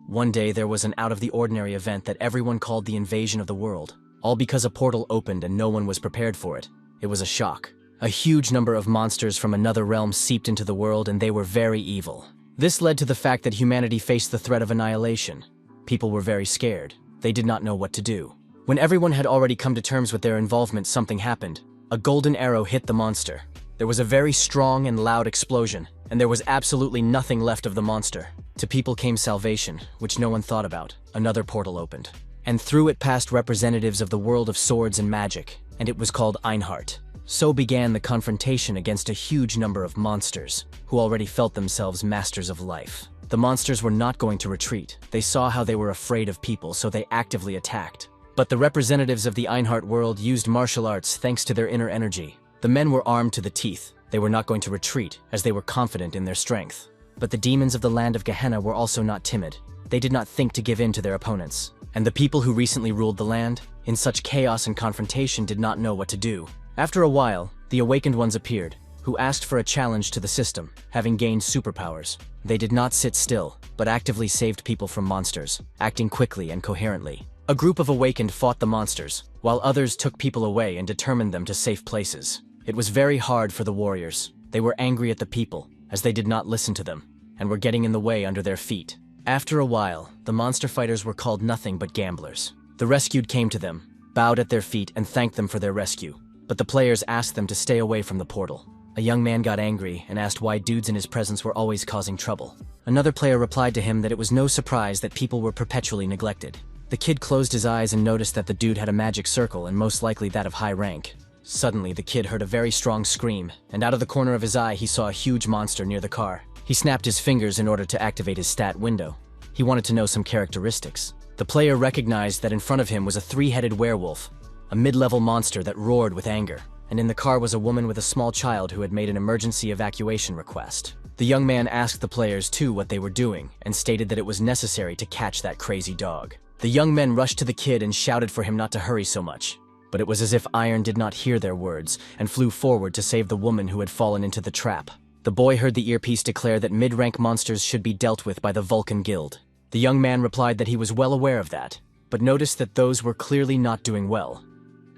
One day there was an out-of-the-ordinary event that everyone called the invasion of the world, all because a portal opened and no one was prepared for it. It was a shock. A huge number of monsters from another realm seeped into the world, and they were very evil. This led to the fact that humanity faced the threat of annihilation. People were very scared. They did not know what to do. When everyone had already come to terms with their involvement, something happened. A golden arrow hit the monster. There was a very strong and loud explosion, and there was absolutely nothing left of the monster. To people came salvation, which no one thought about. Another portal opened, and through it passed representatives of the world of swords and magic, and it was called Einhart. So began the confrontation against a huge number of monsters, who already felt themselves masters of life. The monsters were not going to retreat. They saw how they were afraid of people, so they actively attacked. But the representatives of the Einhart world used martial arts thanks to their inner energy. The men were armed to the teeth. They were not going to retreat, as they were confident in their strength. But the demons of the land of Gehenna were also not timid. They did not think to give in to their opponents. And the people who recently ruled the land, in such chaos and confrontation, did not know what to do. After a while, the awakened ones appeared, who asked for a challenge to the system, having gained superpowers. They did not sit still, but actively saved people from monsters, acting quickly and coherently. A group of awakened fought the monsters, while others took people away and determined them to safe places. It was very hard for the warriors. They were angry at the people, as they did not listen to them, and were getting in the way under their feet. After a while, the monster fighters were called nothing but gamblers. The rescued came to them, bowed at their feet, and thanked them for their rescue. But the players asked them to stay away from the portal. A young man got angry and asked why dudes in his presence were always causing trouble. Another player replied to him that it was no surprise that people were perpetually neglected. The kid closed his eyes and noticed that the dude had a magic circle, and most likely that of high rank. Suddenly, the kid heard a very strong scream, and out of the corner of his eye he saw a huge monster near the car. He snapped his fingers in order to activate his stat window. He wanted to know some characteristics. The player recognized that in front of him was a three-headed werewolf, a mid-level monster that roared with anger, and in the car was a woman with a small child who had made an emergency evacuation request. The young man asked the players too what they were doing, and stated that it was necessary to catch that crazy dog. The young men rushed to the kid and shouted for him not to hurry so much. But it was as if Iron did not hear their words, and flew forward to save the woman who had fallen into the trap. The boy heard the earpiece declare that mid-rank monsters should be dealt with by the Vulcan Guild. The young man replied that he was well aware of that, but noticed that those were clearly not doing well.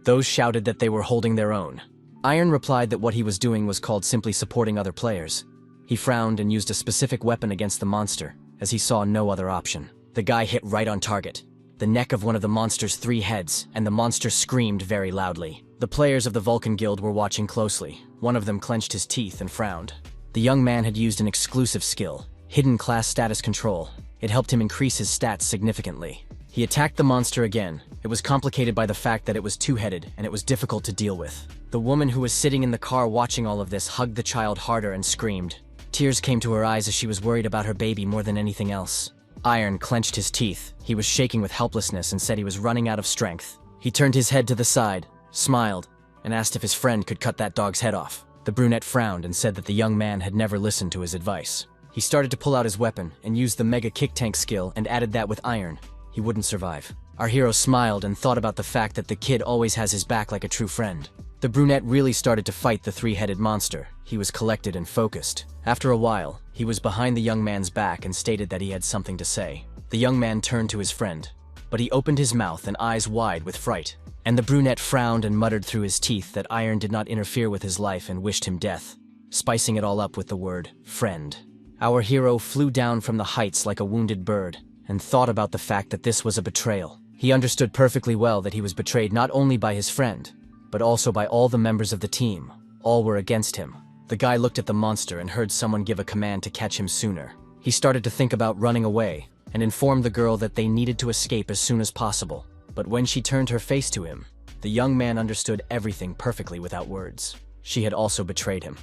Those shouted that they were holding their own. Iron replied that what he was doing was called simply supporting other players. He frowned and used a specific weapon against the monster, as he saw no other option. The guy hit right on target, the neck of one of the monster's three heads, and the monster screamed very loudly. The players of the Vulcan Guild were watching closely. One of them clenched his teeth and frowned. The young man had used an exclusive skill, hidden class status control. It helped him increase his stats significantly. He attacked the monster again. It was complicated by the fact that it was two-headed, and it was difficult to deal with. The woman who was sitting in the car watching all of this hugged the child harder and screamed. Tears came to her eyes as she was worried about her baby more than anything else. Iron clenched his teeth. He was shaking with helplessness and said he was running out of strength. He turned his head to the side, smiled, and asked if his friend could cut that dog's head off. The brunette frowned and said that the young man had never listened to his advice. He started to pull out his weapon and used the Mega Kick Tank skill and added that with Iron. He wouldn't survive. Our hero smiled and thought about the fact that the kid always has his back like a true friend. The brunette really started to fight the three-headed monster. He was collected and focused. After a while, he was behind the young man's back and stated that he had something to say. The young man turned to his friend, but he opened his mouth and eyes wide with fright. And the brunette frowned and muttered through his teeth that Iron did not interfere with his life and wished him death, spicing it all up with the word, friend. Our hero flew down from the heights like a wounded bird and thought about the fact that this was a betrayal. He understood perfectly well that he was betrayed not only by his friend, but also by all the members of the team. All were against him. The guy looked at the monster and heard someone give a command to catch him sooner. He started to think about running away and informed the girl that they needed to escape as soon as possible. But when she turned her face to him, the young man understood everything perfectly without words. She had also betrayed him.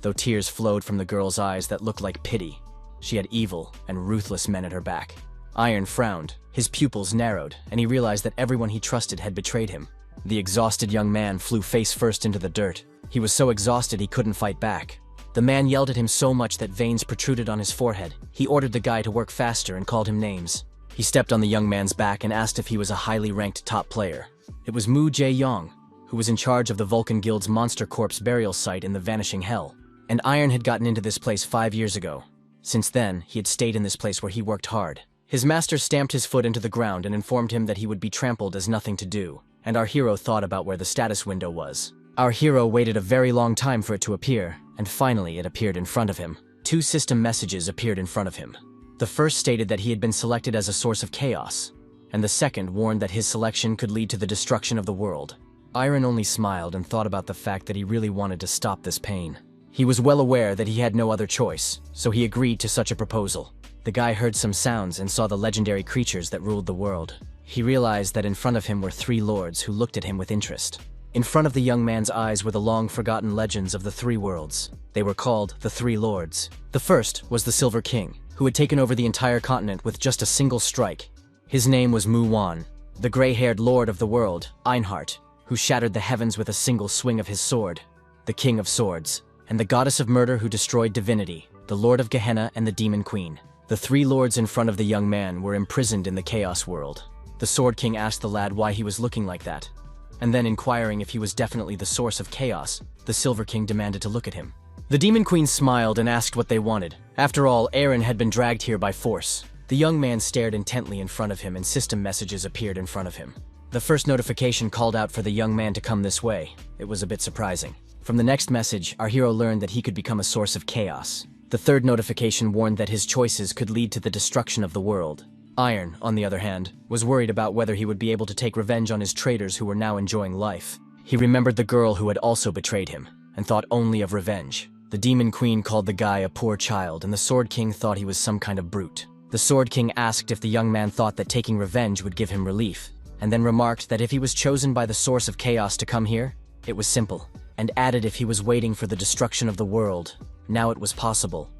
Though tears flowed from the girl's eyes that looked like pity, she had evil and ruthless men at her back. Iron frowned, his pupils narrowed, and he realized that everyone he trusted had betrayed him. The exhausted young man flew face first into the dirt. He was so exhausted he couldn't fight back. The man yelled at him so much that veins protruded on his forehead. He ordered the guy to work faster and called him names. He stepped on the young man's back and asked if he was a highly ranked top player. It was Mu Jae-yong, who was in charge of the Vulcan Guild's monster corpse burial site in the Vanishing Hell. And Iron had gotten into this place 5 years ago. Since then, he had stayed in this place where he worked hard. His master stamped his foot into the ground and informed him that he would be trampled as nothing to do, and our hero thought about where the status window was. Our hero waited a very long time for it to appear, and finally it appeared in front of him. 2 system messages appeared in front of him. The first stated that he had been selected as a source of chaos, and the second warned that his selection could lead to the destruction of the world. Iron only smiled and thought about the fact that he really wanted to stop this pain. He was well aware that he had no other choice, so he agreed to such a proposal. The guy heard some sounds and saw the legendary creatures that ruled the world. He realized that in front of him were 3 lords who looked at him with interest. In front of the young man's eyes were the long-forgotten legends of the 3 worlds. They were called the 3 lords. The first was the Silver King, who had taken over the entire continent with just a single strike. His name was Manhwa. The gray-haired lord of the world, Einhart, who shattered the heavens with a single swing of his sword. The King of Swords, and the goddess of murder who destroyed divinity, the Lord of Gehenna and the Demon Queen. The 3 lords in front of the young man were imprisoned in the Chaos World. The Sword King asked the lad why he was looking like that, and then inquiring if he was definitely the source of chaos, the Silver King demanded to look at him. The Demon Queen smiled and asked what they wanted. After all, Aaron had been dragged here by force. The young man stared intently in front of him and system messages appeared in front of him. The first notification called out for the young man to come this way. It was a bit surprising. From the next message, our hero learned that he could become a source of chaos. The third notification warned that his choices could lead to the destruction of the world. Iron, on the other hand, was worried about whether he would be able to take revenge on his traitors who were now enjoying life. He remembered the girl who had also betrayed him, and thought only of revenge. The Demon Queen called the guy a poor child, and the Sword King thought he was some kind of brute. The Sword King asked if the young man thought that taking revenge would give him relief, and then remarked that if he was chosen by the source of chaos to come here, it was simple, and added if he was waiting for the destruction of the world, now it was possible.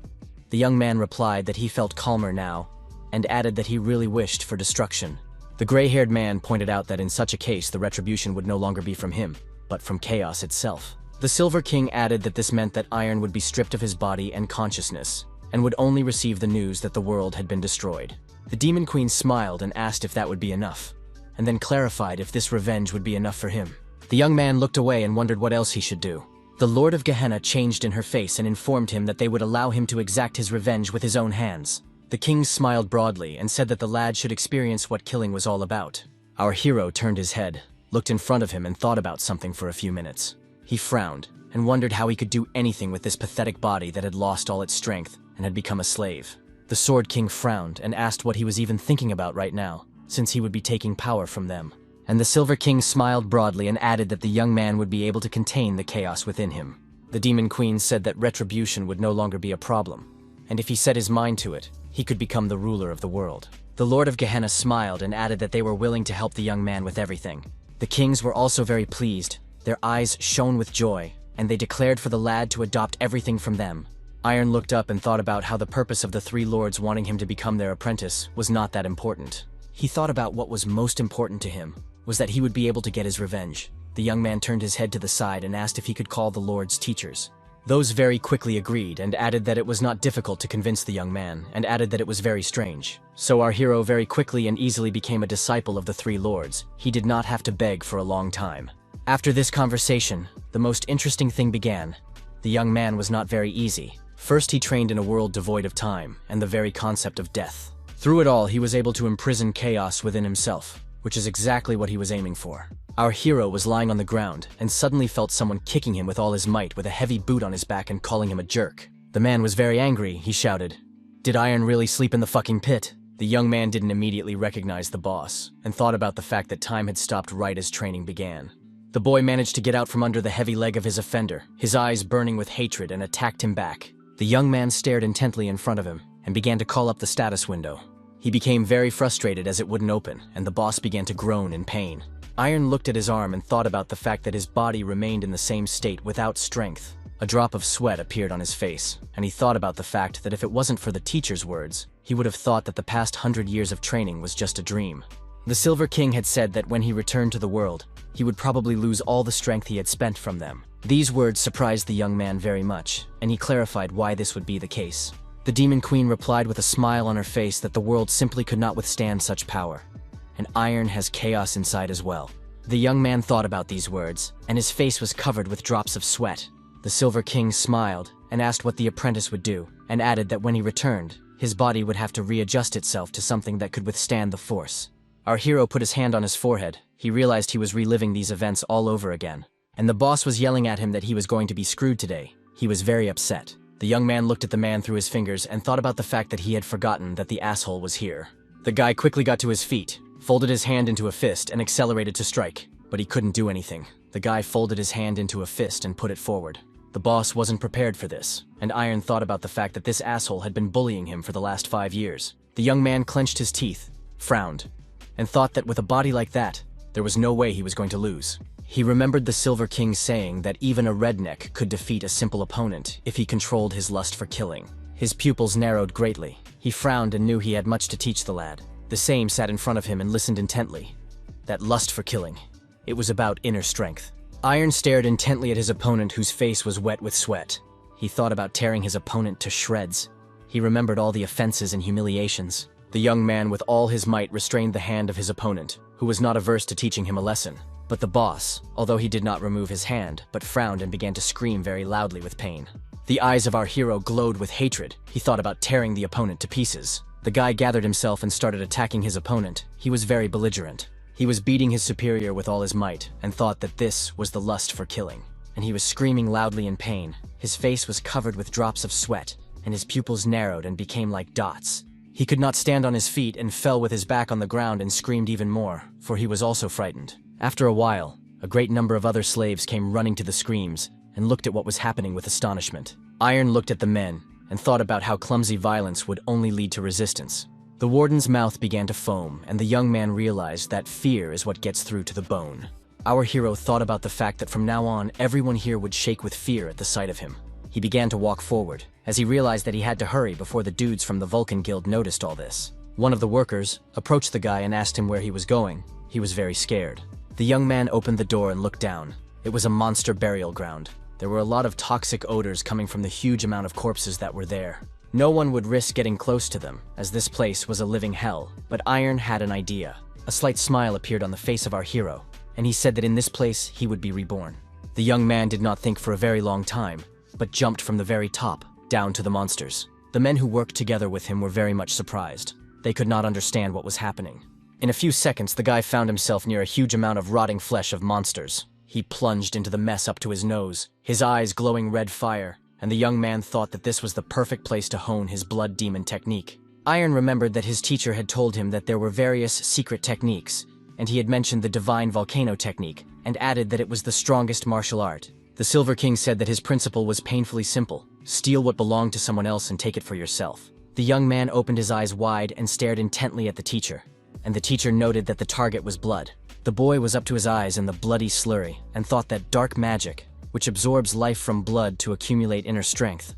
The young man replied that he felt calmer now, and added that he really wished for destruction. The gray-haired man pointed out that in such a case the retribution would no longer be from him, but from chaos itself. The Silver King added that this meant that Iron would be stripped of his body and consciousness, and would only receive the news that the world had been destroyed. The Demon Queen smiled and asked if that would be enough, and then clarified if this revenge would be enough for him. The young man looked away and wondered what else he should do. The Lord of Gehenna changed in her face and informed him that they would allow him to exact his revenge with his own hands. The king smiled broadly and said that the lad should experience what killing was all about. Our hero turned his head, looked in front of him and thought about something for a few minutes. He frowned and wondered how he could do anything with this pathetic body that had lost all its strength and had become a slave. The Sword King frowned and asked what he was even thinking about right now, since he would be taking power from them. And the Silver King smiled broadly and added that the young man would be able to contain the chaos within him. The Demon Queen said that retribution would no longer be a problem, and if he set his mind to it, he could become the ruler of the world. The Lord of Gehenna smiled and added that they were willing to help the young man with everything. The kings were also very pleased. Their eyes shone with joy, and they declared for the lad to adopt everything from them. Iron looked up and thought about how the purpose of the 3 lords wanting him to become their apprentice was not that important. He thought about what was most important to him, was that he would be able to get his revenge. The young man turned his head to the side and asked if he could call the lord's teachers. Those very quickly agreed and added that it was not difficult to convince the young man, and added that it was very strange. So our hero very quickly and easily became a disciple of the 3 lords. He did not have to beg for a long time. After this conversation, the most interesting thing began. The young man was not very easy. First he trained in a world devoid of time and the very concept of death. Through it all he was able to imprison chaos within himself, which is exactly what he was aiming for. Our hero was lying on the ground and suddenly felt someone kicking him with all his might with a heavy boot on his back and calling him a jerk. The man was very angry. He shouted, "Did Iron really sleep in the fucking pit?" The young man didn't immediately recognize the boss and thought about the fact that time had stopped right as training began. The boy managed to get out from under the heavy leg of his offender, his eyes burning with hatred, and attacked him back. The young man stared intently in front of him and began to call up the status window. He became very frustrated as it wouldn't open, and the boss began to groan in pain. Iron looked at his arm and thought about the fact that his body remained in the same state without strength. A drop of sweat appeared on his face, and he thought about the fact that if it wasn't for the teacher's words, he would have thought that the past 100 years of training was just a dream. The Silver King had said that when he returned to the world, he would probably lose all the strength he had spent from them. These words surprised the young man very much, and he clarified why this would be the case. The Demon Queen replied with a smile on her face that the world simply could not withstand such power, and Iron has chaos inside as well. The young man thought about these words, and his face was covered with drops of sweat. The Silver King smiled and asked what the apprentice would do, and added that when he returned, his body would have to readjust itself to something that could withstand the force. Our hero put his hand on his forehead. He realized he was reliving these events all over again. And the boss was yelling at him that he was going to be screwed today. He was very upset. The young man looked at the man through his fingers and thought about the fact that he had forgotten that the asshole was here. The guy quickly got to his feet, folded his hand into a fist, and accelerated to strike. But he couldn't do anything. The guy folded his hand into a fist and put it forward. The boss wasn't prepared for this, and Iron thought about the fact that this asshole had been bullying him for the last 5 years. The young man clenched his teeth, frowned, and thought that with a body like that, there was no way he was going to lose. He remembered the Silver King saying that even a redneck could defeat a simple opponent if he controlled his lust for killing. His pupils narrowed greatly. He frowned and knew he had much to teach the lad. The same sat in front of him and listened intently. That lust for killing. It was about inner strength. Iron stared intently at his opponent whose face was wet with sweat. He thought about tearing his opponent to shreds. He remembered all the offenses and humiliations. The young man with all his might restrained the hand of his opponent, who was not averse to teaching him a lesson. But the boss, although he did not remove his hand, but frowned and began to scream very loudly with pain. The eyes of our hero glowed with hatred. He thought about tearing the opponent to pieces. The guy gathered himself and started attacking his opponent. He was very belligerent. He was beating his superior with all his might, and thought that this was the lust for killing. And he was screaming loudly in pain. His face was covered with drops of sweat, and his pupils narrowed and became like dots. He could not stand on his feet and fell with his back on the ground and screamed even more, for he was also frightened. After a while, a great number of other slaves came running to the screams and looked at what was happening with astonishment. Iron looked at the men and thought about how clumsy violence would only lead to resistance. The warden's mouth began to foam, and the young man realized that fear is what gets through to the bone. Our hero thought about the fact that from now on, everyone here would shake with fear at the sight of him. He began to walk forward, as he realized that he had to hurry before the dudes from the Vulcan Guild noticed all this. One of the workers approached the guy and asked him where he was going. He was very scared. The young man opened the door and looked down. It was a monster burial ground. There were a lot of toxic odors coming from the huge amount of corpses that were there. No one would risk getting close to them, as this place was a living hell. But Iron had an idea. A slight smile appeared on the face of our hero, and he said that in this place he would be reborn. The young man did not think for a very long time, but jumped from the very top, down to the monsters. The men who worked together with him were very much surprised. They could not understand what was happening. In a few seconds, the guy found himself near a huge amount of rotting flesh of monsters. He plunged into the mess up to his nose, his eyes glowing red fire, and the young man thought that this was the perfect place to hone his blood demon technique. Iron remembered that his teacher had told him that there were various secret techniques, and he had mentioned the divine volcano technique, and added that it was the strongest martial art. The Silver King said that his principle was painfully simple: steal what belonged to someone else and take it for yourself. The young man opened his eyes wide and stared intently at the teacher, and the teacher noted that the target was blood. The boy was up to his eyes in the bloody slurry and thought that dark magic, which absorbs life from blood to accumulate inner strength,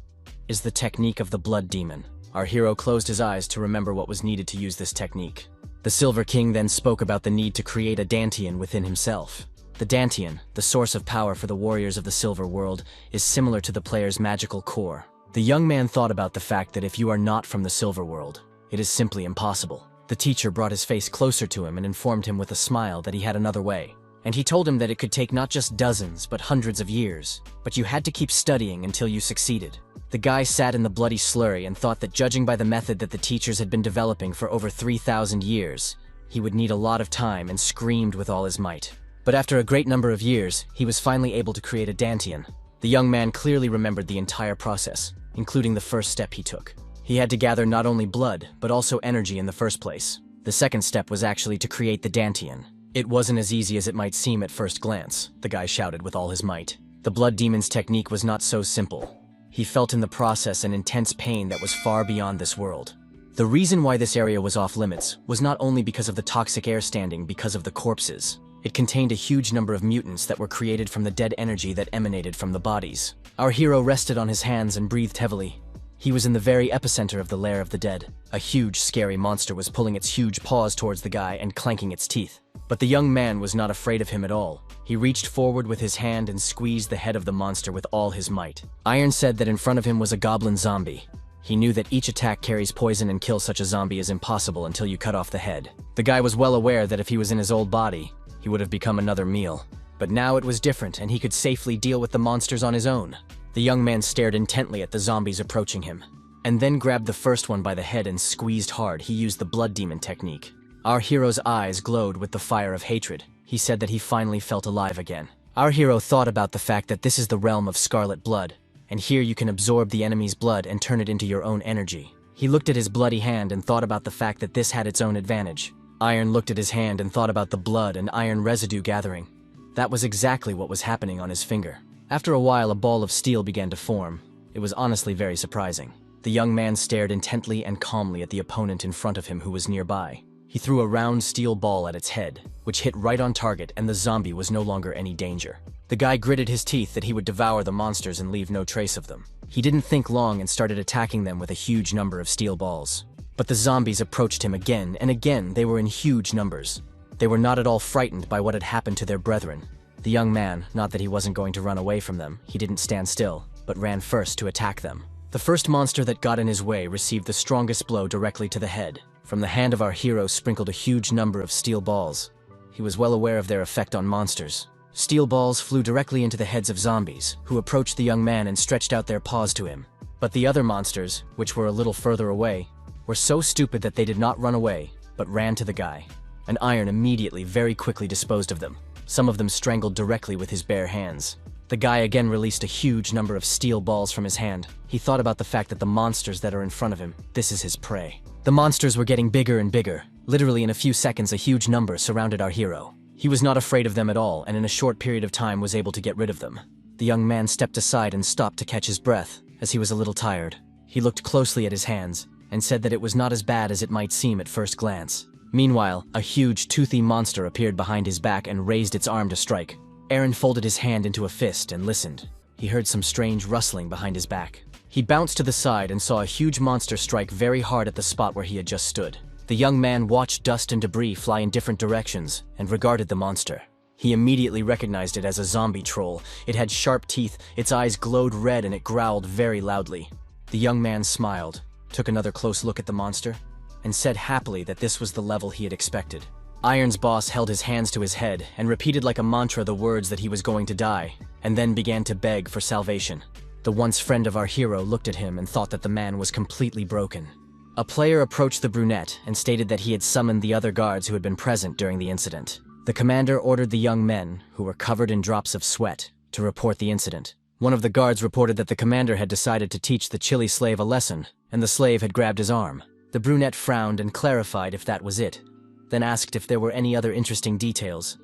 is the technique of the blood demon. Our hero closed his eyes to remember what was needed to use this technique. The Silver King then spoke about the need to create a Dantian within himself. The Dantian, the source of power for the warriors of the Silver World, is similar to the player's magical core. The young man thought about the fact that if you are not from the Silver World, it is simply impossible. The teacher brought his face closer to him and informed him with a smile that he had another way. And he told him that it could take not just dozens, but hundreds of years. But you had to keep studying until you succeeded. The guy sat in the bloody slurry and thought that judging by the method that the teachers had been developing for over 3,000 years, he would need a lot of time and screamed with all his might. But after a great number of years, he was finally able to create a Dantian. The young man clearly remembered the entire process, including the first step he took. He had to gather not only blood, but also energy in the first place. The second step was actually to create the Dantian. It wasn't as easy as it might seem at first glance, the guy shouted with all his might. The blood demon's technique was not so simple. He felt in the process an intense pain that was far beyond this world. The reason why this area was off limits was not only because of the toxic air standing because of the corpses. It contained a huge number of mutants that were created from the dead energy that emanated from the bodies. Our hero rested on his hands and breathed heavily. He was in the very epicenter of the lair of the dead. A huge, scary monster was pulling its huge paws towards the guy and clanking its teeth. But the young man was not afraid of him at all. He reached forward with his hand and squeezed the head of the monster with all his might. Iron said that in front of him was a goblin zombie. He knew that each attack carries poison, and kill such a zombie is impossible until you cut off the head. The guy was well aware that if he was in his old body, he would have become another meal. But now it was different, and he could safely deal with the monsters on his own. The young man stared intently at the zombies approaching him. and then grabbed the first one by the head and squeezed hard. He used the blood demon technique. Our hero's eyes glowed with the fire of hatred. He said that he finally felt alive again. Our hero thought about the fact that this is the realm of scarlet blood, and here you can absorb the enemy's blood and turn it into your own energy. He looked at his bloody hand and thought about the fact that this had its own advantage. Iron looked at his hand and thought about the blood and iron residue gathering. That was exactly what was happening on his finger. After a while, a ball of steel began to form. It was honestly very surprising. The young man stared intently and calmly at the opponent in front of him who was nearby. He threw a round steel ball at its head, which hit right on target, and the zombie was no longer any danger. The guy gritted his teeth that he would devour the monsters and leave no trace of them. He didn't think long and started attacking them with a huge number of steel balls. But the zombies approached him again and again. They were in huge numbers. They were not at all frightened by what had happened to their brethren. The young man, not that he wasn't going to run away from them, he didn't stand still, but ran first to attack them. The first monster that got in his way received the strongest blow directly to the head. From the hand of our hero sprinkled a huge number of steel balls. He was well aware of their effect on monsters. Steel balls flew directly into the heads of zombies, who approached the young man and stretched out their paws to him. But the other monsters, which were a little further away, were so stupid that they did not run away, but ran to the guy. An iron immediately very quickly disposed of them. Some of them strangled directly with his bare hands. The guy again released a huge number of steel balls from his hand. He thought about the fact that the monsters that are in front of him, this is his prey. The monsters were getting bigger and bigger. Literally in a few seconds, a huge number surrounded our hero. He was not afraid of them at all, and in a short period of time was able to get rid of them. The young man stepped aside and stopped to catch his breath, as he was a little tired. He looked closely at his hands, and said that it was not as bad as it might seem at first glance. Meanwhile, a huge, toothy monster appeared behind his back and raised its arm to strike. Aaron folded his hand into a fist and listened. He heard some strange rustling behind his back. He bounced to the side and saw a huge monster strike very hard at the spot where he had just stood. The young man watched dust and debris fly in different directions and regarded the monster. He immediately recognized it as a zombie troll. It had sharp teeth, its eyes glowed red, and it growled very loudly. The young man smiled, took another close look at the monster, and said happily that this was the level he had expected. Iron's boss held his hands to his head and repeated like a mantra the words that he was going to die, and then began to beg for salvation. The once friend of our hero looked at him and thought that the man was completely broken. A player approached the brunette and stated that he had summoned the other guards who had been present during the incident. The commander ordered the young men, who were covered in drops of sweat, to report the incident. One of the guards reported that the commander had decided to teach the chilly slave a lesson, and the slave had grabbed his arm. The brunette frowned and clarified if that was it, then asked if there were any other interesting details.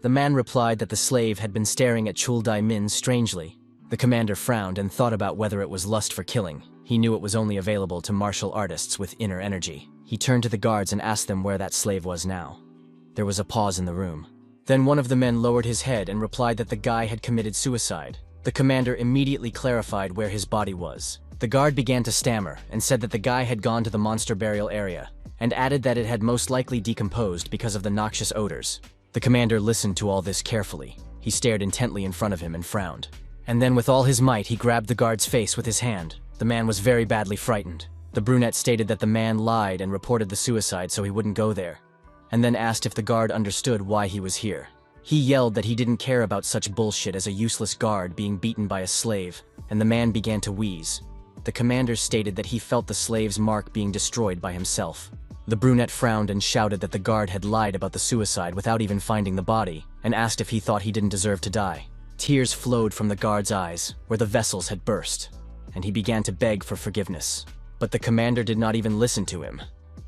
The man replied that the slave had been staring at Chul Dai-min strangely. The commander frowned and thought about whether it was lust for killing. He knew it was only available to martial artists with inner energy. He turned to the guards and asked them where that slave was now. There was a pause in the room. Then one of the men lowered his head and replied that the guy had committed suicide. The commander immediately clarified where his body was. The guard began to stammer and said that the guy had gone to the monster burial area, and added that it had most likely decomposed because of the noxious odors. The commander listened to all this carefully. He stared intently in front of him and frowned. And then with all his might, he grabbed the guard's face with his hand. The man was very badly frightened. The brunette stated that the man lied and reported the suicide so he wouldn't go there, and then asked if the guard understood why he was here. He yelled that he didn't care about such bullshit as a useless guard being beaten by a slave, and the man began to wheeze. The commander stated that he felt the slave's mark being destroyed by himself. The brunette frowned and shouted that the guard had lied about the suicide without even finding the body, and asked if he thought he didn't deserve to die. Tears flowed from the guard's eyes, where the vessels had burst, and he began to beg for forgiveness. But the commander did not even listen to him.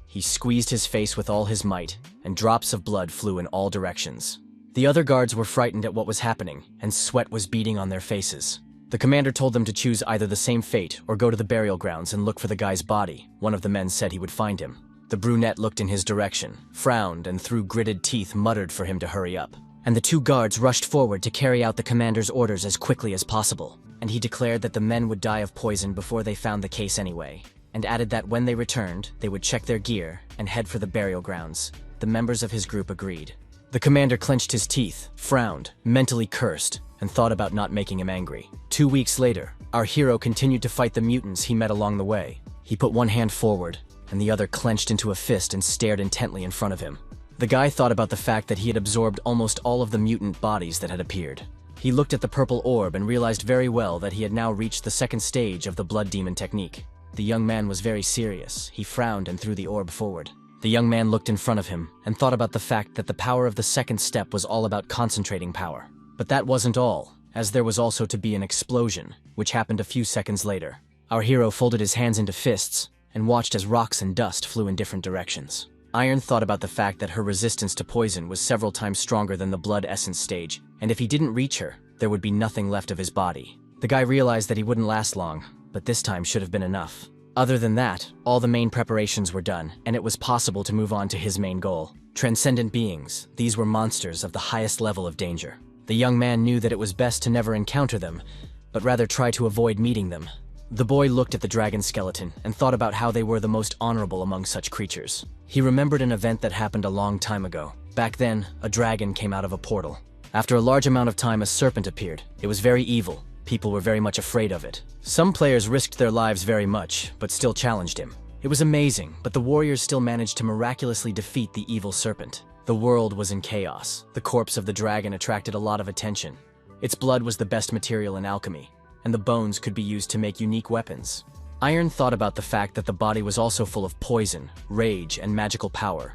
He squeezed his face with all his might, and drops of blood flew in all directions. The other guards were frightened at what was happening, and sweat was beading on their faces. The commander told them to choose either the same fate or go to the burial grounds and look for the guy's body. One of the men said he would find him. The brunette looked in his direction, frowned, and through gritted teeth muttered for him to hurry up. And the two guards rushed forward to carry out the commander's orders as quickly as possible. And he declared that the men would die of poison before they found the case anyway, and added that when they returned, they would check their gear and head for the burial grounds. The members of his group agreed. The commander clenched his teeth, frowned, mentally cursed, and thought about not making him angry. 2 weeks later, our hero continued to fight the mutants he met along the way. He put one hand forward, and the other clenched into a fist and stared intently in front of him. The guy thought about the fact that he had absorbed almost all of the mutant bodies that had appeared. He looked at the purple orb and realized very well that he had now reached the second stage of the blood demon technique. The young man was very serious. He frowned and threw the orb forward. The young man looked in front of him and thought about the fact that the power of the second step was all about concentrating power. But that wasn't all, as there was also to be an explosion, which happened a few seconds later. Our hero folded his hands into fists and watched as rocks and dust flew in different directions. Iron thought about the fact that her resistance to poison was several times stronger than the blood essence stage, and if he didn't reach her, there would be nothing left of his body. The guy realized that he wouldn't last long, but this time should have been enough. Other than that, all the main preparations were done, and it was possible to move on to his main goal. Transcendent beings, these were monsters of the highest level of danger. The young man knew that it was best to never encounter them, but rather try to avoid meeting them. The boy looked at the dragon skeleton and thought about how they were the most honorable among such creatures. He remembered an event that happened a long time ago. Back then, a dragon came out of a portal. After a large amount of time, a serpent appeared. It was very evil. People were very much afraid of it. Some players risked their lives very much, but still challenged him. It was amazing, but the warriors still managed to miraculously defeat the evil serpent. The world was in chaos. The corpse of the dragon attracted a lot of attention. Its blood was the best material in alchemy, and the bones could be used to make unique weapons. Iron thought about the fact that the body was also full of poison, rage, and magical power.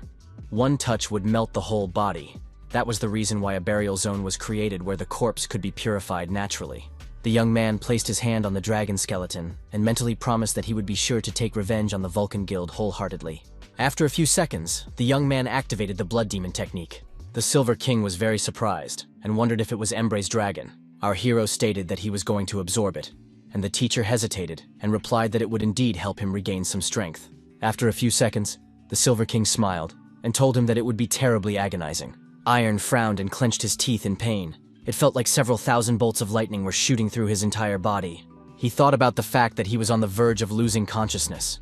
One touch would melt the whole body. That was the reason why a burial zone was created where the corpse could be purified naturally. The young man placed his hand on the dragon skeleton and mentally promised that he would be sure to take revenge on the Vulcan Guild wholeheartedly. After a few seconds, the young man activated the Blood Demon technique. The Silver King was very surprised and wondered if it was Embre's dragon. Our hero stated that he was going to absorb it, and the teacher hesitated and replied that it would indeed help him regain some strength. After a few seconds, the Silver King smiled and told him that it would be terribly agonizing. Iron frowned and clenched his teeth in pain. It felt like several thousand bolts of lightning were shooting through his entire body. He thought about the fact that he was on the verge of losing consciousness,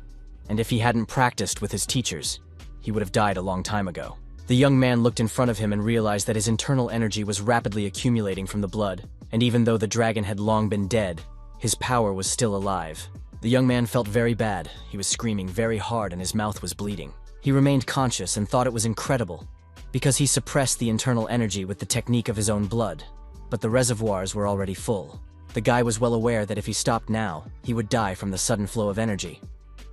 and if he hadn't practiced with his teachers, he would have died a long time ago. The young man looked in front of him and realized that his internal energy was rapidly accumulating from the blood, and even though the dragon had long been dead, his power was still alive. The young man felt very bad. He was screaming very hard and his mouth was bleeding. He remained conscious and thought it was incredible, because he suppressed the internal energy with the technique of his own blood. But the reservoirs were already full. The guy was well aware that if he stopped now, he would die from the sudden flow of energy.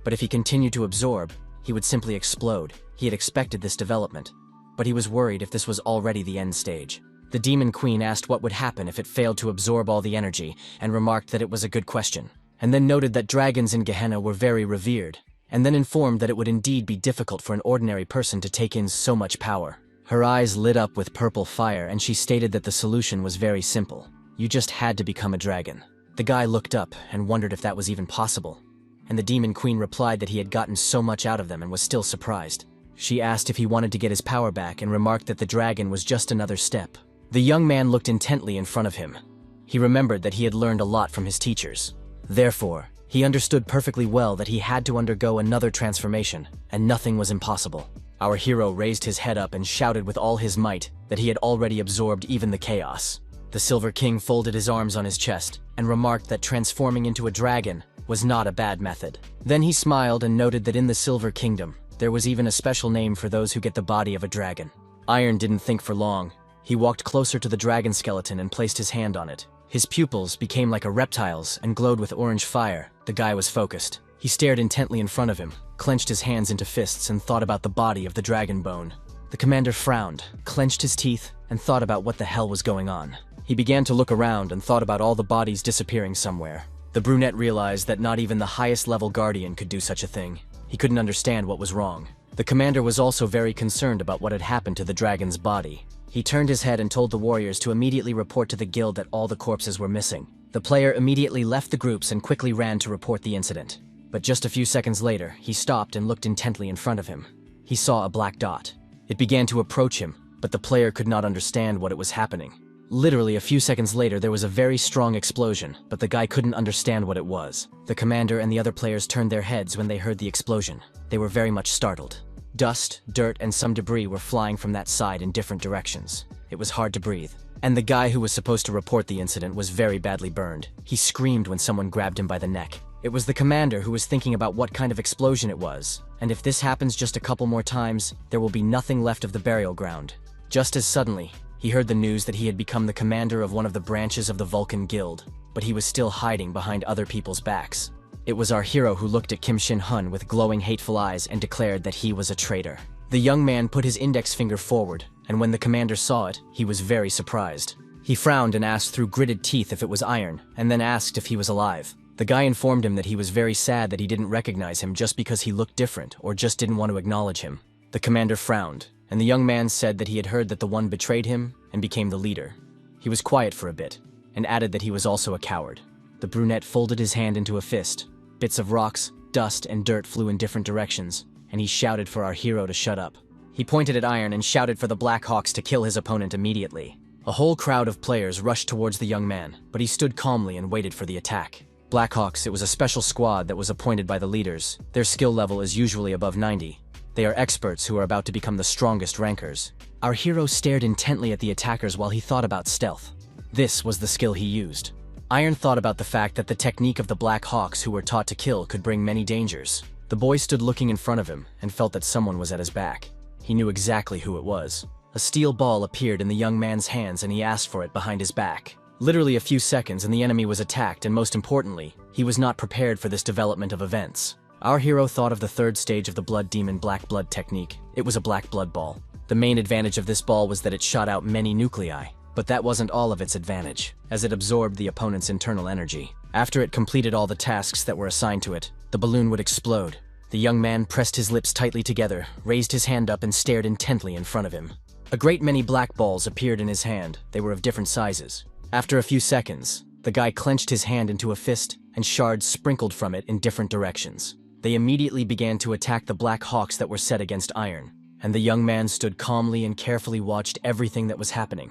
But if he continued to absorb, he would simply explode. He had expected this development, but he was worried if this was already the end stage. The Demon Queen asked what would happen if it failed to absorb all the energy, and remarked that it was a good question, and then noted that dragons in Gehenna were very revered, and then informed that it would indeed be difficult for an ordinary person to take in so much power. Her eyes lit up with purple fire and she stated that the solution was very simple. You just had to become a dragon. The guy looked up and wondered if that was even possible, and the Demon Queen replied that he had gotten so much out of them and was still surprised. She asked if he wanted to get his power back and remarked that the dragon was just another step. The young man looked intently in front of him. He remembered that he had learned a lot from his teachers. Therefore, he understood perfectly well that he had to undergo another transformation, and nothing was impossible. Our hero raised his head up and shouted with all his might that he had already absorbed even the chaos. The Silver King folded his arms on his chest and remarked that transforming into a dragon was not a bad method. Then he smiled and noted that in the Silver Kingdom, there was even a special name for those who get the body of a dragon. Iron didn't think for long. He walked closer to the dragon skeleton and placed his hand on it. His pupils became like a reptile's and glowed with orange fire. The guy was focused. He stared intently in front of him, clenched his hands into fists, and thought about the body of the dragon bone. The commander frowned, clenched his teeth, and thought about what the hell was going on. He began to look around and thought about all the bodies disappearing somewhere. The brunette realized that not even the highest level guardian could do such a thing. He couldn't understand what was wrong. The commander was also very concerned about what had happened to the dragon's body. He turned his head and told the warriors to immediately report to the guild that all the corpses were missing. The player immediately left the groups and quickly ran to report the incident. But just a few seconds later, he stopped and looked intently in front of him. He saw a black dot. It began to approach him, but the player could not understand what it was happening. Literally a few seconds later, there was a very strong explosion, but the guy couldn't understand what it was. The commander and the other players turned their heads when they heard the explosion. They were very much startled. Dust, dirt, and some debris were flying from that side in different directions. It was hard to breathe. And the guy who was supposed to report the incident was very badly burned. He screamed when someone grabbed him by the neck. It was the commander who was thinking about what kind of explosion it was, and if this happens just a couple more times, there will be nothing left of the burial ground. Just as suddenly, he heard the news that he had become the commander of one of the branches of the Vulcan Guild, but he was still hiding behind other people's backs. It was our hero who looked at Kim Shin-hun with glowing, hateful eyes and declared that he was a traitor. The young man put his index finger forward, and when the commander saw it, he was very surprised. He frowned and asked through gritted teeth if it was iron, and then asked if he was alive. The guy informed him that he was very sad that he didn't recognize him just because he looked different or just didn't want to acknowledge him. The commander frowned, and the young man said that he had heard that the one betrayed him and became the leader. He was quiet for a bit, and added that he was also a coward. The brunette folded his hand into a fist. Bits of rocks, dust, and dirt flew in different directions, and he shouted for our hero to shut up. He pointed at Iron and shouted for the Black Hawks to kill his opponent immediately. A whole crowd of players rushed towards the young man, but he stood calmly and waited for the attack. Blackhawks, it was a special squad that was appointed by the leaders. Their skill level is usually above 90. They are experts who are about to become the strongest rankers. Our hero stared intently at the attackers while he thought about stealth. This was the skill he used. Iron thought about the fact that the technique of the Black Hawks who were taught to kill could bring many dangers. The boy stood looking in front of him and felt that someone was at his back. He knew exactly who it was. A steel ball appeared in the young man's hands and he asked for it behind his back. Literally a few seconds and the enemy was attacked, and most importantly, he was not prepared for this development of events. Our hero thought of the third stage of the Blood Demon Black Blood technique. It was a black blood ball. The main advantage of this ball was that it shot out many nuclei. But that wasn't all of its advantage, as it absorbed the opponent's internal energy. After it completed all the tasks that were assigned to it, the balloon would explode. The young man pressed his lips tightly together, raised his hand up and stared intently in front of him. A great many black balls appeared in his hand. They were of different sizes. After a few seconds, the guy clenched his hand into a fist and shards sprinkled from it in different directions. They immediately began to attack the Black Hawks that were set against Iron, and the young man stood calmly and carefully watched everything that was happening.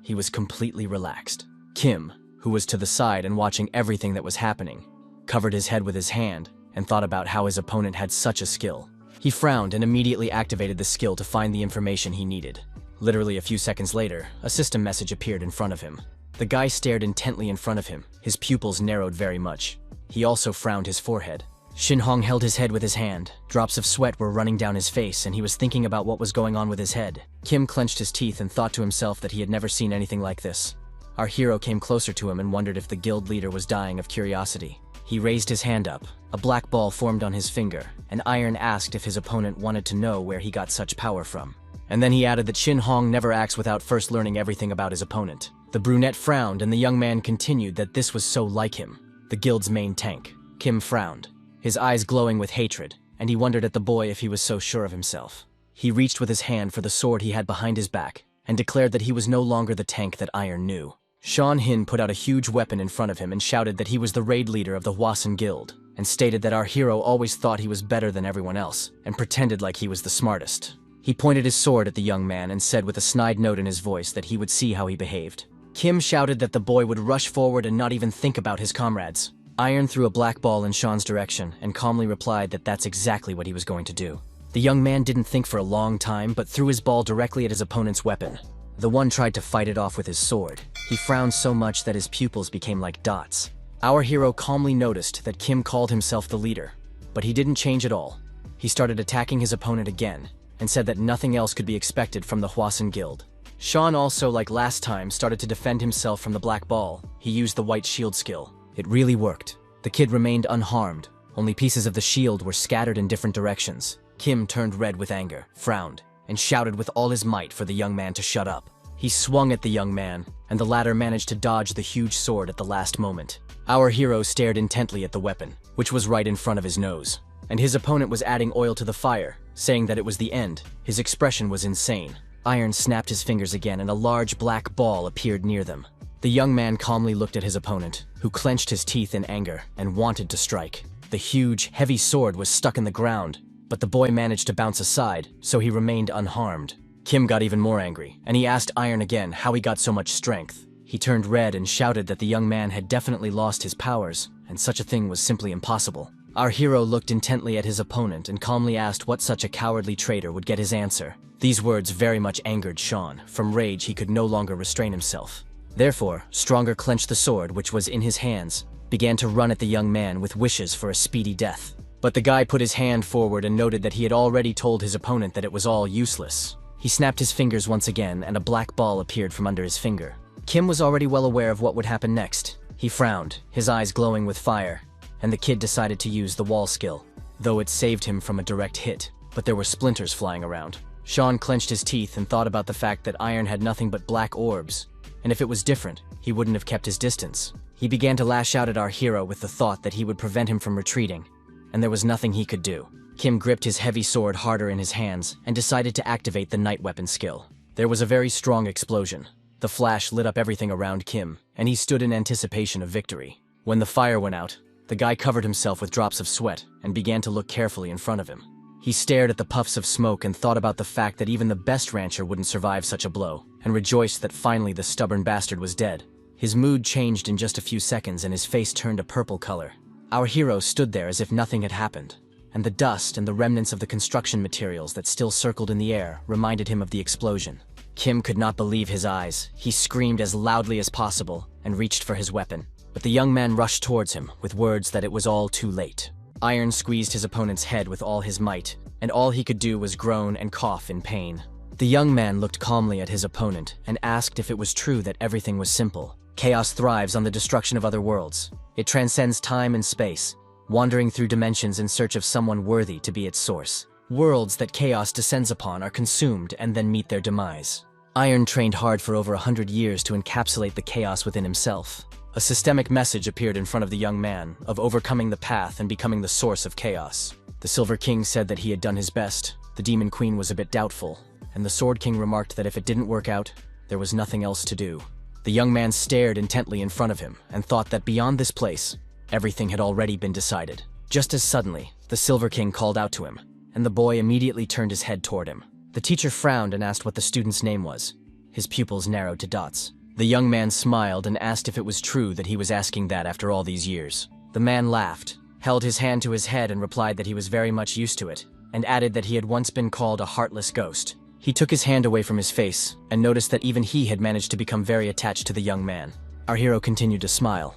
He was completely relaxed. Kim, who was to the side and watching everything that was happening, covered his head with his hand and thought about how his opponent had such a skill. He frowned and immediately activated the skill to find the information he needed. Literally a few seconds later, a system message appeared in front of him. The guy stared intently in front of him. His pupils narrowed very much. He also frowned his forehead. Shin-hong held his head with his hand. Drops of sweat were running down his face, and he was thinking about what was going on with his head. Kim clenched his teeth and thought to himself that he had never seen anything like this. Our hero came closer to him and wondered if the guild leader was dying of curiosity. He raised his hand up. A black ball formed on his finger, and Iron asked if his opponent wanted to know where he got such power from. And then he added that Shin-hong never acts without first learning everything about his opponent. The brunette frowned, and the young man continued that this was so like him, the guild's main tank. Kim frowned, his eyes glowing with hatred, and he wondered at the boy if he was so sure of himself. He reached with his hand for the sword he had behind his back, and declared that he was no longer the tank that Iron knew. Sean Hin put out a huge weapon in front of him and shouted that he was the raid leader of the Hwasun Guild, and stated that our hero always thought he was better than everyone else, and pretended like he was the smartest. He pointed his sword at the young man and said with a snide note in his voice that he would see how he behaved. Kim shouted that the boy would rush forward and not even think about his comrades. Iron threw a black ball in Sean's direction and calmly replied that that's exactly what he was going to do. The young man didn't think for a long time, but threw his ball directly at his opponent's weapon. The one tried to fight it off with his sword. He frowned so much that his pupils became like dots. Our hero calmly noticed that Kim called himself the leader, but he didn't change at all. He started attacking his opponent again, and said that nothing else could be expected from the Hwasun Guild. Sean also, like last time, started to defend himself from the black ball. He used the white shield skill. It really worked. The kid remained unharmed. Only pieces of the shield were scattered in different directions. Kim turned red with anger, frowned, and shouted with all his might for the young man to shut up. He swung at the young man, and the latter managed to dodge the huge sword at the last moment. Our hero stared intently at the weapon, which was right in front of his nose, and his opponent was adding oil to the fire, saying that it was the end. His expression was insane. Iron snapped his fingers again and a large black ball appeared near them. The young man calmly looked at his opponent, who clenched his teeth in anger and wanted to strike. The huge, heavy sword was stuck in the ground, but the boy managed to bounce aside, so he remained unharmed. Kim got even more angry, and he asked Iron again how he got so much strength. He turned red and shouted that the young man had definitely lost his powers, and such a thing was simply impossible. Our hero looked intently at his opponent and calmly asked what such a cowardly traitor would get his answer. These words very much angered Sean. From rage, he could no longer restrain himself. Therefore, Stronger clenched the sword, which was in his hands, began to run at the young man with wishes for a speedy death. But the guy put his hand forward and noted that he had already told his opponent that it was all useless. He snapped his fingers once again, and a black ball appeared from under his finger. Kim was already well aware of what would happen next. He frowned, his eyes glowing with fire. and the kid decided to use the wall skill, though it saved him from a direct hit, but there were splinters flying around. Sean clenched his teeth and thought about the fact that iron had nothing but black orbs, and if it was different, he wouldn't have kept his distance. He began to lash out at our hero with the thought that he would prevent him from retreating, and there was nothing he could do. Kim gripped his heavy sword harder in his hands and decided to activate the night weapon skill. There was a very strong explosion. The flash lit up everything around Kim, and he stood in anticipation of victory. When the fire went out, the guy covered himself with drops of sweat and began to look carefully in front of him. He stared at the puffs of smoke and thought about the fact that even the best rancher wouldn't survive such a blow, and rejoiced that finally the stubborn bastard was dead. His mood changed in just a few seconds and his face turned a purple color. Our hero stood there as if nothing had happened, and the dust and the remnants of the construction materials that still circled in the air reminded him of the explosion. Kim could not believe his eyes. He screamed as loudly as possible and reached for his weapon, but the young man rushed towards him with words that it was all too late. Iron squeezed his opponent's head with all his might, and all he could do was groan and cough in pain. The young man looked calmly at his opponent and asked if it was true that everything was simple. Chaos thrives on the destruction of other worlds. It transcends time and space, wandering through dimensions in search of someone worthy to be its source. Worlds that chaos descends upon are consumed and then meet their demise. Iron trained hard for over 100 years to encapsulate the chaos within himself. A systemic message appeared in front of the young man, of overcoming the path and becoming the source of chaos. The Silver King said that he had done his best, the Demon Queen was a bit doubtful, and the Sword King remarked that if it didn't work out, there was nothing else to do. The young man stared intently in front of him and thought that beyond this place, everything had already been decided. Just as suddenly, the Silver King called out to him, and the boy immediately turned his head toward him. The teacher frowned and asked what the student's name was. His pupils narrowed to dots. The young man smiled and asked if it was true that he was asking that after all these years. The man laughed, held his hand to his head and replied that he was very much used to it, and added that he had once been called a heartless ghost. He took his hand away from his face and noticed that even he had managed to become very attached to the young man. Our hero continued to smile.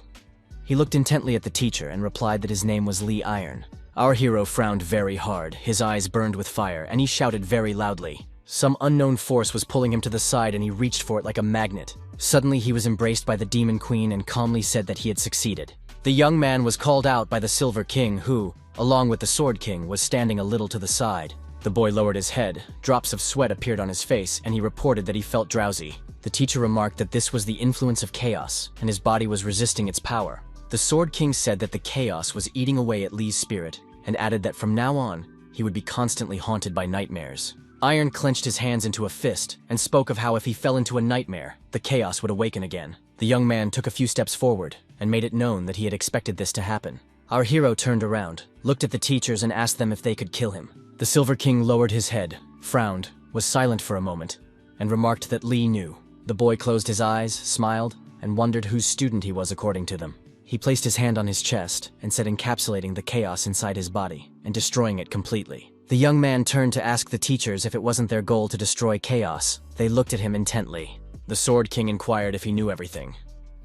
He looked intently at the teacher and replied that his name was Lee Iron. Our hero frowned very hard, his eyes burned with fire, and he shouted very loudly. Some unknown force was pulling him to the side and he reached for it like a magnet. Suddenly he was embraced by the Demon Queen and calmly said that he had succeeded. The young man was called out by the Silver King who, along with the Sword King, was standing a little to the side. The boy lowered his head, drops of sweat appeared on his face, and he reported that he felt drowsy. The teacher remarked that this was the influence of chaos, and his body was resisting its power. The Sword King said that the chaos was eating away at Lee's spirit, and added that from now on, he would be constantly haunted by nightmares. Iron clenched his hands into a fist and spoke of how if he fell into a nightmare, the chaos would awaken again. The young man took a few steps forward and made it known that he had expected this to happen. Our hero turned around, looked at the teachers and asked them if they could kill him. The Silver King lowered his head, frowned, was silent for a moment, and remarked that Lee knew. The boy closed his eyes, smiled, and wondered whose student he was according to them. He placed his hand on his chest and said encapsulating the chaos inside his body and destroying it completely. The young man turned to ask the teachers if it wasn't their goal to destroy chaos. They looked at him intently. The Sword King inquired if he knew everything.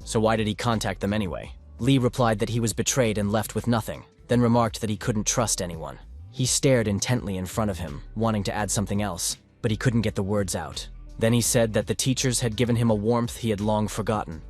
So why did he contact them anyway? Lee replied that he was betrayed and left with nothing, then remarked that he couldn't trust anyone. He stared intently in front of him, wanting to add something else, but he couldn't get the words out. Then he said that the teachers had given him a warmth he had long forgotten,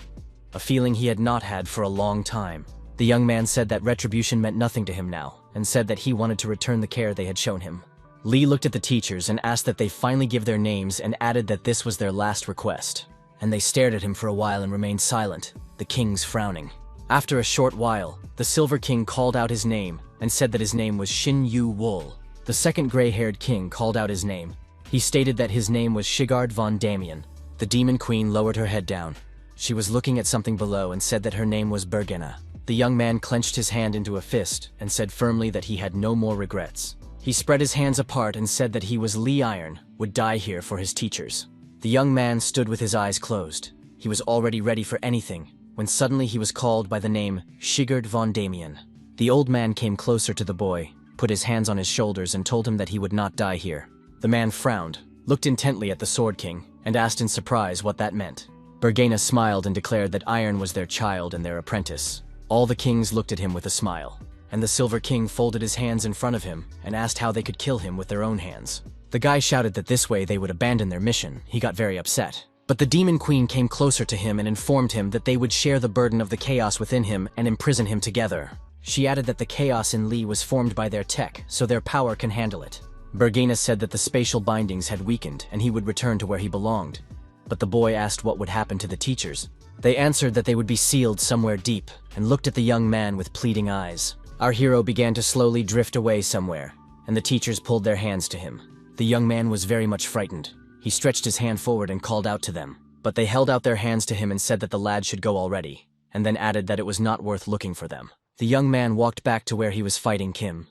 a feeling he had not had for a long time. The young man said that retribution meant nothing to him now, and said that he wanted to return the care they had shown him. Lee looked at the teachers and asked that they finally give their names and added that this was their last request. And they stared at him for a while and remained silent, the kings frowning. After a short while, the Silver King called out his name and said that his name was Shin Yu Wool. The second gray-haired king called out his name. He stated that his name was Sigurd von Damien. The Demon Queen lowered her head down. She was looking at something below and said that her name was Bergena. The young man clenched his hand into a fist and said firmly that he had no more regrets. He spread his hands apart and said that he was Lee Iron, would die here for his teachers. The young man stood with his eyes closed. He was already ready for anything, when suddenly he was called by the name Sigurd von Damien. The old man came closer to the boy, put his hands on his shoulders and told him that he would not die here. The man frowned, looked intently at the Sword King, and asked in surprise what that meant. Bergena smiled and declared that Iron was their child and their apprentice. All the kings looked at him with a smile, and the Silver King folded his hands in front of him and asked how they could kill him with their own hands. The guy shouted that this way they would abandon their mission. He got very upset. But the Demon Queen came closer to him and informed him that they would share the burden of the chaos within him and imprison him together. She added that the chaos in Lee was formed by their tech, so their power can handle it. Bergena said that the spatial bindings had weakened and he would return to where he belonged. But the boy asked what would happen to the teachers. They answered that they would be sealed somewhere deep, and looked at the young man with pleading eyes. Our hero began to slowly drift away somewhere, and the teachers pulled their hands to him. The young man was very much frightened. He stretched his hand forward and called out to them, but they held out their hands to him and said that the lad should go already, and then added that it was not worth looking for them. The young man walked back to where he was fighting Kim.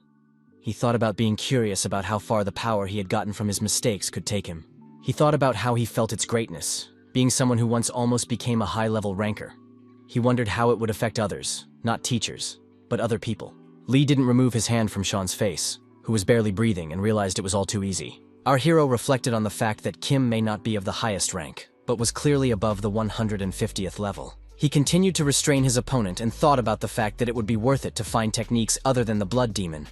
He thought about being curious about how far the power he had gotten from his mistakes could take him. He thought about how he felt its greatness, being someone who once almost became a high-level ranker. He wondered how it would affect others, not teachers, but other people. Lee didn't remove his hand from Sean's face, who was barely breathing, and realized it was all too easy. Our hero reflected on the fact that Kim may not be of the highest rank, but was clearly above the 150th level. He continued to restrain his opponent and thought about the fact that it would be worth it to find techniques other than the blood demon,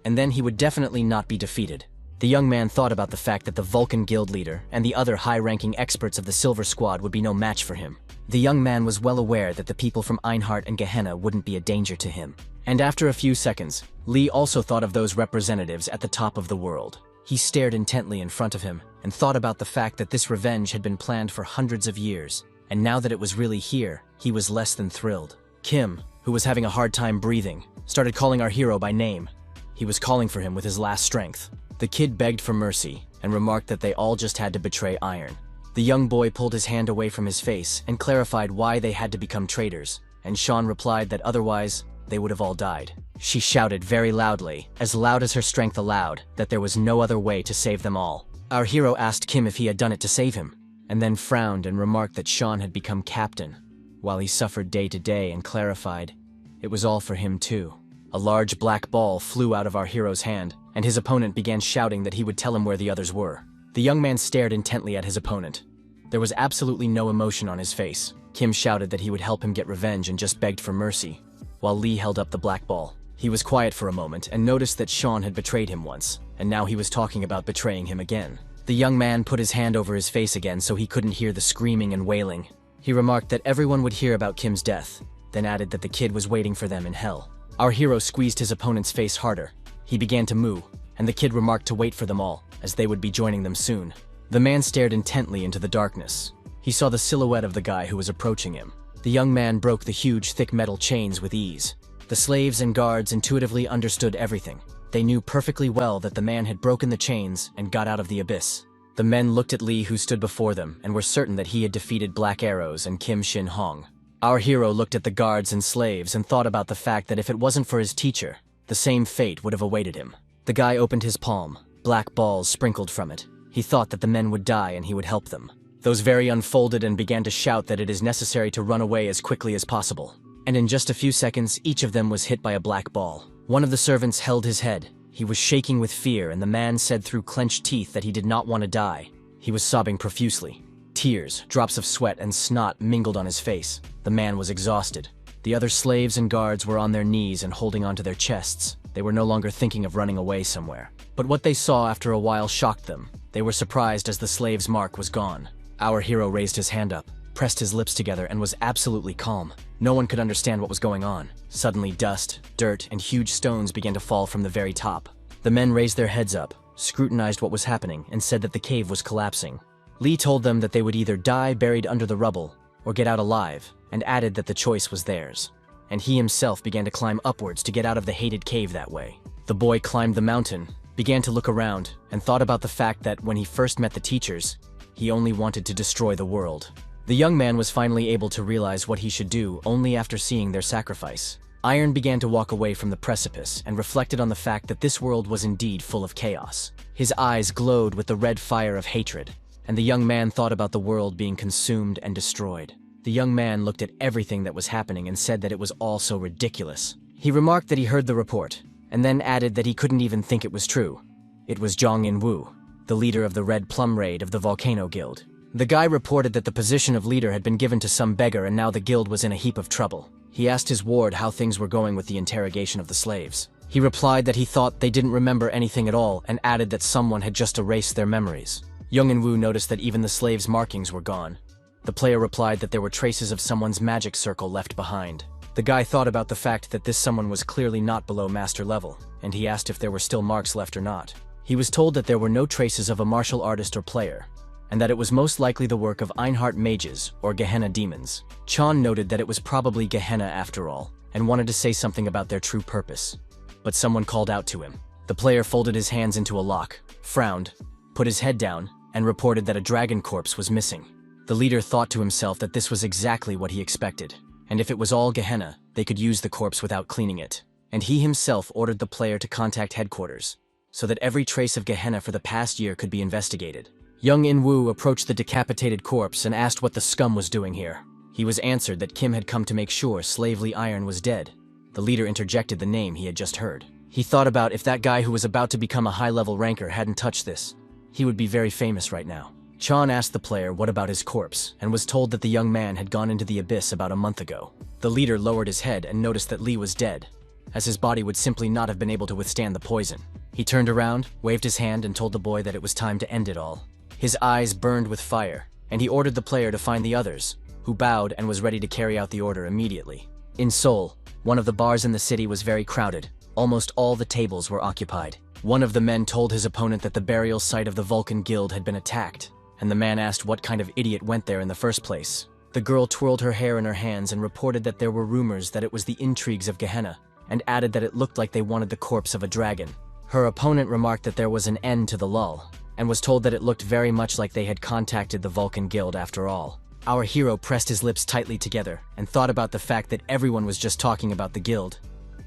and then he would definitely not be defeated. The young man thought about the fact that the Vulcan guild leader and the other high-ranking experts of the Silver Squad would be no match for him. The young man was well aware that the people from Einhart and Gehenna wouldn't be a danger to him. And after a few seconds, Lee also thought of those representatives at the top of the world. He stared intently in front of him and thought about the fact that this revenge had been planned for hundreds of years, and now that it was really here, he was less than thrilled. Kim, who was having a hard time breathing, started calling our hero by name. He was calling for him with his last strength. The kid begged for mercy and remarked that they all just had to betray Iron. The young boy pulled his hand away from his face and clarified why they had to become traitors, and Sean replied that otherwise they would have all died. She shouted very loudly, as loud as her strength allowed, that there was no other way to save them all. Our hero asked Kim if he had done it to save him, and then frowned and remarked that Sean had become captain, while he suffered day to day, and clarified it was all for him too. A large black ball flew out of our hero's hand, and his opponent began shouting that he would tell him where the others were. The young man stared intently at his opponent. There was absolutely no emotion on his face. Kim shouted that he would help him get revenge and just begged for mercy, while Lee held up the black ball. He was quiet for a moment and noticed that Sean had betrayed him once, and now he was talking about betraying him again. The young man put his hand over his face again so he couldn't hear the screaming and wailing. He remarked that everyone would hear about Kim's death, then added that the kid was waiting for them in hell. Our hero squeezed his opponent's face harder. He began to moo, and the kid remarked to wait for them all, as they would be joining them soon. The man stared intently into the darkness. He saw the silhouette of the guy who was approaching him. The young man broke the huge, thick metal chains with ease. The slaves and guards intuitively understood everything. They knew perfectly well that the man had broken the chains and got out of the abyss. The men looked at Lee, who stood before them, and were certain that he had defeated Black Arrows and Kim Shin Hong. Our hero looked at the guards and slaves and thought about the fact that if it wasn't for his teacher, the same fate would have awaited him. The guy opened his palm. Black balls sprinkled from it. He thought that the men would die and he would help them. Those very unfolded and began to shout that it is necessary to run away as quickly as possible. And in just a few seconds, each of them was hit by a black ball. One of the servants held his head. He was shaking with fear, and the man said through clenched teeth that he did not want to die. He was sobbing profusely. Tears, drops of sweat, and snot mingled on his face. The man was exhausted. The other slaves and guards were on their knees and holding onto their chests. They were no longer thinking of running away somewhere. But what they saw after a while shocked them. They were surprised as the slave's mark was gone. Our hero raised his hand up, pressed his lips together, and was absolutely calm. No one could understand what was going on. Suddenly, dust, dirt, and huge stones began to fall from the very top. The men raised their heads up, scrutinized what was happening, and said that the cave was collapsing. Lee told them that they would either die buried under the rubble or get out alive, and added that the choice was theirs. And he himself began to climb upwards to get out of the hated cave that way. The boy climbed the mountain, began to look around, and thought about the fact that when he first met the teachers, he only wanted to destroy the world. The young man was finally able to realize what he should do only after seeing their sacrifice. Iron began to walk away from the precipice and reflected on the fact that this world was indeed full of chaos. His eyes glowed with the red fire of hatred, and the young man thought about the world being consumed and destroyed. The young man looked at everything that was happening and said that it was all so ridiculous. He remarked that he heard the report, and then added that he couldn't even think it was true. It was Zhang In-woo, the leader of the Red Plum Raid of the Volcano Guild. The guy reported that the position of leader had been given to some beggar and now the guild was in a heap of trouble. He asked his ward how things were going with the interrogation of the slaves. He replied that he thought they didn't remember anything at all and added that someone had just erased their memories. Young In-woo noticed that even the slaves' markings were gone. The player replied that there were traces of someone's magic circle left behind. The guy thought about the fact that this someone was clearly not below master level, and he asked if there were still marks left or not. He was told that there were no traces of a martial artist or player, and that it was most likely the work of Einhart mages or Gehenna demons. Chan noted that it was probably Gehenna after all, and wanted to say something about their true purpose. But someone called out to him. The player folded his hands into a lock, frowned, put his head down, and reported that a dragon corpse was missing. The leader thought to himself that this was exactly what he expected, and if it was all Gehenna, they could use the corpse without cleaning it. And he himself ordered the player to contact headquarters, so that every trace of Gehenna for the past year could be investigated. Young In-woo approached the decapitated corpse and asked what the scum was doing here. He was answered that Kim had come to make sure Slave Lee Iron was dead. The leader interjected the name he had just heard. He thought about if that guy who was about to become a high-level ranker hadn't touched this, he would be very famous right now. Chan asked the player what about his corpse, and was told that the young man had gone into the abyss about a month ago. The leader lowered his head and noticed that Lee was dead, as his body would simply not have been able to withstand the poison. He turned around, waved his hand, and told the boy that it was time to end it all. His eyes burned with fire, and he ordered the player to find the others, who bowed and was ready to carry out the order immediately. In Seoul, one of the bars in the city was very crowded. Almost all the tables were occupied. One of the men told his opponent that the burial site of the Vulcan Guild had been attacked, and the man asked what kind of idiot went there in the first place. The girl twirled her hair in her hands and reported that there were rumors that it was the intrigues of Gehenna, and added that it looked like they wanted the corpse of a dragon. Her opponent remarked that there was an end to the lull, and was told that it looked very much like they had contacted the Vulcan Guild after all. Our hero pressed his lips tightly together and thought about the fact that everyone was just talking about the guild.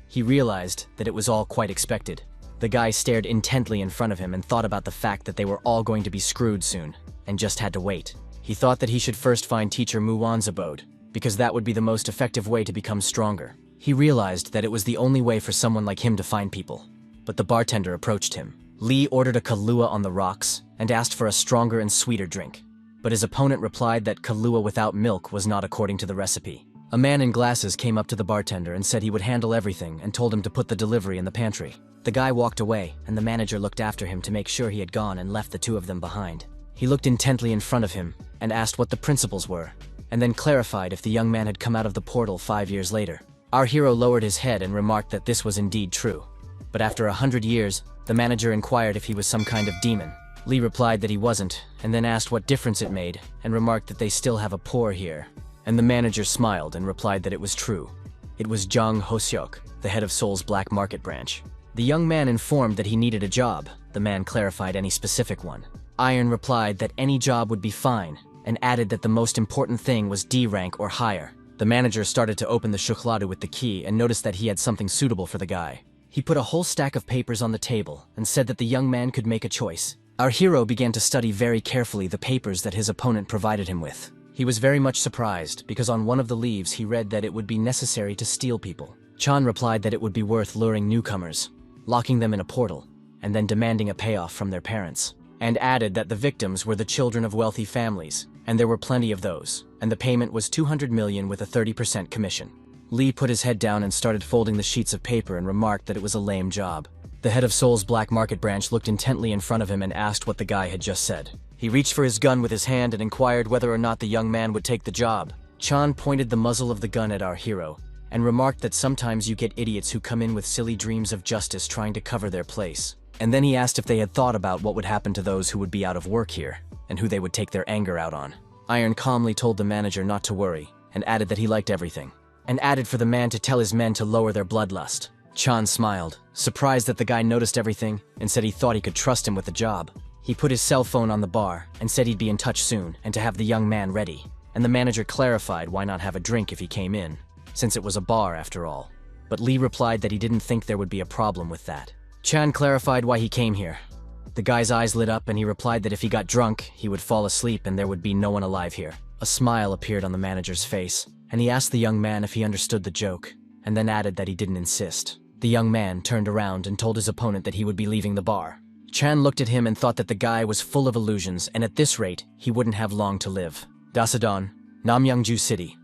He realized that it was all quite expected. The guy stared intently in front of him and thought about the fact that they were all going to be screwed soon, and just had to wait. He thought that he should first find teacher Muwan's abode, because that would be the most effective way to become stronger. He realized that it was the only way for someone like him to find people. But the bartender approached him. Lee ordered a Kahlua on the rocks and asked for a stronger and sweeter drink. But his opponent replied that Kahlua without milk was not according to the recipe. A man in glasses came up to the bartender and said he would handle everything and told him to put the delivery in the pantry. The guy walked away, and the manager looked after him to make sure he had gone and left the two of them behind. He looked intently in front of him and asked what the principles were, and then clarified if the young man had come out of the portal 5 years later. Our hero lowered his head and remarked that this was indeed true. But after 100 years, the manager inquired if he was some kind of demon. Lee replied that he wasn't, and then asked what difference it made, and remarked that they still have a poor here. And the manager smiled and replied that it was true. It was Jang Ho-seok, the head of Seoul's black market branch. The young man informed that he needed a job. The man clarified any specific one. Iron replied that any job would be fine, and added that the most important thing was D rank or higher. The manager started to open the shukladu with the key and noticed that he had something suitable for the guy. He put a whole stack of papers on the table and said that the young man could make a choice. Our hero began to study very carefully the papers that his opponent provided him with. He was very much surprised because on one of the leaves he read that it would be necessary to steal people. Chan replied that it would be worth luring newcomers, locking them in a portal, and then demanding a payoff from their parents, and added that the victims were the children of wealthy families, and there were plenty of those, and the payment was 200 million with a 30% commission. Lee put his head down and started folding the sheets of paper and remarked that it was a lame job. The head of Seoul's black market branch looked intently in front of him and asked what the guy had just said. He reached for his gun with his hand and inquired whether or not the young man would take the job. Chan pointed the muzzle of the gun at our hero, and remarked that sometimes you get idiots who come in with silly dreams of justice trying to cover their place. And then he asked if they had thought about what would happen to those who would be out of work here, and who they would take their anger out on. Iron calmly told the manager not to worry, and added that he liked everything, and added for the man to tell his men to lower their bloodlust. Chan smiled, surprised that the guy noticed everything, and said he thought he could trust him with the job. He put his cell phone on the bar and said he'd be in touch soon and to have the young man ready. And the manager clarified why not have a drink if he came in, since it was a bar after all. But Lee replied that he didn't think there would be a problem with that. Chan clarified why he came here. The guy's eyes lit up and he replied that if he got drunk, he would fall asleep and there would be no one alive here. A smile appeared on the manager's face, and he asked the young man if he understood the joke, and then added that he didn't insist. The young man turned around and told his opponent that he would be leaving the bar. Chan looked at him and thought that the guy was full of illusions, and at this rate, he wouldn't have long to live. Dasadon, Namyangju City.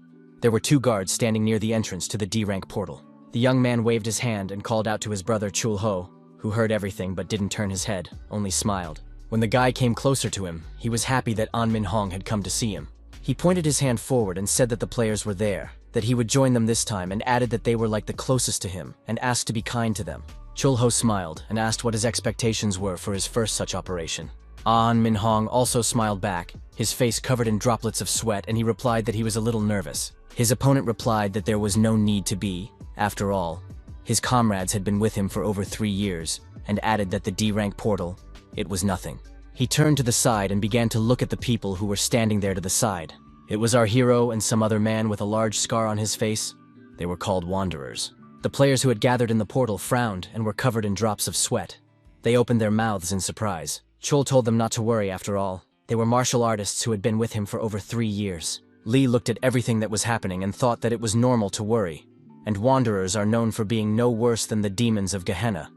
There were 2 guards standing near the entrance to the D-rank portal. The young man waved his hand and called out to his brother Chul-ho, who heard everything but didn't turn his head, only smiled. When the guy came closer to him, he was happy that An Min Hong had come to see him. He pointed his hand forward and said that the players were there, that he would join them this time and added that they were like the closest to him and asked to be kind to them. Chul-ho smiled and asked what his expectations were for his first such operation. An Min-hong also smiled back, his face covered in droplets of sweat, and he replied that he was a little nervous. His opponent replied that there was no need to be. After all, his comrades had been with him for over 3 years, and added that the D-rank portal, it was nothing. He turned to the side and began to look at the people who were standing there to the side. It was our hero and some other man with a large scar on his face. They were called wanderers. The players who had gathered in the portal frowned and were covered in drops of sweat. They opened their mouths in surprise. Chul told them not to worry after all. They were martial artists who had been with him for over 3 years. Lee looked at everything that was happening and thought that it was normal to worry. And wanderers are known for being no worse than the demons of Gehenna,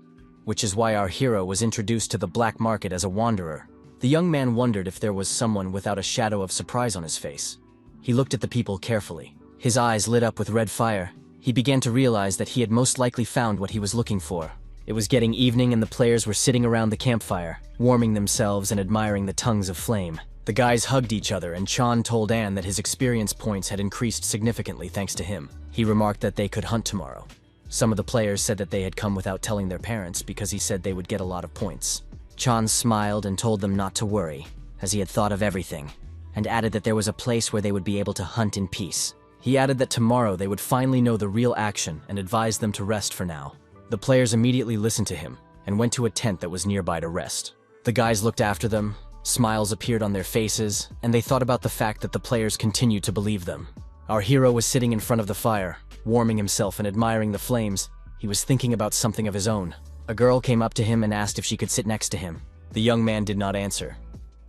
which is why our hero was introduced to the black market as a wanderer. The young man wondered if there was someone without a shadow of surprise on his face. He looked at the people carefully. His eyes lit up with red fire. He began to realize that he had most likely found what he was looking for. It was getting evening and the players were sitting around the campfire, warming themselves and admiring the tongues of flame. The guys hugged each other and Chan told Anne that his experience points had increased significantly thanks to him. He remarked that they could hunt tomorrow. Some of the players said that they had come without telling their parents because he said they would get a lot of points. Chan smiled and told them not to worry, as he had thought of everything, and added that there was a place where they would be able to hunt in peace. He added that tomorrow they would finally know the real action and advised them to rest for now. The players immediately listened to him and went to a tent that was nearby to rest. The guys looked after them, smiles appeared on their faces, and they thought about the fact that the players continued to believe them. Our hero was sitting in front of the fire, warming himself and admiring the flames. He was thinking about something of his own. A girl came up to him and asked if she could sit next to him. The young man did not answer,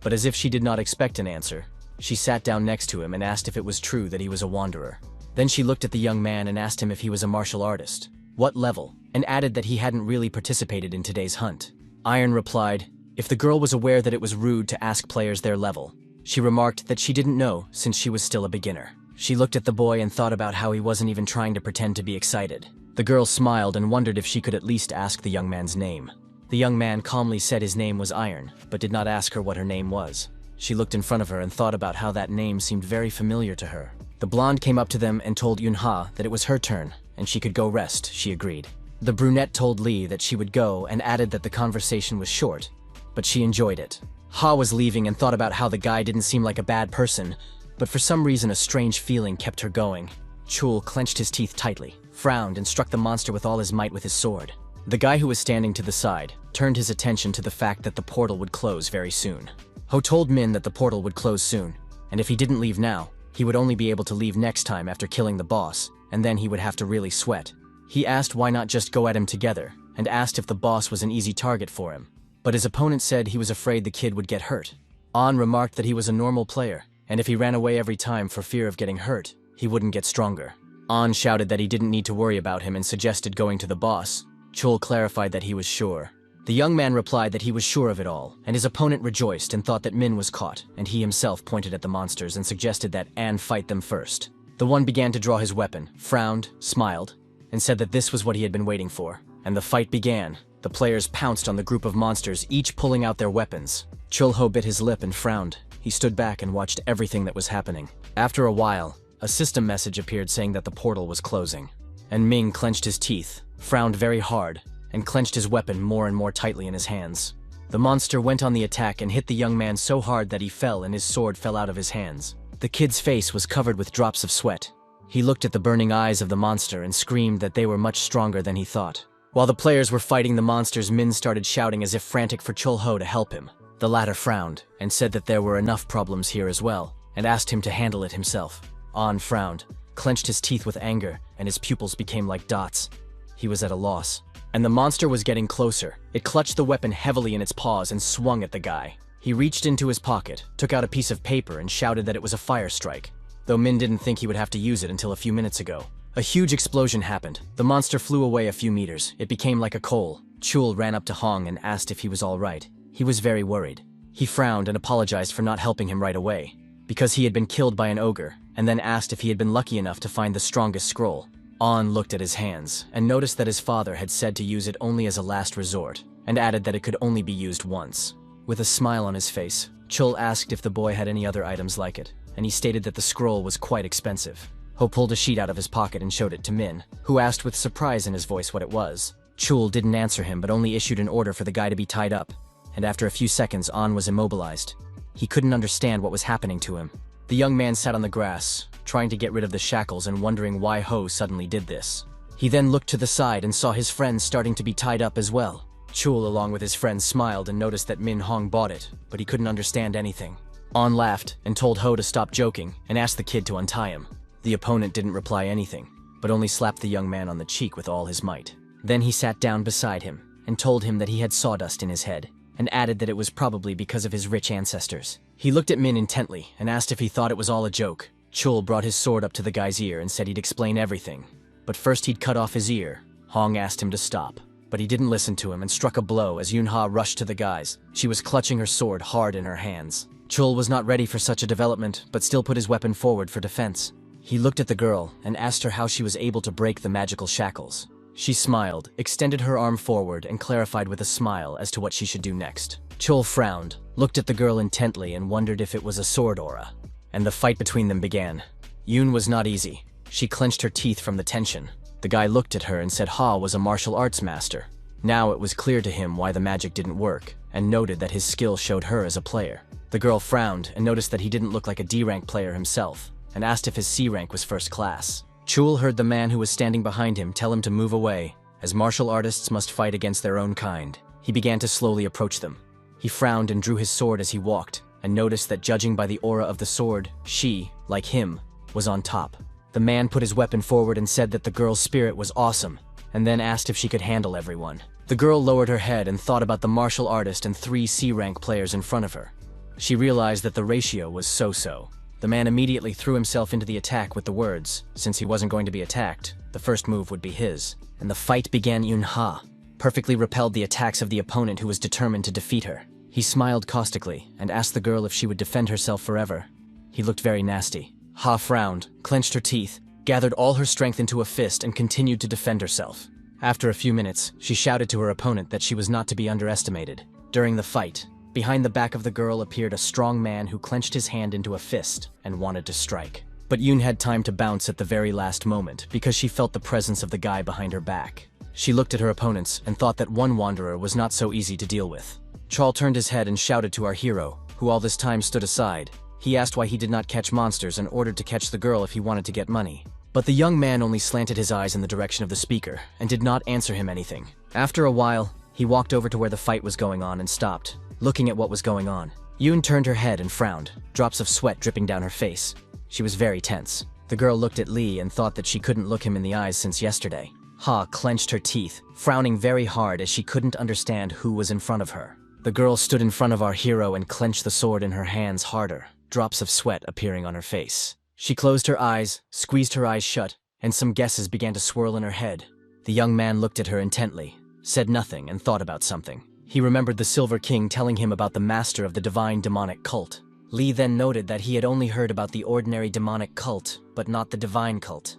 but as if she did not expect an answer, she sat down next to him and asked if it was true that he was a wanderer. Then she looked at the young man and asked him if he was a martial artist, what level, and added that he hadn't really participated in today's hunt. Iron replied, if the girl was aware that it was rude to ask players their level. She remarked that she didn't know since she was still a beginner. She looked at the boy and thought about how he wasn't even trying to pretend to be excited. The girl smiled and wondered if she could at least ask the young man's name. The young man calmly said his name was Iron, but did not ask her what her name was. She looked in front of her and thought about how that name seemed very familiar to her. The blonde came up to them and told Yunha that it was her turn, and she could go rest. She agreed. The brunette told Lee that she would go and added that the conversation was short, but she enjoyed it. Ha was leaving and thought about how the guy didn't seem like a bad person, but for some reason a strange feeling kept her going. Chul clenched his teeth tightly, frowned, and struck the monster with all his might with his sword. The guy who was standing to the side turned his attention to the fact that the portal would close very soon. Ho told Min that the portal would close soon, and if he didn't leave now, he would only be able to leave next time after killing the boss, and then he would have to really sweat. He asked why not just go at him together, and asked if the boss was an easy target for him. But his opponent said he was afraid the kid would get hurt. An remarked that he was a normal player, and if he ran away every time for fear of getting hurt, he wouldn't get stronger. An shouted that he didn't need to worry about him and suggested going to the boss. Chul clarified that he was sure. The young man replied that he was sure of it all, and his opponent rejoiced and thought that Min was caught, and he himself pointed at the monsters and suggested that An fight them first. The one began to draw his weapon, frowned, smiled, and said that this was what he had been waiting for. And the fight began. The players pounced on the group of monsters, each pulling out their weapons. Chul-ho bit his lip and frowned. He stood back and watched everything that was happening. After a while, a system message appeared saying that the portal was closing. And Ming clenched his teeth, frowned very hard, and clenched his weapon more and more tightly in his hands. The monster went on the attack and hit the young man so hard that he fell and his sword fell out of his hands. The kid's face was covered with drops of sweat. He looked at the burning eyes of the monster and screamed that they were much stronger than he thought. While the players were fighting the monsters, Min started shouting as if frantic for Chul-ho to help him. The latter frowned and said that there were enough problems here as well, and asked him to handle it himself. An frowned, clenched his teeth with anger, and his pupils became like dots. He was at a loss. And the monster was getting closer. It clutched the weapon heavily in its paws and swung at the guy. He reached into his pocket, took out a piece of paper, and shouted that it was a fire strike, though Min didn't think he would have to use it until a few minutes ago. A huge explosion happened. The monster flew away a few meters. It became like a coal. Chul ran up to Hong and asked if he was all right. He was very worried. He frowned and apologized for not helping him right away, because he had been killed by an ogre, and then asked if he had been lucky enough to find the strongest scroll. An looked at his hands and noticed that his father had said to use it only as a last resort, and added that it could only be used once. With a smile on his face, Chul asked if the boy had any other items like it, and he stated that the scroll was quite expensive. Ho pulled a sheet out of his pocket and showed it to Min, who asked with surprise in his voice what it was. Chul didn't answer him but only issued an order for the guy to be tied up, and after a few seconds An was immobilized. He couldn't understand what was happening to him. The young man sat on the grass, trying to get rid of the shackles and wondering why Ho suddenly did this. He then looked to the side and saw his friends starting to be tied up as well. Chul along with his friends smiled and noticed that Min Hong bought it, but he couldn't understand anything. An laughed and told Ho to stop joking and asked the kid to untie him. The opponent didn't reply anything, but only slapped the young man on the cheek with all his might. Then he sat down beside him and told him that he had sawdust in his head, and added that it was probably because of his rich ancestors. He looked at Min intently and asked if he thought it was all a joke. Chul brought his sword up to the guy's ear and said he'd explain everything. But first he'd cut off his ear. Hong asked him to stop, but he didn't listen to him and struck a blow as Yunha rushed to the guys. She was clutching her sword hard in her hands. Chul was not ready for such a development, but still put his weapon forward for defense. He looked at the girl and asked her how she was able to break the magical shackles. She smiled, extended her arm forward, and clarified with a smile as to what she should do next. Chul frowned, looked at the girl intently, and wondered if it was a sword aura. And the fight between them began. Yoon was not easy. She clenched her teeth from the tension. The guy looked at her and said Ha was a martial arts master. Now it was clear to him why the magic didn't work, and noted that his skill showed her as a player. The girl frowned and noticed that he didn't look like a D-rank player himself, and asked if his C-rank was first class. Chul heard the man who was standing behind him tell him to move away, as martial artists must fight against their own kind. He began to slowly approach them. He frowned and drew his sword as he walked, and noticed that judging by the aura of the sword, she, like him, was on top. The man put his weapon forward and said that the girl's spirit was awesome, and then asked if she could handle everyone. The girl lowered her head and thought about the martial artist and 3 C-rank players in front of her. She realized that the ratio was so-so. The man immediately threw himself into the attack with the words, since he wasn't going to be attacked, the first move would be his. And the fight began. Yunha perfectly repelled the attacks of the opponent who was determined to defeat her. He smiled caustically and asked the girl if she would defend herself forever. He looked very nasty. Ha frowned, clenched her teeth, gathered all her strength into a fist and continued to defend herself. After a few minutes, she shouted to her opponent that she was not to be underestimated. During the fight, behind the back of the girl appeared a strong man who clenched his hand into a fist and wanted to strike. But Yoon had time to bounce at the very last moment because she felt the presence of the guy behind her back. She looked at her opponents and thought that one wanderer was not so easy to deal with. Chul turned his head and shouted to our hero, who all this time stood aside. He asked why he did not catch monsters and ordered to catch the girl if he wanted to get money. But the young man only slanted his eyes in the direction of the speaker and did not answer him anything. After a while, he walked over to where the fight was going on and stopped, looking at what was going on. Yoon turned her head and frowned, drops of sweat dripping down her face. She was very tense. The girl looked at Lee and thought that she couldn't look him in the eyes since yesterday. Ha clenched her teeth, frowning very hard as she couldn't understand who was in front of her. The girl stood in front of our hero and clenched the sword in her hands harder, drops of sweat appearing on her face. She closed her eyes, squeezed her eyes shut, and some guesses began to swirl in her head. The young man looked at her intently, said nothing, and thought about something. He remembered the Silver King telling him about the master of the divine demonic cult. Lee then noted that he had only heard about the ordinary demonic cult, but not the divine cult.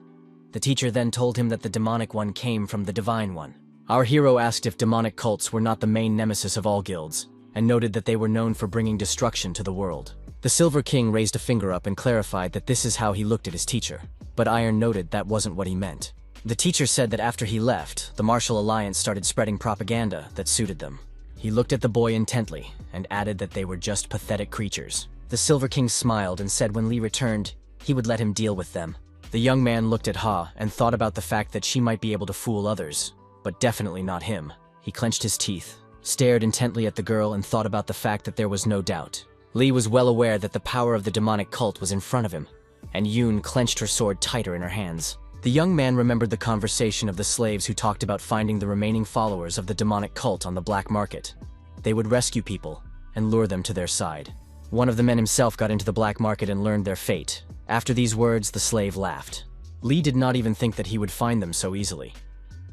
The teacher then told him that the demonic one came from the divine one. Our hero asked if demonic cults were not the main nemesis of all guilds, and noted that they were known for bringing destruction to the world. The Silver King raised a finger up and clarified that this is how he looked at his teacher, but Iron noted that wasn't what he meant. The teacher said that after he left, the Martial Alliance started spreading propaganda that suited them. He looked at the boy intently and added that they were just pathetic creatures. The Silver King smiled and said when Lee returned, he would let him deal with them. The young man looked at Ha and thought about the fact that she might be able to fool others, but definitely not him. He clenched his teeth, stared intently at the girl, and thought about the fact that there was no doubt. Lee was well aware that the power of the demonic cult was in front of him, and Yoon clenched her sword tighter in her hands. The young man remembered the conversation of the slaves who talked about finding the remaining followers of the demonic cult on the black market. They would rescue people and lure them to their side. One of the men himself got into the black market and learned their fate. After these words, the slave laughed. Lee did not even think that he would find them so easily.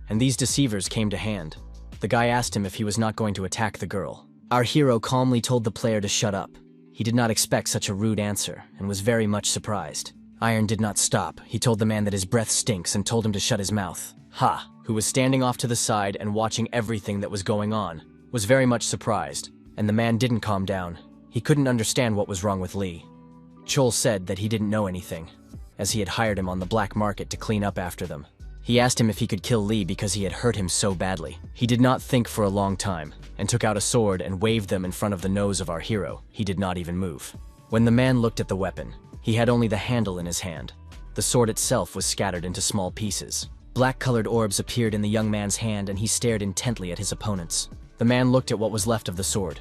And these deceivers came to hand. The guy asked him if he was not going to attack the girl. Our hero calmly told the player to shut up. He did not expect such a rude answer and was very much surprised. Iron did not stop. He told the man that his breath stinks and told him to shut his mouth. Ha, who was standing off to the side and watching everything that was going on, was very much surprised, and the man didn't calm down. He couldn't understand what was wrong with Lee. Chul said that he didn't know anything. as he had hired him on the black market to clean up after them. He asked him if he could kill Lee because he had hurt him so badly. He did not think for a long time, and took out a sword and waved them in front of the nose of our hero. He did not even move. When the man looked at the weapon, he had only the handle in his hand. The sword itself was scattered into small pieces. Black-colored orbs appeared in the young man's hand, and he stared intently at his opponents. The man looked at what was left of the sword.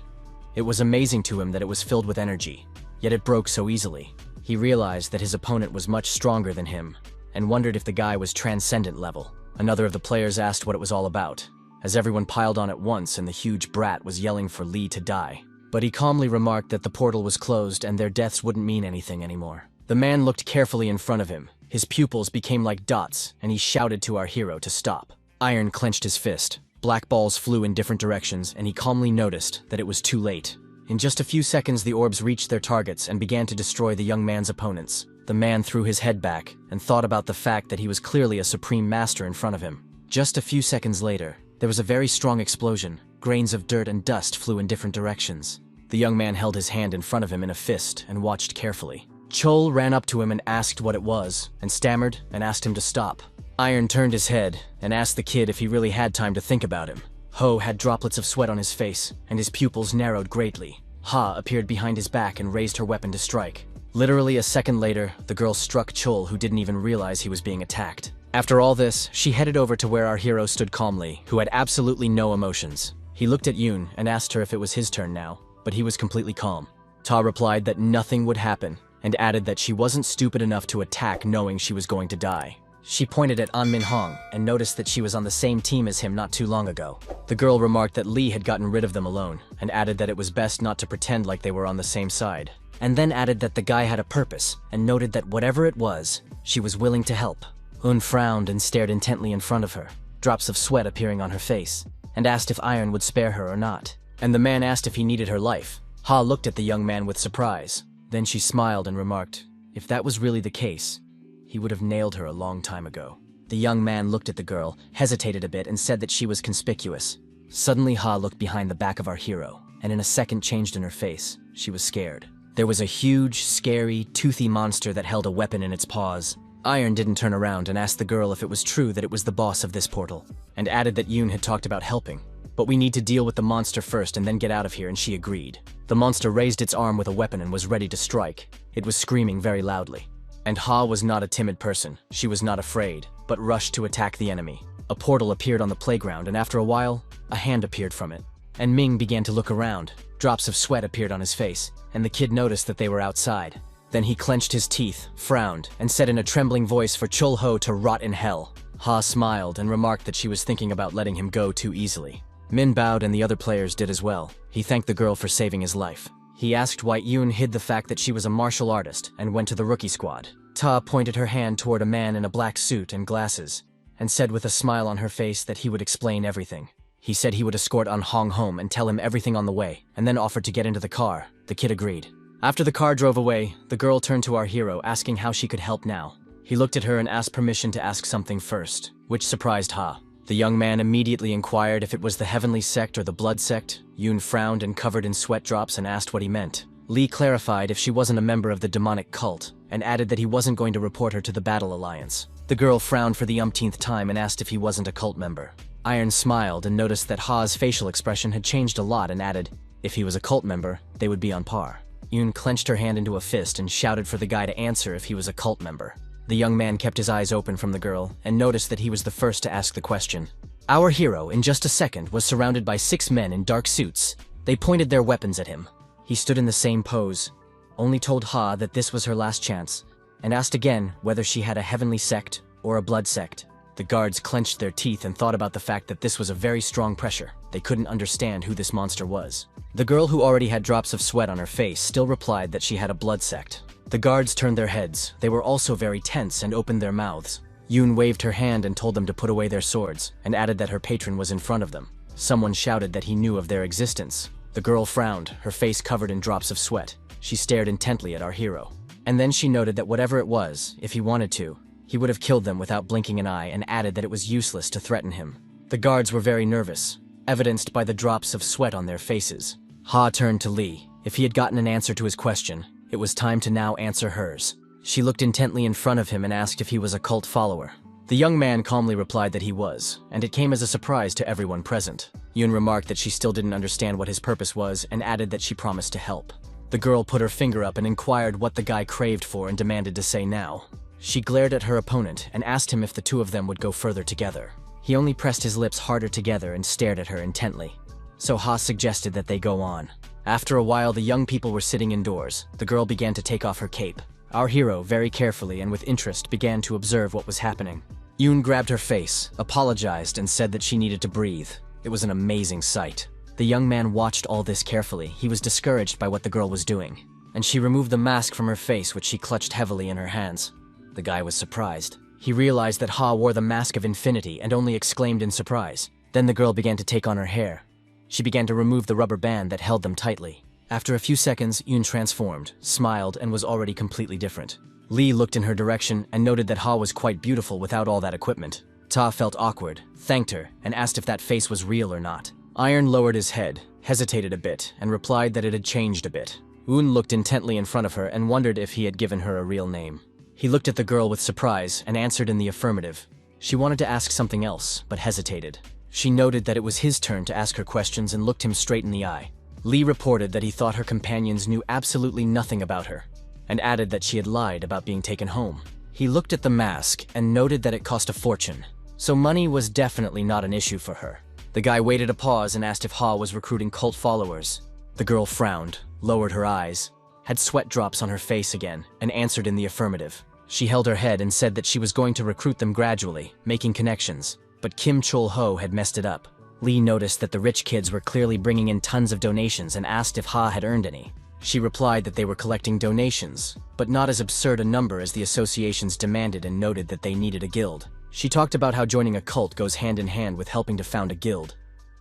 It was amazing to him that it was filled with energy, yet it broke so easily. He realized that his opponent was much stronger than him, and wondered if the guy was transcendent level. Another of the players asked what it was all about, as everyone piled on at once and the huge brat was yelling for Lee to die. But he calmly remarked that the portal was closed and their deaths wouldn't mean anything anymore. The man looked carefully in front of him. His pupils became like dots, and he shouted to our hero to stop. Iron clenched his fist. Black balls flew in different directions, and he calmly noticed that it was too late. In just a few seconds, the orbs reached their targets and began to destroy the young man's opponents. The man threw his head back and thought about the fact that he was clearly a supreme master in front of him. Just a few seconds later, there was a very strong explosion. Grains of dirt and dust flew in different directions. The young man held his hand in front of him in a fist and watched carefully. Chol ran up to him and asked what it was, and stammered and asked him to stop. Iron turned his head and asked the kid if he really had time to think about him. Ho had droplets of sweat on his face, and his pupils narrowed greatly. Ha appeared behind his back and raised her weapon to strike. Literally a second later, the girl struck Chol, who didn't even realize he was being attacked. After all this, she headed over to where our hero stood calmly, who had absolutely no emotions. He looked at Yoon and asked her if it was his turn now, but he was completely calm. Ta replied that nothing would happen, and added that she wasn't stupid enough to attack knowing she was going to die. She pointed at An Min Hong and noticed that she was on the same team as him not too long ago. The girl remarked that Lee had gotten rid of them alone, and added that it was best not to pretend like they were on the same side. And then added that the guy had a purpose, and noted that whatever it was, she was willing to help. Un frowned and stared intently in front of her, drops of sweat appearing on her face, and asked if Iron would spare her or not. And the man asked if he needed her life. Ha looked at the young man with surprise. Then she smiled and remarked, if that was really the case, he would have nailed her a long time ago. The young man looked at the girl, hesitated a bit, and said that she was conspicuous. Suddenly Ha looked behind the back of our hero, and in a second changed in her face. She was scared. There was a huge, scary, toothy monster that held a weapon in its paws. Iron didn't turn around and asked the girl if it was true that it was the boss of this portal, and added that Yoon had talked about helping. But we need to deal with the monster first and then get out of here, and she agreed. The monster raised its arm with a weapon and was ready to strike. It was screaming very loudly. And Ha was not a timid person. She was not afraid, but rushed to attack the enemy. A portal appeared on the playground, and after a while, a hand appeared from it. And Ming began to look around. Drops of sweat appeared on his face, and the kid noticed that they were outside. Then he clenched his teeth, frowned, and said in a trembling voice for Chol Ho to rot in hell. Ha smiled and remarked that she was thinking about letting him go too easily. Min bowed and the other players did as well. He thanked the girl for saving his life. He asked why Yoon hid the fact that she was a martial artist and went to the rookie squad. Ta pointed her hand toward a man in a black suit and glasses, and said with a smile on her face that he would explain everything. He said he would escort An Hong home and tell him everything on the way, and then offered to get into the car. The kid agreed. After the car drove away, the girl turned to our hero, asking how she could help now. He looked at her and asked permission to ask something first, which surprised Ha. The young man immediately inquired if it was the heavenly sect or the blood sect. Yoon frowned and covered in sweat drops and asked what he meant. Lee clarified if she wasn't a member of the demonic cult, and added that he wasn't going to report her to the Battle Alliance. The girl frowned for the umpteenth time and asked if he wasn't a cult member. Iron smiled and noticed that Ha's facial expression had changed a lot and added, if he was a cult member, they would be on par. Yoon clenched her hand into a fist and shouted for the guy to answer if he was a cult member. The young man kept his eyes open from the girl and noticed that he was the first to ask the question. Our hero, in just a second, was surrounded by 6 men in dark suits. They pointed their weapons at him. He stood in the same pose, only told Ha that this was her last chance, and asked again whether she had a heavenly sect or a blood sect. The guards clenched their teeth and thought about the fact that this was a very strong pressure. They couldn't understand who this monster was. The girl, who already had drops of sweat on her face, still replied that she had a blood sect. The guards turned their heads. They were also very tense and opened their mouths. Yoon waved her hand and told them to put away their swords, and added that her patron was in front of them. Someone shouted that he knew of their existence. The girl frowned, her face covered in drops of sweat. She stared intently at our hero. And then she noted that whatever it was, if he wanted to, he would have killed them without blinking an eye, and added that it was useless to threaten him. The guards were very nervous, evidenced by the drops of sweat on their faces. Ha turned to Lee. If he had gotten an answer to his question, it was time to now answer hers. She looked intently in front of him and asked if he was a cult follower. The young man calmly replied that he was, and it came as a surprise to everyone present. Yoon remarked that she still didn't understand what his purpose was and added that she promised to help. The girl put her finger up and inquired what the guy craved for and demanded to say now. She glared at her opponent and asked him if the two of them would go further together. He only pressed his lips harder together and stared at her intently. So Ha suggested that they go on. After a while, the young people were sitting indoors. The girl began to take off her cape. Our hero, very carefully and with interest, began to observe what was happening. Yoon grabbed her face, apologized, and said that she needed to breathe. It was an amazing sight. The young man watched all this carefully. He was discouraged by what the girl was doing, and she removed the mask from her face, which she clutched heavily in her hands. The guy was surprised. He realized that Ha wore the mask of infinity and only exclaimed in surprise. Then the girl began to take on her hair. She began to remove the rubber band that held them tightly. After a few seconds, Yoon transformed, smiled, and was already completely different. Lee looked in her direction and noted that Ha was quite beautiful without all that equipment. Ta felt awkward, thanked her, and asked if that face was real or not. Iron lowered his head, hesitated a bit, and replied that it had changed a bit. Woon looked intently in front of her and wondered if he had given her a real name. He looked at the girl with surprise and answered in the affirmative. She wanted to ask something else, but hesitated. She noted that it was his turn to ask her questions and looked him straight in the eye. Lee reported that he thought her companions knew absolutely nothing about her, and added that she had lied about being taken home. He looked at the mask and noted that it cost a fortune, so money was definitely not an issue for her. The guy waited a pause and asked if Ha was recruiting cult followers. The girl frowned, lowered her eyes, had sweat drops on her face again, and answered in the affirmative. She held her head and said that she was going to recruit them gradually, making connections, but Kim Chol-ho had messed it up. Lee noticed that the rich kids were clearly bringing in tons of donations and asked if Ha had earned any. She replied that they were collecting donations, but not as absurd a number as the associations demanded, and noted that they needed a guild. She talked about how joining a cult goes hand in hand with helping to found a guild,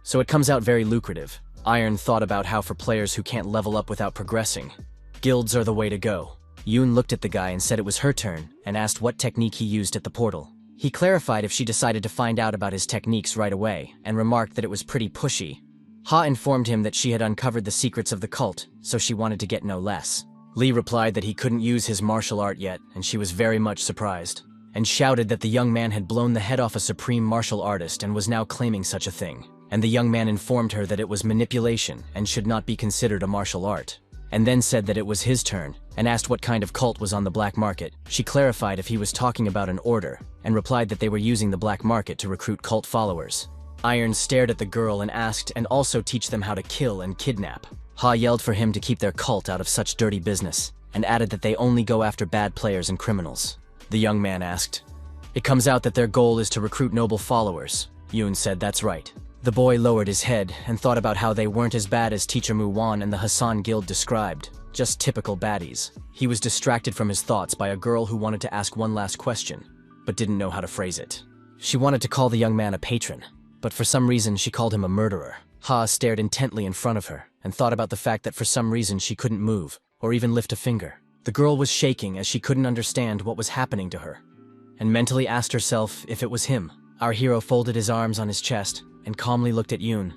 so it comes out very lucrative. Iron thought about how for players who can't level up without progressing, guilds are the way to go. Yoon looked at the guy and said it was her turn, and asked what technique he used at the portal. He clarified if she decided to find out about his techniques right away, and remarked that it was pretty pushy. Ha informed him that she had uncovered the secrets of the cult, so she wanted to get no less. Lee replied that he couldn't use his martial art yet, and she was very much surprised, and shouted that the young man had blown the head off a supreme martial artist and was now claiming such a thing. And the young man informed her that it was manipulation and should not be considered a martial art, and then said that it was his turn, and asked what kind of cult was on the black market. She clarified if he was talking about an order, and replied that they were using the black market to recruit cult followers. Iron stared at the girl and asked and also teach them how to kill and kidnap. Ha yelled for him to keep their cult out of such dirty business, and added that they only go after bad players and criminals. The young man asked, "It comes out that their goal is to recruit noble followers." Yoon said that's right. The boy lowered his head and thought about how they weren't as bad as Teacher Mu-won and the Hassan Guild described, just typical baddies. He was distracted from his thoughts by a girl who wanted to ask one last question, but didn't know how to phrase it. She wanted to call the young man a patron, but for some reason she called him a murderer. Ha stared intently in front of her and thought about the fact that for some reason she couldn't move or even lift a finger. The girl was shaking as she couldn't understand what was happening to her, and mentally asked herself if it was him. Our hero folded his arms on his chest and calmly looked at Yoon.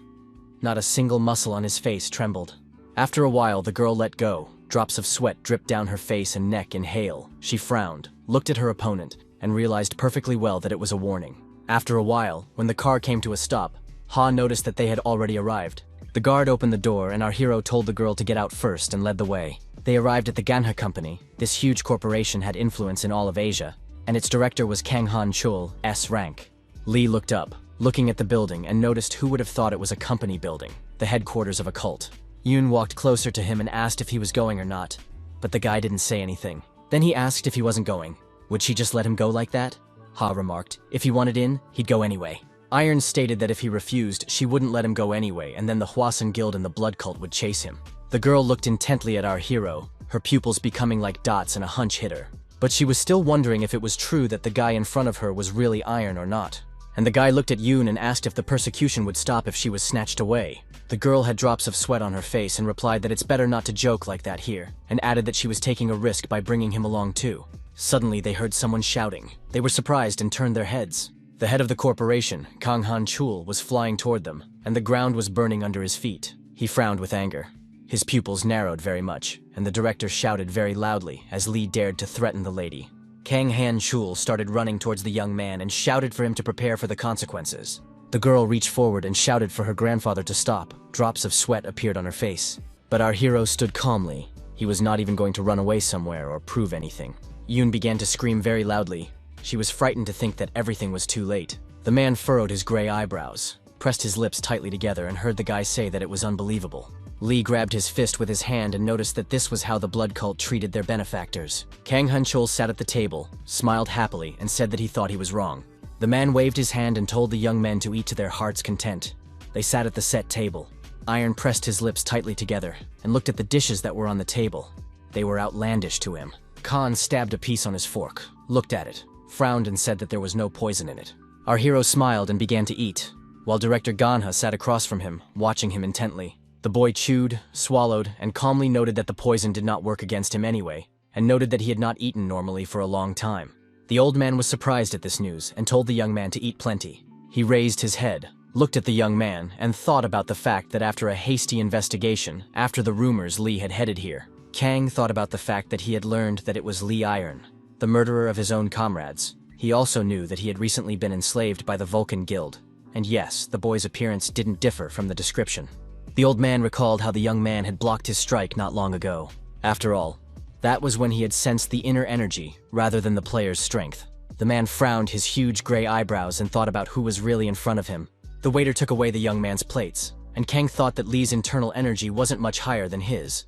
Not a single muscle on his face trembled. After a while, the girl let go. Drops of sweat dripped down her face and neck in hail. She frowned, looked at her opponent, and realized perfectly well that it was a warning. After a while, when the car came to a stop, Ha noticed that they had already arrived. The guard opened the door and our hero told the girl to get out first and led the way. They arrived at the Ganha Company. This huge corporation had influence in all of Asia, and its director was Kang Han-chul, S rank. Lee looked up, looking at the building, and noticed who would have thought it was a company building, the headquarters of a cult. Yoon walked closer to him and asked if he was going or not, but the guy didn't say anything. Then he asked if he wasn't going. Would she just let him go like that? Ha remarked. If he wanted in, he'd go anyway. Iron stated that if he refused, she wouldn't let him go anyway, and then the Hwasun Guild and the Blood Cult would chase him. The girl looked intently at our hero, her pupils becoming like dots and a hunch hit her. But she was still wondering if it was true that the guy in front of her was really Iron or not. And the guy looked at Yoon and asked if the persecution would stop if she was snatched away. The girl had drops of sweat on her face and replied that it's better not to joke like that here, and added that she was taking a risk by bringing him along too. Suddenly they heard someone shouting. They were surprised and turned their heads. The head of the corporation, Kang Han-chul, was flying toward them, and the ground was burning under his feet. He frowned with anger. His pupils narrowed very much, and the director shouted very loudly as Lee dared to threaten the lady. Kang Han-chul started running towards the young man and shouted for him to prepare for the consequences. The girl reached forward and shouted for her grandfather to stop. Drops of sweat appeared on her face. But our hero stood calmly. He was not even going to run away somewhere or prove anything. Yoon began to scream very loudly. She was frightened to think that everything was too late. The man furrowed his gray eyebrows, pressed his lips tightly together, and heard the guy say that it was unbelievable. Lee grabbed his fist with his hand and noticed that this was how the blood cult treated their benefactors. Kang Han-chul sat at the table, smiled happily, and said that he thought he was wrong. The man waved his hand and told the young men to eat to their heart's content. They sat at the set table. Iron pressed his lips tightly together and looked at the dishes that were on the table. They were outlandish to him. Khan stabbed a piece on his fork, looked at it, frowned, and said that there was no poison in it. Our hero smiled and began to eat, while director Ganha sat across from him, watching him intently. The boy chewed, swallowed, and calmly noted that the poison did not work against him anyway, and noted that he had not eaten normally for a long time. The old man was surprised at this news and told the young man to eat plenty. He raised his head, looked at the young man, and thought about the fact that after a hasty investigation, after the rumors Lee had headed here, Kang thought about the fact that he had learned that it was Lee Iron, the murderer of his own comrades. He also knew that he had recently been enslaved by the Vulcan Guild. And yes, the boy's appearance didn't differ from the description. The old man recalled how the young man had blocked his strike not long ago. After all, that was when he had sensed the inner energy rather than the player's strength. The man frowned his huge gray eyebrows and thought about who was really in front of him. The waiter took away the young man's plates, and Kang thought that Lee's internal energy wasn't much higher than his.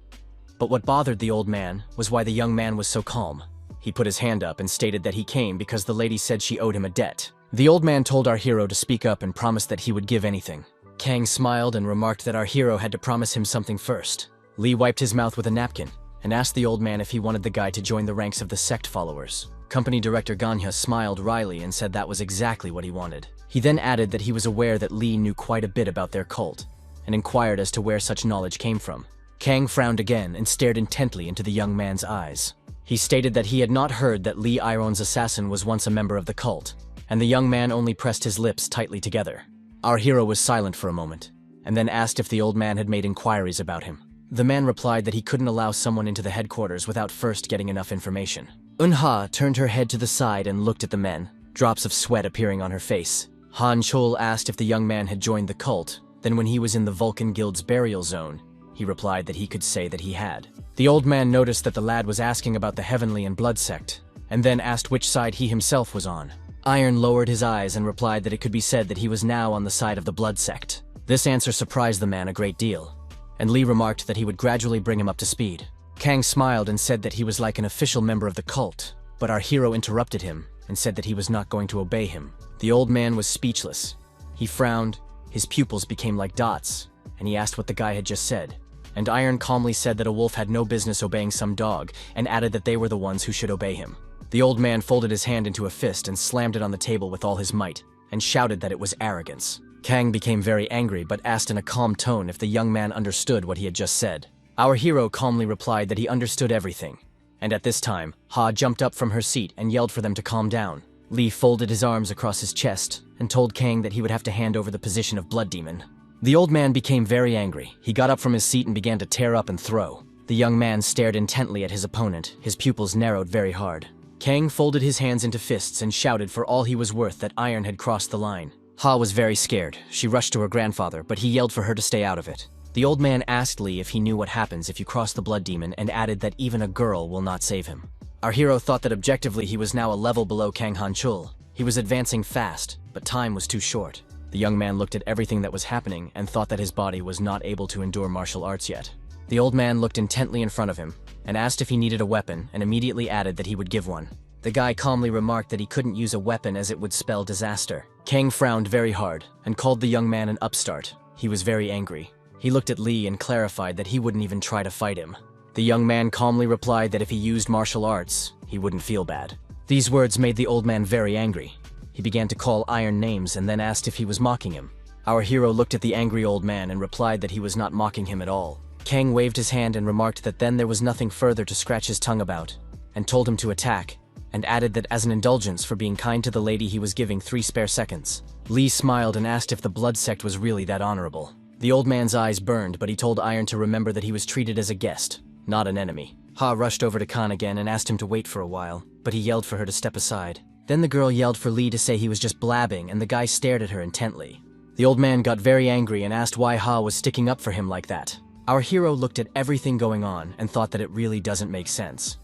But what bothered the old man was why the young man was so calm. He put his hand up and stated that he came because the lady said she owed him a debt. The old man told our hero to speak up and promised that he would give anything. Kang smiled and remarked that our hero had to promise him something first. Lee wiped his mouth with a napkin and asked the old man if he wanted the guy to join the ranks of the sect followers. Company director Ganya smiled wryly and said that was exactly what he wanted. He then added that he was aware that Lee knew quite a bit about their cult, and inquired as to where such knowledge came from. Kang frowned again and stared intently into the young man's eyes. He stated that he had not heard that Lee Iron's assassin was once a member of the cult, and the young man only pressed his lips tightly together. Our hero was silent for a moment, and then asked if the old man had made inquiries about him. The man replied that he couldn't allow someone into the headquarters without first getting enough information. Eun-ha turned her head to the side and looked at the men, drops of sweat appearing on her face. Han-chul asked if the young man had joined the cult, then when he was in the Vulcan Guild's burial zone, he replied that he could say that he had. The old man noticed that the lad was asking about the Heavenly and Blood sect, and then asked which side he himself was on. Iron lowered his eyes and replied that it could be said that he was now on the side of the Blood sect. This answer surprised the man a great deal, and Lee remarked that he would gradually bring him up to speed. Kang smiled and said that he was like an official member of the cult, but our hero interrupted him and said that he was not going to obey him. The old man was speechless. He frowned, his pupils became like dots, and he asked what the guy had just said. And Iron calmly said that a wolf had no business obeying some dog, and added that they were the ones who should obey him. The old man folded his hand into a fist and slammed it on the table with all his might, and shouted that it was arrogance. Kang became very angry but asked in a calm tone if the young man understood what he had just said. Our hero calmly replied that he understood everything, and at this time, Ha jumped up from her seat and yelled for them to calm down. Lee folded his arms across his chest and told Kang that he would have to hand over the position of Blood Demon. The old man became very angry. He got up from his seat and began to tear up and throw. The young man stared intently at his opponent, his pupils narrowed very hard. Kang folded his hands into fists and shouted for all he was worth that Iron had crossed the line. Ha was very scared. She rushed to her grandfather, but he yelled for her to stay out of it. The old man asked Lee if he knew what happens if you cross the Blood Demon and added that even a girl will not save him. Our hero thought that objectively he was now a level below Kang Han-chul. He was advancing fast, but time was too short. The young man looked at everything that was happening and thought that his body was not able to endure martial arts yet. The old man looked intently in front of him and asked if he needed a weapon and immediately added that he would give one. The guy calmly remarked that he couldn't use a weapon as it would spell disaster. Kang frowned very hard and called the young man an upstart. He was very angry. He looked at Lee and clarified that he wouldn't even try to fight him. The young man calmly replied that if he used martial arts, he wouldn't feel bad. These words made the old man very angry. He began to call Iron names and then asked if he was mocking him. Our hero looked at the angry old man and replied that he was not mocking him at all. Kang waved his hand and remarked that then there was nothing further to scratch his tongue about, and told him to attack, and added that as an indulgence for being kind to the lady he was giving 3 spare seconds. Lee smiled and asked if the blood sect was really that honorable. The old man's eyes burned, but he told Iron to remember that he was treated as a guest, not an enemy. Ha rushed over to Khan again and asked him to wait for a while, but he yelled for her to step aside. Then the girl yelled for Lee to say he was just blabbing, and the guy stared at her intently. The old man got very angry and asked why Ha was sticking up for him like that. Our hero looked at everything going on and thought that it really doesn't make sense.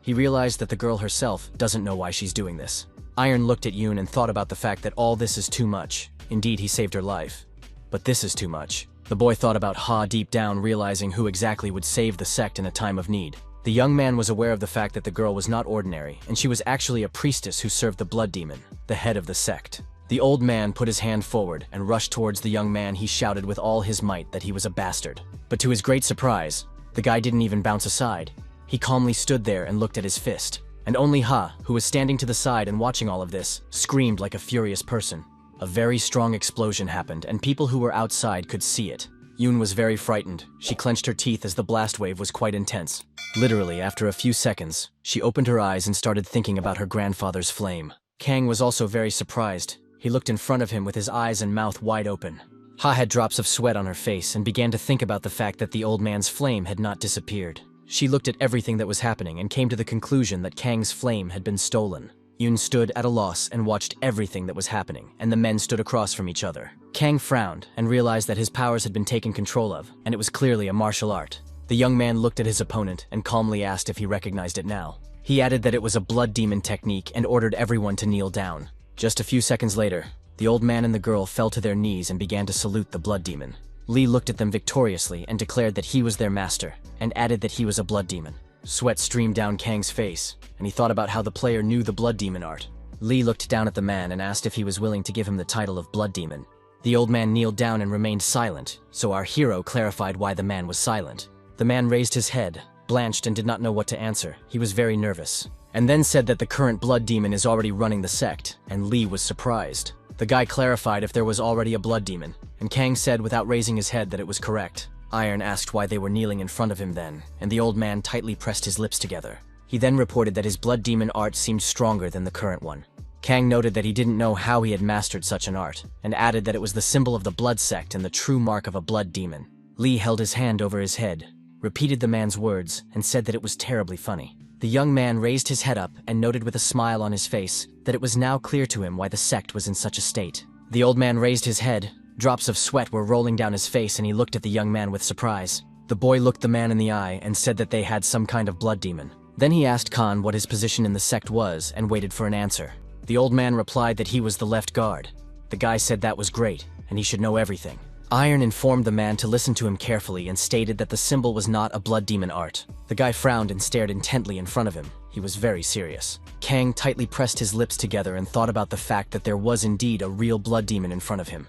He realized that the girl herself doesn't know why she's doing this. Iron looked at Yoon and thought about the fact that all this is too much. Indeed, he saved her life. But this is too much. The boy thought about Ha deep down, realizing who exactly would save the sect in a time of need. The young man was aware of the fact that the girl was not ordinary, and she was actually a priestess who served the blood demon, the head of the sect. The old man put his hand forward and rushed towards the young man. He shouted with all his might that he was a bastard. But to his great surprise, the guy didn't even bounce aside. He calmly stood there and looked at his fist. And only Ha, who was standing to the side and watching all of this, screamed like a furious person. A very strong explosion happened, and people who were outside could see it. Yoon was very frightened. She clenched her teeth as the blast wave was quite intense. Literally, after a few seconds, she opened her eyes and started thinking about her grandfather's flame. Kang was also very surprised. He looked in front of him with his eyes and mouth wide open. Ha had drops of sweat on her face and began to think about the fact that the old man's flame had not disappeared. She looked at everything that was happening and came to the conclusion that Kang's flame had been stolen. Yoon stood at a loss and watched everything that was happening, and the men stood across from each other. Kang frowned and realized that his powers had been taken control of, and it was clearly a martial art. The young man looked at his opponent and calmly asked if he recognized it now. He added that it was a blood demon technique and ordered everyone to kneel down. Just a few seconds later, the old man and the girl fell to their knees and began to salute the blood demon. Lee looked at them victoriously and declared that he was their master, and added that he was a blood demon. Sweat streamed down Kang's face, and he thought about how the player knew the blood demon art. Lee looked down at the man and asked if he was willing to give him the title of blood demon. The old man kneeled down and remained silent, so our hero clarified why the man was silent. The man raised his head, blanched, and did not know what to answer. He was very nervous, and then said that the current blood demon is already running the sect, and Lee was surprised. The guy clarified if there was already a blood demon, and Kang said without raising his head that it was correct. Iron asked why they were kneeling in front of him then, and the old man tightly pressed his lips together. He then reported that his blood demon art seemed stronger than the current one. Kang noted that he didn't know how he had mastered such an art, and added that it was the symbol of the blood sect and the true mark of a blood demon. Lee held his hand over his head, repeated the man's words, and said that it was terribly funny. The young man raised his head up and noted with a smile on his face that it was now clear to him why the sect was in such a state. The old man raised his head. Drops of sweat were rolling down his face, and he looked at the young man with surprise. The boy looked the man in the eye and said that they had some kind of blood demon. Then he asked Khan what his position in the sect was and waited for an answer. The old man replied that he was the left guard. The guy said that was great, and he should know everything. Iron informed the man to listen to him carefully and stated that the symbol was not a blood demon art. The guy frowned and stared intently in front of him. He was very serious. Kang tightly pressed his lips together and thought about the fact that there was indeed a real blood demon in front of him.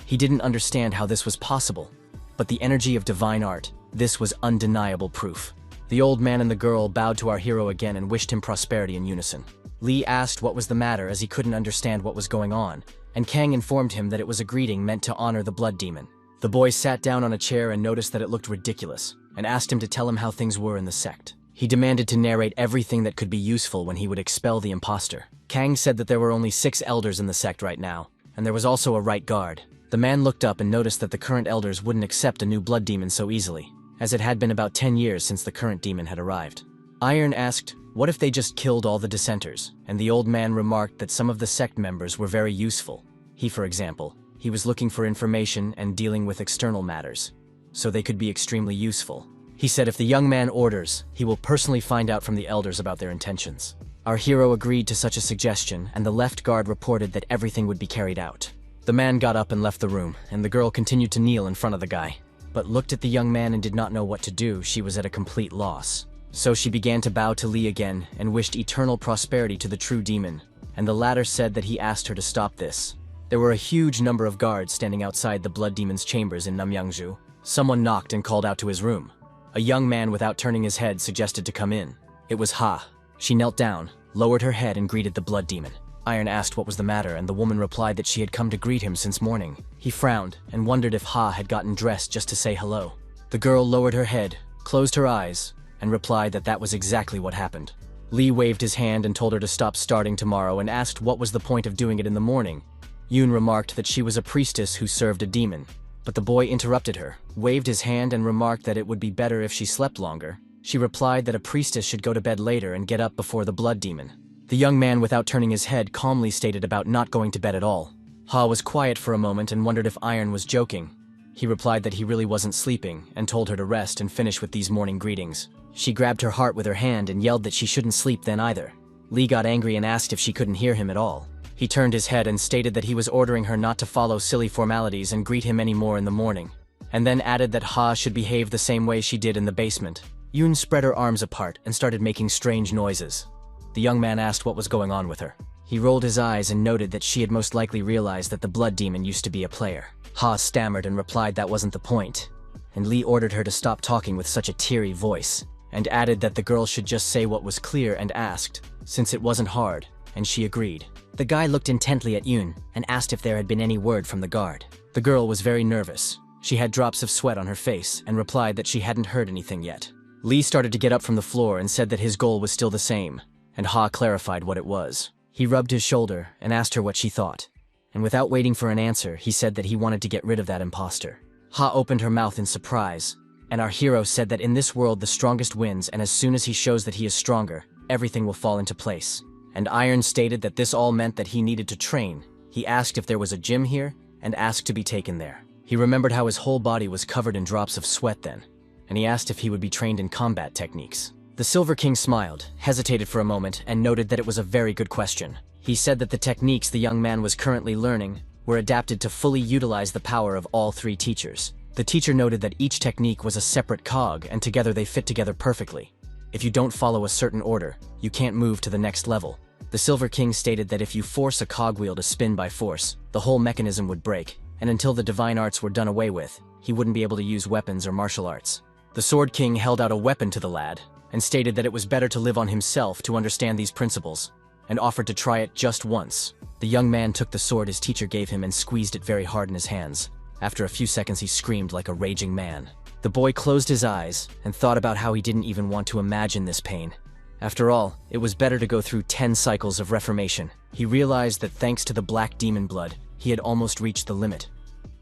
He didn't understand how this was possible, but the energy of divine art, this was undeniable proof. The old man and the girl bowed to our hero again and wished him prosperity in unison. Lee asked what was the matter as he couldn't understand what was going on, and Kang informed him that it was a greeting meant to honor the blood demon. The boy sat down on a chair and noticed that it looked ridiculous, and asked him to tell him how things were in the sect. He demanded to narrate everything that could be useful when he would expel the imposter. Kang said that there were only 6 elders in the sect right now, and there was also a right guard. The man looked up and noticed that the current elders wouldn't accept a new blood demon so easily, as it had been about 10 years since the current demon had arrived. Iron asked, what if they just killed all the dissenters? And the old man remarked that some of the sect members were very useful. For example, he was looking for information and dealing with external matters, so they could be extremely useful. He said if the young man orders, he will personally find out from the elders about their intentions. Our hero agreed to such a suggestion, and the left guard reported that everything would be carried out. The man got up and left the room, and the girl continued to kneel in front of the guy, but looked at the young man and did not know what to do. She was at a complete loss. So she began to bow to Lee again and wished eternal prosperity to the true demon, and the latter said that he asked her to stop this. There were a huge number of guards standing outside the blood demon's chambers in Namyangju. Someone knocked and called out to his room. A young man, without turning his head, suggested to come in. It was Ha. She knelt down, lowered her head, and greeted the blood demon. Iron asked what was the matter, and the woman replied that she had come to greet him since morning. He frowned and wondered if Ha had gotten dressed just to say hello. The girl lowered her head, closed her eyes, and replied that that was exactly what happened. Lee waved his hand and told her to stop starting tomorrow and asked what was the point of doing it in the morning. Yoon remarked that she was a priestess who served a demon. But the boy interrupted her, waved his hand and remarked that it would be better if she slept longer. She replied that a priestess should go to bed later and get up before the blood demon. The young man, without turning his head, calmly stated about not going to bed at all. Ha was quiet for a moment and wondered if Iron was joking. He replied that he really wasn't sleeping and told her to rest and finish with these morning greetings. She grabbed her heart with her hand and yelled that she shouldn't sleep then either. Lee got angry and asked if she couldn't hear him at all. He turned his head and stated that he was ordering her not to follow silly formalities and greet him anymore in the morning, and then added that Ha should behave the same way she did in the basement. Yoon spread her arms apart and started making strange noises. The young man asked what was going on with her. He rolled his eyes and noted that she had most likely realized that the blood demon used to be a player. Ha stammered and replied that wasn't the point, and Lee ordered her to stop talking with such a teary voice, and added that the girl should just say what was clear and asked, since it wasn't hard, and she agreed. The guy looked intently at Yoon and asked if there had been any word from the guard. The girl was very nervous. She had drops of sweat on her face and replied that she hadn't heard anything yet. Lee started to get up from the floor and said that his goal was still the same, and Ha clarified what it was. He rubbed his shoulder and asked her what she thought, and without waiting for an answer, he said that he wanted to get rid of that imposter. Ha opened her mouth in surprise, and our hero said that in this world the strongest wins, and as soon as he shows that he is stronger, everything will fall into place. And Iron stated that this all meant that he needed to train. He asked if there was a gym here, and asked to be taken there. He remembered how his whole body was covered in drops of sweat then, and he asked if he would be trained in combat techniques. The Silver King smiled, hesitated for a moment, and noted that it was a very good question. He said that the techniques the young man was currently learning were adapted to fully utilize the power of all three teachers. The teacher noted that each technique was a separate cog, and together they fit together perfectly. If you don't follow a certain order, you can't move to the next level. The Silver King stated that if you force a cogwheel to spin by force, the whole mechanism would break, and until the divine arts were done away with, he wouldn't be able to use weapons or martial arts. The Sword King held out a weapon to the lad, and stated that it was better to live on himself to understand these principles, and offered to try it just once. The young man took the sword his teacher gave him and squeezed it very hard in his hands. After a few seconds he screamed like a raging man. The boy closed his eyes and thought about how he didn't even want to imagine this pain. After all, it was better to go through 10 cycles of reformation. He realized that thanks to the black demon blood, he had almost reached the limit,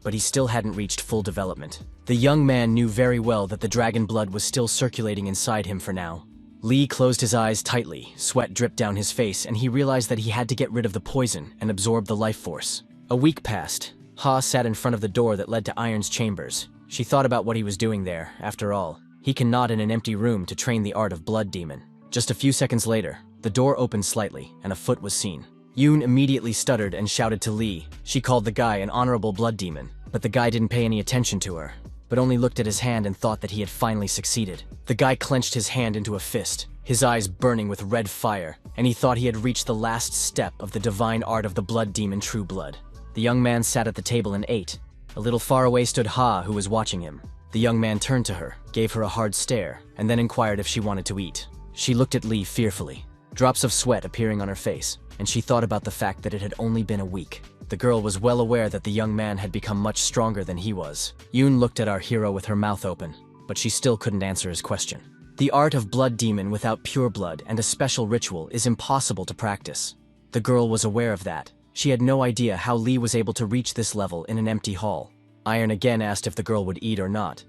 but he still hadn't reached full development. The young man knew very well that the dragon blood was still circulating inside him for now. Lee closed his eyes tightly, sweat dripped down his face, and he realized that he had to get rid of the poison and absorb the life force. A week passed. Ha sat in front of the door that led to Iron's chambers. She thought about what he was doing there. After all, he cannot in an empty room to train the art of blood demon. Just a few seconds later, the door opened slightly, and a foot was seen. Yoon immediately stuttered and shouted to Lee. She called the guy an honorable blood demon, but the guy didn't pay any attention to her, but only looked at his hand and thought that he had finally succeeded. The guy clenched his hand into a fist, his eyes burning with red fire, and he thought he had reached the last step of the divine art of the blood demon True Blood. The young man sat at the table and ate. A little far away stood Ha, who was watching him. The young man turned to her, gave her a hard stare, and then inquired if she wanted to eat. She looked at Lee fearfully, drops of sweat appearing on her face, and she thought about the fact that it had only been a week. The girl was well aware that the young man had become much stronger than he was. Yoon looked at our hero with her mouth open, but she still couldn't answer his question. The art of blood demon without pure blood and a special ritual is impossible to practice. The girl was aware of that. She had no idea how Lee was able to reach this level in an empty hall. Iron again asked if the girl would eat or not,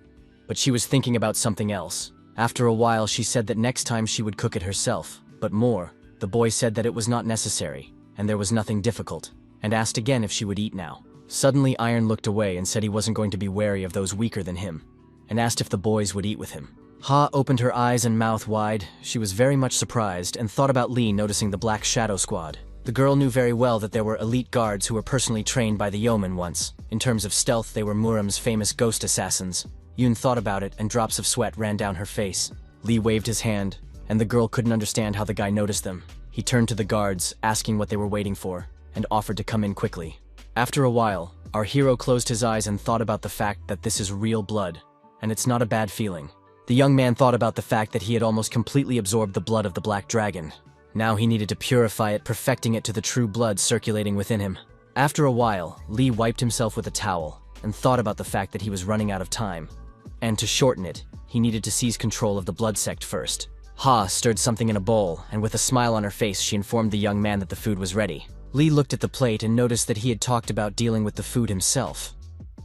but she was thinking about something else. After a while, she said that next time she would cook it herself, but more. The boy said that it was not necessary, and there was nothing difficult, and asked again if she would eat now. Suddenly, Iron looked away and said he wasn't going to be wary of those weaker than him, and asked if the boys would eat with him. Ha opened her eyes and mouth wide. She was very much surprised and thought about Lee noticing the Black Shadow Squad. The girl knew very well that there were elite guards who were personally trained by the yeoman once. In terms of stealth, they were Muram's famous ghost assassins. Yoon thought about it, and drops of sweat ran down her face. Lee waved his hand, and the girl couldn't understand how the guy noticed them. He turned to the guards, asking what they were waiting for, and offered to come in quickly. After a while, our hero closed his eyes and thought about the fact that this is real blood, and it's not a bad feeling. The young man thought about the fact that he had almost completely absorbed the blood of the black dragon. Now he needed to purify it, perfecting it to the true blood circulating within him. After a while, Lee wiped himself with a towel and thought about the fact that he was running out of time. And to shorten it, he needed to seize control of the blood sect first. Ha stirred something in a bowl, and with a smile on her face, she informed the young man that the food was ready. Lee looked at the plate and noticed that he had talked about dealing with the food himself.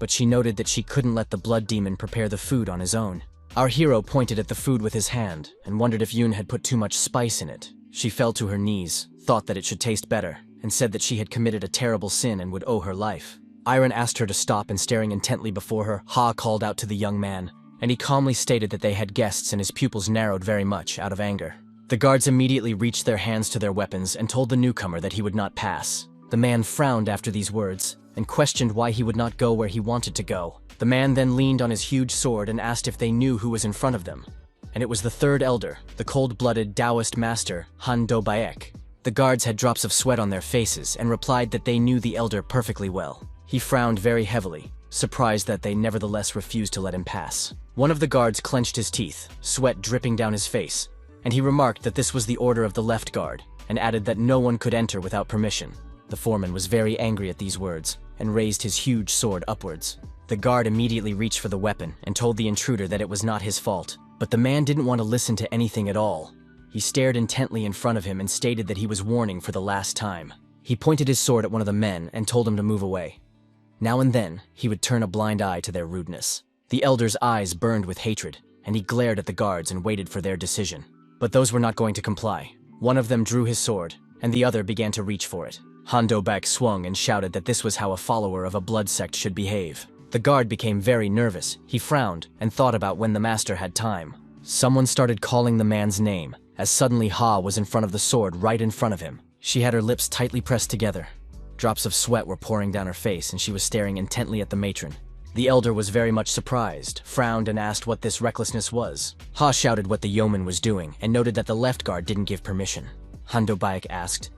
but she noted that she couldn't let the blood demon prepare the food on his own. Our hero pointed at the food with his hand and wondered if Yoon had put too much spice in it. She fell to her knees, thought that it should taste better, and said that she had committed a terrible sin and would owe her life. Iron asked her to stop, and staring intently before her, Ha called out to the young man, and he calmly stated that they had guests, and his pupils narrowed very much out of anger. The guards immediately reached their hands to their weapons and told the newcomer that he would not pass. The man frowned after these words and questioned why he would not go where he wanted to go. The man then leaned on his huge sword and asked if they knew who was in front of them. And it was the third elder, the cold-blooded Taoist master, Han Do-baek. The guards had drops of sweat on their faces and replied that they knew the elder perfectly well. He frowned very heavily, surprised that they nevertheless refused to let him pass. One of the guards clenched his teeth, sweat dripping down his face, and he remarked that this was the order of the left guard, and added that no one could enter without permission. The foreman was very angry at these words, and raised his huge sword upwards. The guard immediately reached for the weapon and told the intruder that it was not his fault, but the man didn't want to listen to anything at all. He stared intently in front of him and stated that he was warning for the last time. He pointed his sword at one of the men and told him to move away. Now and then, he would turn a blind eye to their rudeness. The elder's eyes burned with hatred, and he glared at the guards and waited for their decision. But those were not going to comply. One of them drew his sword, and the other began to reach for it. Han Do-baek swung and shouted that this was how a follower of a blood sect should behave. The guard became very nervous. He frowned and thought about when the master had time. Someone started calling the man's name, as suddenly Ha was in front of the sword right in front of him. She had her lips tightly pressed together. Drops of sweat were pouring down her face, and she was staring intently at the matron. The elder was very much surprised, frowned, and asked what this recklessness was. Ha shouted what the yeoman was doing, and noted that the left guard didn't give permission. Han Do-baek asked,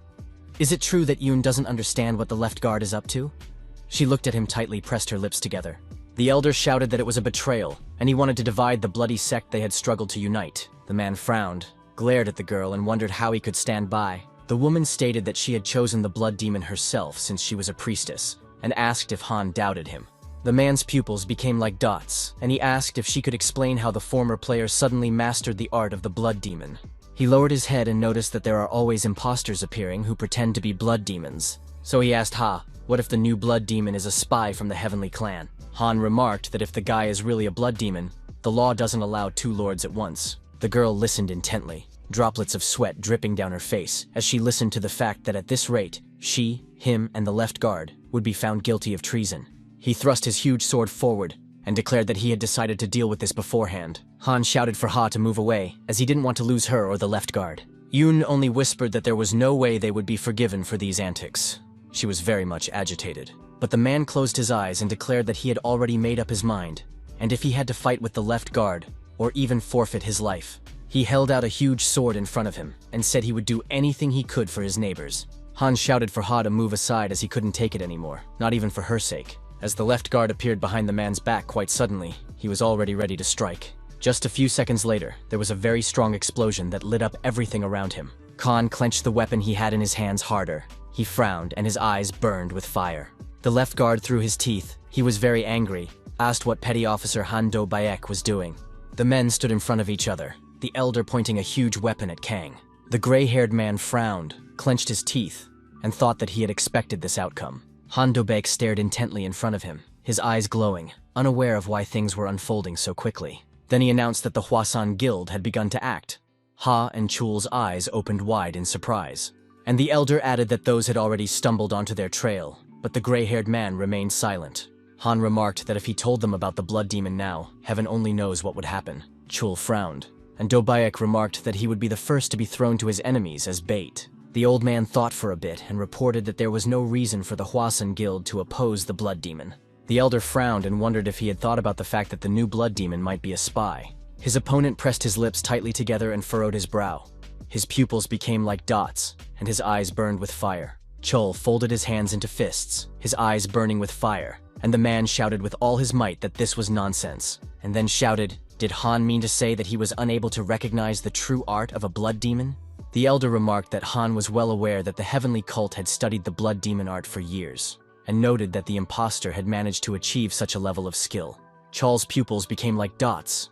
"Is it true that Yoon doesn't understand what the left guard is up to?" She looked at him tightly, pressed her lips together. The elder shouted that it was a betrayal, and he wanted to divide the bloody sect they had struggled to unite. The man frowned, glared at the girl, and wondered how he could stand by. The woman stated that she had chosen the blood demon herself since she was a priestess, and asked if Han doubted him. The man's pupils became like dots, and he asked if she could explain how the former player suddenly mastered the art of the blood demon. He lowered his head and noticed that there are always imposters appearing who pretend to be blood demons. So he asked Ha, what if the new blood demon is a spy from the heavenly clan? Han remarked that if the guy is really a blood demon, the law doesn't allow two lords at once. The girl listened intently, droplets of sweat dripping down her face as she listened to the fact that at this rate, she, him, and the left guard would be found guilty of treason. He thrust his huge sword forward and declared that he had decided to deal with this beforehand. Han shouted for Ha to move away, as he didn't want to lose her or the left guard. Yoon only whispered that there was no way they would be forgiven for these antics. She was very much agitated. But the man closed his eyes and declared that he had already made up his mind, and if he had to fight with the left guard, or even forfeit his life. He held out a huge sword in front of him, and said he would do anything he could for his neighbors. Han shouted for Ha to move aside as he couldn't take it anymore, not even for her sake. As the left guard appeared behind the man's back quite suddenly, he was already ready to strike. Just a few seconds later, there was a very strong explosion that lit up everything around him. Khan clenched the weapon he had in his hands harder. He frowned, and his eyes burned with fire. The left guard threw his teeth. He was very angry, asked what Petty Officer Han Do-baek was doing. The men stood in front of each other, the elder pointing a huge weapon at Kang. The gray-haired man frowned, clenched his teeth, and thought that he had expected this outcome. Han Do-baek stared intently in front of him, his eyes glowing, unaware of why things were unfolding so quickly. Then he announced that the Hwasan Guild had begun to act. Ha and Chul's eyes opened wide in surprise. And the elder added that those had already stumbled onto their trail, but the gray-haired man remained silent. Han remarked that if he told them about the blood demon now, heaven only knows what would happen. Chul frowned, and Do-baek remarked that he would be the first to be thrown to his enemies as bait. The old man thought for a bit and reported that there was no reason for the Hwasan Guild to oppose the blood demon. The elder frowned and wondered if he had thought about the fact that the new blood demon might be a spy. His opponent pressed his lips tightly together and furrowed his brow. His pupils became like dots, and his eyes burned with fire. Chul folded his hands into fists, his eyes burning with fire, and the man shouted with all his might that this was nonsense, and then shouted, "Did Han mean to say that he was unable to recognize the true art of a blood demon?" The elder remarked that Han was well aware that the heavenly cult had studied the blood demon art for years, and noted that the impostor had managed to achieve such a level of skill. Chul's pupils became like dots.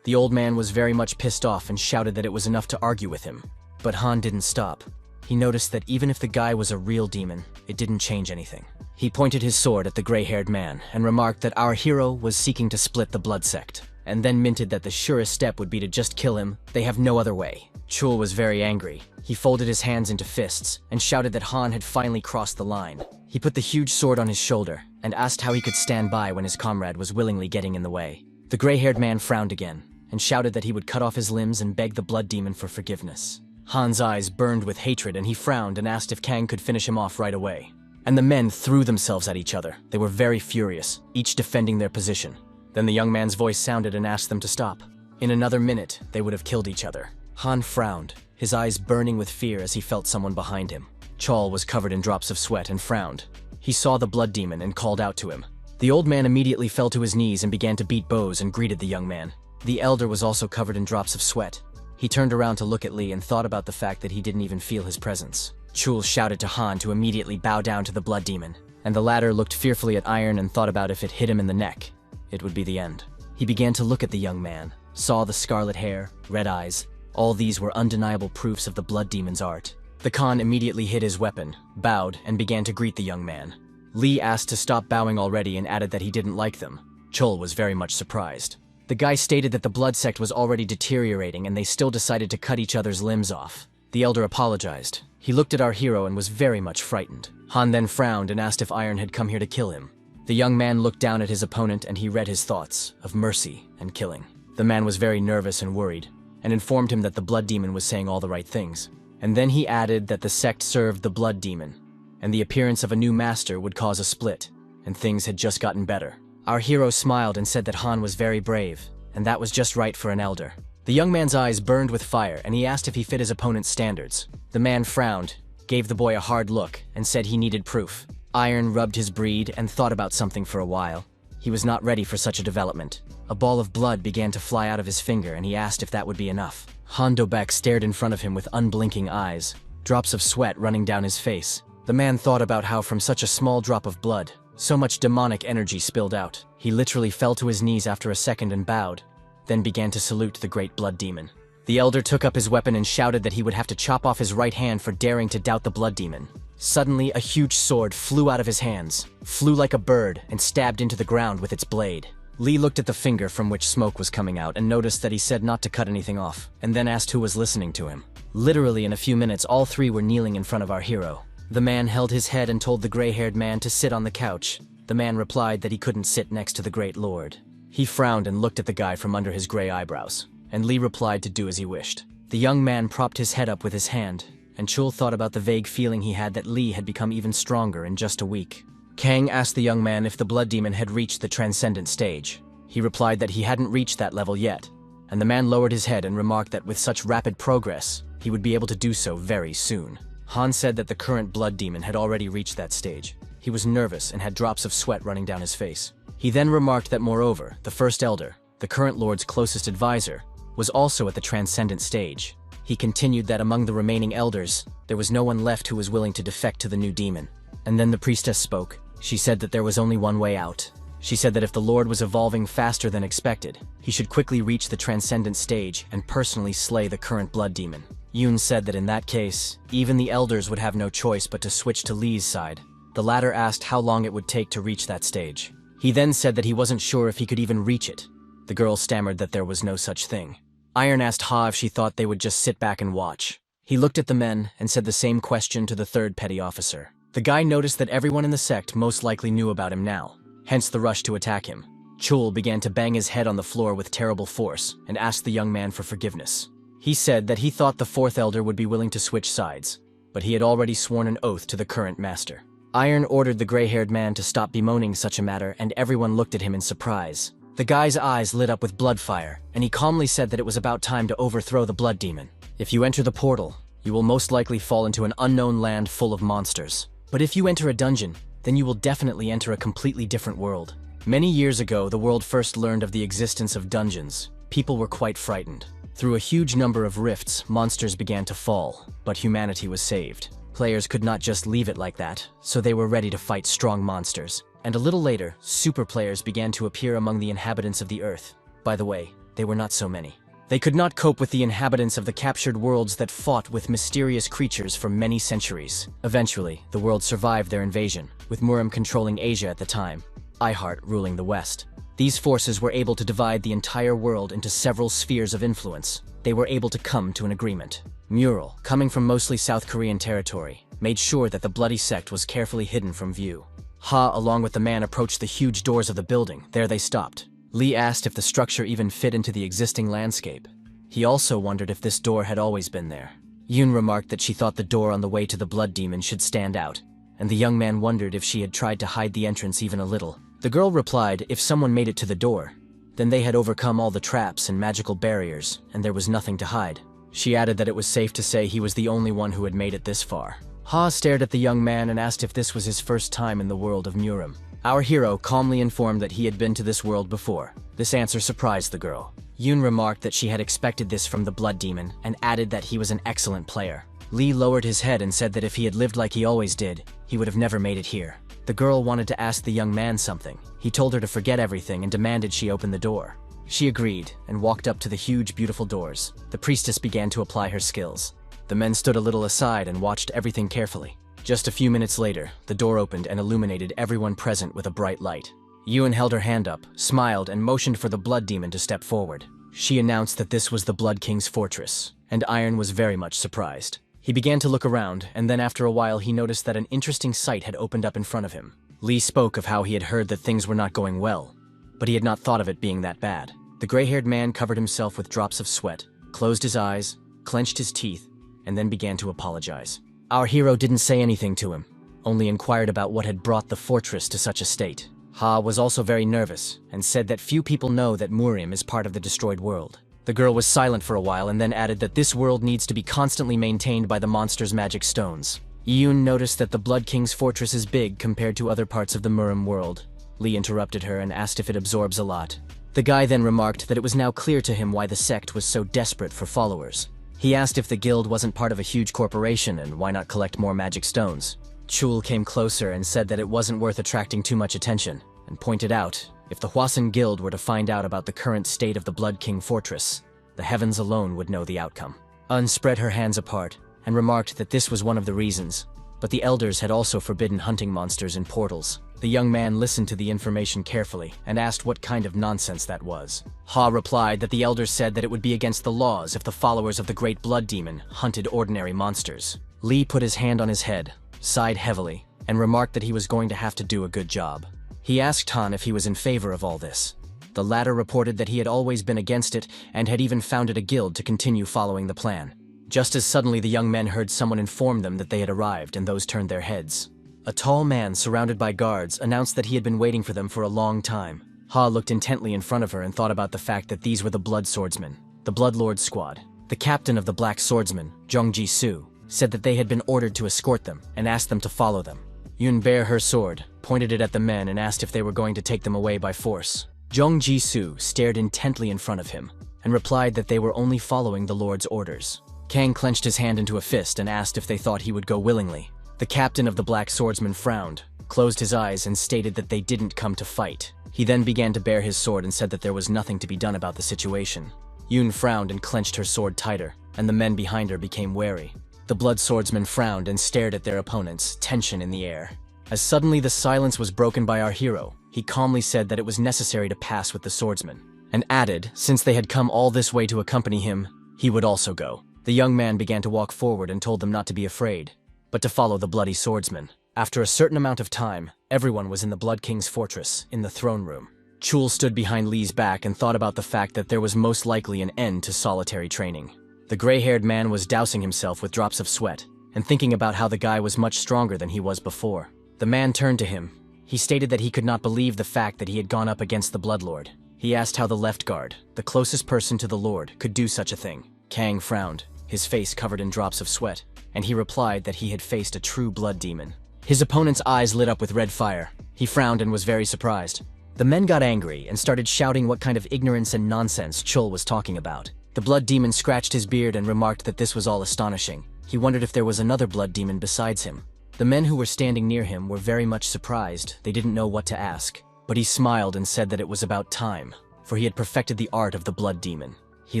The old man was very much pissed off and shouted that it was enough to argue with him. But Han didn't stop. He noticed that even if the guy was a real demon, it didn't change anything. He pointed his sword at the gray-haired man and remarked that our hero was seeking to split the blood sect, and then minted that the surest step would be to just kill him. They have no other way. Chul was very angry. He folded his hands into fists and shouted that Han had finally crossed the line. He put the huge sword on his shoulder and asked how he could stand by when his comrade was willingly getting in the way. The gray-haired man frowned again and shouted that he would cut off his limbs and beg the blood demon for forgiveness. Han's eyes burned with hatred and he frowned and asked if Kang could finish him off right away. And the men threw themselves at each other. They were very furious, each defending their position. Then the young man's voice sounded and asked them to stop. In another minute, they would have killed each other. Han frowned, his eyes burning with fear as he felt someone behind him. Chul was covered in drops of sweat and frowned. He saw the blood demon and called out to him. The old man immediately fell to his knees and began to beat bows and greeted the young man. The elder was also covered in drops of sweat. He turned around to look at Lee and thought about the fact that he didn't even feel his presence. Chul shouted to Han to immediately bow down to the blood demon, and the latter looked fearfully at Iron and thought about if it hit him in the neck, it would be the end. He began to look at the young man, saw the scarlet hair, red eyes. All these were undeniable proofs of the blood demon's art. The Khan immediately hid his weapon, bowed, and began to greet the young man. Lee asked to stop bowing already and added that he didn't like them. Chul was very much surprised. The guy stated that the blood sect was already deteriorating and they still decided to cut each other's limbs off. The elder apologized. He looked at our hero and was very much frightened. Han then frowned and asked if Iron had come here to kill him. The young man looked down at his opponent and he read his thoughts of mercy and killing. The man was very nervous and worried, and informed him that the blood demon was saying all the right things. And then he added that the sect served the blood demon, and the appearance of a new master would cause a split, and things had just gotten better. Our hero smiled and said that Han was very brave, and that was just right for an elder. The young man's eyes burned with fire and he asked if he fit his opponent's standards. The man frowned, gave the boy a hard look, and said he needed proof. Iron rubbed his breed and thought about something for a while. He was not ready for such a development. A ball of blood began to fly out of his finger and he asked if that would be enough. Han Do-baek stared in front of him with unblinking eyes, drops of sweat running down his face. The man thought about how from such a small drop of blood, so much demonic energy spilled out. He literally fell to his knees after a second and bowed, then began to salute the great blood demon. The elder took up his weapon and shouted that he would have to chop off his right hand for daring to doubt the blood demon. Suddenly, a huge sword flew out of his hands, flew like a bird, and stabbed into the ground with its blade. Lee looked at the finger from which smoke was coming out and noticed that he said not to cut anything off, and then asked who was listening to him. Literally in a few minutes, all three were kneeling in front of our hero. The man held his head and told the gray-haired man to sit on the couch. The man replied that he couldn't sit next to the great lord. He frowned and looked at the guy from under his gray eyebrows, and Lee replied to do as he wished. The young man propped his head up with his hand, and Chul thought about the vague feeling he had that Lee had become even stronger in just a week. Kang asked the young man if the blood demon had reached the transcendent stage. He replied that he hadn't reached that level yet, and the man lowered his head and remarked that with such rapid progress, he would be able to do so very soon. Han said that the current blood demon had already reached that stage. He was nervous and had drops of sweat running down his face. He then remarked that moreover, the first elder, the current lord's closest advisor, was also at the transcendent stage. He continued that among the remaining elders, there was no one left who was willing to defect to the new demon. And then the priestess spoke. She said that there was only one way out. She said that if the lord was evolving faster than expected, he should quickly reach the transcendent stage and personally slay the current blood demon. Yoon said that in that case, even the elders would have no choice but to switch to Lee's side. The latter asked how long it would take to reach that stage. He then said that he wasn't sure if he could even reach it. The girl stammered that there was no such thing. Iron asked Ha if she thought they would just sit back and watch. He looked at the men and said the same question to the third petty officer. The guy noticed that everyone in the sect most likely knew about him now, hence the rush to attack him. Chul began to bang his head on the floor with terrible force and asked the young man for forgiveness. He said that he thought the fourth elder would be willing to switch sides, but he had already sworn an oath to the current master. Iron ordered the gray-haired man to stop bemoaning such a matter, and everyone looked at him in surprise. The guy's eyes lit up with blood fire, and he calmly said that it was about time to overthrow the blood demon. If you enter the portal, you will most likely fall into an unknown land full of monsters. But if you enter a dungeon, then you will definitely enter a completely different world. Many years ago, the world first learned of the existence of dungeons. People were quite frightened. Through a huge number of rifts, monsters began to fall, but humanity was saved. Players could not just leave it like that, so they were ready to fight strong monsters. And a little later, super players began to appear among the inhabitants of the earth. By the way, they were not so many. They could not cope with the inhabitants of the captured worlds that fought with mysterious creatures for many centuries. Eventually, the world survived their invasion, with Murim controlling Asia at the time, Ihart ruling the West. These forces were able to divide the entire world into several spheres of influence. They were able to come to an agreement. Mural, coming from mostly South Korean territory, made sure that the bloody sect was carefully hidden from view. Ha, along with the man, approached the huge doors of the building. There they stopped. Lee asked if the structure even fit into the existing landscape. He also wondered if this door had always been there. Yoon remarked that she thought the door on the way to the blood demon should stand out, and the young man wondered if she had tried to hide the entrance even a little. The girl replied if someone made it to the door, then they had overcome all the traps and magical barriers, and there was nothing to hide. She added that it was safe to say he was the only one who had made it this far. Ha stared at the young man and asked if this was his first time in the world of Murim. Our hero calmly informed that he had been to this world before. This answer surprised the girl. Yoon remarked that she had expected this from the blood demon and added that he was an excellent player. Lee lowered his head and said that if he had lived like he always did, he would have never made it here. The girl wanted to ask the young man something. He told her to forget everything and demanded she open the door. She agreed and walked up to the huge, beautiful doors. The priestess began to apply her skills. The men stood a little aside and watched everything carefully. Just a few minutes later, the door opened and illuminated everyone present with a bright light. Yoon held her hand up, smiled, and motioned for the blood demon to step forward. She announced that this was the Blood King's fortress, and Iron was very much surprised. He began to look around, and then after a while he noticed that an interesting sight had opened up in front of him. Lee spoke of how he had heard that things were not going well, but he had not thought of it being that bad. The gray-haired man covered himself with drops of sweat, closed his eyes, clenched his teeth, and then began to apologize. Our hero didn't say anything to him, only inquired about what had brought the fortress to such a state. Ha was also very nervous, and said that few people know that Murim is part of the destroyed world. The girl was silent for a while and then added that this world needs to be constantly maintained by the monster's magic stones. Yoon noticed that the Blood King's fortress is big compared to other parts of the Murim world. Lee interrupted her and asked if it absorbs a lot. The guy then remarked that it was now clear to him why the sect was so desperate for followers. He asked if the guild wasn't part of a huge corporation and why not collect more magic stones. Chul came closer and said that it wasn't worth attracting too much attention, and pointed out, if the Hwasun Guild were to find out about the current state of the Blood King fortress, the heavens alone would know the outcome. Un spread her hands apart, and remarked that this was one of the reasons, but the elders had also forbidden hunting monsters in portals. The young man listened to the information carefully, and asked what kind of nonsense that was. Ha replied that the elders said that it would be against the laws if the followers of the Great Blood Demon hunted ordinary monsters. Lee put his hand on his head, sighed heavily, and remarked that he was going to have to do a good job. He asked Han if he was in favor of all this. The latter reported that he had always been against it and had even founded a guild to continue following the plan. Just as suddenly the young men heard someone inform them that they had arrived, and those turned their heads. A tall man surrounded by guards announced that he had been waiting for them for a long time. Ha looked intently in front of her and thought about the fact that these were the Blood Swordsmen, the Blood Lord squad. The captain of the Black Swordsmen, Jung Ji-soo, said that they had been ordered to escort them and asked them to follow them. Yoon bare her sword, pointed it at the men and asked if they were going to take them away by force. Jung Ji-soo stared intently in front of him and replied that they were only following the Lord's orders. Kang clenched his hand into a fist and asked if they thought he would go willingly. The captain of the Black Swordsmen frowned, closed his eyes, and stated that they didn't come to fight. He then began to bare his sword and said that there was nothing to be done about the situation. Yoon frowned and clenched her sword tighter, and the men behind her became wary. The Blood Swordsmen frowned and stared at their opponents, tension in the air. As suddenly the silence was broken by our hero, he calmly said that it was necessary to pass with the swordsmen, and added, since they had come all this way to accompany him, he would also go. The young man began to walk forward and told them not to be afraid, but to follow the bloody swordsman. After a certain amount of time, everyone was in the Blood King's fortress, in the throne room. Chul stood behind Lee's back and thought about the fact that there was most likely an end to solitary training. The gray-haired man was dousing himself with drops of sweat, and thinking about how the guy was much stronger than he was before. The man turned to him. He stated that he could not believe the fact that he had gone up against the Bloodlord. He asked how the left guard, the closest person to the Lord, could do such a thing. Kang frowned, his face covered in drops of sweat, and he replied that he had faced a true blood demon. His opponent's eyes lit up with red fire. He frowned and was very surprised. The men got angry and started shouting what kind of ignorance and nonsense Chul was talking about. The blood demon scratched his beard and remarked that this was all astonishing. He wondered if there was another blood demon besides him. The men who were standing near him were very much surprised. They didn't know what to ask. But he smiled and said that it was about time, for he had perfected the art of the blood demon. He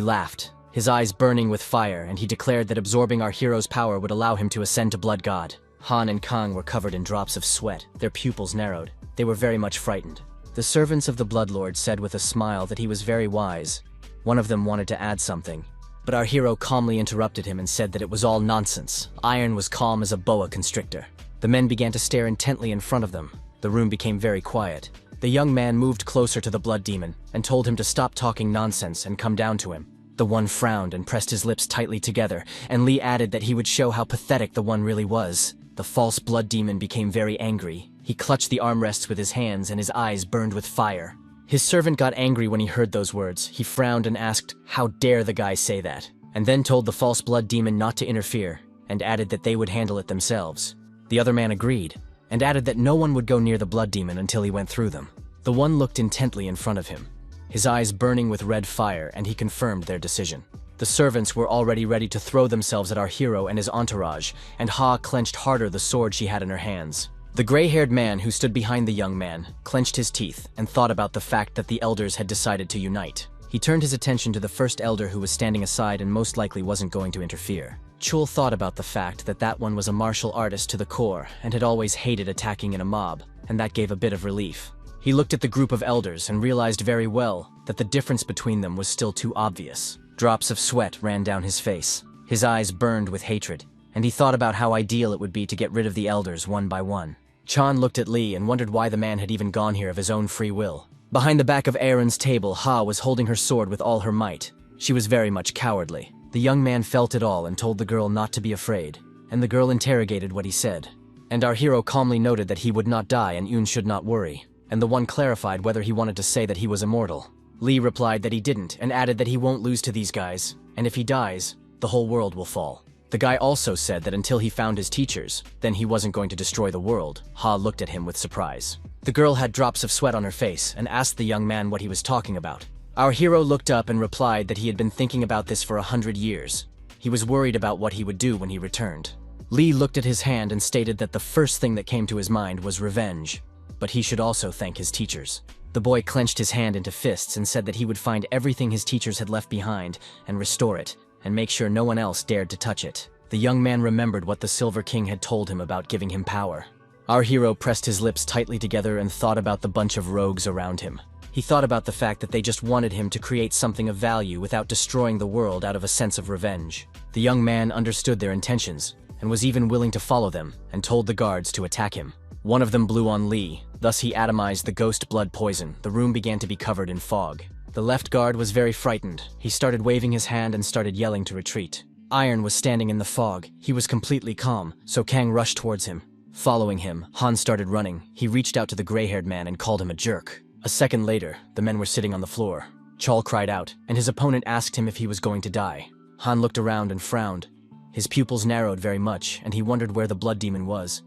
laughed, his eyes burning with fire, and he declared that absorbing our hero's power would allow him to ascend to Blood God. Han and Kang were covered in drops of sweat, their pupils narrowed. They were very much frightened. The servants of the Bloodlord said with a smile that he was very wise. One of them wanted to add something, but our hero calmly interrupted him and said that it was all nonsense. Iron was calm as a boa constrictor. The men began to stare intently in front of them. The room became very quiet. The young man moved closer to the blood demon and told him to stop talking nonsense and come down to him. The one frowned and pressed his lips tightly together, and Lee added that he would show how pathetic the one really was. The false blood demon became very angry. He clutched the armrests with his hands and his eyes burned with fire. His servant got angry when he heard those words. He frowned and asked, "How dare the guy say that?" and then told the false blood demon not to interfere, and added that they would handle it themselves. The other man agreed, and added that no one would go near the blood demon until he went through them. The one looked intently in front of him, his eyes burning with red fire, and he confirmed their decision. The servants were already ready to throw themselves at our hero and his entourage, and Ha clenched harder the sword she had in her hands. The gray-haired man who stood behind the young man clenched his teeth and thought about the fact that the elders had decided to unite. He turned his attention to the first elder who was standing aside and most likely wasn't going to interfere. Chul thought about the fact that that one was a martial artist to the core and had always hated attacking in a mob, and that gave a bit of relief. He looked at the group of elders and realized very well that the difference between them was still too obvious. Drops of sweat ran down his face. His eyes burned with hatred, and he thought about how ideal it would be to get rid of the elders one by one. Chan looked at Lee and wondered why the man had even gone here of his own free will. Behind the back of Aaron's table, Ha was holding her sword with all her might. She was very much cowardly. The young man felt it all and told the girl not to be afraid, and the girl interrogated what he said. And our hero calmly noted that he would not die and Yoon should not worry, and the one clarified whether he wanted to say that he was immortal. Lee replied that he didn't and added that he won't lose to these guys, and if he dies, the whole world will fall. The guy also said that until he found his teachers, then he wasn't going to destroy the world. Ha looked at him with surprise. The girl had drops of sweat on her face and asked the young man what he was talking about. Our hero looked up and replied that he had been thinking about this for 100 years. He was worried about what he would do when he returned. Lee looked at his hand and stated that the first thing that came to his mind was revenge, but he should also thank his teachers. The boy clenched his hand into fists and said that he would find everything his teachers had left behind and restore it, and make sure no one else dared to touch it. The young man remembered what the Silver King had told him about giving him power. Our hero pressed his lips tightly together and thought about the bunch of rogues around him. He thought about the fact that they just wanted him to create something of value without destroying the world out of a sense of revenge. The young man understood their intentions, and was even willing to follow them, and told the guards to attack him. One of them blew on Lee, thus he atomized the ghost blood poison. The room began to be covered in fog. The left guard was very frightened. He started waving his hand and started yelling to retreat. Iron was standing in the fog. He was completely calm, so Kang rushed towards him. Following him, Han started running. He reached out to the gray-haired man and called him a jerk. A second later, the men were sitting on the floor. Chul cried out, and his opponent asked him if he was going to die. Han looked around and frowned. His pupils narrowed very much, and he wondered where the blood demon was.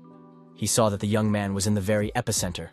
He saw that the young man was in the very epicenter.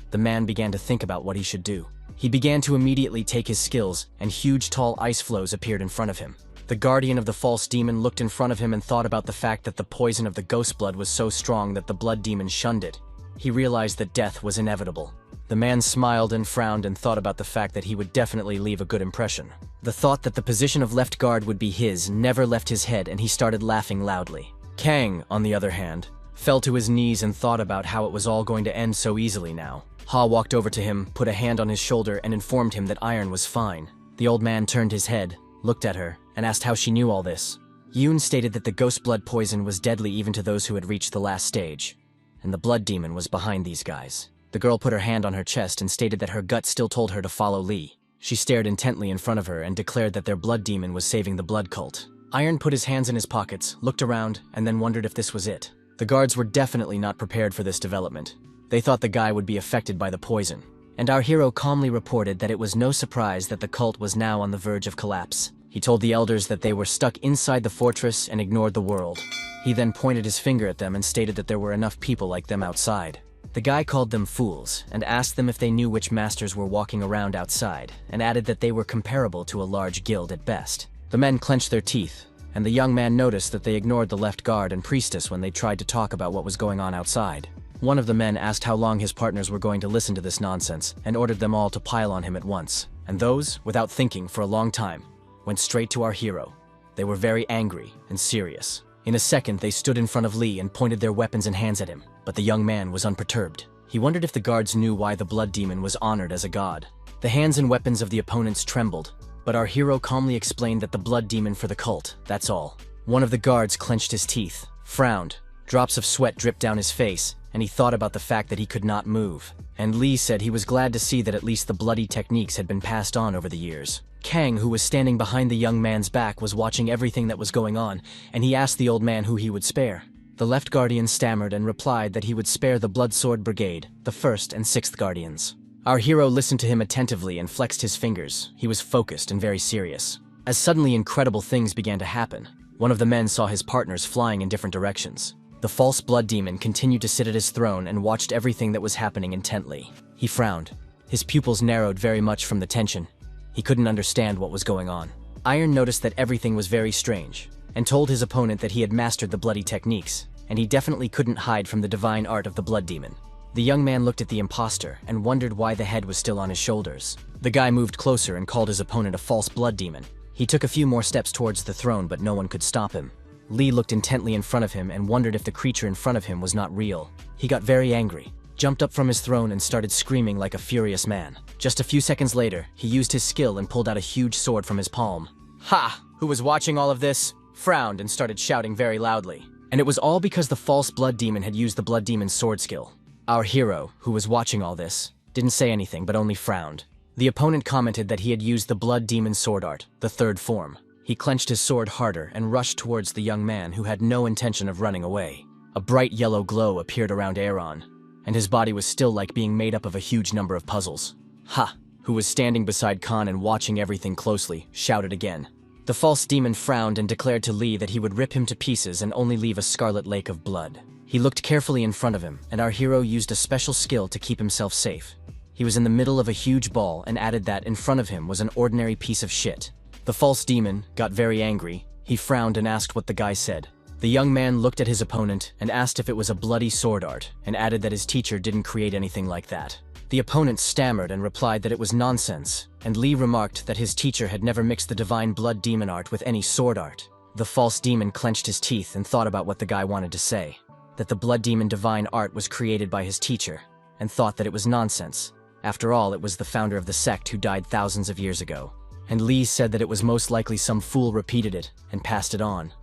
The man began to think about what he should do. He began to immediately take his skills, and huge tall ice flows appeared in front of him. The guardian of the false demon looked in front of him and thought about the fact that the poison of the ghost blood was so strong that the blood demon shunned it. He realized that death was inevitable. The man smiled and frowned and thought about the fact that he would definitely leave a good impression. The thought that the position of left guard would be his never left his head, and he started laughing loudly. Kang, on the other hand, fell to his knees and thought about how it was all going to end so easily now. Ha walked over to him, put a hand on his shoulder, and informed him that Iron was fine. The old man turned his head, looked at her, and asked how she knew all this. Yoon stated that the ghost blood poison was deadly even to those who had reached the last stage, and the blood demon was behind these guys. The girl put her hand on her chest and stated that her gut still told her to follow Lee. She stared intently in front of her and declared that their blood demon was saving the blood cult. Iron put his hands in his pockets, looked around, and then wondered if this was it. The guards were definitely not prepared for this development. They thought the guy would be affected by the poison. And our hero calmly reported that it was no surprise that the cult was now on the verge of collapse. He told the elders that they were stuck inside the fortress and ignored the world. He then pointed his finger at them and stated that there were enough people like them outside. The guy called them fools and asked them if they knew which masters were walking around outside, and added that they were comparable to a large guild at best. The men clenched their teeth, and the young man noticed that they ignored the left guard and priestess when they tried to talk about what was going on outside. One of the men asked how long his partners were going to listen to this nonsense and ordered them all to pile on him at once. And those, without thinking for a long time, went straight to our hero. They were very angry and serious. In a second, they stood in front of Lee and pointed their weapons and hands at him, but the young man was unperturbed. He wondered if the guards knew why the blood demon was honored as a god. The hands and weapons of the opponents trembled, but our hero calmly explained that the blood demon for the cult, that's all. One of the guards clenched his teeth, frowned, drops of sweat dripped down his face, and he thought about the fact that he could not move. And Lee said he was glad to see that at least the bloody techniques had been passed on over the years. Kang, who was standing behind the young man's back, was watching everything that was going on, and he asked the old man who he would spare. The left guardian stammered and replied that he would spare the Blood Sword Brigade, the 1st and 6th guardians. Our hero listened to him attentively and flexed his fingers. He was focused and very serious. As suddenly incredible things began to happen. One of the men saw his partners flying in different directions. The false blood demon continued to sit at his throne and watched everything that was happening intently. He frowned. His pupils narrowed very much from the tension. He couldn't understand what was going on. Iron noticed that everything was very strange, and told his opponent that he had mastered the bloody techniques, and he definitely couldn't hide from the divine art of the blood demon. The young man looked at the imposter and wondered why the head was still on his shoulders. The guy moved closer and called his opponent a false blood demon. He took a few more steps towards the throne, but no one could stop him. Lee looked intently in front of him and wondered if the creature in front of him was not real. He got very angry, jumped up from his throne and started screaming like a furious man. Just a few seconds later, he used his skill and pulled out a huge sword from his palm. Ha! Who was watching all of this frowned and started shouting very loudly. And it was all because the false blood demon had used the blood demon's sword skill. Our hero, who was watching all this, didn't say anything but only frowned. The opponent commented that he had used the blood demon's sword art, the 3rd form. He clenched his sword harder and rushed towards the young man who had no intention of running away. A bright yellow glow appeared around Aaron, and his body was still like being made up of a huge number of puzzles. Ha! Who was standing beside Khan and watching everything closely, shouted again. The false demon frowned and declared to Lee that he would rip him to pieces and only leave a scarlet lake of blood. He looked carefully in front of him, and our hero used a special skill to keep himself safe. He was in the middle of a huge ball and added that in front of him was an ordinary piece of shit. The false demon got very angry. He frowned and asked what the guy said. The young man looked at his opponent and asked if it was a bloody sword art, and added that his teacher didn't create anything like that. The opponent stammered and replied that it was nonsense, and Lee remarked that his teacher had never mixed the divine blood demon art with any sword art. The false demon clenched his teeth and thought about what the guy wanted to say. That the blood demon divine art was created by his teacher, and thought that it was nonsense. After all, it was the founder of the sect who died thousands of years ago. And Lee said that it was most likely some fool repeated it and passed it on.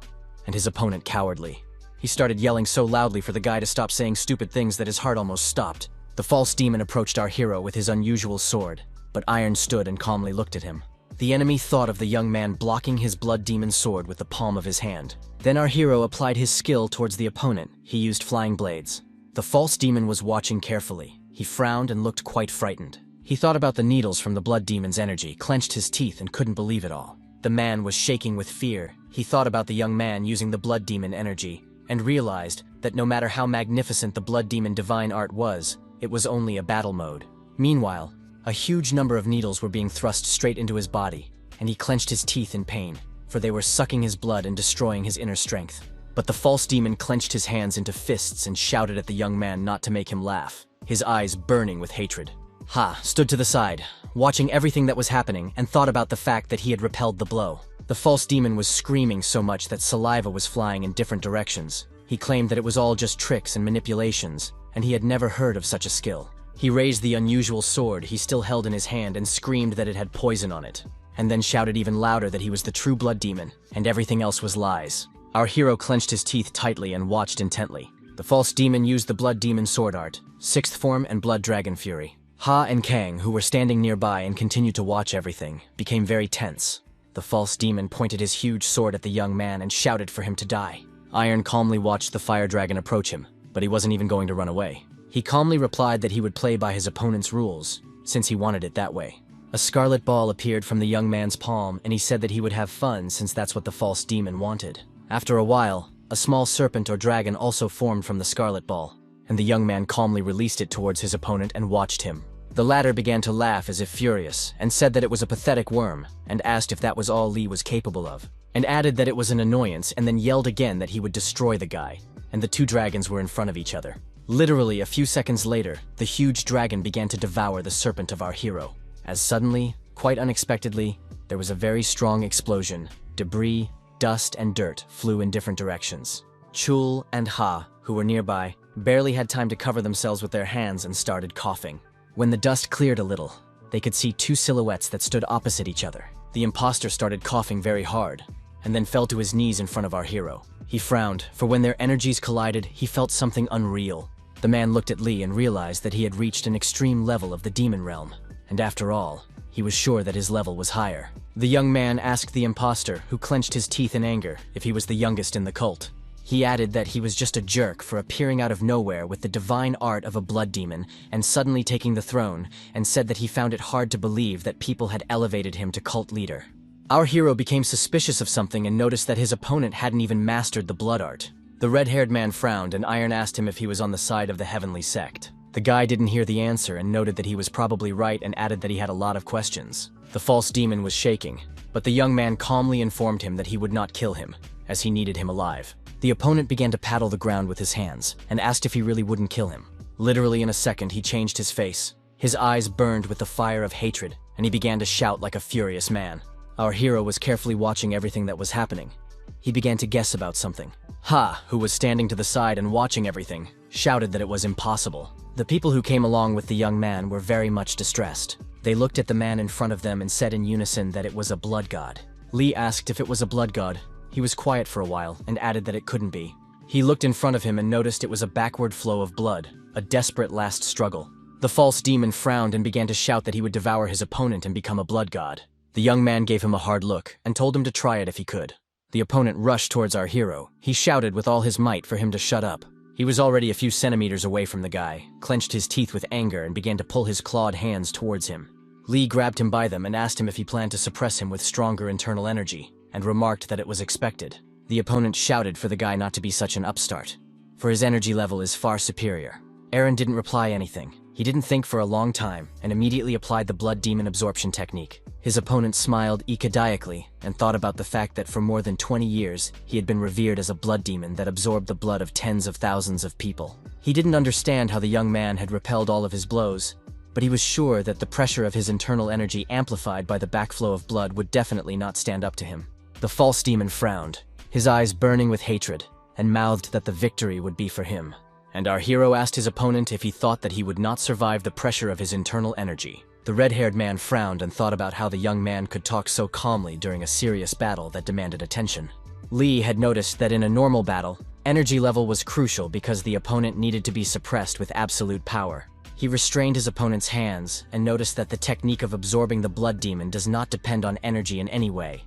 And his opponent cowardly. He started yelling so loudly for the guy to stop saying stupid things that his heart almost stopped. The false demon approached our hero with his unusual sword, but Iron stood and calmly looked at him. The enemy thought of the young man blocking his blood demon sword with the palm of his hand. Then our hero applied his skill towards the opponent. He used flying blades. The false demon was watching carefully. He frowned and looked quite frightened. He thought about the needles from the blood demon's energy, clenched his teeth and couldn't believe it all. The man was shaking with fear. He thought about the young man using the blood demon energy, and realized that no matter how magnificent the blood demon divine art was, it was only a battle mode. Meanwhile, a huge number of needles were being thrust straight into his body, and he clenched his teeth in pain, for they were sucking his blood and destroying his inner strength. But the false demon clenched his hands into fists and shouted at the young man not to make him laugh, his eyes burning with hatred. Ha stood to the side, watching everything that was happening, and thought about the fact that he had repelled the blow. The false demon was screaming so much that saliva was flying in different directions. He claimed that it was all just tricks and manipulations, and he had never heard of such a skill. He raised the unusual sword he still held in his hand and screamed that it had poison on it, and then shouted even louder that he was the true blood demon, and everything else was lies. Our hero clenched his teeth tightly and watched intently. The false demon used the blood demon sword art, 6th form and blood dragon fury. Ha and Kang, who were standing nearby and continued to watch everything, became very tense. The false demon pointed his huge sword at the young man and shouted for him to die. Iron calmly watched the fire dragon approach him, but he wasn't even going to run away. He calmly replied that he would play by his opponent's rules, since he wanted it that way. A scarlet ball appeared from the young man's palm, and he said that he would have fun since that's what the false demon wanted. After a while, a small serpent or dragon also formed from the scarlet ball, and the young man calmly released it towards his opponent and watched him. The latter began to laugh as if furious, and said that it was a pathetic worm, and asked if that was all Lee was capable of, and added that it was an annoyance, and then yelled again that he would destroy the guy, and the two dragons were in front of each other. Literally a few seconds later, the huge dragon began to devour the serpent of our hero, as suddenly, quite unexpectedly, There was a very strong explosion. Debris, dust, and dirt flew in different directions. Chul and Ha, who were nearby, barely had time to cover themselves with their hands and started coughing. When the dust cleared a little, they could see two silhouettes that stood opposite each other. The imposter started coughing very hard, and then fell to his knees in front of our hero. He frowned, for when their energies collided, he felt something unreal. The man looked at Lee and realized that he had reached an extreme level of the demon realm. And after all, he was sure that his level was higher. The young man asked the imposter, who clenched his teeth in anger, if he was the youngest in the cult. He added that he was just a jerk for appearing out of nowhere with the divine art of a blood demon and suddenly taking the throne, and said that he found it hard to believe that people had elevated him to cult leader. Our hero became suspicious of something and noticed that his opponent hadn't even mastered the blood art. The red-haired man frowned, and Iron asked him if he was on the side of the heavenly sect. The guy didn't hear the answer and noted that he was probably right and added that he had a lot of questions. The false demon was shaking, but the young man calmly informed him that he would not kill him, as he needed him alive. The opponent began to paddle the ground with his hands and asked if he really wouldn't kill him. Literally in a second, he changed his face. His eyes burned with the fire of hatred, and he began to shout like a furious man. Our hero was carefully watching everything that was happening. He began to guess about something. Ha, who was standing to the side and watching everything, shouted that it was impossible. The people who came along with the young man were very much distressed. They looked at the man in front of them and said in unison that it was a blood god. Lee asked if it was a blood god. He was quiet for a while and added that it couldn't be. He looked in front of him and noticed it was a backward flow of blood, a desperate last struggle. The false demon frowned and began to shout that he would devour his opponent and become a blood god. The young man gave him a hard look and told him to try it if he could. The opponent rushed towards our hero. He shouted with all his might for him to shut up. He was already a few centimeters away from the guy, clenched his teeth with anger and began to pull his clawed hands towards him. Lee grabbed him by them and asked him if he planned to suppress him with stronger internal energy, and remarked that it was expected. The opponent shouted for the guy not to be such an upstart, for his energy level is far superior. Aaron didn't reply anything. He didn't think for a long time and immediately applied the blood demon absorption technique. His opponent smiled ecodiacally and thought about the fact that for more than 20 years, he had been revered as a blood demon that absorbed the blood of tens of thousands of people. He didn't understand how the young man had repelled all of his blows, but he was sure that the pressure of his internal energy amplified by the backflow of blood would definitely not stand up to him. The false demon frowned, his eyes burning with hatred, and mouthed that the victory would be for him. And our hero asked his opponent if he thought that he would not survive the pressure of his internal energy. The red-haired man frowned and thought about how the young man could talk so calmly during a serious battle that demanded attention. Lee had noticed that in a normal battle, energy level was crucial because the opponent needed to be suppressed with absolute power. He restrained his opponent's hands and noticed that the technique of absorbing the blood demon does not depend on energy in any way.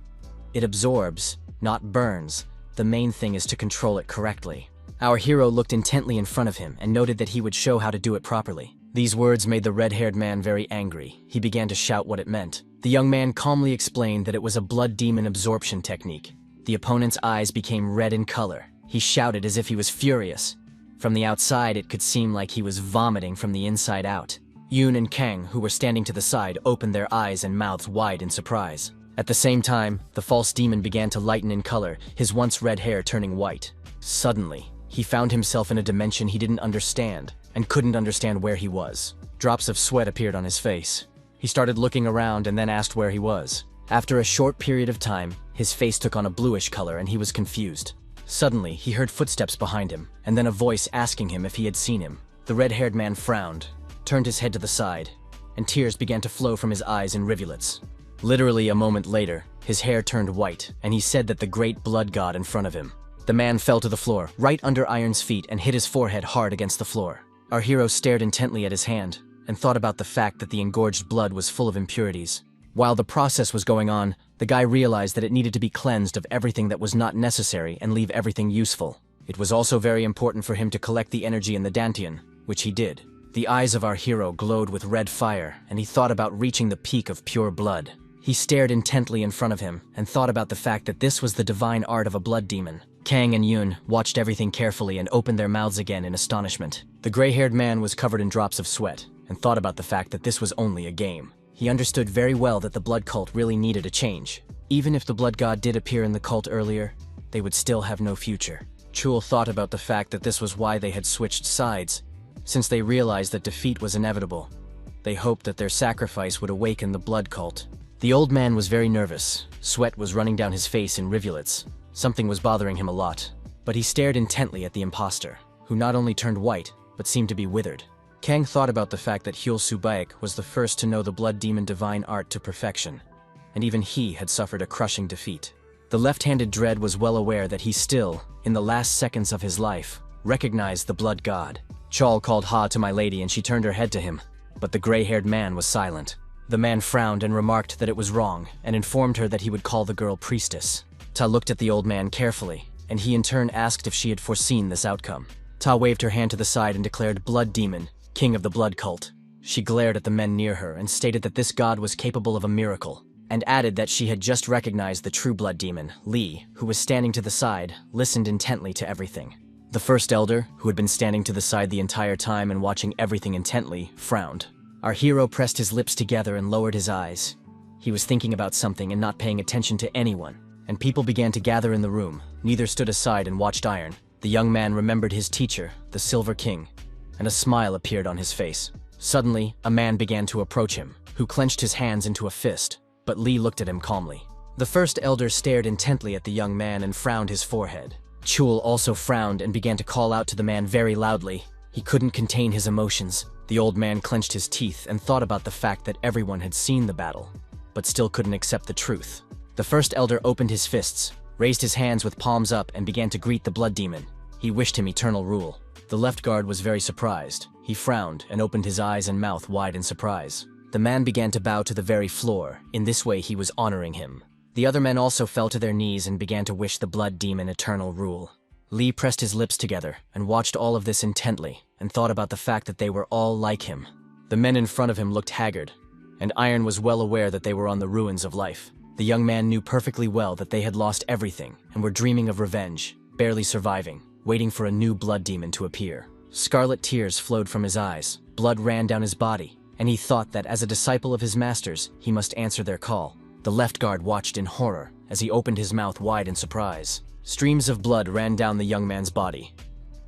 It absorbs, not burns. The main thing is to control it correctly. Our hero looked intently in front of him and noted that he would show how to do it properly. These words made the red-haired man very angry. He began to shout what it meant. The young man calmly explained that it was a blood demon absorption technique. The opponent's eyes became red in color. He shouted as if he was furious. From the outside, it could seem like he was vomiting from the inside out. Yoon and Kang, who were standing to the side, opened their eyes and mouths wide in surprise. At the same time, the false demon began to lighten in color, his once red hair turning white. Suddenly, he found himself in a dimension he didn't understand, and couldn't understand where he was. Drops of sweat appeared on his face. He started looking around and then asked where he was. After a short period of time, his face took on a bluish color and he was confused. Suddenly, he heard footsteps behind him, and then a voice asking him if he had seen him. The red-haired man frowned, turned his head to the side, and tears began to flow from his eyes in rivulets. Literally a moment later, his hair turned white, and he said that the great blood god in front of him. The man fell to the floor, right under Iron's feet, and hit his forehead hard against the floor. Our hero stared intently at his hand, and thought about the fact that the engorged blood was full of impurities. While the process was going on, the guy realized that it needed to be cleansed of everything that was not necessary and leave everything useful. It was also very important for him to collect the energy in the Dantian, which he did. The eyes of our hero glowed with red fire, and he thought about reaching the peak of pure blood. He stared intently in front of him, and thought about the fact that this was the divine art of a blood demon. Kang and Yoon watched everything carefully and opened their mouths again in astonishment. The gray-haired man was covered in drops of sweat, and thought about the fact that this was only a game. He understood very well that the blood cult really needed a change. Even if the blood god did appear in the cult earlier, they would still have no future. Chul thought about the fact that this was why they had switched sides. Since they realized that defeat was inevitable, they hoped that their sacrifice would awaken the blood cult. The old man was very nervous. Sweat was running down his face in rivulets. Something was bothering him a lot. But he stared intently at the imposter, who not only turned white, but seemed to be withered. Kang thought about the fact that Hyul Subaek was the first to know the blood demon divine art to perfection, and even he had suffered a crushing defeat. The left-handed dread was well aware that he still, in the last seconds of his life, recognized the blood god. Chol called Ha to my lady and she turned her head to him, but the gray-haired man was silent. The man frowned and remarked that it was wrong, and informed her that he would call the girl priestess. Ta looked at the old man carefully, and he in turn asked if she had foreseen this outcome. Ta waved her hand to the side and declared blood demon, king of the blood cult. She glared at the men near her and stated that this god was capable of a miracle, and added that she had just recognized the true blood demon, Lee, who was standing to the side, listened intently to everything. The first elder, who had been standing to the side the entire time and watching everything intently, frowned. Our hero pressed his lips together and lowered his eyes. He was thinking about something and not paying attention to anyone, and people began to gather in the room. Neither stood aside and watched Iron. The young man remembered his teacher, the Silver King, and a smile appeared on his face. Suddenly, a man began to approach him, who clenched his hands into a fist, but Lee looked at him calmly. The first elder stared intently at the young man and frowned his forehead. Chul also frowned and began to call out to the man very loudly. He couldn't contain his emotions. The old man clenched his teeth and thought about the fact that everyone had seen the battle, but still couldn't accept the truth. The first elder opened his fists, raised his hands with palms up and began to greet the blood demon. He wished him eternal rule. The left guard was very surprised. He frowned and opened his eyes and mouth wide in surprise. The man began to bow to the very floor. In this way he was honoring him. The other men also fell to their knees and began to wish the blood demon eternal rule. Lee pressed his lips together and watched all of this intently and thought about the fact that they were all like him. The men in front of him looked haggard, and Iron was well aware that they were on the ruins of life. The young man knew perfectly well that they had lost everything and were dreaming of revenge, barely surviving, waiting for a new blood demon to appear. Scarlet tears flowed from his eyes, blood ran down his body, and he thought that as a disciple of his masters, he must answer their call. The left guard watched in horror as he opened his mouth wide in surprise. Streams of blood ran down the young man's body.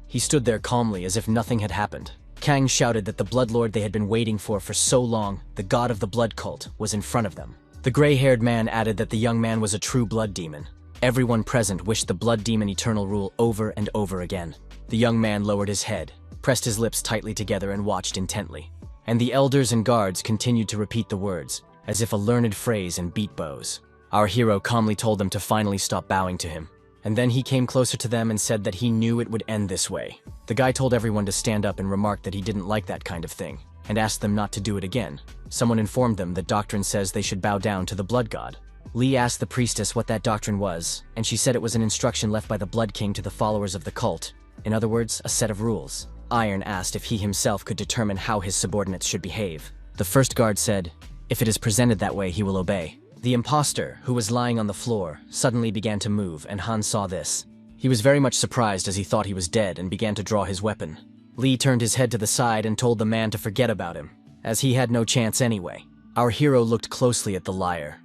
He stood there calmly as if nothing had happened. Kang shouted that the bloodlord they had been waiting for so long, the god of the blood cult, was in front of them. The gray-haired man added that the young man was a true blood demon. Everyone present wished the blood demon eternal rule over and over again. The young man lowered his head, pressed his lips tightly together and watched intently. And the elders and guards continued to repeat the words, as if a learned phrase in beat bows. Our hero calmly told them to finally stop bowing to him. And then he came closer to them and said that he knew it would end this way. The guy told everyone to stand up and remarked that he didn't like that kind of thing, and asked them not to do it again. Someone informed them that doctrine says they should bow down to the blood god. Lee asked the priestess what that doctrine was, and she said it was an instruction left by the Blood King to the followers of the cult. In other words, a set of rules. Iron asked if he himself could determine how his subordinates should behave. The first guard said, if it is presented that way, he will obey. The imposter, who was lying on the floor, suddenly began to move, and Han saw this. He was very much surprised as he thought he was dead and began to draw his weapon. Lee turned his head to the side and told the man to forget about him, as he had no chance anyway. Our hero looked closely at the liar.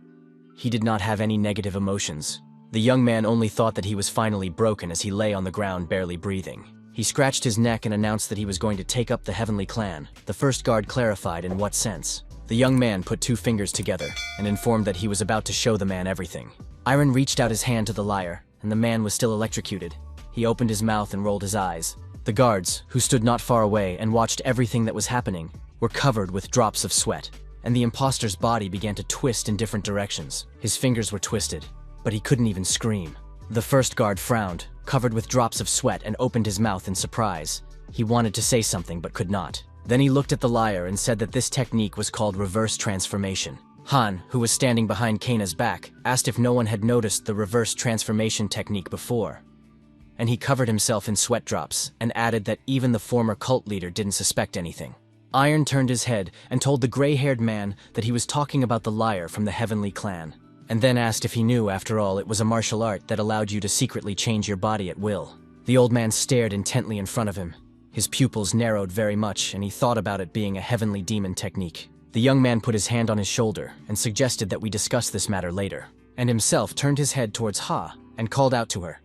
He did not have any negative emotions. The young man only thought that he was finally broken as he lay on the ground barely breathing. He scratched his neck and announced that he was going to take up the heavenly clan. The first guard clarified in what sense. The young man put two fingers together and informed that he was about to show the man everything. Iron reached out his hand to the liar, and the man was still electrocuted. He opened his mouth and rolled his eyes. The guards, who stood not far away and watched everything that was happening, were covered with drops of sweat, and the imposter's body began to twist in different directions. His fingers were twisted, but he couldn't even scream. The first guard frowned, covered with drops of sweat, and opened his mouth in surprise. He wanted to say something but could not. Then he looked at the liar and said that this technique was called reverse transformation. Han, who was standing behind Kana's back, asked if no one had noticed the reverse transformation technique before. And he covered himself in sweat drops and added that even the former cult leader didn't suspect anything. Iron turned his head and told the gray-haired man that he was talking about the liar from the Heavenly Clan, and then asked if he knew, after all, it was a martial art that allowed you to secretly change your body at will. The old man stared intently in front of him. His pupils narrowed very much, and he thought about it being a heavenly demon technique. The young man put his hand on his shoulder and suggested that we discuss this matter later, and himself turned his head towards Ha and called out to her.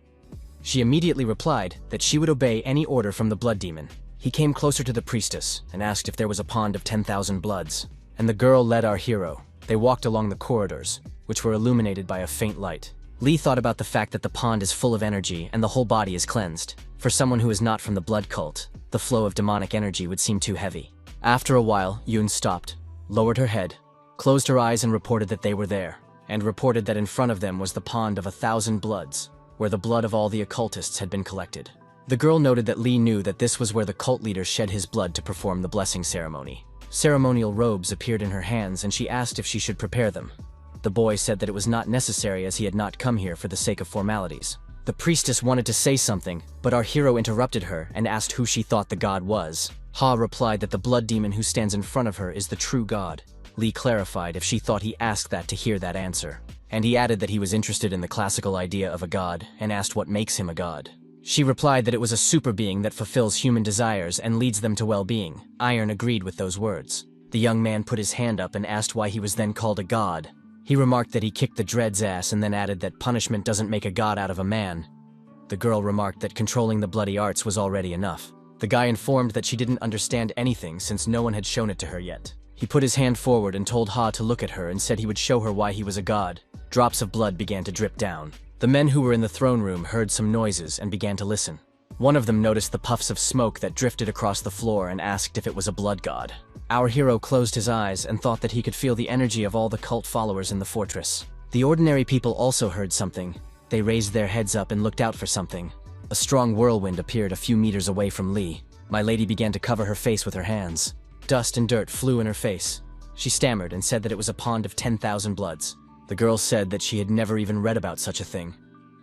She immediately replied that she would obey any order from the blood demon. He came closer to the priestess and asked if there was a pond of 10,000 bloods, and the girl led our hero. They walked along the corridors, which were illuminated by a faint light. Lee thought about the fact that the pond is full of energy and the whole body is cleansed. For someone who is not from the blood cult, the flow of demonic energy would seem too heavy. After a while, Yoon stopped, lowered her head, closed her eyes and reported that they were there, and reported that in front of them was the pond of 1,000 bloods, where the blood of all the occultists had been collected. The girl noted that Lee knew that this was where the cult leader shed his blood to perform the blessing ceremony. Ceremonial robes appeared in her hands and she asked if she should prepare them. The boy said that it was not necessary as he had not come here for the sake of formalities. The priestess wanted to say something, but our hero interrupted her and asked who she thought the god was. Ha replied that the blood demon who stands in front of her is the true god. Lee clarified if she thought he asked that to hear that answer. And he added that he was interested in the classical idea of a god and asked what makes him a god. She replied that it was a super being that fulfills human desires and leads them to well-being. Iron agreed with those words. The young man put his hand up and asked why he was then called a god. He remarked that he kicked the dread's ass and then added that punishment doesn't make a god out of a man. The girl remarked that controlling the bloody arts was already enough. The guy informed that she didn't understand anything since no one had shown it to her yet. He put his hand forward and told Ha to look at her and said he would show her why he was a god. Drops of blood began to drip down. The men who were in the throne room heard some noises and began to listen. One of them noticed the puffs of smoke that drifted across the floor and asked if it was a blood god. Our hero closed his eyes and thought that he could feel the energy of all the cult followers in the fortress. The ordinary people also heard something. They raised their heads up and looked out for something. A strong whirlwind appeared a few meters away from Lee. My lady began to cover her face with her hands. Dust and dirt flew in her face. She stammered and said that it was a pond of 10,000 bloods. The girl said that she had never even read about such a thing.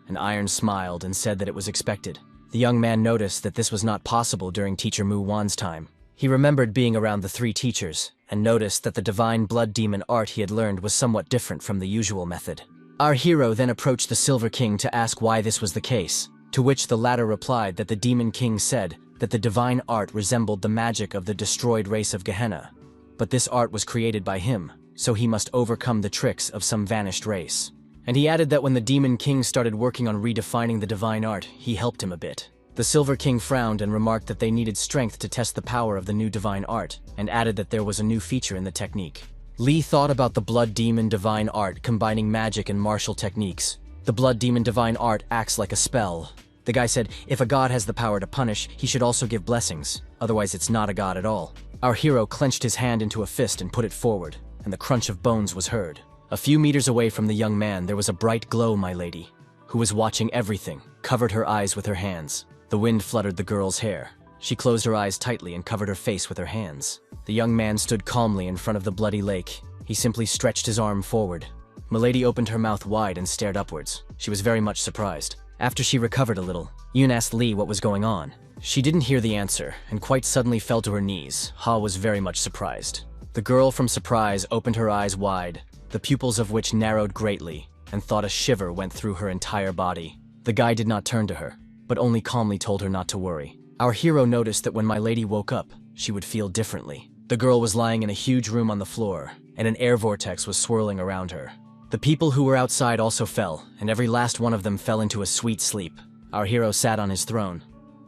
And Iron smiled and said that it was expected. The young man noticed that this was not possible during Teacher Mu Wan's time. He remembered being around the 3 teachers, and noticed that the divine blood demon art he had learned was somewhat different from the usual method. Our hero then approached the Silver King to ask why this was the case, to which the latter replied that the Demon King said that the divine art resembled the magic of the destroyed race of Gehenna. But this art was created by him, so he must overcome the tricks of some vanished race. And he added that when the Demon King started working on redefining the divine art, he helped him a bit. The Silver King frowned and remarked that they needed strength to test the power of the new divine art, and added that there was a new feature in the technique. Lee thought about the Blood Demon divine art combining magic and martial techniques. The Blood Demon divine art acts like a spell. The guy said, if a god has the power to punish, he should also give blessings, otherwise it's not a god at all. Our hero clenched his hand into a fist and put it forward, and the crunch of bones was heard. A few meters away from the young man there was a bright glow, my lady, who was watching everything, covered her eyes with her hands. The wind fluttered the girl's hair. She closed her eyes tightly and covered her face with her hands. The young man stood calmly in front of the bloody lake. He simply stretched his arm forward. Milady opened her mouth wide and stared upwards. She was very much surprised. After she recovered a little, Yoon asked Lee what was going on. She didn't hear the answer, and quite suddenly fell to her knees. Ha was very much surprised. The girl from surprise opened her eyes wide, the pupils of which narrowed greatly, and thought a shiver went through her entire body. The guy did not turn to her, but only calmly told her not to worry. Our hero noticed that when my lady woke up, she would feel differently. The girl was lying in a huge room on the floor, and an air vortex was swirling around her. The people who were outside also fell, and every last one of them fell into a sweet sleep. Our hero sat on his throne,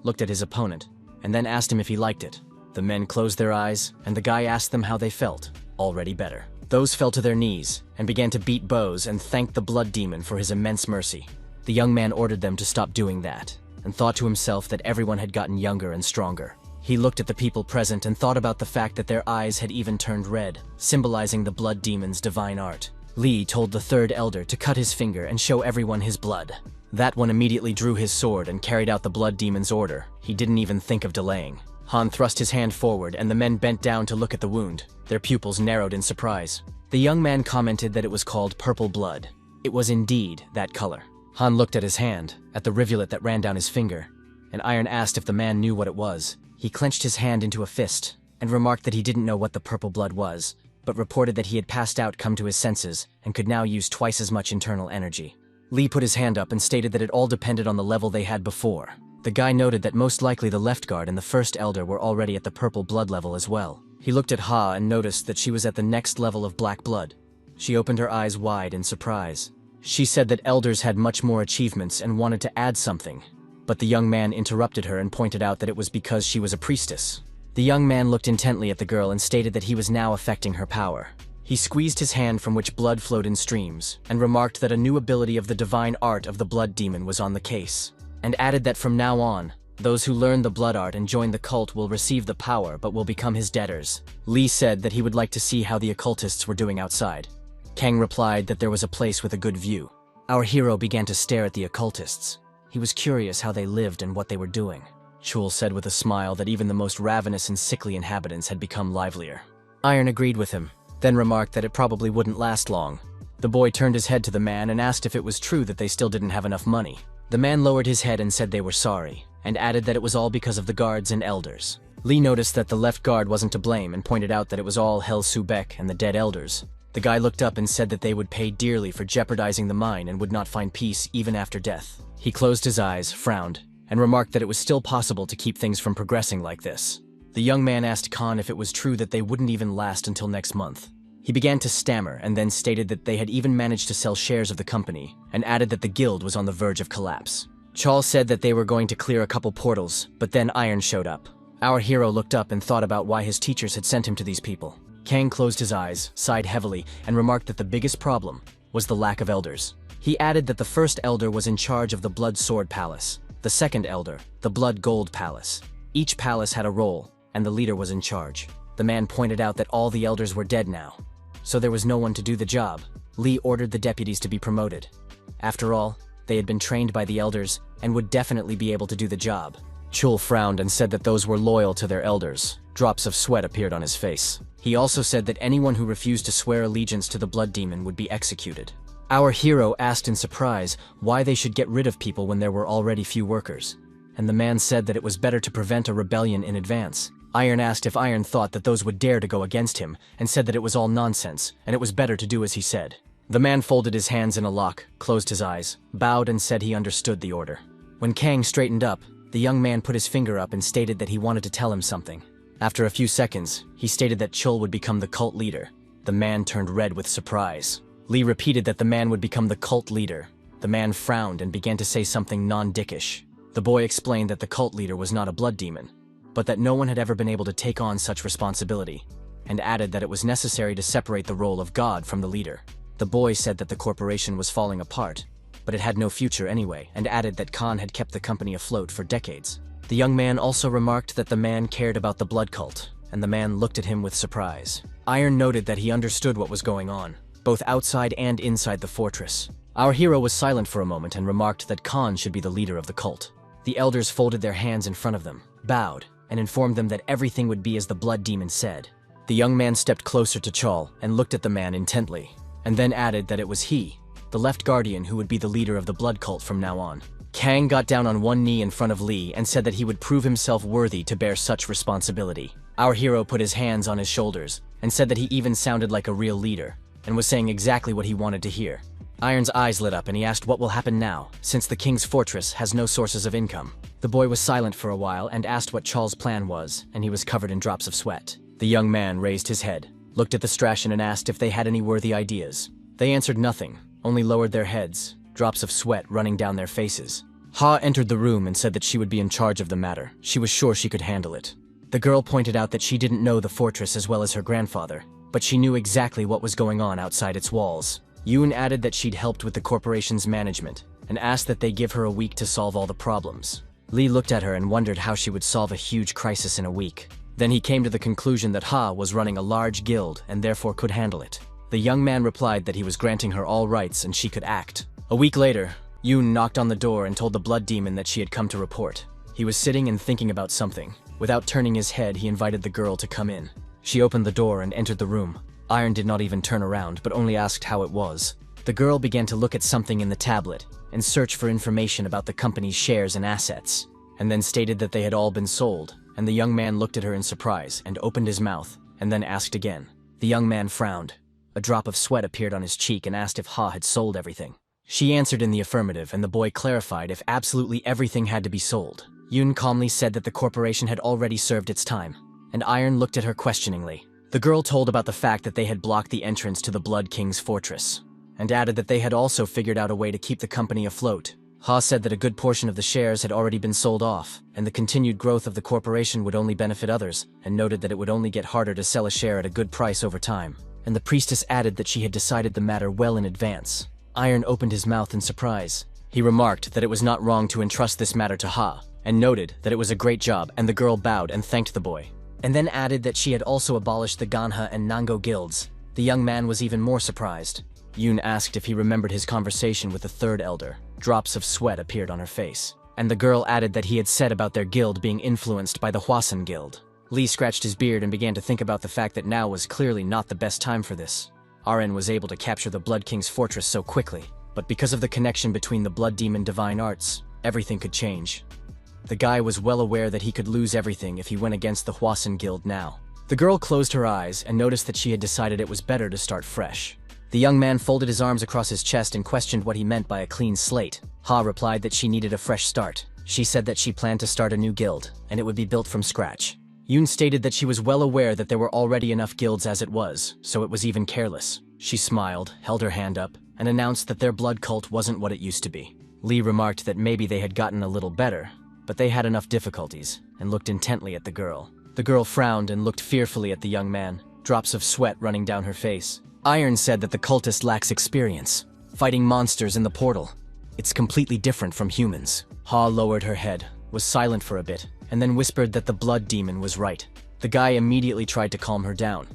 looked at his opponent, and then asked him if he liked it. The men closed their eyes, and the guy asked them how they felt. Already better. Those fell to their knees, and began to beat bows and thank the blood demon for his immense mercy. The young man ordered them to stop doing that, and thought to himself that everyone had gotten younger and stronger. He looked at the people present and thought about the fact that their eyes had even turned red, symbolizing the blood demon's divine art. Lee told the 3rd elder to cut his finger and show everyone his blood. That one immediately drew his sword and carried out the blood demon's order. He didn't even think of delaying. Han thrust his hand forward and the men bent down to look at the wound. Their pupils narrowed in surprise. The young man commented that it was called purple blood. It was indeed that color. Han looked at his hand, at the rivulet that ran down his finger, and Iron asked if the man knew what it was. He clenched his hand into a fist, and remarked that he didn't know what the purple blood was, but reported that he had passed out, come to his senses, and could now use twice as much internal energy. Lee put his hand up and stated that it all depended on the level they had before. The guy noted that most likely the left guard and the 1st elder were already at the purple blood level as well. He looked at Ha and noticed that she was at the next level of black blood. She opened her eyes wide in surprise. She said that elders had much more achievements and wanted to add something, but the young man interrupted her and pointed out that it was because she was a priestess. The young man looked intently at the girl and stated that he was now affecting her power. He squeezed his hand from which blood flowed in streams, and remarked that a new ability of the divine art of the blood demon was on the case, and added that from now on, those who learn the blood art and join the cult will receive the power but will become his debtors. Lee said that he would like to see how the occultists were doing outside. Kang replied that there was a place with a good view. Our hero began to stare at the occultists. He was curious how they lived and what they were doing. Chul said with a smile that even the most ravenous and sickly inhabitants had become livelier. Iron agreed with him, then remarked that it probably wouldn't last long. The boy turned his head to the man and asked if it was true that they still didn't have enough money. The man lowered his head and said they were sorry, and added that it was all because of the guards and elders. Lee noticed that the left guard wasn't to blame and pointed out that it was all Hel Su-bek and the dead elders. The guy looked up and said that they would pay dearly for jeopardizing the mine and would not find peace even after death. He closed his eyes, frowned, and remarked that it was still possible to keep things from progressing like this. The young man asked Khan if it was true that they wouldn't even last until next month. He began to stammer and then stated that they had even managed to sell shares of the company, and added that the guild was on the verge of collapse. Chal said that they were going to clear a couple portals, but then Iron showed up. Our hero looked up and thought about why his teachers had sent him to these people. Kang closed his eyes, sighed heavily, and remarked that the biggest problem was the lack of elders. He added that the first elder was in charge of the Blood Sword Palace, the second elder, the Blood Gold Palace. Each palace had a role, and the leader was in charge. The man pointed out that all the elders were dead now, so there was no one to do the job. Lee ordered the deputies to be promoted. After all, they had been trained by the elders and would definitely be able to do the job. Chul frowned and said that those were loyal to their elders. Drops of sweat appeared on his face. He also said that anyone who refused to swear allegiance to the blood demon would be executed. Our hero asked in surprise why they should get rid of people when there were already few workers, and the man said that it was better to prevent a rebellion in advance. Iron asked if Iron thought that those would dare to go against him, and said that it was all nonsense, and it was better to do as he said. The man folded his hands in a lock, closed his eyes, bowed and said he understood the order. When Kang straightened up, the young man put his finger up and stated that he wanted to tell him something. After a few seconds, he stated that Chul would become the cult leader. The man turned red with surprise. Lee repeated that the man would become the cult leader. The man frowned and began to say something non-dickish. The boy explained that the cult leader was not a blood demon, but that no one had ever been able to take on such responsibility, and added that it was necessary to separate the role of God from the leader. The boy said that the corporation was falling apart, but it had no future anyway, and added that Khan had kept the company afloat for decades. The young man also remarked that the man cared about the blood cult, and the man looked at him with surprise. Iron noted that he understood what was going on, both outside and inside the fortress. Our hero was silent for a moment and remarked that Khan should be the leader of the cult. The elders folded their hands in front of them, bowed, and informed them that everything would be as the blood demon said. The young man stepped closer to Chal and looked at the man intently, and then added that it was he, the left guardian, who would be the leader of the blood cult from now on. Kang got down on one knee in front of Lee and said that he would prove himself worthy to bear such responsibility. Our hero put his hands on his shoulders and said that he even sounded like a real leader, and was saying exactly what he wanted to hear. Iron's eyes lit up and he asked what will happen now, since the king's fortress has no sources of income. The boy was silent for a while and asked what Chal's plan was, and he was covered in drops of sweat. The young man raised his head, looked at the Strashin and asked if they had any worthy ideas. They answered nothing, only lowered their heads, drops of sweat running down their faces. Ha entered the room and said that she would be in charge of the matter. She was sure she could handle it. The girl pointed out that she didn't know the fortress as well as her grandfather, but she knew exactly what was going on outside its walls. Yoon added that she'd helped with the corporation's management, and asked that they give her a week to solve all the problems. Lee looked at her and wondered how she would solve a huge crisis in a week. Then he came to the conclusion that Ha was running a large guild and therefore could handle it. The young man replied that he was granting her all rights and she could act. A week later, Yoon knocked on the door and told the blood demon that she had come to report. He was sitting and thinking about something. Without turning his head, he invited the girl to come in. She opened the door and entered the room. Iron did not even turn around, but only asked how it was. The girl began to look at something in the tablet and search for information about the company's shares and assets, and then stated that they had all been sold, and the young man looked at her in surprise and opened his mouth, and then asked again. The young man frowned. A drop of sweat appeared on his cheek and asked if Ha had sold everything. She answered in the affirmative, and the boy clarified if absolutely everything had to be sold. Yoon calmly said that the corporation had already served its time, and Iron looked at her questioningly. The girl told about the fact that they had blocked the entrance to the Blood King's fortress, and added that they had also figured out a way to keep the company afloat. Ha said that a good portion of the shares had already been sold off, and the continued growth of the corporation would only benefit others, and noted that it would only get harder to sell a share at a good price over time. and the priestess added that she had decided the matter well in advance. Iron opened his mouth in surprise. He remarked that it was not wrong to entrust this matter to Ha, and noted that it was a great job, and the girl bowed and thanked the boy, and then added that she had also abolished the Ganha and Nango guilds. The young man was even more surprised. Yoon asked if he remembered his conversation with the third elder. Drops of sweat appeared on her face, and the girl added that he had said about their guild being influenced by the Hwasun guild. Lee scratched his beard and began to think about the fact that now was clearly not the best time for this. Aren was able to capture the Blood King's fortress so quickly, but because of the connection between the Blood Demon divine arts, everything could change. The guy was well aware that he could lose everything if he went against the Hwasun guild now. The girl closed her eyes and noticed that she had decided it was better to start fresh. The young man folded his arms across his chest and questioned what he meant by a clean slate. Ha replied that she needed a fresh start. She said that she planned to start a new guild, and it would be built from scratch. Yoon stated that she was well aware that there were already enough guilds as it was, so it was even careless. She smiled, held her hand up, and announced that their blood cult wasn't what it used to be. Lee remarked that maybe they had gotten a little better, but they had enough difficulties, and looked intently at the girl. The girl frowned and looked fearfully at the young man, drops of sweat running down her face. Iron said that the cultist lacks experience, fighting monsters in the portal. It's completely different from humans. Ha lowered her head, was silent for a bit, and then whispered that the blood demon was right. The guy immediately tried to calm her down,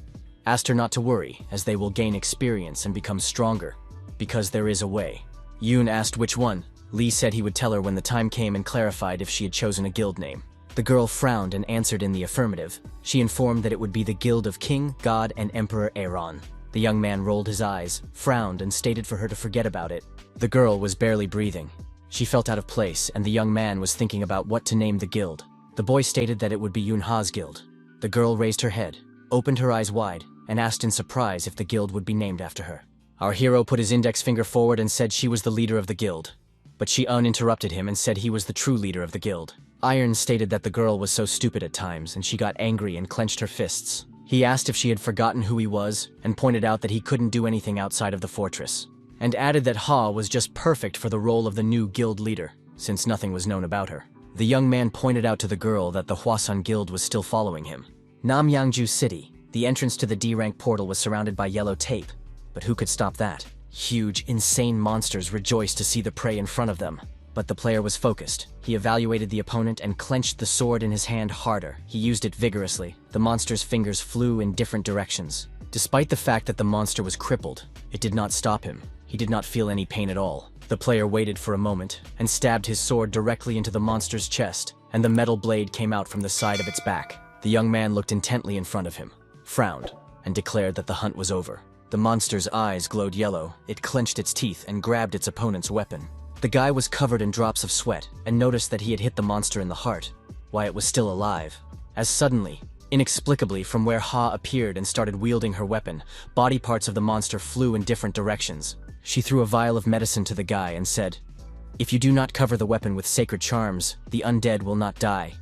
asked her not to worry, as they will gain experience and become stronger, because there is a way. Yoon asked which one. Lee said he would tell her when the time came and clarified if she had chosen a guild name. The girl frowned and answered in the affirmative. She informed that it would be the Guild of King, God, and Emperor Aaron. The young man rolled his eyes, frowned, and stated for her to forget about it. The girl was barely breathing. She felt out of place, and the young man was thinking about what to name the guild. The boy stated that it would be Yoon-ha's guild. The girl raised her head, opened her eyes wide, and asked in surprise if the guild would be named after her. Our hero put his index finger forward and said she was the leader of the guild, but she uninterrupted him and said he was the true leader of the guild. Iron stated that the girl was so stupid at times, and she got angry and clenched her fists. He asked if she had forgotten who he was, and pointed out that he couldn't do anything outside of the fortress, and added that Ha was just perfect for the role of the new guild leader, since nothing was known about her. The young man pointed out to the girl that the Hwasun guild was still following him. Namyangju City. The entrance to the D-rank portal was surrounded by yellow tape, but who could stop that? Huge, insane monsters rejoiced to see the prey in front of them. But the player was focused. He evaluated the opponent and clenched the sword in his hand harder. He used it vigorously. The monster's fingers flew in different directions. Despite the fact that the monster was crippled, it did not stop him. He did not feel any pain at all. The player waited for a moment and stabbed his sword directly into the monster's chest, and the metal blade came out from the side of its back. The young man looked intently in front of him, frowned, and declared that the hunt was over. The monster's eyes glowed yellow. It clenched its teeth and grabbed its opponent's weapon. The guy was covered in drops of sweat and noticed that he had hit the monster in the heart, while it was still alive. As suddenly, inexplicably, from where Ha appeared and started wielding her weapon, body parts of the monster flew in different directions. She threw a vial of medicine to the guy and said, "If you do not cover the weapon with sacred charms, the undead will not die."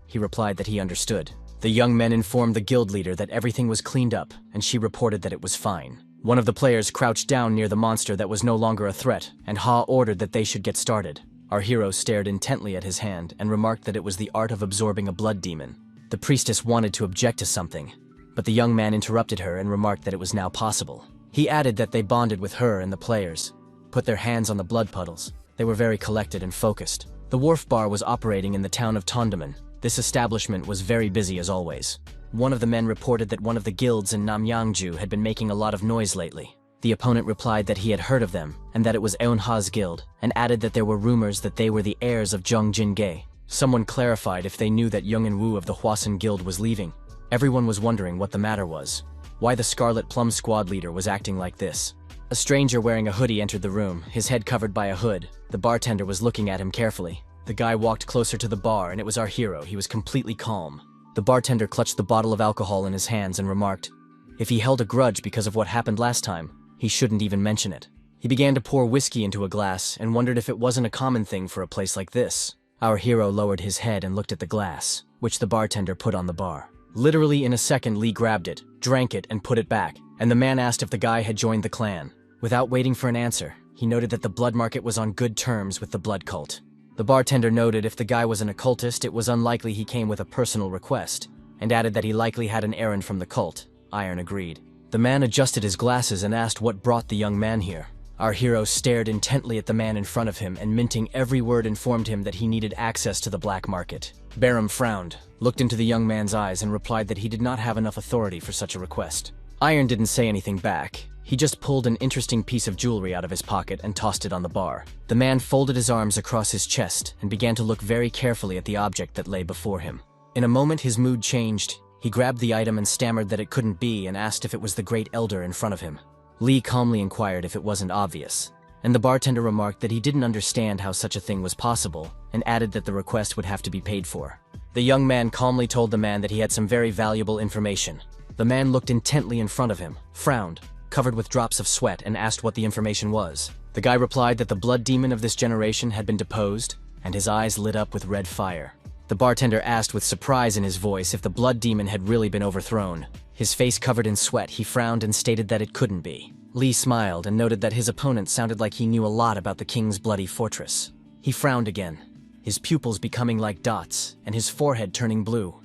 He replied that he understood. The young men informed the guild leader that everything was cleaned up, and she reported that it was fine. One of the players crouched down near the monster that was no longer a threat, and Ha ordered that they should get started. Our hero stared intently at his hand and remarked that it was the art of absorbing a blood demon. The priestess wanted to object to something, but the young man interrupted her and remarked that it was now possible. He added that they bonded with her and the players, put their hands on the blood puddles. They were very collected and focused. The wharf bar was operating in the town of Tondaman. This establishment was very busy as always. One of the men reported that one of the guilds in Namyangju had been making a lot of noise lately. The opponent replied that he had heard of them, and that it was Eunha's guild, and added that there were rumors that they were the heirs of Jung Jin-ge. Someone clarified if they knew that Young-in Woo of the Hwasun guild was leaving. Everyone was wondering what the matter was, why the Scarlet Plum squad leader was acting like this. A stranger wearing a hoodie entered the room, his head covered by a hood. The bartender was looking at him carefully. The guy walked closer to the bar, and it was our hero. He was completely calm. The bartender clutched the bottle of alcohol in his hands and remarked, if he held a grudge because of what happened last time, he shouldn't even mention it. He began to pour whiskey into a glass and wondered if it wasn't a common thing for a place like this. Our hero lowered his head and looked at the glass, which the bartender put on the bar. Literally in a second, Lee grabbed it, drank it, and put it back, and the man asked if the guy had joined the clan. Without waiting for an answer, he noted that the blood market was on good terms with the blood cult. The bartender noted if the guy was an occultist, it was unlikely he came with a personal request, and added that he likely had an errand from the cult. Iron agreed. The man adjusted his glasses and asked what brought the young man here. Our hero stared intently at the man in front of him and minting every word informed him that he needed access to the black market. Barum frowned, looked into the young man's eyes and replied that he did not have enough authority for such a request. Iron didn't say anything back. He just pulled an interesting piece of jewelry out of his pocket and tossed it on the bar. The man folded his arms across his chest and began to look very carefully at the object that lay before him. In a moment his mood changed. He grabbed the item and stammered that it couldn't be and asked if it was the great elder in front of him. Lee calmly inquired if it wasn't obvious, and the bartender remarked that he didn't understand how such a thing was possible and added that the request would have to be paid for. The young man calmly told the man that he had some very valuable information. The man looked intently in front of him, frowned, covered with drops of sweat, and asked what the information was. The guy replied that the blood demon of this generation had been deposed, and his eyes lit up with red fire. The bartender asked with surprise in his voice if the blood demon had really been overthrown. His face covered in sweat, he frowned and stated that it couldn't be. Lee smiled and noted that his opponent sounded like he knew a lot about the king's bloody fortress. He frowned again, his pupils becoming like dots, and his forehead turning blue.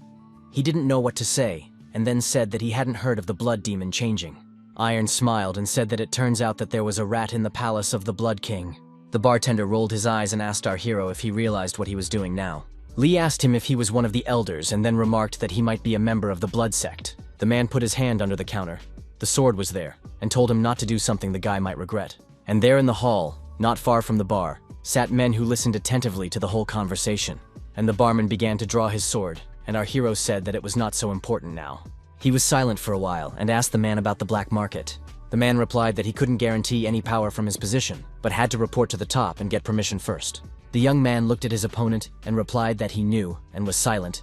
He didn't know what to say, and then said that he hadn't heard of the blood demon changing. Iron smiled and said that it turns out that there was a rat in the palace of the Blood King. The bartender rolled his eyes and asked our hero if he realized what he was doing now. Lee asked him if he was one of the elders and then remarked that he might be a member of the blood sect. The man put his hand under the counter. The sword was there, and told him not to do something the guy might regret. And there in the hall, not far from the bar, sat men who listened attentively to the whole conversation. And the barman began to draw his sword, and our hero said that it was not so important now. He was silent for a while and asked the man about the black market. The man replied that he couldn't guarantee any power from his position, but had to report to the top and get permission first. The young man looked at his opponent and replied that he knew and was silent.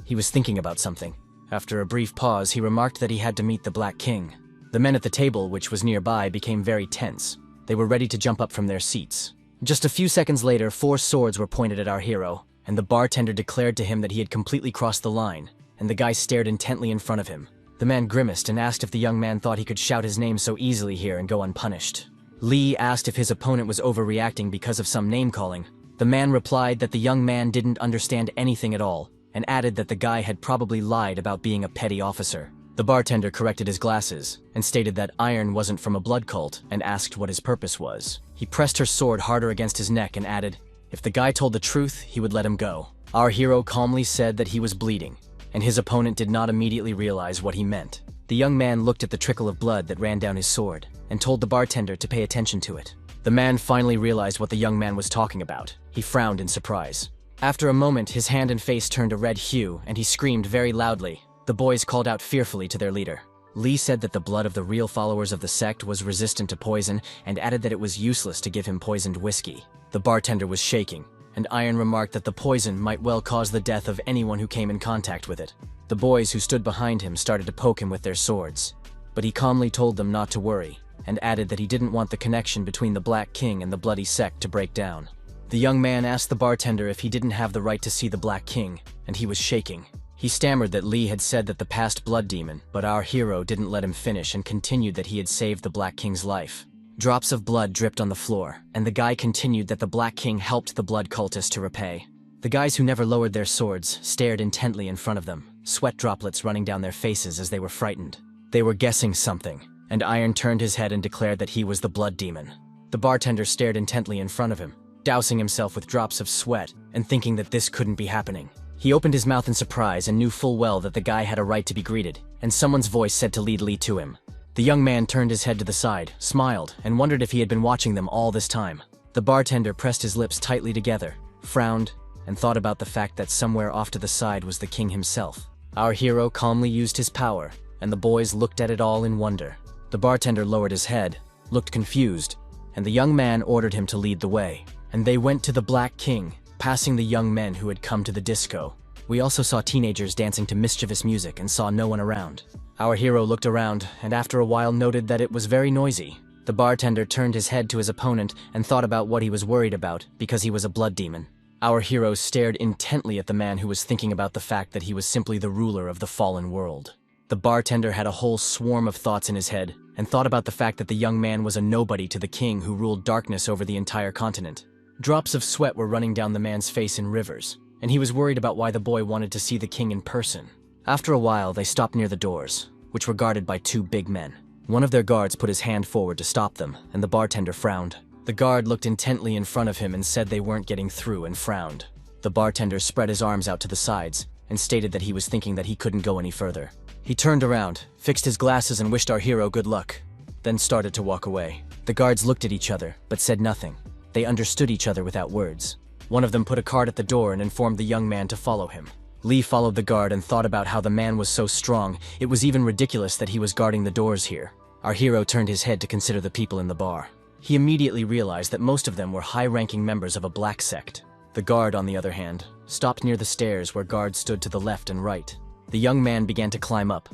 He was thinking about something. After a brief pause, he remarked that he had to meet the Black King. The men at the table, which was nearby, became very tense. They were ready to jump up from their seats. Just a few seconds later, 4 swords were pointed at our hero, and the bartender declared to him that he had completely crossed the line, and the guy stared intently in front of him. The man grimaced and asked if the young man thought he could shout his name so easily here and go unpunished. Lee asked if his opponent was overreacting because of some name-calling. The man replied that the young man didn't understand anything at all, and added that the guy had probably lied about being a petty officer. The bartender corrected his glasses, and stated that Iron wasn't from a blood cult, and asked what his purpose was. He pressed her sword harder against his neck and added, if the guy told the truth, he would let him go. Our hero calmly said that he was bleeding, and his opponent did not immediately realize what he meant. The young man looked at the trickle of blood that ran down his sword, and told the bartender to pay attention to it. The man finally realized what the young man was talking about. He frowned in surprise. After a moment, his hand and face turned a red hue, and he screamed very loudly. The boys called out fearfully to their leader. Lee said that the blood of the real followers of the sect was resistant to poison, and added that it was useless to give him poisoned whiskey. The bartender was shaking, and Iron remarked that the poison might well cause the death of anyone who came in contact with it. The boys who stood behind him started to poke him with their swords, but he calmly told them not to worry, and added that he didn't want the connection between the Black King and the bloody sect to break down. The young man asked the bartender if he didn't have the right to see the Black King, and he was shaking. He stammered that Lee had said that the past blood demon, but our hero didn't let him finish and continued that he had saved the Black King's life. Drops of blood dripped on the floor, and the guy continued that the Black King helped the blood cultist to repay. The guys who never lowered their swords stared intently in front of them, sweat droplets running down their faces as they were frightened. They were guessing something, and Iron turned his head and declared that he was the blood demon. The bartender stared intently in front of him, dousing himself with drops of sweat and thinking that this couldn't be happening. He opened his mouth in surprise and knew full well that the guy had a right to be greeted, and someone's voice said to lead Lee to him. The young man turned his head to the side, smiled, and wondered if he had been watching them all this time. The bartender pressed his lips tightly together, frowned, and thought about the fact that somewhere off to the side was the king himself. Our hero calmly used his power, and the boys looked at it all in wonder. The bartender lowered his head, looked confused, and the young man ordered him to lead the way. And they went to the Black King, passing the young men who had come to the disco. We also saw teenagers dancing to mischievous music and saw no one around. Our hero looked around and after a while noted that it was very noisy. The bartender turned his head to his opponent and thought about what he was worried about because he was a blood demon. Our hero stared intently at the man who was thinking about the fact that he was simply the ruler of the fallen world. The bartender had a whole swarm of thoughts in his head and thought about the fact that the young man was a nobody to the king who ruled darkness over the entire continent. Drops of sweat were running down the man's face in rivers, and he was worried about why the boy wanted to see the king in person. After a while, they stopped near the doors. which were guarded by two big men. One of their guards put his hand forward to stop them, and the bartender frowned. The guard looked intently in front of him and said they weren't getting through and frowned. The bartender spread his arms out to the sides and stated that he was thinking that he couldn't go any further. He turned around, fixed his glasses and wished our hero good luck, then started to walk away. The guards looked at each other, but said nothing. They understood each other without words. One of them put a card at the door and informed the young man to follow him. Lee followed the guard and thought about how the man was so strong, it was even ridiculous that he was guarding the doors here. Our hero turned his head to consider the people in the bar. He immediately realized that most of them were high-ranking members of a black sect. The guard, on the other hand, stopped near the stairs where guards stood to the left and right. The young man began to climb up.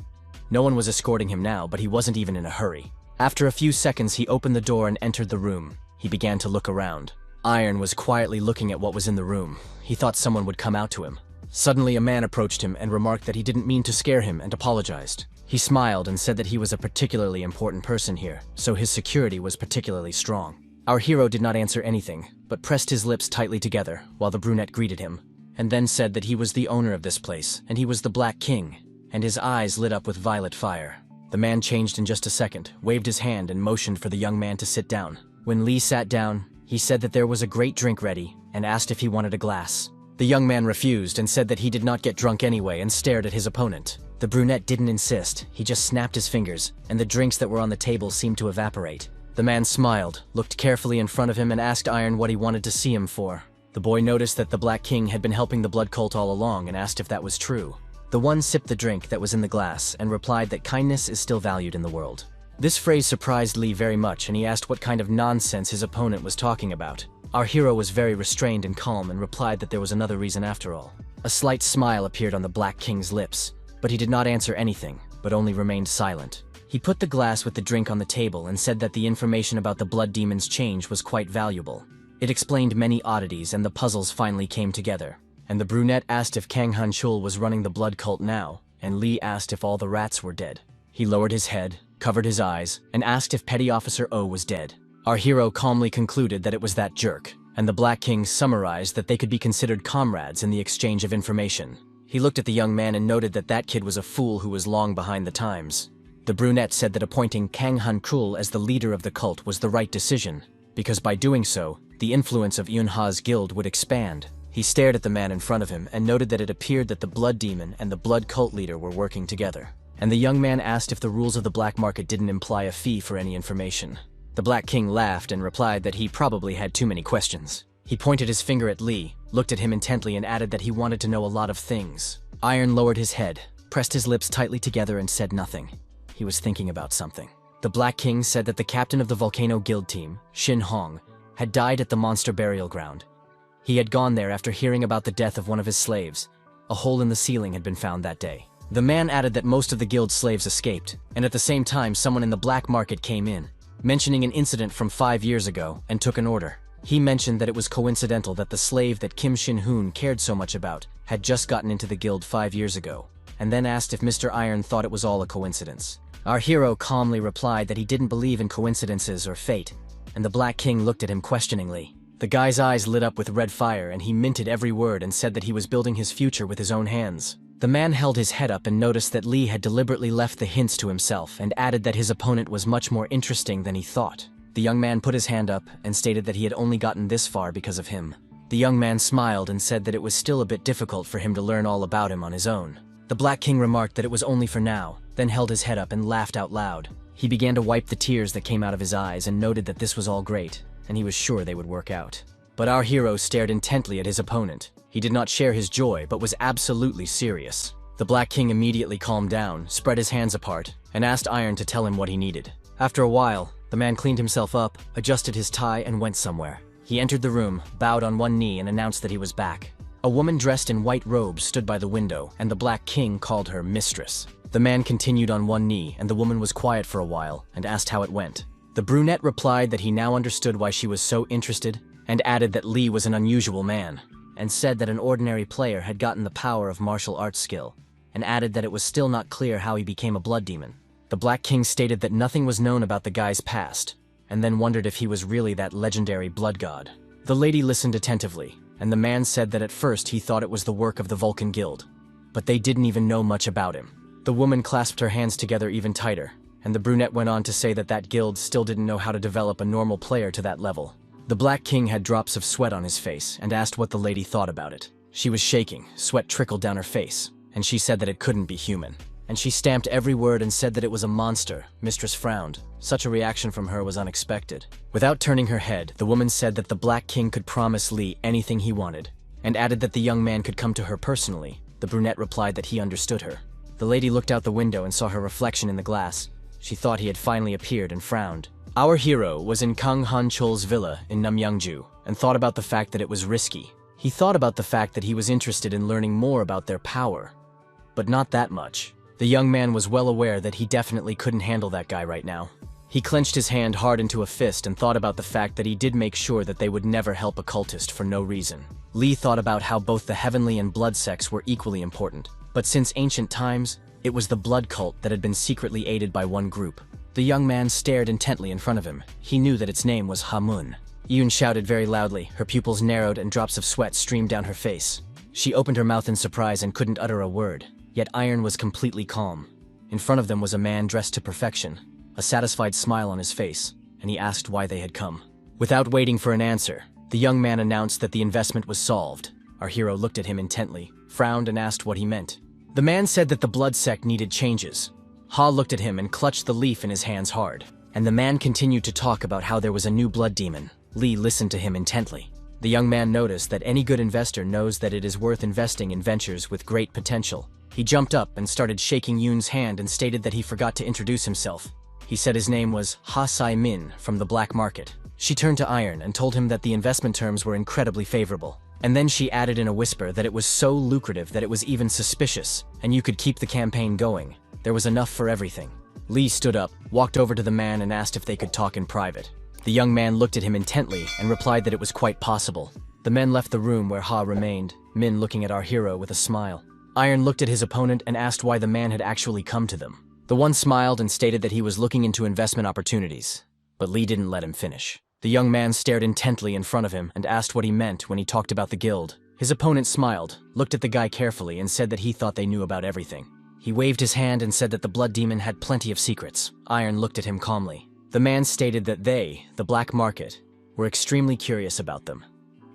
No one was escorting him now, but he wasn't even in a hurry. After a few seconds, he opened the door and entered the room. He began to look around. Iron was quietly looking at what was in the room. He thought someone would come out to him. Suddenly, a man approached him and remarked that he didn't mean to scare him and apologized. He smiled and said that he was a particularly important person here, so his security was particularly strong. Our hero did not answer anything, but pressed his lips tightly together while the brunette greeted him, and then said that he was the owner of this place, and he was the Black King, and his eyes lit up with violet fire. The man changed in just a second, waved his hand and motioned for the young man to sit down. When Lee sat down, he said that there was a great drink ready and asked if he wanted a glass. The young man refused and said that he did not get drunk anyway and stared at his opponent. The brunette didn't insist, he just snapped his fingers, and the drinks that were on the table seemed to evaporate. The man smiled, looked carefully in front of him and asked Iron what he wanted to see him for. The boy noticed that the Black King had been helping the blood cult all along and asked if that was true. The one sipped the drink that was in the glass and replied that kindness is still valued in the world. This phrase surprised Lee very much, and he asked what kind of nonsense his opponent was talking about. Our hero was very restrained and calm and replied that there was another reason after all. A slight smile appeared on the Black King's lips, but he did not answer anything, but only remained silent. He put the glass with the drink on the table and said that the information about the blood demon's change was quite valuable. It explained many oddities and the puzzles finally came together. And the brunette asked if Kang Han-chul was running the blood cult now, and Lee asked if all the rats were dead. He lowered his head, covered his eyes, and asked if Petty Officer O was dead. Our hero calmly concluded that it was that jerk, and the Black King summarized that they could be considered comrades in the exchange of information. He looked at the young man and noted that that kid was a fool who was long behind the times. The brunette said that appointing Kang Han-chul as the leader of the cult was the right decision, because by doing so, the influence of Yun-ha's guild would expand. He stared at the man in front of him and noted that it appeared that the blood demon and the blood cult leader were working together. And the young man asked if the rules of the black market didn't imply a fee for any information. The Black King laughed and replied that he probably had too many questions. He pointed his finger at Lee, looked at him intently and added that he wanted to know a lot of things. Iron lowered his head, pressed his lips tightly together and said nothing. He was thinking about something. The Black King said that the captain of the Volcano Guild team, Shin Hong, had died at the monster burial ground. He had gone there after hearing about the death of one of his slaves. A hole in the ceiling had been found that day. The man added that most of the guild's slaves escaped, and at the same time someone in the black market came in, mentioning an incident from 5 years ago, and took an order. He mentioned that it was coincidental that the slave that Kim Shin-hoon cared so much about had just gotten into the guild 5 years ago, and then asked if Mr. Iron thought it was all a coincidence. Our hero calmly replied that he didn't believe in coincidences or fate, and the Black King looked at him questioningly. The guy's eyes lit up with red fire and he minted every word and said that he was building his future with his own hands. The man held his head up and noticed that Lee had deliberately left the hints to himself and added that his opponent was much more interesting than he thought. The young man put his hand up and stated that he had only gotten this far because of him. The young man smiled and said that it was still a bit difficult for him to learn all about him on his own. The Black King remarked that it was only for now, then held his head up and laughed out loud. He began to wipe the tears that came out of his eyes and noted that this was all great, and he was sure they would work out. But our hero stared intently at his opponent. He did not share his joy, but was absolutely serious. The Black King immediately calmed down, spread his hands apart, and asked Iron to tell him what he needed. After a while, the man cleaned himself up, adjusted his tie, and went somewhere. He entered the room, bowed on one knee, and announced that he was back. A woman dressed in white robes stood by the window, and the Black King called her mistress. The man continued on one knee, and the woman was quiet for a while, and asked how it went. The brunette replied that he now understood why she was so interested, and added that Lee was an unusual man, and said that an ordinary player had gotten the power of martial arts skill, and added that it was still not clear how he became a blood demon. The Black King stated that nothing was known about the guy's past, and then wondered if he was really that legendary blood god. The lady listened attentively, and the man said that at first he thought it was the work of the Vulcan Guild, but they didn't even know much about him. The woman clasped her hands together even tighter, and the brunette went on to say that that guild still didn't know how to develop a normal player to that level. The Black King had drops of sweat on his face and asked what the lady thought about it. She was shaking, sweat trickled down her face, and she said that it couldn't be human. And she stamped every word and said that it was a monster. Mistress frowned. Such a reaction from her was unexpected. Without turning her head, the woman said that the Black King could promise Lee anything he wanted, and added that the young man could come to her personally. The brunette replied that he understood her. The lady looked out the window and saw her reflection in the glass. She thought he had finally appeared and frowned. Our hero was in Kang Han-chol's villa in Namyangju and thought about the fact that it was risky. He thought about the fact that he was interested in learning more about their power. But not that much. The young man was well aware that he definitely couldn't handle that guy right now. He clenched his hand hard into a fist and thought about the fact that he did make sure that they would never help a cultist for no reason. Lee thought about how both the heavenly and blood sects were equally important. But since ancient times, it was the blood cult that had been secretly aided by one group. The young man stared intently in front of him. He knew that its name was Hamun. Yoon shouted very loudly. Her pupils narrowed and drops of sweat streamed down her face. She opened her mouth in surprise and couldn't utter a word. Yet Iron was completely calm. In front of them was a man dressed to perfection, a satisfied smile on his face, and he asked why they had come. Without waiting for an answer, the young man announced that the investment was solved. Our hero looked at him intently, frowned and asked what he meant. The man said that the blood sect needed changes. Ha looked at him and clutched the leaf in his hands hard, and the man continued to talk about how there was a new blood demon. Lee listened to him intently. The young man noticed that any good investor knows that it is worth investing in ventures with great potential. He jumped up and started shaking Yoon's hand and stated that he forgot to introduce himself. He said his name was Ha Sai-min from the black market. She turned to Iron and told him that the investment terms were incredibly favorable. And then she added in a whisper that it was so lucrative that it was even suspicious, and you could keep the campaign going. There was enough for everything. Lee stood up, walked over to the man and asked if they could talk in private. The young man looked at him intently and replied that it was quite possible. The men left the room where Ha remained, Min looking at our hero with a smile. Iron looked at his opponent and asked why the man had actually come to them. The one smiled and stated that he was looking into investment opportunities, but Lee didn't let him finish. The young man stared intently in front of him and asked what he meant when he talked about the guild. His opponent smiled, looked at the guy carefully and said that he thought they knew about everything. He waved his hand and said that the blood demon had plenty of secrets. Iron looked at him calmly. The man stated that they, the black market, were extremely curious about them,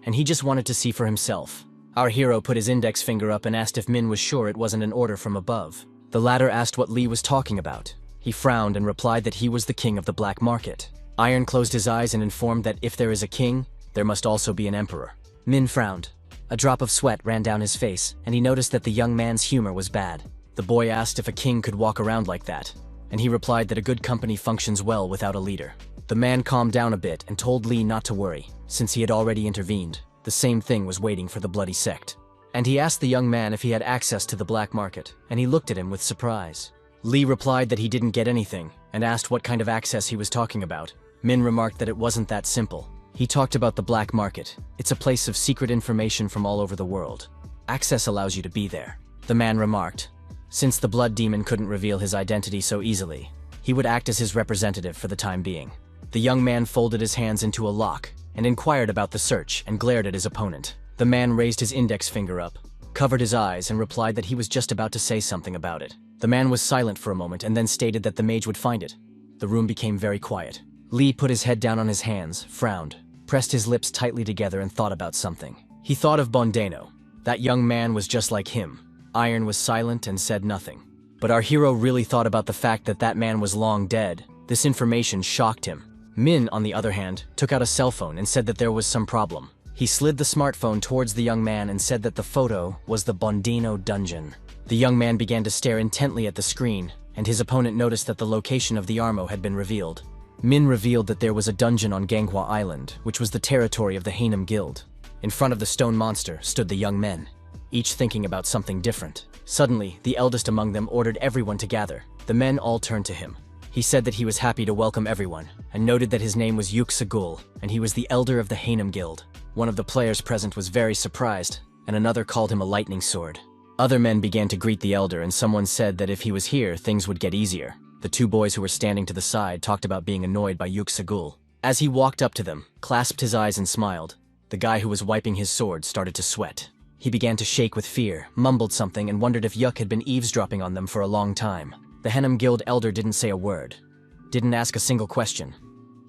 and he just wanted to see for himself. Our hero put his index finger up and asked if Min was sure it wasn't an order from above. The latter asked what Lee was talking about. He frowned and replied that he was the king of the black market. Iron closed his eyes and informed that if there is a king, there must also be an emperor. Min frowned. A drop of sweat ran down his face, and he noticed that the young man's humor was bad. The boy asked if a king could walk around like that, and he replied that a good company functions well without a leader. The man calmed down a bit and told Lee not to worry, since he had already intervened. The same thing was waiting for the bloody sect. And he asked the young man if he had access to the black market, and he looked at him with surprise. Lee replied that he didn't get anything, and asked what kind of access he was talking about. Min remarked that it wasn't that simple. He talked about the black market. It's a place of secret information from all over the world. Access allows you to be there. The man remarked. Since the blood demon couldn't reveal his identity so easily, he would act as his representative for the time being. The young man folded his hands into a lock and inquired about the search and glared at his opponent. The man raised his index finger up, covered his eyes and replied that he was just about to say something about it. The man was silent for a moment and then stated that the mage would find it. The room became very quiet. Lee put his head down on his hands, frowned, pressed his lips tightly together and thought about something. He thought of Bondeno. That young man was just like him. Iron was silent and said nothing. But our hero really thought about the fact that that man was long dead. This information shocked him. Min, on the other hand, took out a cell phone and said that there was some problem. He slid the smartphone towards the young man and said that the photo was the Bondeno dungeon. The young man began to stare intently at the screen, and his opponent noticed that the location of the Armo had been revealed. Min revealed that there was a dungeon on Ganghwa Island, which was the territory of the Hainem Guild. In front of the stone monster stood the young men, each thinking about something different. Suddenly, the eldest among them ordered everyone to gather. The men all turned to him. He said that he was happy to welcome everyone, and noted that his name was Yuk Sagul, and he was the elder of the Hainem Guild. One of the players present was very surprised, and another called him a lightning sword. Other men began to greet the elder, and someone said that if he was here, things would get easier. The two boys who were standing to the side talked about being annoyed by Yuk Sagul. As he walked up to them, clasped his eyes and smiled, the guy who was wiping his sword started to sweat. He began to shake with fear, mumbled something, and wondered if Yuk had been eavesdropping on them for a long time. The Henam Guild elder didn't say a word, didn't ask a single question.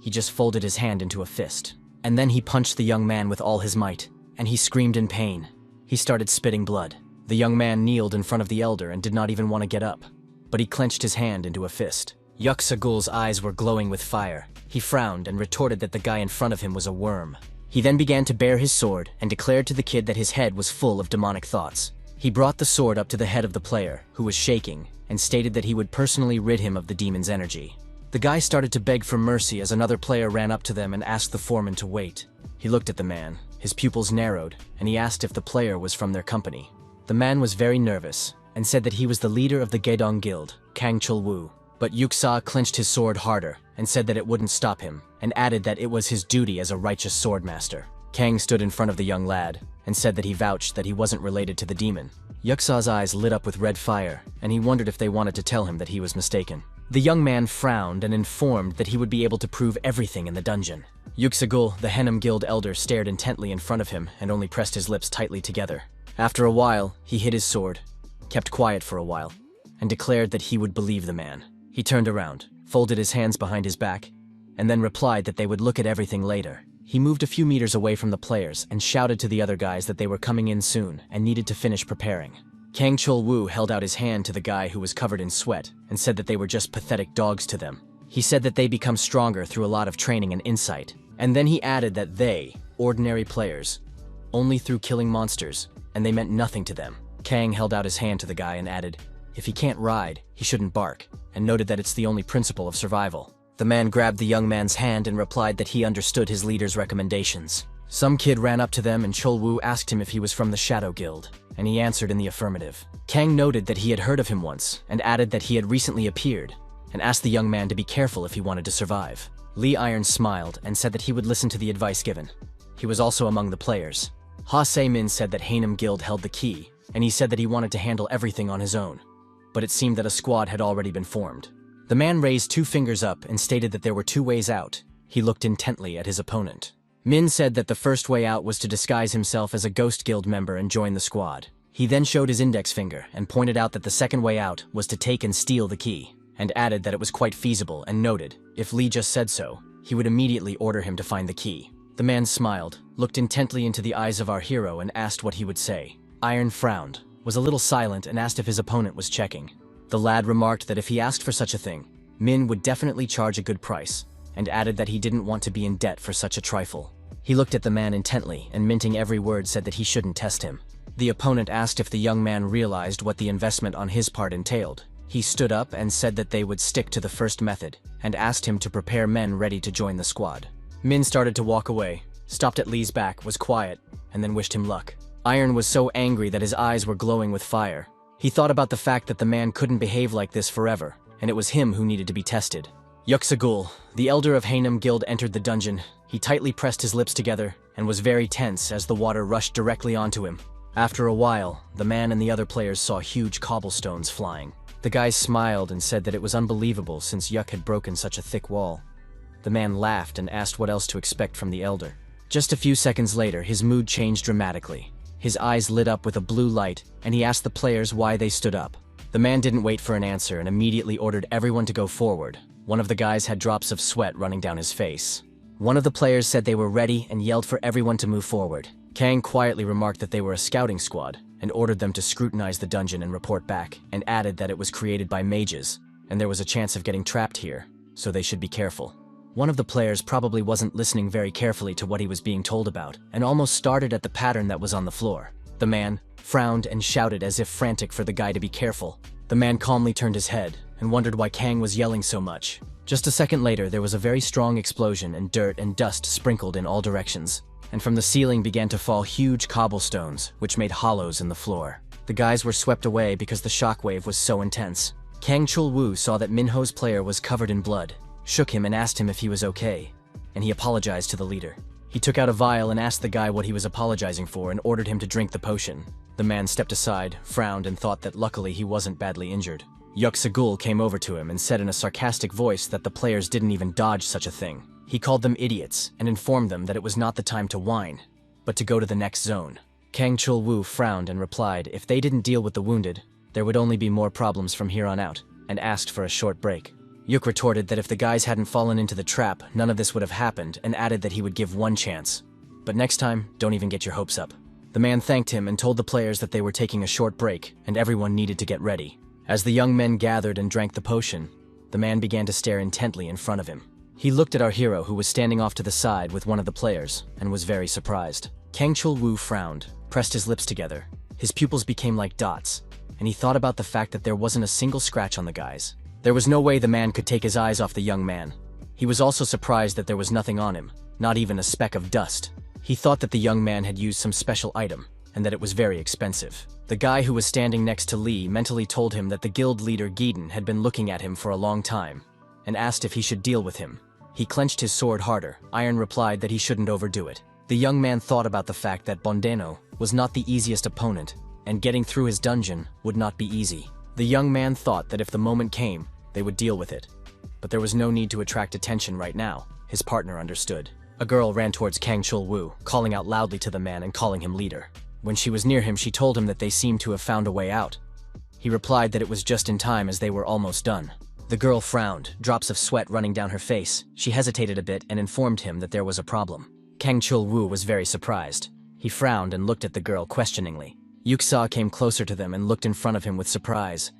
He just folded his hand into a fist. And then he punched the young man with all his might, and he screamed in pain. He started spitting blood. The young man kneeled in front of the elder and did not even want to get up, but he clenched his hand into a fist. Yuk Sagul's eyes were glowing with fire. He frowned and retorted that the guy in front of him was a worm. He then began to bare his sword and declared to the kid that his head was full of demonic thoughts. He brought the sword up to the head of the player, who was shaking, and stated that he would personally rid him of the demon's energy. The guy started to beg for mercy as another player ran up to them and asked the foreman to wait. He looked at the man, his pupils narrowed, and he asked if the player was from their company. The man was very nervous and said that he was the leader of the Gaedong Guild, Kang Chul-woo. But Yuksa clenched his sword harder and said that it wouldn't stop him, and added that it was his duty as a righteous swordmaster. Kang stood in front of the young lad and said that he vouched that he wasn't related to the demon. Yuksa's eyes lit up with red fire, and he wondered if they wanted to tell him that he was mistaken. The young man frowned and informed that he would be able to prove everything in the dungeon. Yuksagul, the Henam Guild elder, stared intently in front of him and only pressed his lips tightly together. After a while, he hid his sword, kept quiet for a while, and declared that he would believe the man. He turned around, folded his hands behind his back, and then replied that they would look at everything later. He moved a few meters away from the players and shouted to the other guys that they were coming in soon and needed to finish preparing. Kang Chul-woo held out his hand to the guy who was covered in sweat and said that they were just pathetic dogs to them. He said that they become stronger through a lot of training and insight, and then he added that they, ordinary players, only through killing monsters, and they meant nothing to them. Kang held out his hand to the guy and added, if he can't ride, he shouldn't bark, and noted that it's the only principle of survival. The man grabbed the young man's hand and replied that he understood his leader's recommendations. Some kid ran up to them and Chul-woo asked him if he was from the Shadow Guild, and he answered in the affirmative. Kang noted that he had heard of him once, and added that he had recently appeared, and asked the young man to be careful if he wanted to survive. Lee Iron smiled and said that he would listen to the advice given. He was also among the players. Ha Se-min said that Hanam Guild held the key, and he said that he wanted to handle everything on his own. But it seemed that a squad had already been formed. The man raised 2 fingers up and stated that there were 2 ways out. He looked intently at his opponent. Min said that the first way out was to disguise himself as a Ghost Guild member and join the squad. He then showed his index finger and pointed out that the second way out was to take and steal the key, and added that it was quite feasible and noted, if Lee just said so, he would immediately order him to find the key. The man smiled, looked intently into the eyes of our hero and asked what he would say. Iron frowned, was a little silent and asked if his opponent was checking. The lad remarked that if he asked for such a thing, Min would definitely charge a good price, and added that he didn't want to be in debt for such a trifle. He looked at the man intently and minting every word said that he shouldn't test him. The opponent asked if the young man realized what the investment on his part entailed. He stood up and said that they would stick to the first method, and asked him to prepare men ready to join the squad. Min started to walk away, stopped at Lee's back, was quiet, and then wished him luck. Iron was so angry that his eyes were glowing with fire. He thought about the fact that the man couldn't behave like this forever, and it was him who needed to be tested. Yuksagul, the elder of Hanam Guild, entered the dungeon. He tightly pressed his lips together and was very tense as the water rushed directly onto him. After a while, the man and the other players saw huge cobblestones flying. The guys smiled and said that it was unbelievable since Yuk had broken such a thick wall. The man laughed and asked what else to expect from the elder. Just a few seconds later, his mood changed dramatically. His eyes lit up with a blue light, and he asked the players why they stood up. The man didn't wait for an answer and immediately ordered everyone to go forward. One of the guys had drops of sweat running down his face. One of the players said they were ready and yelled for everyone to move forward. Kang quietly remarked that they were a scouting squad and ordered them to scrutinize the dungeon and report back, and added that it was created by mages, and there was a chance of getting trapped here, so they should be careful. One of the players probably wasn't listening very carefully to what he was being told about, and almost started at the pattern that was on the floor. The man frowned and shouted as if frantic for the guy to be careful. The man calmly turned his head and wondered why Kang was yelling so much. Just a second later, there was a very strong explosion and dirt and dust sprinkled in all directions, and from the ceiling began to fall huge cobblestones, which made hollows in the floor. The guys were swept away because the shockwave was so intense. Kang Chul-woo saw that Minho's player was covered in blood, shook him and asked him if he was okay, and he apologized to the leader. He took out a vial and asked the guy what he was apologizing for and ordered him to drink the potion. The man stepped aside, frowned, and thought that luckily he wasn't badly injured. Yuksagul came over to him and said in a sarcastic voice that the players didn't even dodge such a thing. He called them idiots and informed them that it was not the time to whine, but to go to the next zone. Kang Chul-woo frowned and replied if they didn't deal with the wounded, there would only be more problems from here on out, and asked for a short break. Yuk retorted that if the guys hadn't fallen into the trap, none of this would have happened, and added that he would give one chance. But next time, don't even get your hopes up. The man thanked him and told the players that they were taking a short break, and everyone needed to get ready. As the young men gathered and drank the potion, the man began to stare intently in front of him. He looked at our hero, who was standing off to the side with one of the players, and was very surprised. Kang Chul-woo frowned, pressed his lips together. His pupils became like dots, and he thought about the fact that there wasn't a single scratch on the guys. There was no way the man could take his eyes off the young man. He was also surprised that there was nothing on him, not even a speck of dust. He thought that the young man had used some special item, and that it was very expensive. The guy who was standing next to Lee mentally told him that the guild leader Gieden had been looking at him for a long time, and asked if he should deal with him. He clenched his sword harder. Iron replied that he shouldn't overdo it. The young man thought about the fact that Bondeno was not the easiest opponent, and getting through his dungeon would not be easy. The young man thought that if the moment came, they would deal with it. But there was no need to attract attention right now. His partner understood. A girl ran towards Kang Chul-woo, calling out loudly to the man and calling him leader. When she was near him, she told him that they seemed to have found a way out. He replied that it was just in time, as they were almost done. The girl frowned, drops of sweat running down her face. She hesitated a bit and informed him that there was a problem. Kang Chul-woo was very surprised. He frowned and looked at the girl questioningly. Yuksa came closer to them and looked in front of him with surprise,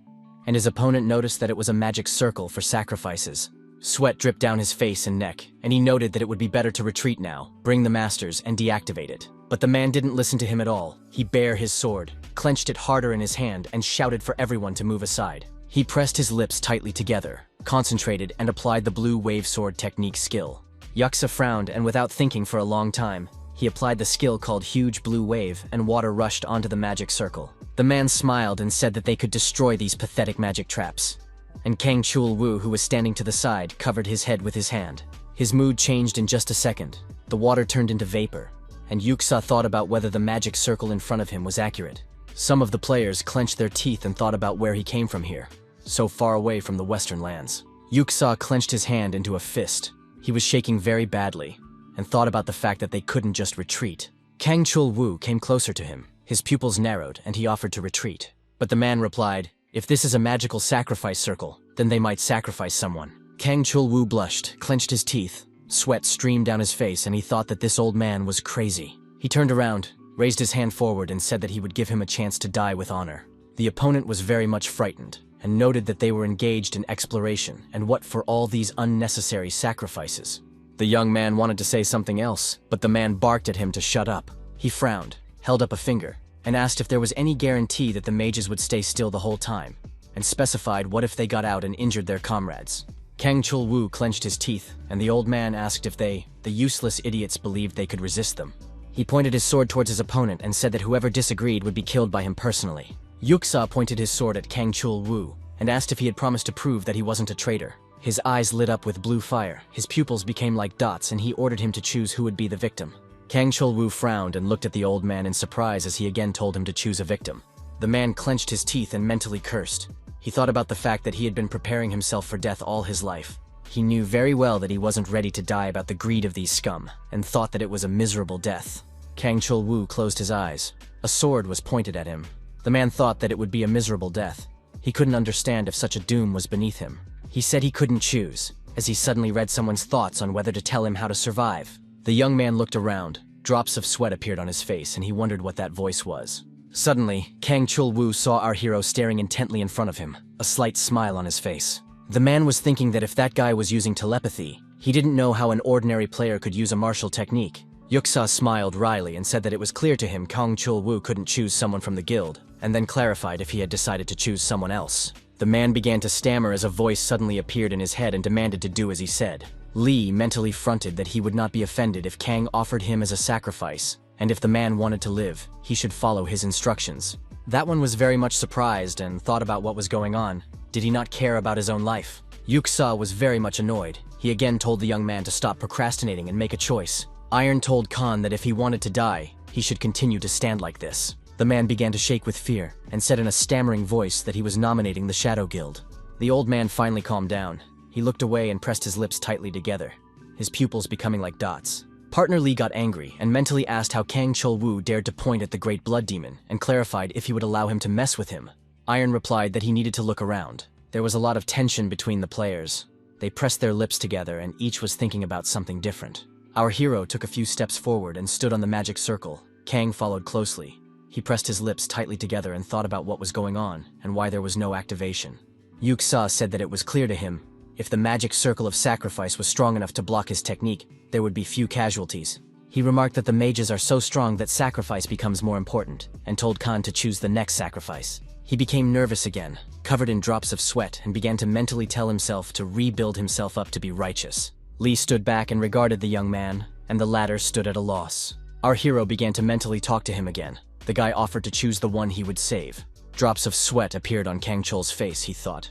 and his opponent noticed that it was a magic circle for sacrifices. Sweat dripped down his face and neck, and he noted that it would be better to retreat now, bring the masters, and deactivate it. But the man didn't listen to him at all. He bare his sword, clenched it harder in his hand, and shouted for everyone to move aside. He pressed his lips tightly together, concentrated, and applied the blue wave sword technique skill. Yuksa frowned, and without thinking for a long time, he applied the skill called Huge Blue Wave, and water rushed onto the magic circle. The man smiled and said that they could destroy these pathetic magic traps. And Kang Chul-woo, who was standing to the side, covered his head with his hand. His mood changed in just a second. The water turned into vapor, and Yuksa thought about whether the magic circle in front of him was accurate. Some of the players clenched their teeth and thought about where he came from here, so far away from the western lands. Yuksa clenched his hand into a fist. He was shaking very badly, and thought about the fact that they couldn't just retreat. Kang Chul-woo came closer to him. His pupils narrowed, and he offered to retreat. But the man replied, if this is a magical sacrifice circle, then they might sacrifice someone. Kang Chul-woo blushed, clenched his teeth. Sweat streamed down his face, and he thought that this old man was crazy. He turned around, raised his hand forward, and said that he would give him a chance to die with honor. The opponent was very much frightened, and noted that they were engaged in exploration, and what for all these unnecessary sacrifices. The young man wanted to say something else, but the man barked at him to shut up. He frowned, held up a finger, and asked if there was any guarantee that the mages would stay still the whole time, and specified what if they got out and injured their comrades. Kang Chul-woo clenched his teeth, and the old man asked if they, the useless idiots, believed they could resist them. He pointed his sword towards his opponent and said that whoever disagreed would be killed by him personally. Yuksa pointed his sword at Kang Chul-woo and asked if he had promised to prove that he wasn't a traitor. His eyes lit up with blue fire, his pupils became like dots, and he ordered him to choose who would be the victim. Kang Chul-woo frowned and looked at the old man in surprise as he again told him to choose a victim. The man clenched his teeth and mentally cursed. He thought about the fact that he had been preparing himself for death all his life. He knew very well that he wasn't ready to die about the greed of these scum, and thought that it was a miserable death. Kang Chul-woo closed his eyes. A sword was pointed at him. The man thought that it would be a miserable death. He couldn't understand if such a doom was beneath him. He said he couldn't choose, as he suddenly read someone's thoughts on whether to tell him how to survive. The young man looked around. Drops of sweat appeared on his face, and he wondered what that voice was. Suddenly, Kang Chul-woo saw our hero staring intently in front of him, a slight smile on his face. The man was thinking that if that guy was using telepathy, he didn't know how an ordinary player could use a martial technique. Yuksa smiled wryly and said that it was clear to him Kang Chul-woo couldn't choose someone from the guild, and then clarified if he had decided to choose someone else. The man began to stammer as a voice suddenly appeared in his head and demanded to do as he said. Lee mentally fronted that he would not be offended if Kang offered him as a sacrifice, and if the man wanted to live, he should follow his instructions. That one was very much surprised and thought about what was going on. Did he not care about his own life? Yuksa was very much annoyed. He again told the young man to stop procrastinating and make a choice. Iron told Khan that if he wanted to die, he should continue to stand like this. The man began to shake with fear, and said in a stammering voice that he was nominating the Shadow Guild. The old man finally calmed down. He looked away and pressed his lips tightly together, his pupils becoming like dots. Partner Lee got angry and mentally asked how Kang Chol-woo dared to point at the Great Blood Demon and clarified if he would allow him to mess with him. Iron replied that he needed to look around. There was a lot of tension between the players. They pressed their lips together and each was thinking about something different. Our hero took a few steps forward and stood on the magic circle. Kang followed closely. He pressed his lips tightly together and thought about what was going on and why there was no activation. Yuk-sa said that it was clear to him, if the magic circle of sacrifice was strong enough to block his technique, there would be few casualties. He remarked that the mages are so strong that sacrifice becomes more important, and told Khan to choose the next sacrifice. He became nervous again, covered in drops of sweat, and began to mentally tell himself to rebuild himself up to be righteous. Lee stood back and regarded the young man, and the latter stood at a loss. Our hero began to mentally talk to him again. The guy offered to choose the one he would save. Drops of sweat appeared on Kang Chol's face, he thought.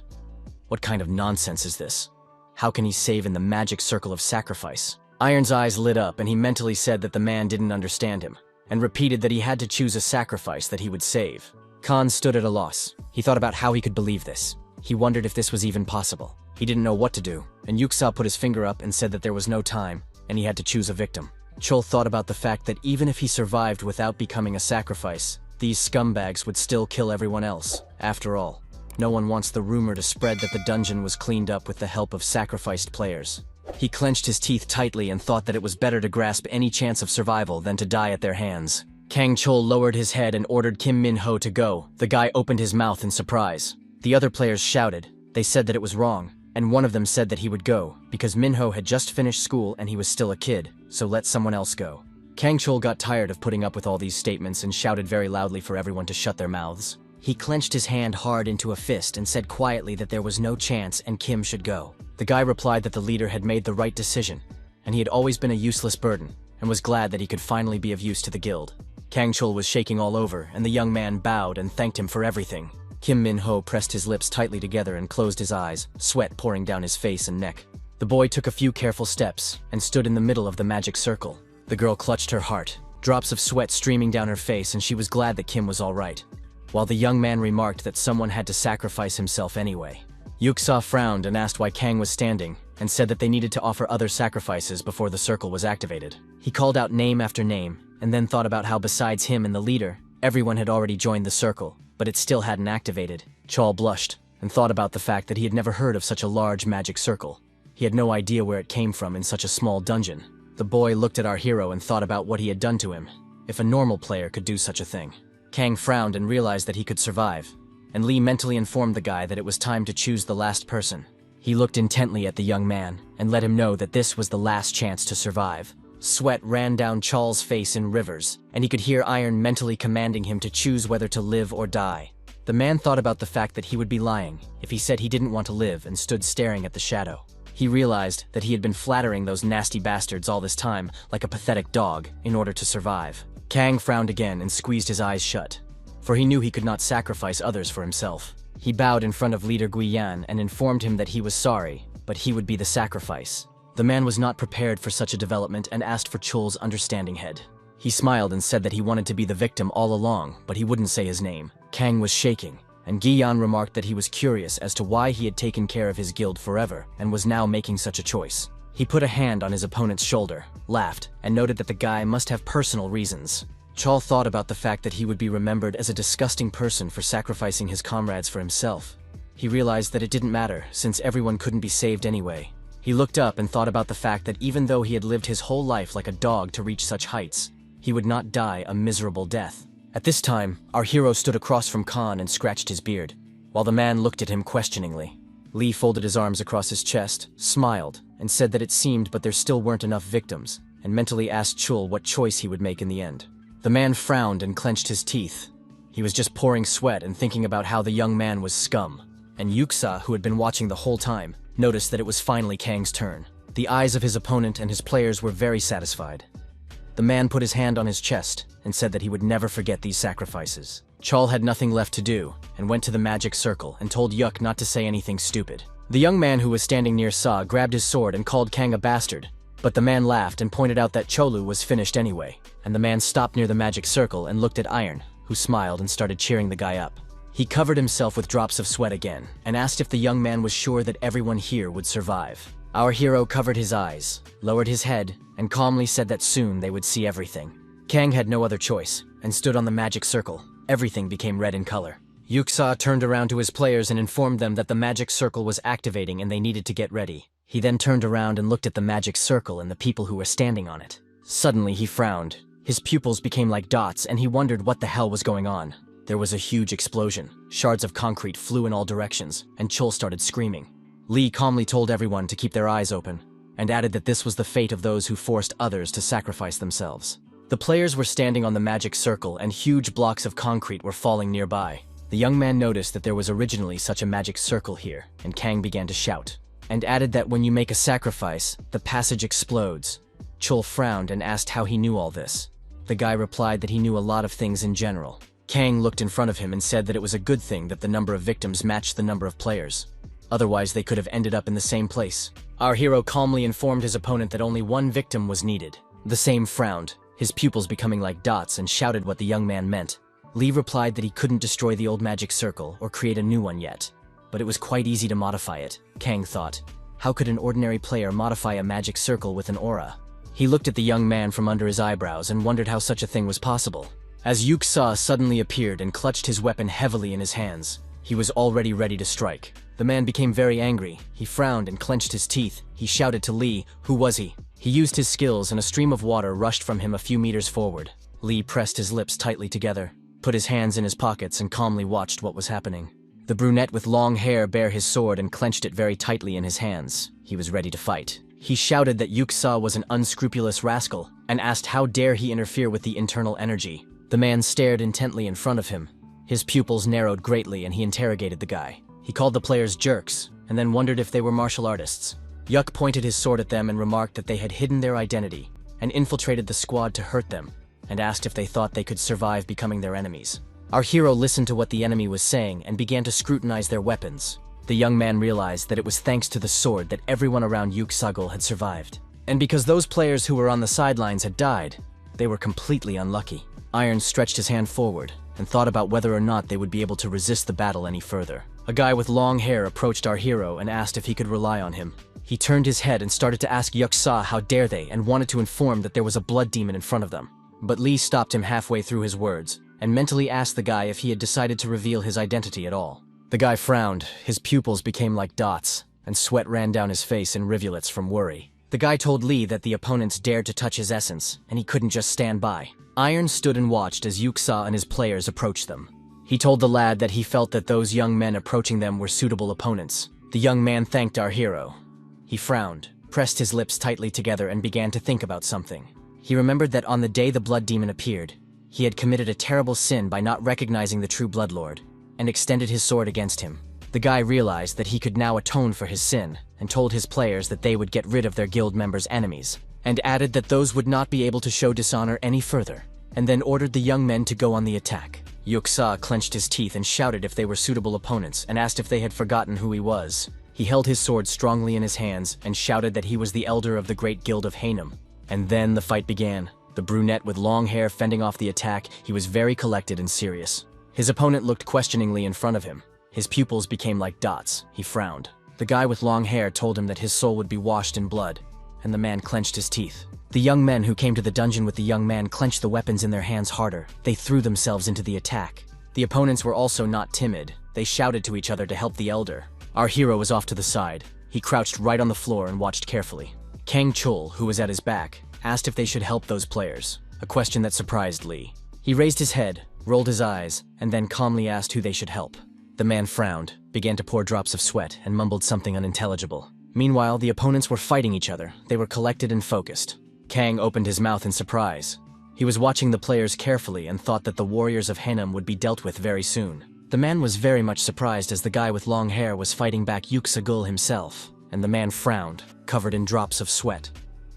What kind of nonsense is this? How can he save in the magic circle of sacrifice? Iron's eyes lit up and he mentally said that the man didn't understand him, and repeated that he had to choose a sacrifice that he would save. Khan stood at a loss. He thought about how he could believe this. He wondered if this was even possible. He didn't know what to do, and Yuk-sa put his finger up and said that there was no time, and he had to choose a victim. Chol thought about the fact that even if he survived without becoming a sacrifice, these scumbags would still kill everyone else. After all, no one wants the rumor to spread that the dungeon was cleaned up with the help of sacrificed players. He clenched his teeth tightly and thought that it was better to grasp any chance of survival than to die at their hands. Kang Chol lowered his head and ordered Kim Min-ho to go. The guy opened his mouth in surprise. The other players shouted. They said that it was wrong, and one of them said that he would go, because Min-ho had just finished school and he was still a kid, so let someone else go. Kang Chol got tired of putting up with all these statements and shouted very loudly for everyone to shut their mouths. He clenched his hand hard into a fist and said quietly that there was no chance and Kim should go. The guy replied that the leader had made the right decision, and he had always been a useless burden, and was glad that he could finally be of use to the guild. Kang Chol was shaking all over, and the young man bowed and thanked him for everything. Kim Min-ho pressed his lips tightly together and closed his eyes, sweat pouring down his face and neck. The boy took a few careful steps and stood in the middle of the magic circle. The girl clutched her heart, drops of sweat streaming down her face, and she was glad that Kim was all right, while the young man remarked that someone had to sacrifice himself anyway. Yuk-sa frowned and asked why Kang was standing, and said that they needed to offer other sacrifices before the circle was activated. He called out name after name, and then thought about how besides him and the leader, everyone had already joined the circle, but it still hadn't activated. Chol blushed, and thought about the fact that he had never heard of such a large magic circle. He had no idea where it came from in such a small dungeon. The boy looked at our hero and thought about what he had done to him. If a normal player could do such a thing. Kang frowned and realized that he could survive, and Lee mentally informed the guy that it was time to choose the last person. He looked intently at the young man, and let him know that this was the last chance to survive. Sweat ran down Chol's face in rivers, and he could hear Iron mentally commanding him to choose whether to live or die. The man thought about the fact that he would be lying if he said he didn't want to live and stood staring at the shadow. He realized that he had been flattering those nasty bastards all this time like a pathetic dog in order to survive. Kang frowned again and squeezed his eyes shut, for he knew he could not sacrifice others for himself. He bowed in front of leader Guiyan and informed him that he was sorry, but he would be the sacrifice. The man was not prepared for such a development and asked for Chol's understanding head. He smiled and said that he wanted to be the victim all along, but he wouldn't say his name. Kang was shaking, and Guiyan remarked that he was curious as to why he had taken care of his guild forever and was now making such a choice. He put a hand on his opponent's shoulder, laughed, and noted that the guy must have personal reasons. Chol thought about the fact that he would be remembered as a disgusting person for sacrificing his comrades for himself. He realized that it didn't matter, since everyone couldn't be saved anyway. He looked up and thought about the fact that even though he had lived his whole life like a dog to reach such heights, he would not die a miserable death. At this time, our hero stood across from Khan and scratched his beard, while the man looked at him questioningly. Lee folded his arms across his chest, smiled, and said that it seemed but there still weren't enough victims, and mentally asked Chul what choice he would make in the end. The man frowned and clenched his teeth. He was just pouring sweat and thinking about how the young man was scum. And Yuk-sa, who had been watching the whole time, noticed that it was finally Kang's turn. The eyes of his opponent and his players were very satisfied. The man put his hand on his chest and said that he would never forget these sacrifices. Chol had nothing left to do and went to the magic circle and told Yuk not to say anything stupid. The young man who was standing near Sa grabbed his sword and called Kang a bastard, but the man laughed and pointed out that Cholu was finished anyway, and the man stopped near the magic circle and looked at Iron, who smiled and started cheering the guy up. He covered himself with drops of sweat again and asked if the young man was sure that everyone here would survive. Our hero covered his eyes, lowered his head, and calmly said that soon they would see everything. Kang had no other choice, and stood on the magic circle. Everything became red in color. Yuksa turned around to his players and informed them that the magic circle was activating and they needed to get ready. He then turned around and looked at the magic circle and the people who were standing on it. Suddenly he frowned. His pupils became like dots and he wondered what the hell was going on. There was a huge explosion. Shards of concrete flew in all directions, and Chul started screaming. Lee calmly told everyone to keep their eyes open, and added that this was the fate of those who forced others to sacrifice themselves. The players were standing on the magic circle and huge blocks of concrete were falling nearby. The young man noticed that there was originally such a magic circle here, and Kang began to shout, and added that when you make a sacrifice, the passage explodes. Chul frowned and asked how he knew all this. The guy replied that he knew a lot of things in general. Kang looked in front of him and said that it was a good thing that the number of victims matched the number of players. Otherwise, they could have ended up in the same place. Our hero calmly informed his opponent that only one victim was needed. The same frowned, his pupils becoming like dots, and shouted what the young man meant. Lee replied that he couldn't destroy the old magic circle or create a new one yet, but it was quite easy to modify it. Kang thought, how could an ordinary player modify a magic circle with an aura? He looked at the young man from under his eyebrows and wondered how such a thing was possible. As Yuksa suddenly appeared and clutched his weapon heavily in his hands, he was already ready to strike. The man became very angry. He frowned and clenched his teeth. He shouted to Lee, who was he? He used his skills and a stream of water rushed from him a few meters forward. Lee pressed his lips tightly together, put his hands in his pockets and calmly watched what was happening. The brunette with long hair bare his sword and clenched it very tightly in his hands. He was ready to fight. He shouted that Yuksa was an unscrupulous rascal and asked how dare he interfere with the internal energy. The man stared intently in front of him. His pupils narrowed greatly and he interrogated the guy. He called the players jerks and then wondered if they were martial artists. Yuk pointed his sword at them and remarked that they had hidden their identity and infiltrated the squad to hurt them, and asked if they thought they could survive becoming their enemies. Our hero listened to what the enemy was saying and began to scrutinize their weapons. The young man realized that it was thanks to the sword that everyone around Yuksagul had survived. And because those players who were on the sidelines had died, they were completely unlucky. Iron stretched his hand forward and thought about whether or not they would be able to resist the battle any further. A guy with long hair approached our hero and asked if he could rely on him. He turned his head and started to ask Yuksa how dare they, and wanted to inform that there was a blood demon in front of them. But Lee stopped him halfway through his words and mentally asked the guy if he had decided to reveal his identity at all. The guy frowned, his pupils became like dots, and sweat ran down his face in rivulets from worry. The guy told Lee that the opponents dared to touch his essence, and he couldn't just stand by. Iron stood and watched as Yuksa and his players approached them. He told the lad that he felt that those young men approaching them were suitable opponents. The young man thanked our hero. He frowned, pressed his lips tightly together and began to think about something. He remembered that on the day the blood demon appeared, he had committed a terrible sin by not recognizing the true bloodlord, and extended his sword against him. The guy realized that he could now atone for his sin, and told his players that they would get rid of their guild members' enemies, and added that those would not be able to show dishonor any further, and then ordered the young men to go on the attack. Yuksa clenched his teeth and shouted if they were suitable opponents, and asked if they had forgotten who he was. He held his sword strongly in his hands, and shouted that he was the elder of the great guild of Hanem. And then the fight began. The brunette with long hair fending off the attack, he was very collected and serious. His opponent looked questioningly in front of him. His pupils became like dots. He frowned. The guy with long hair told him that his soul would be washed in blood, and the man clenched his teeth. The young men who came to the dungeon with the young man clenched the weapons in their hands harder. They threw themselves into the attack. The opponents were also not timid. They shouted to each other to help the elder. Our hero was off to the side. He crouched right on the floor and watched carefully. Kang Chul, who was at his back, asked if they should help those players, a question that surprised Lee. He raised his head, rolled his eyes, and then calmly asked who they should help. The man frowned, began to pour drops of sweat, and mumbled something unintelligible. Meanwhile, the opponents were fighting each other. They were collected and focused. Kang opened his mouth in surprise. He was watching the players carefully and thought that the warriors of Hanem would be dealt with very soon. The man was very much surprised as the guy with long hair was fighting back Yuksagul himself, and the man frowned, covered in drops of sweat,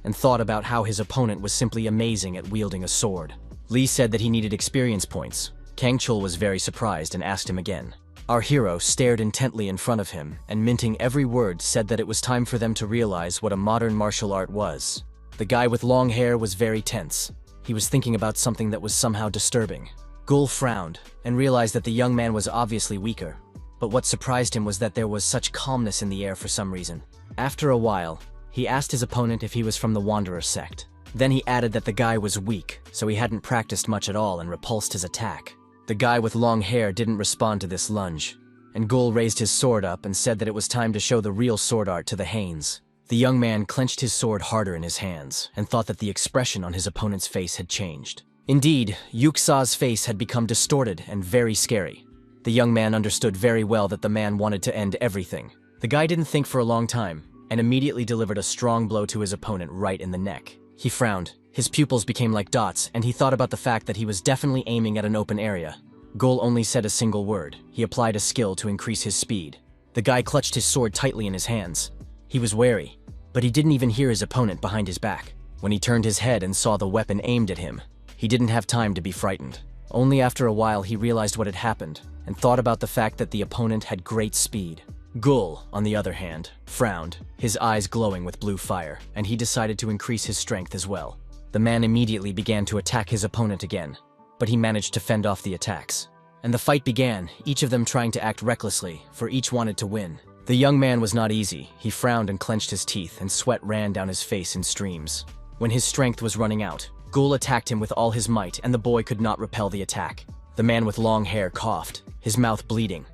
and thought about how his opponent was simply amazing at wielding a sword. Lee said that he needed experience points. Kang Chul was very surprised and asked him again. Our hero stared intently in front of him, and minting every word said that it was time for them to realize what a modern martial art was. The guy with long hair was very tense. He was thinking about something that was somehow disturbing. Gul frowned, and realized that the young man was obviously weaker. But what surprised him was that there was such calmness in the air for some reason. After a while, he asked his opponent if he was from the Wanderer sect. Then he added that the guy was weak, so he hadn't practiced much at all and repulsed his attack. The guy with long hair didn't respond to this lunge, and Gul raised his sword up and said that it was time to show the real sword art to the Hanes. The young man clenched his sword harder in his hands and thought that the expression on his opponent's face had changed. Indeed, Yuksa's face had become distorted and very scary. The young man understood very well that the man wanted to end everything. The guy didn't think for a long time and immediately delivered a strong blow to his opponent right in the neck. He frowned. His pupils became like dots, and he thought about the fact that he was definitely aiming at an open area. Gul only said a single word. He applied a skill to increase his speed. The guy clutched his sword tightly in his hands. He was wary, but he didn't even hear his opponent behind his back. When he turned his head and saw the weapon aimed at him, he didn't have time to be frightened. Only after a while he realized what had happened and thought about the fact that the opponent had great speed. Gul, on the other hand, frowned, his eyes glowing with blue fire, and he decided to increase his strength as well. The man immediately began to attack his opponent again, but he managed to fend off the attacks. And the fight began, each of them trying to act recklessly, for each wanted to win. The young man was not easy. He frowned and clenched his teeth, and sweat ran down his face in streams. When his strength was running out, Gul attacked him with all his might, and the boy could not repel the attack. The man with long hair coughed, his mouth bleeding,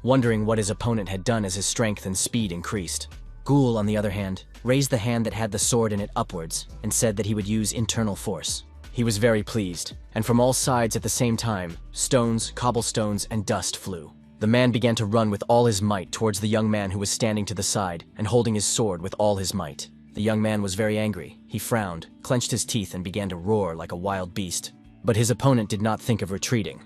wondering what his opponent had done as his strength and speed increased. Gul, on the other hand, raised the hand that had the sword in it upwards and said that he would use internal force. He was very pleased, and from all sides at the same time, stones, cobblestones, and dust flew. The man began to run with all his might towards the young man who was standing to the side and holding his sword with all his might. The young man was very angry. He frowned, clenched his teeth, and began to roar like a wild beast. But his opponent did not think of retreating,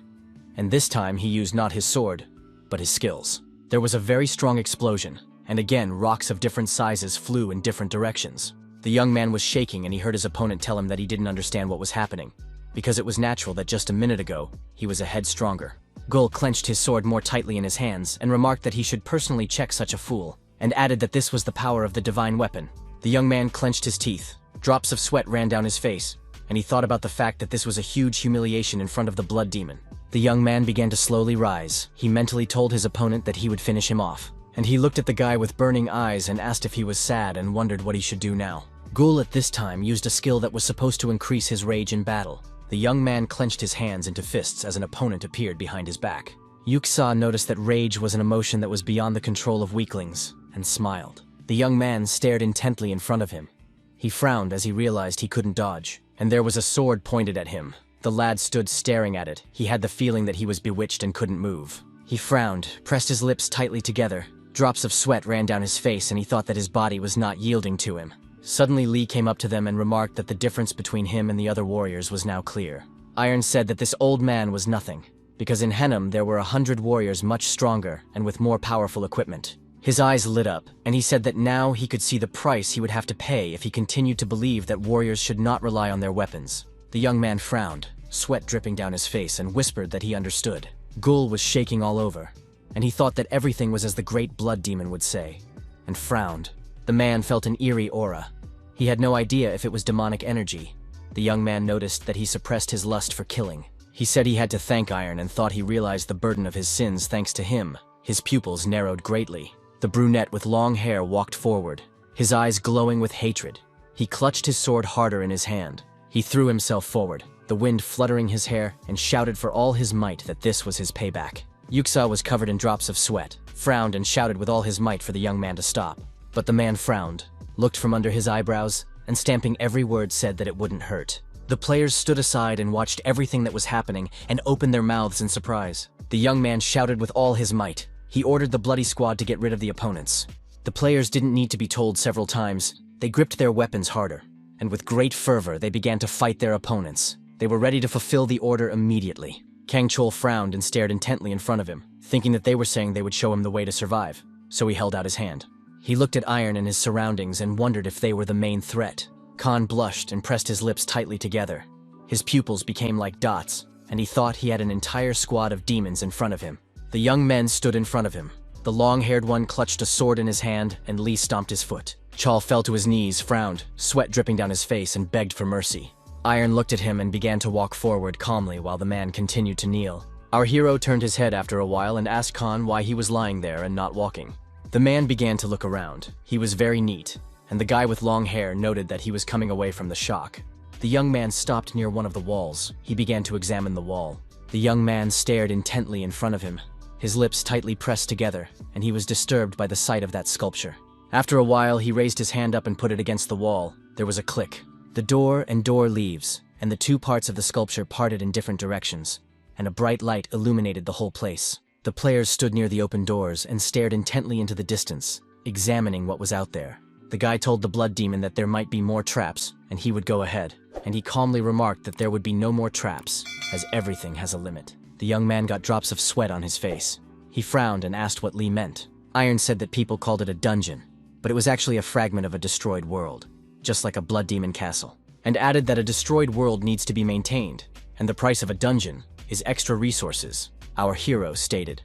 and this time he used not his sword, but his skills. There was a very strong explosion, and again rocks of different sizes flew in different directions. The young man was shaking, and he heard his opponent tell him that he didn't understand what was happening, because it was natural that just a minute ago, he was a head stronger. Gul clenched his sword more tightly in his hands and remarked that he should personally check such a fool, and added that this was the power of the divine weapon. The young man clenched his teeth. Drops of sweat ran down his face, and he thought about the fact that this was a huge humiliation in front of the blood demon. The young man began to slowly rise. He mentally told his opponent that he would finish him off, and he looked at the guy with burning eyes and asked if he was sad and wondered what he should do now. Gul at this time used a skill that was supposed to increase his rage in battle. The young man clenched his hands into fists as an opponent appeared behind his back. Yuksa noticed that rage was an emotion that was beyond the control of weaklings, and smiled. The young man stared intently in front of him. He frowned as he realized he couldn't dodge, and there was a sword pointed at him. The lad stood staring at it. He had the feeling that he was bewitched and couldn't move. He frowned, pressed his lips tightly together. Drops of sweat ran down his face, and he thought that his body was not yielding to him. Suddenly Lee came up to them and remarked that the difference between him and the other warriors was now clear. Iron said that this old man was nothing, because in Henem there were 100 warriors much stronger and with more powerful equipment. His eyes lit up, and he said that now he could see the price he would have to pay if he continued to believe that warriors should not rely on their weapons. The young man frowned, sweat dripping down his face, and whispered that he understood. Gul was shaking all over, and he thought that everything was as the great blood demon would say, and frowned. The man felt an eerie aura. He had no idea if it was demonic energy. The young man noticed that he suppressed his lust for killing. He said he had to thank Iron and thought he realized the burden of his sins thanks to him. His pupils narrowed greatly. The brunette with long hair walked forward, his eyes glowing with hatred. He clutched his sword harder in his hand. He threw himself forward, the wind fluttering his hair, and shouted for all his might that this was his payback. Yuksa was covered in drops of sweat, frowned and shouted with all his might for the young man to stop. But the man frowned, looked from under his eyebrows, and stamping every word said that it wouldn't hurt. The players stood aside and watched everything that was happening and opened their mouths in surprise. The young man shouted with all his might. He ordered the bloody squad to get rid of the opponents. The players didn't need to be told several times. They gripped their weapons harder, and with great fervor they began to fight their opponents. They were ready to fulfill the order immediately. Kang Chol frowned and stared intently in front of him, thinking that they were saying they would show him the way to survive, so he held out his hand. He looked at Iron and his surroundings and wondered if they were the main threat. Khan blushed and pressed his lips tightly together. His pupils became like dots, and he thought he had an entire squad of demons in front of him. The young men stood in front of him. The long-haired one clutched a sword in his hand, and Lee stomped his foot. Chol fell to his knees, frowned, sweat dripping down his face, and begged for mercy. Iron looked at him and began to walk forward calmly while the man continued to kneel. Our hero turned his head after a while and asked Khan why he was lying there and not walking. The man began to look around. He was very neat, and the guy with long hair noted that he was coming away from the shock. The young man stopped near one of the walls. He began to examine the wall. The young man stared intently in front of him, his lips tightly pressed together, and he was disturbed by the sight of that sculpture. After a while, he raised his hand up and put it against the wall. There was a click. The door leaves, and the two parts of the sculpture parted in different directions, and a bright light illuminated the whole place. The players stood near the open doors and stared intently into the distance, examining what was out there. The guy told the blood demon that there might be more traps, and he would go ahead, and he calmly remarked that there would be no more traps, as everything has a limit. The young man got drops of sweat on his face. He frowned and asked what Lee meant. Iron said that people called it a dungeon, but it was actually a fragment of a destroyed world, just like a blood demon castle, and added that a destroyed world needs to be maintained, and the price of a dungeon is extra resources, our hero stated.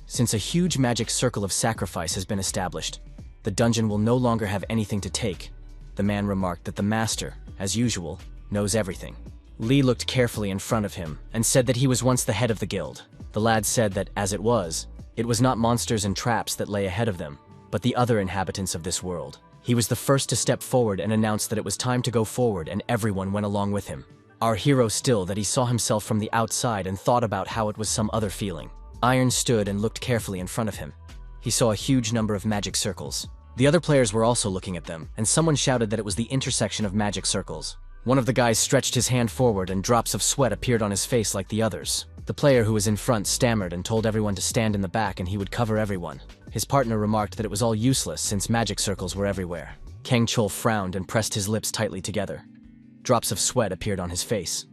Since a huge magic circle of sacrifice has been established, the dungeon will no longer have anything to take. The man remarked that the master, as usual, knows everything. Lee looked carefully in front of him and said that he was once the head of the guild. The lad said that, as it was not monsters and traps that lay ahead of them, but the other inhabitants of this world. He was the first to step forward and announce that it was time to go forward, and everyone went along with him. Our hero still that he saw himself from the outside and thought about how it was some other feeling. Iron stood and looked carefully in front of him. He saw a huge number of magic circles. The other players were also looking at them, and someone shouted that it was the intersection of magic circles. One of the guys stretched his hand forward and drops of sweat appeared on his face like the others. The player who was in front stammered and told everyone to stand in the back and he would cover everyone. His partner remarked that it was all useless since magic circles were everywhere. Kang Chul frowned and pressed his lips tightly together. Drops of sweat appeared on his face,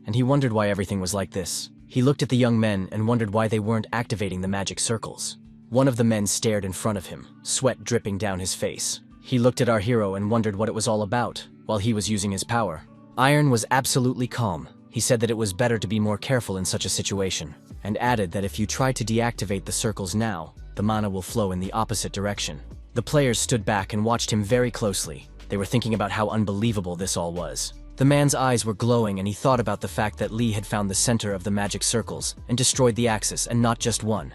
and he wondered why everything was like this. He looked at the young men and wondered why they weren't activating the magic circles. One of the men stared in front of him, sweat dripping down his face. He looked at our hero and wondered what it was all about, while he was using his power. Iron was absolutely calm. He said that it was better to be more careful in such a situation, and added that if you try to deactivate the circles now, the mana will flow in the opposite direction. The players stood back and watched him very closely. They were thinking about how unbelievable this all was. The man's eyes were glowing and he thought about the fact that Lee had found the center of the magic circles and destroyed the axis, and not just one,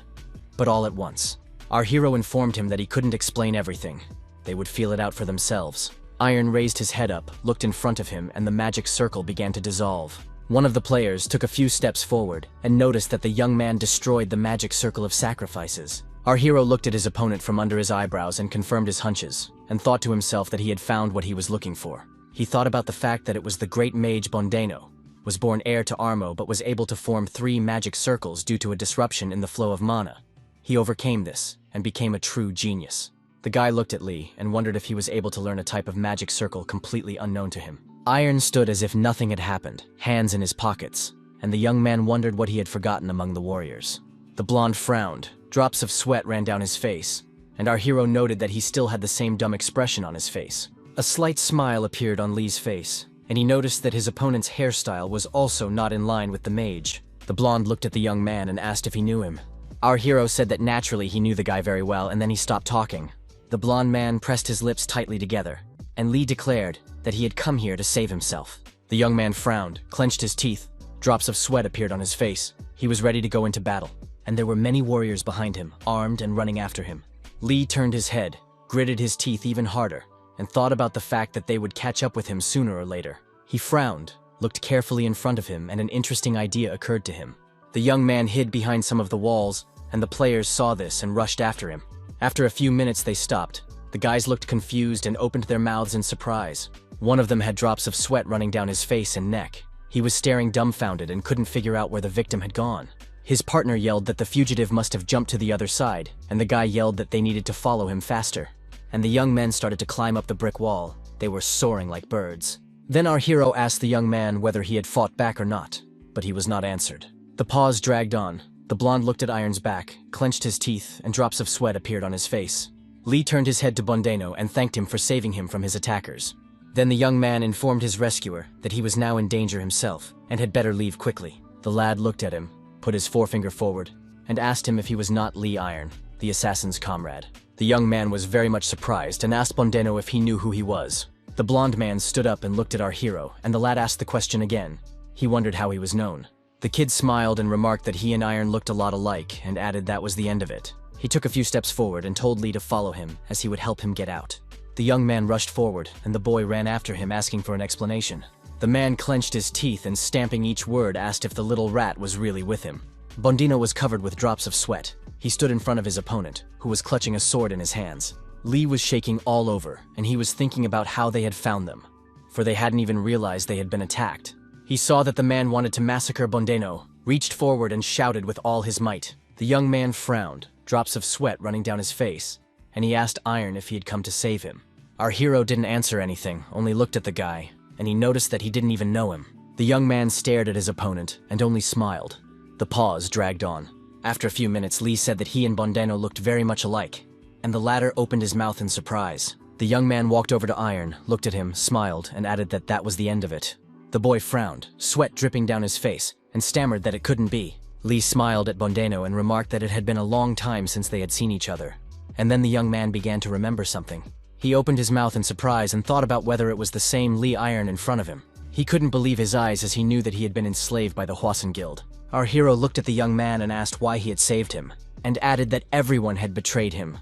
but all at once. Our hero informed him that he couldn't explain everything. They would feel it out for themselves. Iron raised his head up, looked in front of him, and the magic circle began to dissolve. One of the players took a few steps forward and noticed that the young man destroyed the magic circle of sacrifices. Our hero looked at his opponent from under his eyebrows and confirmed his hunches, and thought to himself that he had found what he was looking for. He thought about the fact that it was the great mage Bondeno, was born heir to Armo but was able to form 3 magic circles due to a disruption in the flow of mana. He overcame this and became a true genius. The guy looked at Lee and wondered if he was able to learn a type of magic circle completely unknown to him. Iron stood as if nothing had happened, hands in his pockets, and the young man wondered what he had forgotten among the warriors. The blonde frowned, drops of sweat ran down his face, and our hero noted that he still had the same dumb expression on his face. A slight smile appeared on Lee's face, and he noticed that his opponent's hairstyle was also not in line with the mage. The blonde looked at the young man and asked if he knew him. Our hero said that naturally he knew the guy very well, and then he stopped talking. The blonde man pressed his lips tightly together, and Lee declared that he had come here to save himself. The young man frowned, clenched his teeth. Drops of sweat appeared on his face. He was ready to go into battle, and there were many warriors behind him, armed and running after him. Lee turned his head, gritted his teeth even harder, and thought about the fact that they would catch up with him sooner or later. He frowned, looked carefully in front of him, and an interesting idea occurred to him. The young man hid behind some of the walls, and the players saw this and rushed after him. After a few minutes they stopped. The guys looked confused and opened their mouths in surprise. One of them had drops of sweat running down his face and neck. He was staring dumbfounded and couldn't figure out where the victim had gone. His partner yelled that the fugitive must have jumped to the other side, and the guy yelled that they needed to follow him faster. And the young men started to climb up the brick wall. They were soaring like birds. Then our hero asked the young man whether he had fought back or not, but he was not answered. The pause dragged on. The blonde looked at Iron's back, clenched his teeth, and drops of sweat appeared on his face. Lee turned his head to Bondeno and thanked him for saving him from his attackers. Then the young man informed his rescuer that he was now in danger himself and had better leave quickly. The lad looked at him, put his forefinger forward, and asked him if he was not Lee Iron, the assassin's comrade. The young man was very much surprised and asked Bondeno if he knew who he was. The blonde man stood up and looked at our hero, and the lad asked the question again. He wondered how he was known. The kid smiled and remarked that he and Iron looked a lot alike, and added that was the end of it. He took a few steps forward and told Lee to follow him, as he would help him get out. The young man rushed forward, and the boy ran after him asking for an explanation. The man clenched his teeth and, stamping each word, asked if the little rat was really with him. Bondino was covered with drops of sweat. He stood in front of his opponent, who was clutching a sword in his hands. Lee was shaking all over, and he was thinking about how they had found them, for they hadn't even realized they had been attacked. He saw that the man wanted to massacre Bondino, reached forward and shouted with all his might. The young man frowned, drops of sweat running down his face, and he asked Iron if he had come to save him. Our hero didn't answer anything, only looked at the guy, and he noticed that he didn't even know him. The young man stared at his opponent and only smiled. The pause dragged on. After a few minutes, Lee said that he and Bondino looked very much alike, and the latter opened his mouth in surprise. The young man walked over to Iron, looked at him, smiled, and added that that was the end of it. The boy frowned, sweat dripping down his face, and stammered that it couldn't be. Lee smiled at Bondino and remarked that it had been a long time since they had seen each other. And then the young man began to remember something. He opened his mouth in surprise and thought about whether it was the same Lee Iron in front of him. He couldn't believe his eyes as he knew that he had been enslaved by the Hwasun Guild. Our hero looked at the young man and asked why he had saved him, and added that everyone had betrayed him,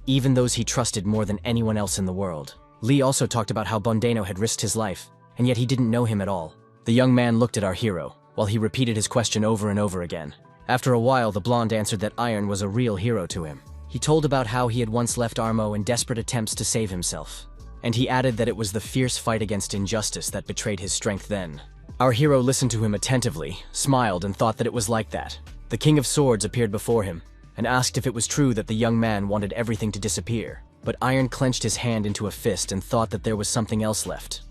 even those he trusted more than anyone else in the world. Lee also talked about how Bondino had risked his life, and yet he didn't know him at all. The young man looked at our hero, while he repeated his question over and over again. After a while, the blonde answered that Iron was a real hero to him. He told about how he had once left Armo in desperate attempts to save himself, and he added that it was the fierce fight against injustice that betrayed his strength then. Our hero listened to him attentively, smiled, and thought that it was like that. The King of Swords appeared before him, and asked if it was true that the young man wanted everything to disappear. But Iron clenched his hand into a fist and thought that there was something else left.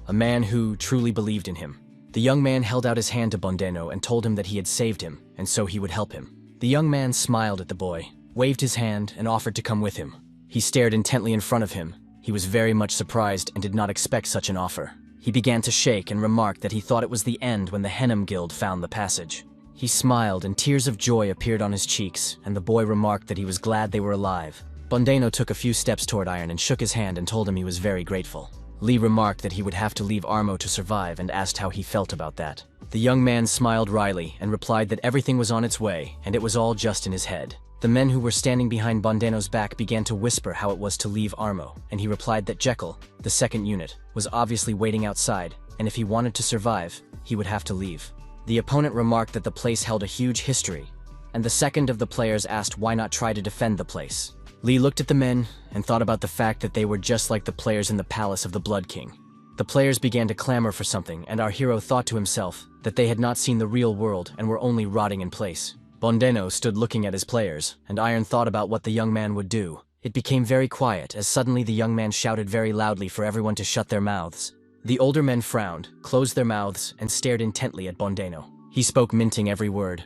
A man who truly believed in him. The young man held out his hand to Bondino and told him that he had saved him, and so he would help him. The young man smiled at the boy, waved his hand, and offered to come with him. He stared intently in front of him. He was very much surprised and did not expect such an offer. He began to shake and remarked that he thought it was the end when the Henem Guild found the passage. He smiled and tears of joy appeared on his cheeks, and the boy remarked that he was glad they were alive. Bondino took a few steps toward Iron and shook his hand and told him he was very grateful. Lee remarked that he would have to leave Armo to survive and asked how he felt about that. The young man smiled wryly and replied that everything was on its way and it was all just in his head. The men who were standing behind Bondino's back began to whisper how it was to leave Armo, and he replied that Jekyll, the second unit, was obviously waiting outside, and if he wanted to survive, he would have to leave. The opponent remarked that the place held a huge history, and the second of the players asked why not try to defend the place. Lee looked at the men and thought about the fact that they were just like the players in the palace of the Blood King. The players began to clamor for something, and our hero thought to himself that they had not seen the real world and were only rotting in place. Bondino stood looking at his players, and Iron thought about what the young man would do. It became very quiet as suddenly the young man shouted very loudly for everyone to shut their mouths. The older men frowned, closed their mouths, and stared intently at Bondino. He spoke, minting every word.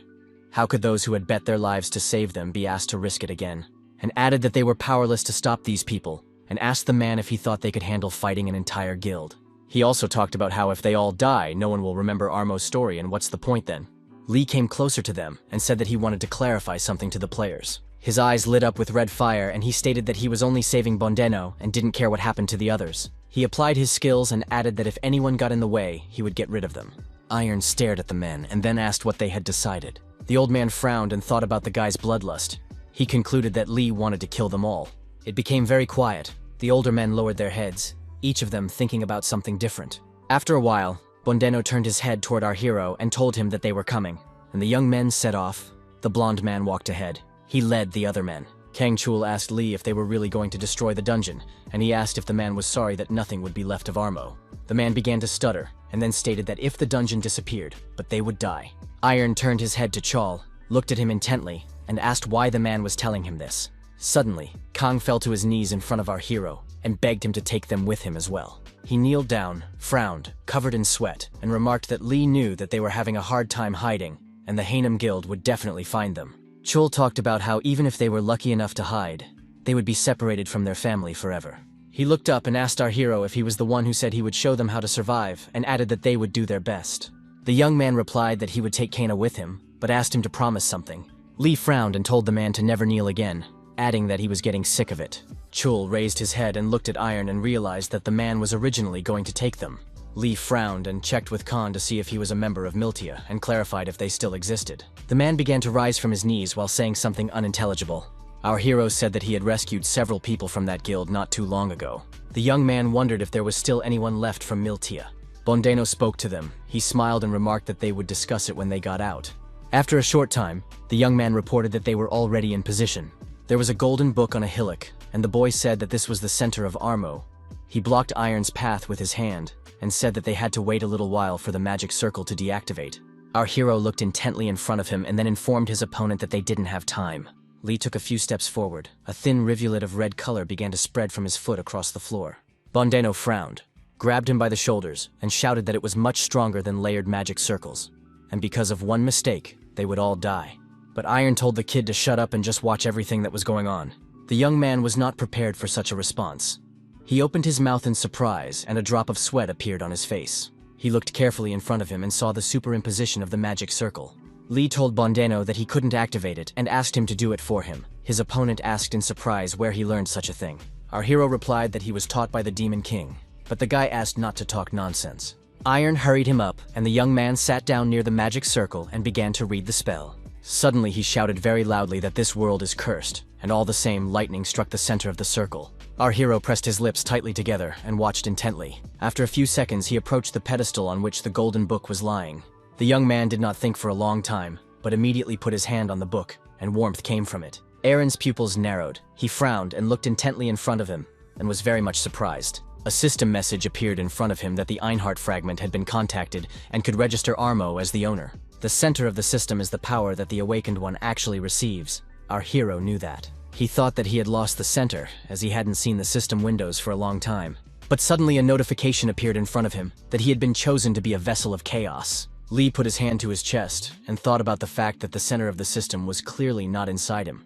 How could those who had bet their lives to save them be asked to risk it again? And added that they were powerless to stop these people, and asked the man if he thought they could handle fighting an entire guild. He also talked about how if they all die, no one will remember Armo's story, and what's the point then? Lee came closer to them and said that he wanted to clarify something to the players. His eyes lit up with red fire, and he stated that he was only saving Bondino and didn't care what happened to the others. He applied his skills and added that if anyone got in the way, he would get rid of them. Iron stared at the men and then asked what they had decided. The old man frowned and thought about the guy's bloodlust. He concluded that Lee wanted to kill them all. It became very quiet. The older men lowered their heads, each of them thinking about something different. After a while, Bondino turned his head toward our hero and told him that they were coming, and the young men set off. The blonde man walked ahead. He led the other men. Kang Chul asked Lee if they were really going to destroy the dungeon, and he asked if the man was sorry that nothing would be left of Armo. The man began to stutter, and then stated that if the dungeon disappeared, but they would die. Iron turned his head to Chul, looked at him intently, and asked why the man was telling him this. Suddenly, Kang fell to his knees in front of our hero, and begged him to take them with him as well. He kneeled down, frowned, covered in sweat, and remarked that Lee knew that they were having a hard time hiding, and the Henem Guild would definitely find them. Chul talked about how even if they were lucky enough to hide, they would be separated from their family forever. He looked up and asked our hero if he was the one who said he would show them how to survive, and added that they would do their best. The young man replied that he would take Kana with him, but asked him to promise something. Lee frowned and told the man to never kneel again, adding that he was getting sick of it. Chul raised his head and looked at Iron and realized that the man was originally going to take them. Lee frowned and checked with Khan to see if he was a member of Miltia and clarified if they still existed. The man began to rise from his knees while saying something unintelligible. Our hero said that he had rescued several people from that guild not too long ago. The young man wondered if there was still anyone left from Miltia. Bondeno spoke to them. He smiled and remarked that they would discuss it when they got out. After a short time, the young man reported that they were already in position. There was a golden book on a hillock, and the boy said that this was the center of Armo. He blocked Iron's path with his hand, and said that they had to wait a little while for the magic circle to deactivate. Our hero looked intently in front of him and then informed his opponent that they didn't have time. Lee took a few steps forward. A thin rivulet of red color began to spread from his foot across the floor. Bondeno frowned, grabbed him by the shoulders, and shouted that it was much stronger than layered magic circles. And because of one mistake, they would all die. But Iron told the kid to shut up and just watch everything that was going on. The young man was not prepared for such a response. He opened his mouth in surprise, and a drop of sweat appeared on his face. He looked carefully in front of him and saw the superimposition of the magic circle. Lee told Bondeno that he couldn't activate it and asked him to do it for him. His opponent asked in surprise where he learned such a thing. Our hero replied that he was taught by the Demon King, but the guy asked not to talk nonsense. Iron hurried him up, and the young man sat down near the magic circle and began to read the spell. Suddenly he shouted very loudly that this world is cursed, and all the same lightning struck the center of the circle. Our hero pressed his lips tightly together and watched intently. After a few seconds he approached the pedestal on which the golden book was lying. The young man did not think for a long time, but immediately put his hand on the book, and warmth came from it. Aaron's pupils narrowed. He frowned and looked intently in front of him, and was very much surprised. A system message appeared in front of him that the Einhart fragment had been contacted and could register Armo as the owner. The center of the system is the power that the Awakened One actually receives. Our hero knew that. He thought that he had lost the center, as he hadn't seen the system windows for a long time. But suddenly a notification appeared in front of him that he had been chosen to be a vessel of chaos. Lee put his hand to his chest and thought about the fact that the center of the system was clearly not inside him,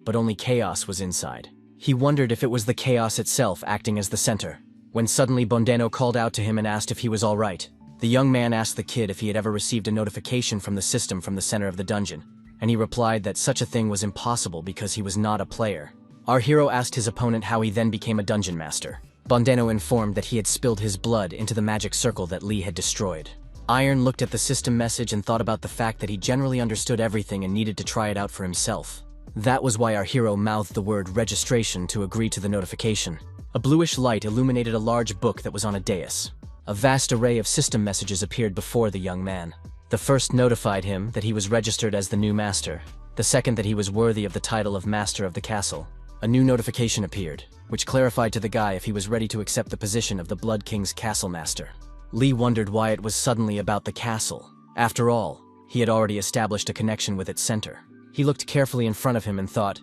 but only chaos was inside. He wondered if it was the chaos itself acting as the center, when suddenly Bondeno called out to him and asked if he was all right. The young man asked the kid if he had ever received a notification from the system from the center of the dungeon, and he replied that such a thing was impossible because he was not a player. Our hero asked his opponent how he then became a dungeon master. Bondeno informed that he had spilled his blood into the magic circle that Lee had destroyed. Iron looked at the system message and thought about the fact that he generally understood everything and needed to try it out for himself. That was why our hero mouthed the word registration to agree to the notification. A bluish light illuminated a large book that was on a dais. A vast array of system messages appeared before the young man. The first notified him that he was registered as the new master. The second that he was worthy of the title of master of the castle. A new notification appeared, which clarified to the guy if he was ready to accept the position of the Blood King's castle master. Lee wondered why it was suddenly about the castle. After all, he had already established a connection with its center. He looked carefully in front of him and thought,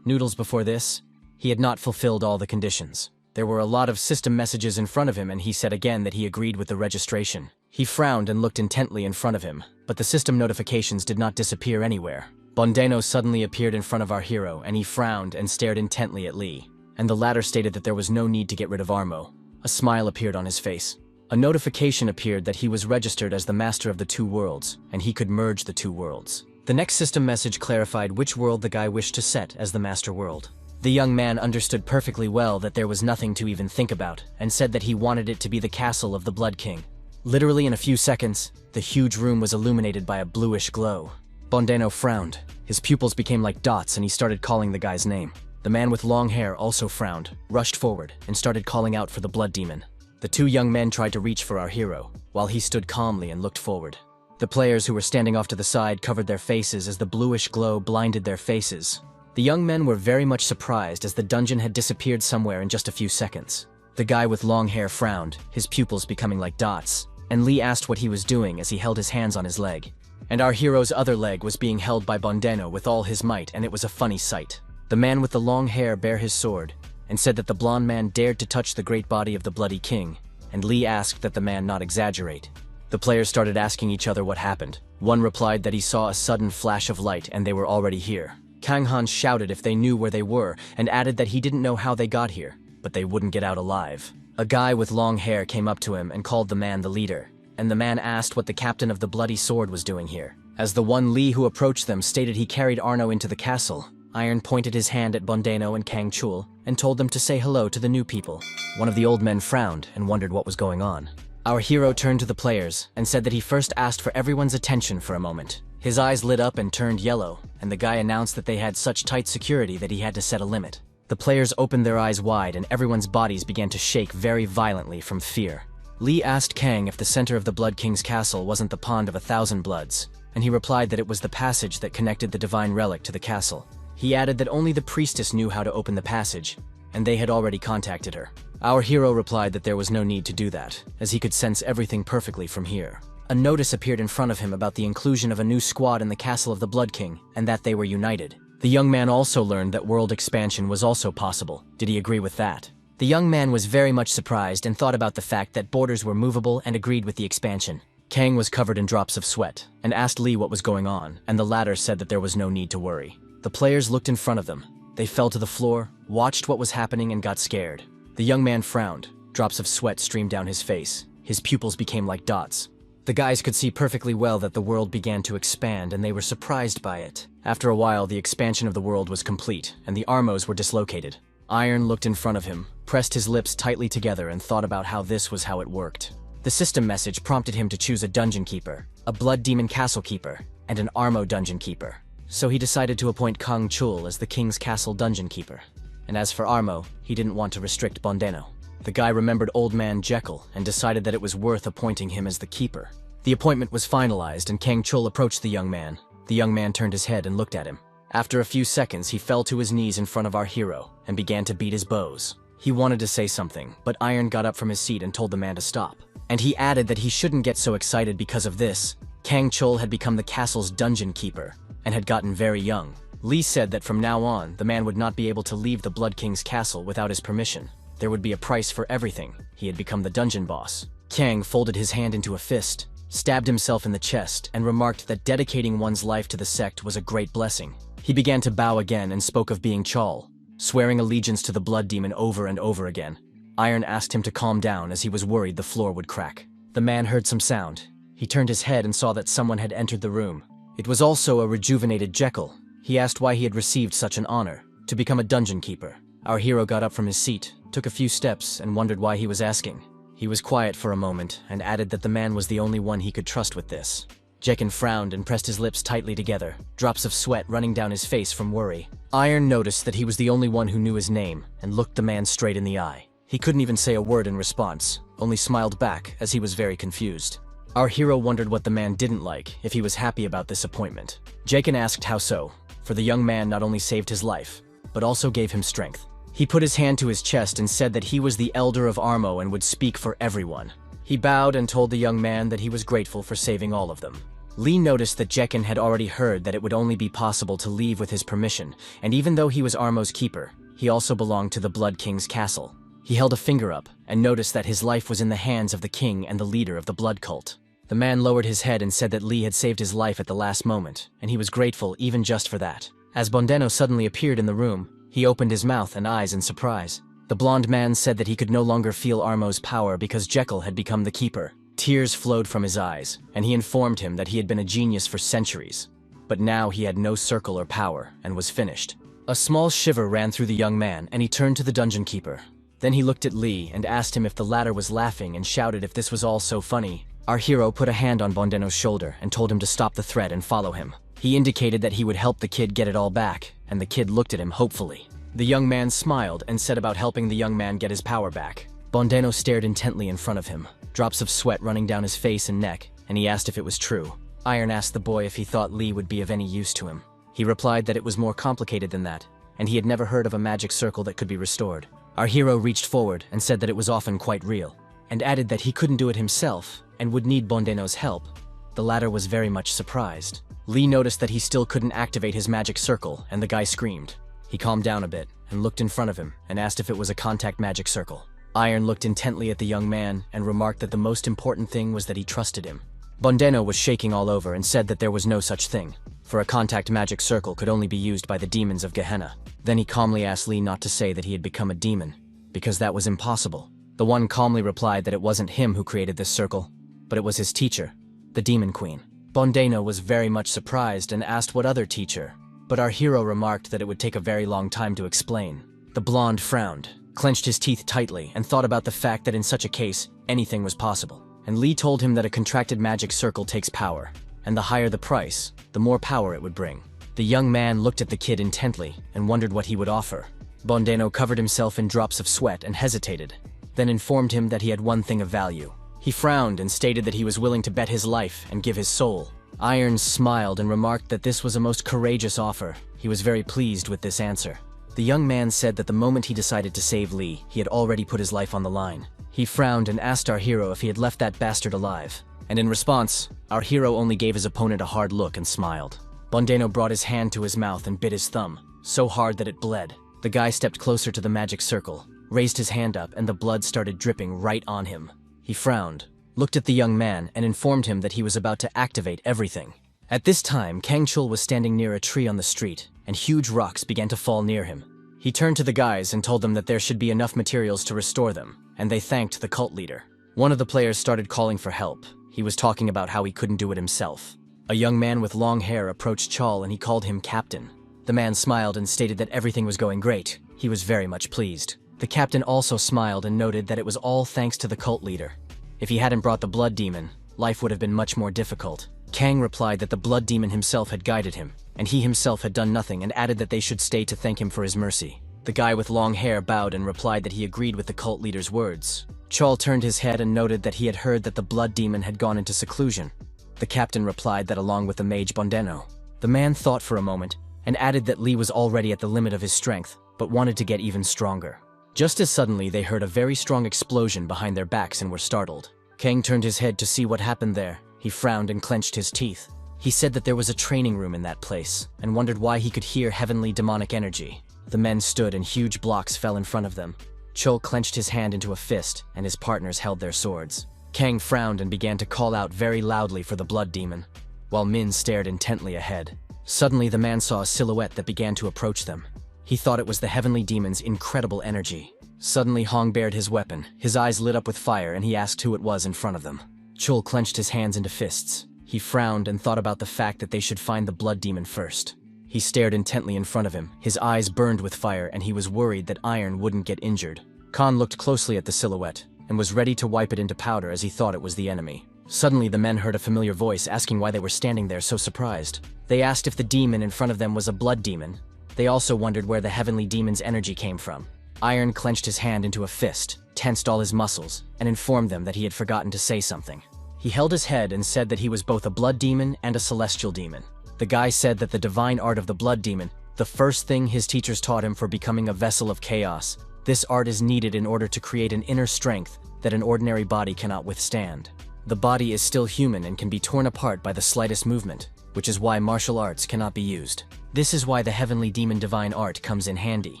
noodles before this? He had not fulfilled all the conditions. There were a lot of system messages in front of him, and he said again that he agreed with the registration. He frowned and looked intently in front of him, but the system notifications did not disappear anywhere. Bondeno suddenly appeared in front of our hero, and he frowned and stared intently at Lee. And the latter stated that there was no need to get rid of Armo. A smile appeared on his face. A notification appeared that he was registered as the master of the two worlds, and he could merge the two worlds. The next system message clarified which world the guy wished to set as the master world. The young man understood perfectly well that there was nothing to even think about, and said that he wanted it to be the castle of the Blood King. Literally in a few seconds, the huge room was illuminated by a bluish glow. Bondeno frowned. His pupils became like dots and he started calling the guy's name. The man with long hair also frowned, rushed forward, and started calling out for the blood demon. The two young men tried to reach for our hero, while he stood calmly and looked forward. The players who were standing off to the side covered their faces as the bluish glow blinded their faces. The young men were very much surprised as the dungeon had disappeared somewhere in just a few seconds. The guy with long hair frowned, his pupils becoming like dots, and Lee asked what he was doing as he held his hands on his leg. And our hero's other leg was being held by Bondeno with all his might, and it was a funny sight. The man with the long hair bare his sword, and said that the blonde man dared to touch the great body of the bloody king, and Lee asked that the man not exaggerate. The players started asking each other what happened. One replied that he saw a sudden flash of light and they were already here. Kang Han shouted if they knew where they were, and added that he didn't know how they got here, but they wouldn't get out alive. A guy with long hair came up to him and called the man the leader, and the man asked what the captain of the bloody sword was doing here. As the one Lee who approached them stated he carried Arno into the castle, Iron pointed his hand at Bondeno and Kang Chul and told them to say hello to the new people. One of the old men frowned and wondered what was going on. Our hero turned to the players and said that he first asked for everyone's attention for a moment. His eyes lit up and turned yellow, and the guy announced that they had such tight security that he had to set a limit. The players opened their eyes wide and everyone's bodies began to shake very violently from fear. Lee asked Kang if the center of the Blood King's castle wasn't the Pond of 1,000 Bloods, and he replied that it was the passage that connected the divine relic to the castle. He added that only the priestess knew how to open the passage, and they had already contacted her. Our hero replied that there was no need to do that, as he could sense everything perfectly from here. A notice appeared in front of him about the inclusion of a new squad in the castle of the Blood King, and that they were united. The young man also learned that world expansion was also possible. Did he agree with that? The young man was very much surprised and thought about the fact that borders were movable and agreed with the expansion. Kang was covered in drops of sweat, and asked Lee what was going on, and the latter said that there was no need to worry. The players looked in front of them. They fell to the floor, watched what was happening, and got scared. The young man frowned. Drops of sweat streamed down his face. His pupils became like dots. The guys could see perfectly well that the world began to expand, and they were surprised by it. After a while, the expansion of the world was complete, and the armos were dislocated. Iron looked in front of him, pressed his lips tightly together, and thought about how this was how it worked. The system message prompted him to choose a dungeon keeper, a blood demon castle keeper, and an armo dungeon keeper. So he decided to appoint Kang Chul as the king's castle dungeon keeper. And as for Armo, he didn't want to restrict Bondeno. The guy remembered Old Man Jekyll and decided that it was worth appointing him as the keeper. The appointment was finalized and Kang Chul approached the young man. The young man turned his head and looked at him. After a few seconds, he fell to his knees in front of our hero and began to beat his bows. He wanted to say something, but Iron got up from his seat and told the man to stop. And he added that he shouldn't get so excited because of this. Kang Chul had become the castle's dungeon keeper and had gotten very young. Lee said that from now on, the man would not be able to leave the Blood King's castle without his permission. There would be a price for everything. He had become the dungeon boss. Kang folded his hand into a fist, stabbed himself in the chest, and remarked that dedicating one's life to the sect was a great blessing. He began to bow again and spoke of being Chul, swearing allegiance to the blood demon over and over again. Iron asked him to calm down as he was worried the floor would crack. The man heard some sound. He turned his head and saw that someone had entered the room. It was also a rejuvenated Jekyll. He asked why he had received such an honor, to become a dungeon keeper. Our hero got up from his seat, took a few steps, and wondered why he was asking. He was quiet for a moment, and added that the man was the only one he could trust with this. Jekyll frowned and pressed his lips tightly together, drops of sweat running down his face from worry. Iron noticed that he was the only one who knew his name, and looked the man straight in the eye. He couldn't even say a word in response, only smiled back as he was very confused. Our hero wondered what the man didn't like, if he was happy about this appointment. Jekyll asked how so, for the young man not only saved his life, but also gave him strength. He put his hand to his chest and said that he was the elder of Armo and would speak for everyone. He bowed and told the young man that he was grateful for saving all of them. Lee noticed that Jekyll had already heard that it would only be possible to leave with his permission, and even though he was Armo's keeper, he also belonged to the Blood King's castle. He held a finger up and noticed that his life was in the hands of the king and the leader of the blood cult. The man lowered his head and said that Lee had saved his life at the last moment, and he was grateful even just for that. As Bondeno suddenly appeared in the room, he opened his mouth and eyes in surprise. The blonde man said that he could no longer feel Armo's power because Jekyll had become the keeper. Tears flowed from his eyes, and he informed him that he had been a genius for centuries. But now he had no circle or power, and was finished. A small shiver ran through the young man, and he turned to the dungeon keeper. Then he looked at Lee and asked him if the latter was laughing and shouted if this was all so funny. Our hero put a hand on Bondeno's shoulder and told him to stop the threat and follow him. He indicated that he would help the kid get it all back, and the kid looked at him hopefully. The young man smiled and said about helping the young man get his power back. Bondeno stared intently in front of him, drops of sweat running down his face and neck, and he asked if it was true. Iron asked the boy if he thought Lee would be of any use to him. He replied that it was more complicated than that, and he had never heard of a magic circle that could be restored. Our hero reached forward and said that it was often quite real, and added that he couldn't do it himself and would need Bondeno's help. The latter was very much surprised. Lee noticed that he still couldn't activate his magic circle, and the guy screamed. He calmed down a bit and looked in front of him and asked if it was a contact magic circle. Iron looked intently at the young man and remarked that the most important thing was that he trusted him. Bondeno was shaking all over and said that there was no such thing, for a contact magic circle could only be used by the demons of Gehenna. Then he calmly asked Lee not to say that he had become a demon, because that was impossible. The one calmly replied that it wasn't him who created this circle, but it was his teacher, the Demon Queen. Bondeno was very much surprised and asked what other teacher, but our hero remarked that it would take a very long time to explain. The blonde frowned, clenched his teeth tightly, and thought about the fact that in such a case, anything was possible. and Lee told him that a contracted magic circle takes power, and the higher the price, the more power it would bring. The young man looked at the kid intently and wondered what he would offer. Bondeno covered himself in drops of sweat and hesitated, then informed him that he had one thing of value. He frowned and stated that he was willing to bet his life and give his soul. Irons smiled and remarked that this was a most courageous offer. He was very pleased with this answer. The young man said that the moment he decided to save Lee, he had already put his life on the line. He frowned and asked our hero if he had left that bastard alive. And in response, our hero only gave his opponent a hard look and smiled. Bondeno brought his hand to his mouth and bit his thumb, so hard that it bled. The guy stepped closer to the magic circle, raised his hand up, and the blood started dripping right on him. He frowned, looked at the young man, and informed him that he was about to activate everything. At this time, Kang Chul was standing near a tree on the street, and huge rocks began to fall near him. He turned to the guys and told them that there should be enough materials to restore them, and they thanked the cult leader. One of the players started calling for help. He was talking about how he couldn't do it himself. A young man with long hair approached Chul and he called him captain. The man smiled and stated that everything was going great. He was very much pleased. The captain also smiled and noted that it was all thanks to the cult leader. If he hadn't brought the blood demon, life would have been much more difficult. Kang replied that the blood demon himself had guided him, and he himself had done nothing, and added that they should stay to thank him for his mercy. The guy with long hair bowed and replied that he agreed with the cult leader's words. Chul turned his head and noted that he had heard that the blood demon had gone into seclusion. The captain replied that along with the mage Bondeno. The man thought for a moment, and added that Lee was already at the limit of his strength, but wanted to get even stronger. Just as suddenly they heard a very strong explosion behind their backs and were startled. Kang turned his head to see what happened there. He frowned and clenched his teeth. He said that there was a training room in that place, and wondered why he could hear heavenly demonic energy. The men stood and huge blocks fell in front of them. Chul clenched his hand into a fist, and his partners held their swords. Kang frowned and began to call out very loudly for the blood demon, while Min stared intently ahead. Suddenly the man saw a silhouette that began to approach them. He thought it was the heavenly demon's incredible energy. Suddenly Hong bared his weapon, his eyes lit up with fire, and he asked who it was in front of them. Chul clenched his hands into fists. He frowned and thought about the fact that they should find the blood demon first. He stared intently in front of him, his eyes burned with fire, and he was worried that Iron wouldn't get injured. Khan looked closely at the silhouette, and was ready to wipe it into powder as he thought it was the enemy. Suddenly the men heard a familiar voice asking why they were standing there so surprised. They asked if the demon in front of them was a blood demon. They also wondered where the heavenly demon's energy came from. Iron clenched his hand into a fist, tensed all his muscles, and informed them that he had forgotten to say something. He held his head and said that he was both a blood demon and a celestial demon. The guy said that the divine art of the blood demon, the first thing his teachers taught him for becoming a vessel of chaos, this art is needed in order to create an inner strength that an ordinary body cannot withstand. The body is still human and can be torn apart by the slightest movement, which is why martial arts cannot be used. This is why the heavenly demon divine art comes in handy.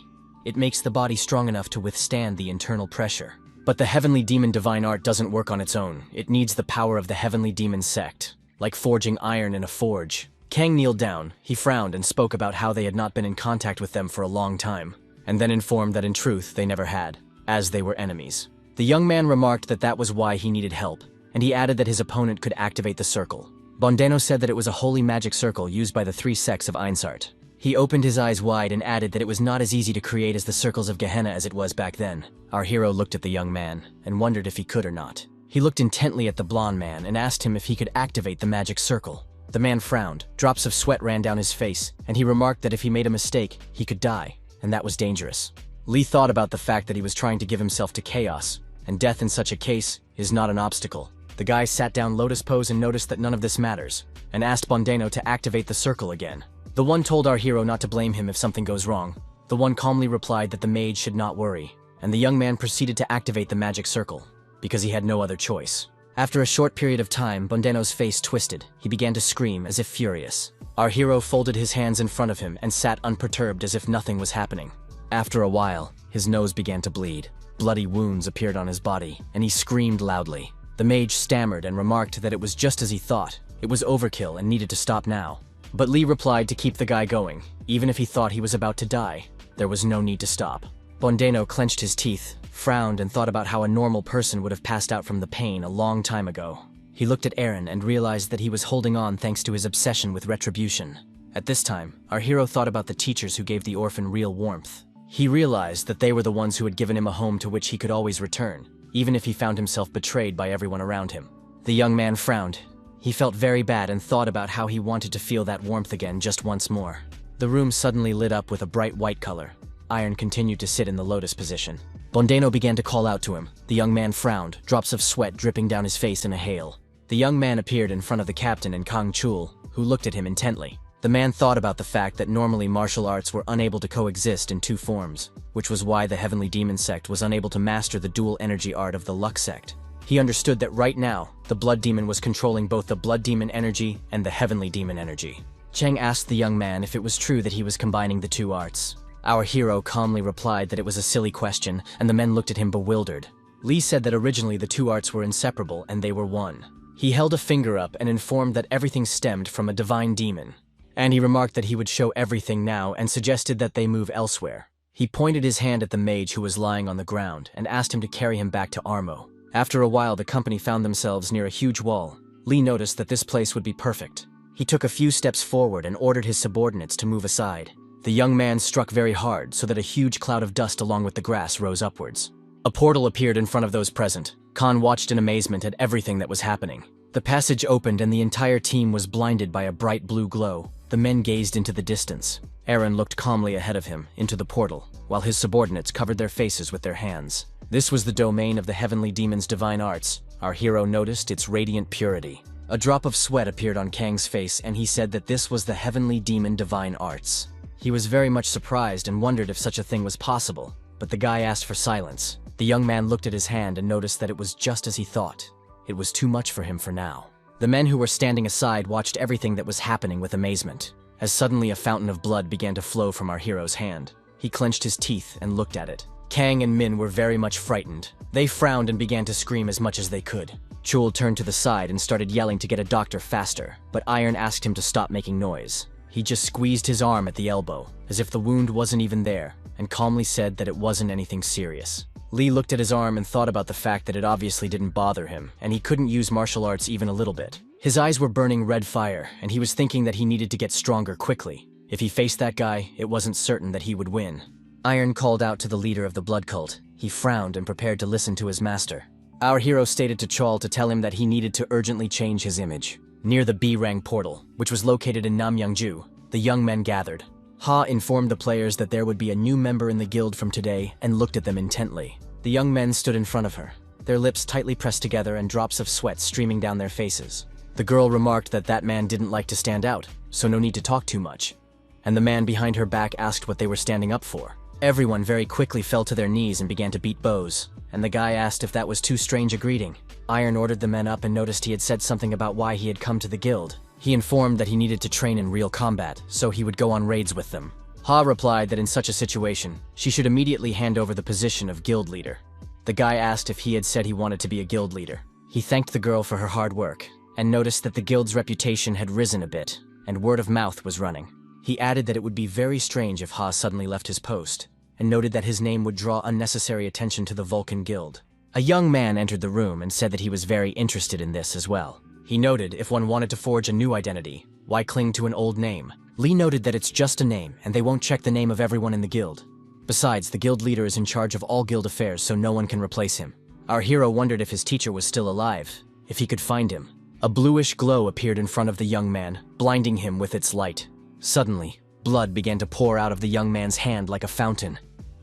It makes the body strong enough to withstand the internal pressure. But the heavenly demon divine art doesn't work on its own. It needs the power of the heavenly demon sect, like forging iron in a forge. Kang kneeled down, he frowned and spoke about how they had not been in contact with them for a long time, and then informed that in truth they never had, as they were enemies. The young man remarked that that was why he needed help, and he added that his opponent could activate the circle. Bondeno said that it was a holy magic circle used by the 3 sects of Einsart. He opened his eyes wide and added that it was not as easy to create as the circles of Gehenna as it was back then. Our hero looked at the young man and wondered if he could or not. He looked intently at the blonde man and asked him if he could activate the magic circle. The man frowned, drops of sweat ran down his face, and he remarked that if he made a mistake, he could die, and that was dangerous. Lee thought about the fact that he was trying to give himself to chaos, and death in such a case is not an obstacle. The guy sat down lotus pose and noticed that none of this matters, and asked Bondeno to activate the circle again. The one told our hero not to blame him if something goes wrong. The one calmly replied that the mage should not worry, and the young man proceeded to activate the magic circle, because he had no other choice. After a short period of time, Bondeno's face twisted. He began to scream, as if furious. Our hero folded his hands in front of him and sat unperturbed as if nothing was happening. After a while, his nose began to bleed. Bloody wounds appeared on his body, and he screamed loudly. The mage stammered and remarked that it was just as he thought. It was overkill and needed to stop now. But Lee replied to keep the guy going, even if he thought he was about to die. There was no need to stop. Bondeno clenched his teeth, frowned, and thought about how a normal person would have passed out from the pain a long time ago. He looked at Aaron and realized that he was holding on thanks to his obsession with retribution. At this time, our hero thought about the teachers who gave the orphan real warmth. He realized that they were the ones who had given him a home to which he could always return, even if he found himself betrayed by everyone around him. The young man frowned. He felt very bad and thought about how he wanted to feel that warmth again just once more. The room suddenly lit up with a bright white color. Iron continued to sit in the lotus position. Bondeno began to call out to him. The young man frowned, drops of sweat dripping down his face in a hail. The young man appeared in front of the captain and Kang Chul, who looked at him intently. The man thought about the fact that normally martial arts were unable to coexist in two forms, which was why the Heavenly Demon sect was unable to master the dual energy art of the Lux sect. He understood that right now, the Blood Demon was controlling both the Blood Demon energy and the Heavenly Demon energy. Cheng asked the young man if it was true that he was combining the two arts. Our hero calmly replied that it was a silly question, and the men looked at him bewildered. Li said that originally the two arts were inseparable and they were one. He held a finger up and informed that everything stemmed from a divine demon. And he remarked that he would show everything now and suggested that they move elsewhere. He pointed his hand at the mage who was lying on the ground and asked him to carry him back to Armo. After a while, the company found themselves near a huge wall. Li noticed that this place would be perfect. He took a few steps forward and ordered his subordinates to move aside. The young man struck very hard so that a huge cloud of dust along with the grass rose upwards. A portal appeared in front of those present. Khan watched in amazement at everything that was happening. The passage opened and the entire team was blinded by a bright blue glow. The men gazed into the distance. Aaron looked calmly ahead of him, into the portal, while his subordinates covered their faces with their hands. This was the domain of the Heavenly Demon's divine arts. Our hero noticed its radiant purity. A drop of sweat appeared on Kang's face and he said that this was the Heavenly Demon divine arts. He was very much surprised and wondered if such a thing was possible, but the guy asked for silence. The young man looked at his hand and noticed that it was just as he thought. It was too much for him for now. The men who were standing aside watched everything that was happening with amazement, as suddenly a fountain of blood began to flow from our hero's hand. He clenched his teeth and looked at it. Kang and Min were very much frightened. They frowned and began to scream as much as they could. Chul turned to the side and started yelling to get a doctor faster, but Iron asked him to stop making noise. He just squeezed his arm at the elbow, as if the wound wasn't even there, and calmly said that it wasn't anything serious. Li looked at his arm and thought about the fact that it obviously didn't bother him, and he couldn't use martial arts even a little bit. His eyes were burning red fire, and he was thinking that he needed to get stronger quickly. If he faced that guy, it wasn't certain that he would win. Iron called out to the leader of the blood cult. He frowned and prepared to listen to his master. Our hero stated to Chol to tell him that he needed to urgently change his image. Near the B-Rang portal, which was located in Namyangju, the young men gathered. Ha informed the players that there would be a new member in the guild from today and looked at them intently. The young men stood in front of her, their lips tightly pressed together and drops of sweat streaming down their faces. The girl remarked that that man didn't like to stand out, so no need to talk too much. And the man behind her back asked what they were standing up for. Everyone very quickly fell to their knees and began to beat bows, and the guy asked if that was too strange a greeting. Iron ordered the men up and noticed he had said something about why he had come to the guild. He informed that he needed to train in real combat, so he would go on raids with them. Ha replied that in such a situation, she should immediately hand over the position of guild leader. The guy asked if he had said he wanted to be a guild leader. He thanked the girl for her hard work, and noticed that the guild's reputation had risen a bit, and word of mouth was running. He added that it would be very strange if Ha suddenly left his post, and noted that his name would draw unnecessary attention to the Vulcan Guild. A young man entered the room and said that he was very interested in this as well. He noted if one wanted to forge a new identity, why cling to an old name? Li noted that it's just a name, and they won't check the name of everyone in the guild. Besides, the guild leader is in charge of all guild affairs, so no one can replace him. Our hero wondered if his teacher was still alive, if he could find him. A bluish glow appeared in front of the young man, blinding him with its light. Suddenly, blood began to pour out of the young man's hand like a fountain.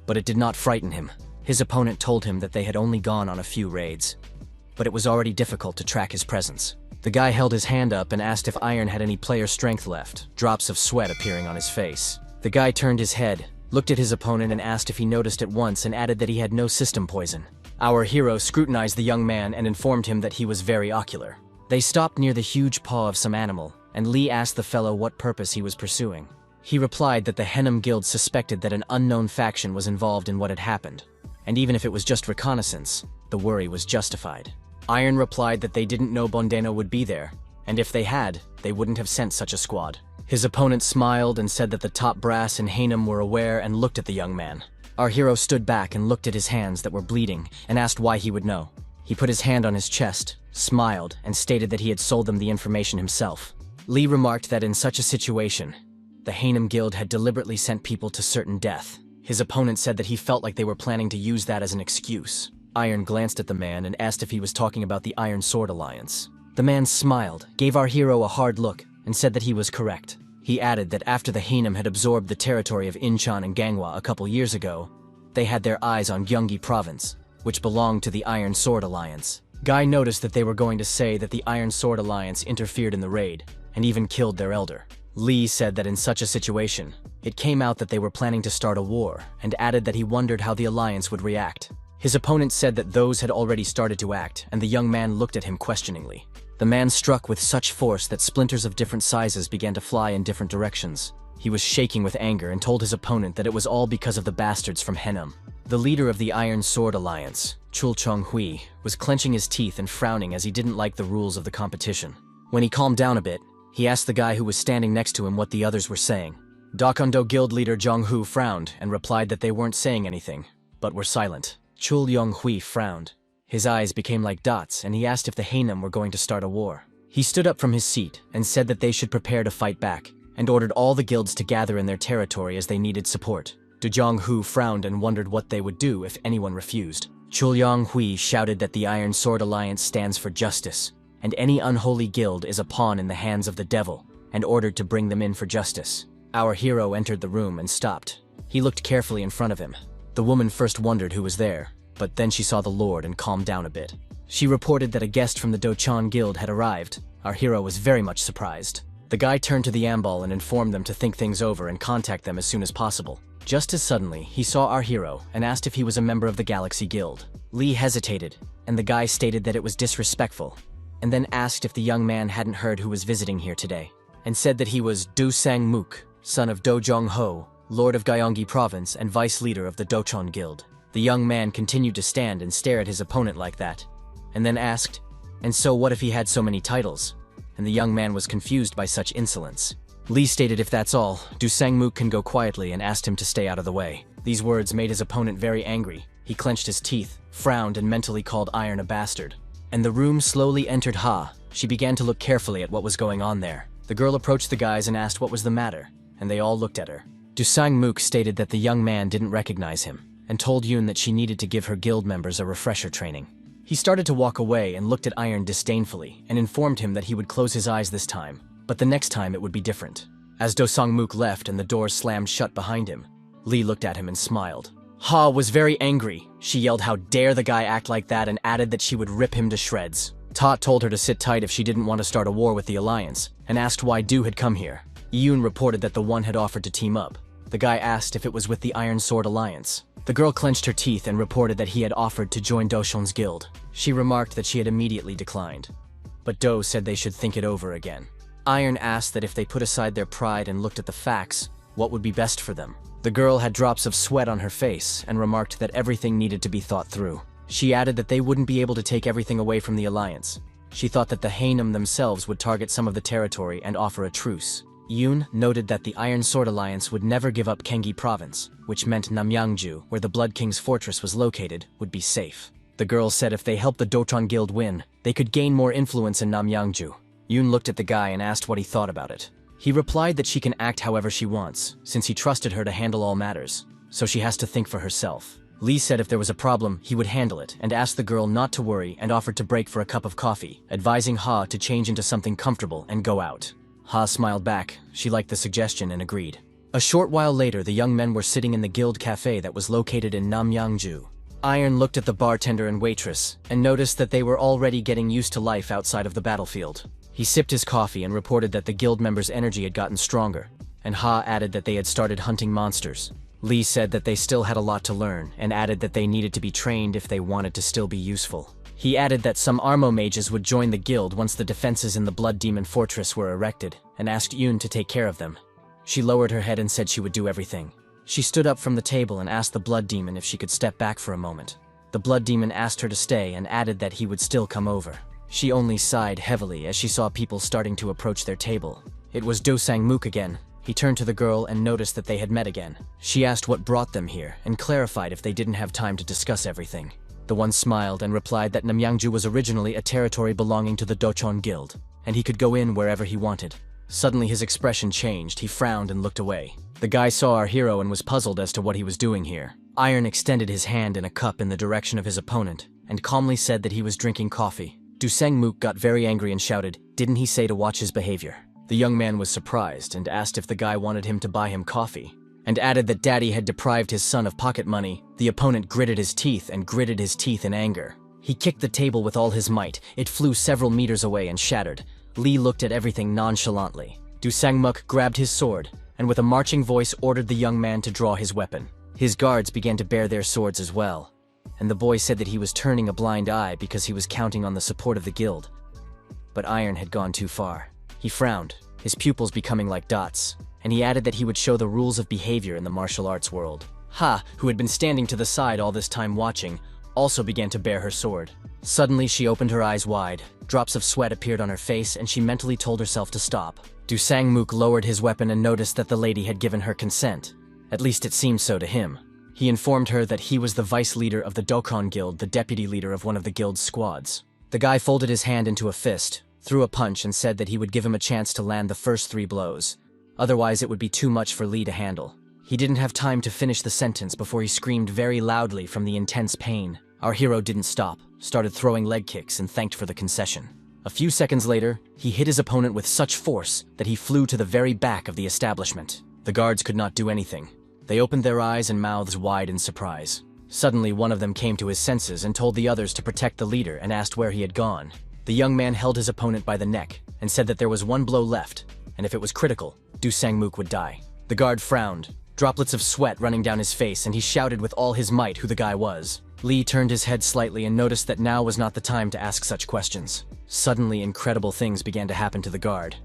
But it did not frighten him. His opponent told him that they had only gone on a few raids. But it was already difficult to track his presence. The guy held his hand up and asked if Iron had any player strength left, drops of sweat appearing on his face. The guy turned his head, looked at his opponent and asked if he noticed at once and added that he had no system poison. Our hero scrutinized the young man and informed him that he was very ocular. They stopped near the huge paw of some animal, and Li asked the fellow what purpose he was pursuing. He replied that the Henham Guild suspected that an unknown faction was involved in what had happened, and even if it was just reconnaissance, the worry was justified. Iron replied that they didn't know Bondeno would be there, and if they had, they wouldn't have sent such a squad. His opponent smiled and said that the top brass in Hainam were aware and looked at the young man. Our hero stood back and looked at his hands that were bleeding and asked why he would know. He put his hand on his chest, smiled, and stated that he had sold them the information himself. Li remarked that in such a situation, the Hainam Guild had deliberately sent people to certain death. His opponent said that he felt like they were planning to use that as an excuse. Iron glanced at the man and asked if he was talking about the Iron Sword Alliance. The man smiled, gave our hero a hard look, and said that he was correct. He added that after the Haenim had absorbed the territory of Incheon and Ganghwa a couple years ago, they had their eyes on Gyeonggi Province, which belonged to the Iron Sword Alliance. Guy noticed that they were going to say that the Iron Sword Alliance interfered in the raid, and even killed their elder. Lee said that in such a situation, it came out that they were planning to start a war, and added that he wondered how the alliance would react. His opponent said that those had already started to act, and the young man looked at him questioningly. The man struck with such force that splinters of different sizes began to fly in different directions. He was shaking with anger and told his opponent that it was all because of the bastards from Haenim. The leader of the Iron Sword Alliance, Chul Chong-hui, was clenching his teeth and frowning as he didn't like the rules of the competition. When he calmed down a bit, he asked the guy who was standing next to him what the others were saying. Dakondo Guild leader Jong-hu frowned and replied that they weren't saying anything, but were silent. Chul Yong-hui frowned. His eyes became like dots, and he asked if the Haenim were going to start a war. He stood up from his seat and said that they should prepare to fight back, and ordered all the guilds to gather in their territory as they needed support. Du Jong-hu frowned and wondered what they would do if anyone refused. Chul Yong-hui shouted that the Iron Sword Alliance stands for justice, and any unholy guild is a pawn in the hands of the devil, and ordered to bring them in for justice. Our hero entered the room and stopped. He looked carefully in front of him. The woman first wondered who was there, but then she saw the lord and calmed down a bit. She reported that a guest from the Dochon Guild had arrived. Our hero was very much surprised. The guy turned to the Ambal and informed them to think things over and contact them as soon as possible. Just as suddenly, he saw our hero and asked if he was a member of the Galaxy Guild. Lee hesitated, and the guy stated that it was disrespectful, and then asked if the young man hadn't heard who was visiting here today, and said that he was Do Sang-mook, son of Do Jong-ho, Lord of Gyeonggi Province and vice leader of the Dochon Guild. The young man continued to stand and stare at his opponent like that, and then asked, "And so what if he had so many titles?" And the young man was confused by such insolence. Lee stated if that's all, Du Sang-mook can go quietly and asked him to stay out of the way. These words made his opponent very angry. He clenched his teeth, frowned, and mentally called Iron a bastard. And the room slowly entered Ha. She began to look carefully at what was going on there. The girl approached the guys and asked what was the matter, and they all looked at her. Du Sang-mook stated that the young man didn't recognize him, and told Yoon that she needed to give her guild members a refresher training. He started to walk away and looked at Iron disdainfully, and informed him that he would close his eyes this time, but the next time it would be different. As Do Sang-mook left and the door slammed shut behind him, Lee looked at him and smiled. Ha was very angry. She yelled how dare the guy act like that and added that she would rip him to shreds. Tot told her to sit tight if she didn't want to start a war with the Alliance, and asked why Do had come here. Yoon reported that the one had offered to team up. The guy asked if it was with the Iron Sword Alliance. The girl clenched her teeth and reported that he had offered to join Doshon's guild. She remarked that she had immediately declined. But Do said they should think it over again. Iron asked that if they put aside their pride and looked at the facts, what would be best for them. The girl had drops of sweat on her face and remarked that everything needed to be thought through. She added that they wouldn't be able to take everything away from the Alliance. She thought that the Haenim themselves would target some of the territory and offer a truce. Yoon noted that the Iron Sword Alliance would never give up Gyeonggi Province, which meant Namyangju, where the Blood King's fortress was located, would be safe. The girl said if they helped the Dochon Guild win, they could gain more influence in Namyangju. Yoon looked at the guy and asked what he thought about it. He replied that she can act however she wants, since he trusted her to handle all matters, so she has to think for herself. Lee said if there was a problem, he would handle it, and asked the girl not to worry and offered to break for a cup of coffee, advising Ha to change into something comfortable and go out. Ha smiled back. She liked the suggestion and agreed. A short while later, the young men were sitting in the guild cafe that was located in Namyangju. Iron looked at the bartender and waitress, and noticed that they were already getting used to life outside of the battlefield. He sipped his coffee and reported that the guild members' energy had gotten stronger, and Ha added that they had started hunting monsters. Lee said that they still had a lot to learn, and added that they needed to be trained if they wanted to still be useful. He added that some Armo mages would join the guild once the defenses in the Blood Demon Fortress were erected, and asked Yoon to take care of them. She lowered her head and said she would do everything. She stood up from the table and asked the Blood Demon if she could step back for a moment. The Blood Demon asked her to stay and added that he would still come over. She only sighed heavily as she saw people starting to approach their table. It was Do Sang-mook again. He turned to the girl and noticed that they had met again. She asked what brought them here and clarified if they didn't have time to discuss everything. The one smiled and replied that Namyangju was originally a territory belonging to the Dochon Guild, and he could go in wherever he wanted. Suddenly his expression changed. He frowned and looked away. The guy saw our hero and was puzzled as to what he was doing here. Iron extended his hand in a cup in the direction of his opponent and calmly said that he was drinking coffee. Du Sang-mook got very angry and shouted, "Didn't he say to watch his behavior?" The young man was surprised and asked if the guy wanted him to buy him coffee, and added that daddy had deprived his son of pocket money. The opponent gritted his teeth in anger. He kicked the table with all his might. It flew several meters away and shattered. Lee looked at everything nonchalantly. Du Sang-mook grabbed his sword, and with a marching voice ordered the young man to draw his weapon. His guards began to bare their swords as well, and the boy said that he was turning a blind eye because he was counting on the support of the guild. But Iron had gone too far. He frowned, his pupils becoming like dots, and he added that he would show the rules of behavior in the martial arts world. Ha, who had been standing to the side all this time watching, also began to bare her sword. Suddenly she opened her eyes wide, drops of sweat appeared on her face, and she mentally told herself to stop. Du Sang-mook lowered his weapon and noticed that the lady had given her consent. At least it seemed so to him. He informed her that he was the vice leader of the Dokkan Guild, the deputy leader of one of the guild's squads. The guy folded his hand into a fist, threw a punch, and said that he would give him a chance to land the first 3 blows. Otherwise it would be too much for Lee to handle. He didn't have time to finish the sentence before he screamed very loudly from the intense pain. Our hero didn't stop, started throwing leg kicks, and thanked for the concession. A few seconds later, he hit his opponent with such force that he flew to the very back of the establishment. The guards could not do anything. They opened their eyes and mouths wide in surprise. Suddenly, one of them came to his senses and told the others to protect the leader and asked where he had gone. The young man held his opponent by the neck and said that there was 1 blow left, and if it was critical, Du Sang-mook would die. The guard frowned, droplets of sweat running down his face, and he shouted with all his might who the guy was. Lee turned his head slightly and noticed that now was not the time to ask such questions. Suddenly, incredible things began to happen to the guard.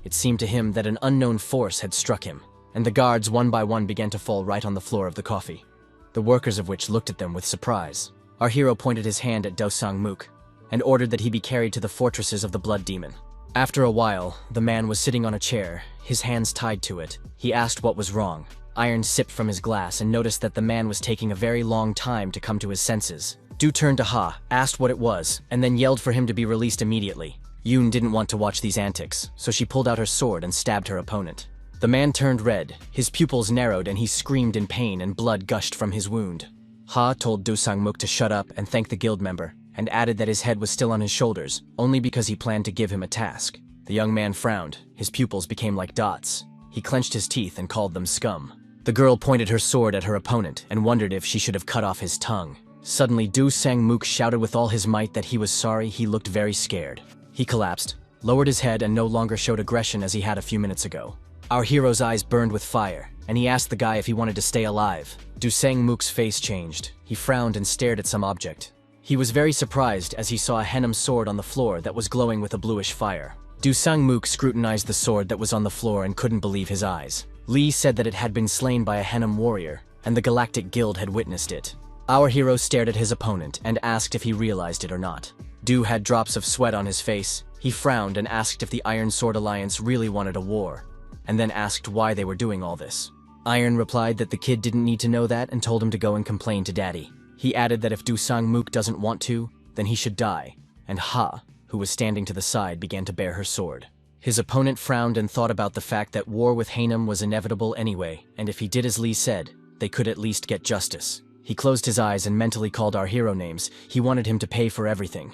It seemed to him that an unknown force had struck him, and the guards one by one began to fall right on the floor of the coffee, the workers of which looked at them with surprise. Our hero pointed his hand at Du Sang-mook and ordered that he be carried to the fortresses of the Blood Demon. After a while, the man was sitting on a chair, his hands tied to it. He asked what was wrong. Iron sipped from his glass and noticed that the man was taking a very long time to come to his senses. Du turned to Ha, asked what it was, and then yelled for him to be released immediately. Yoon didn't want to watch these antics, so she pulled out her sword and stabbed her opponent. The man turned red, his pupils narrowed, and he screamed in pain and blood gushed from his wound. Ha told Du Sang-mook to shut up and thank the guild member, and added that his head was still on his shoulders, only because he planned to give him a task. The young man frowned, his pupils became like dots. He clenched his teeth and called them scum. The girl pointed her sword at her opponent and wondered if she should have cut off his tongue. Suddenly, Du Sang-mook shouted with all his might that he was sorry. He looked very scared. He collapsed, lowered his head, and no longer showed aggression as he had a few minutes ago. Our hero's eyes burned with fire, and he asked the guy if he wanted to stay alive. Du Sang-mook's face changed. He frowned and stared at some object. He was very surprised as he saw a Henim sword on the floor that was glowing with a bluish fire. Du Sang-mook scrutinized the sword that was on the floor and couldn't believe his eyes. Lee said that it had been slain by a Henim warrior, and the Galactic Guild had witnessed it. Our hero stared at his opponent and asked if he realized it or not. Du had drops of sweat on his face. He frowned and asked if the Iron Sword Alliance really wanted a war, and then asked why they were doing all this. Iron replied that the kid didn't need to know that and told him to go and complain to daddy. He added that if Du Sang-mook doesn't want to, then he should die, and Ha, who was standing to the side, began to bare her sword. His opponent frowned and thought about the fact that war with Henim was inevitable anyway, and if he did as Lee said, they could at least get justice. He closed his eyes and mentally called our hero names. He wanted him to pay for everything,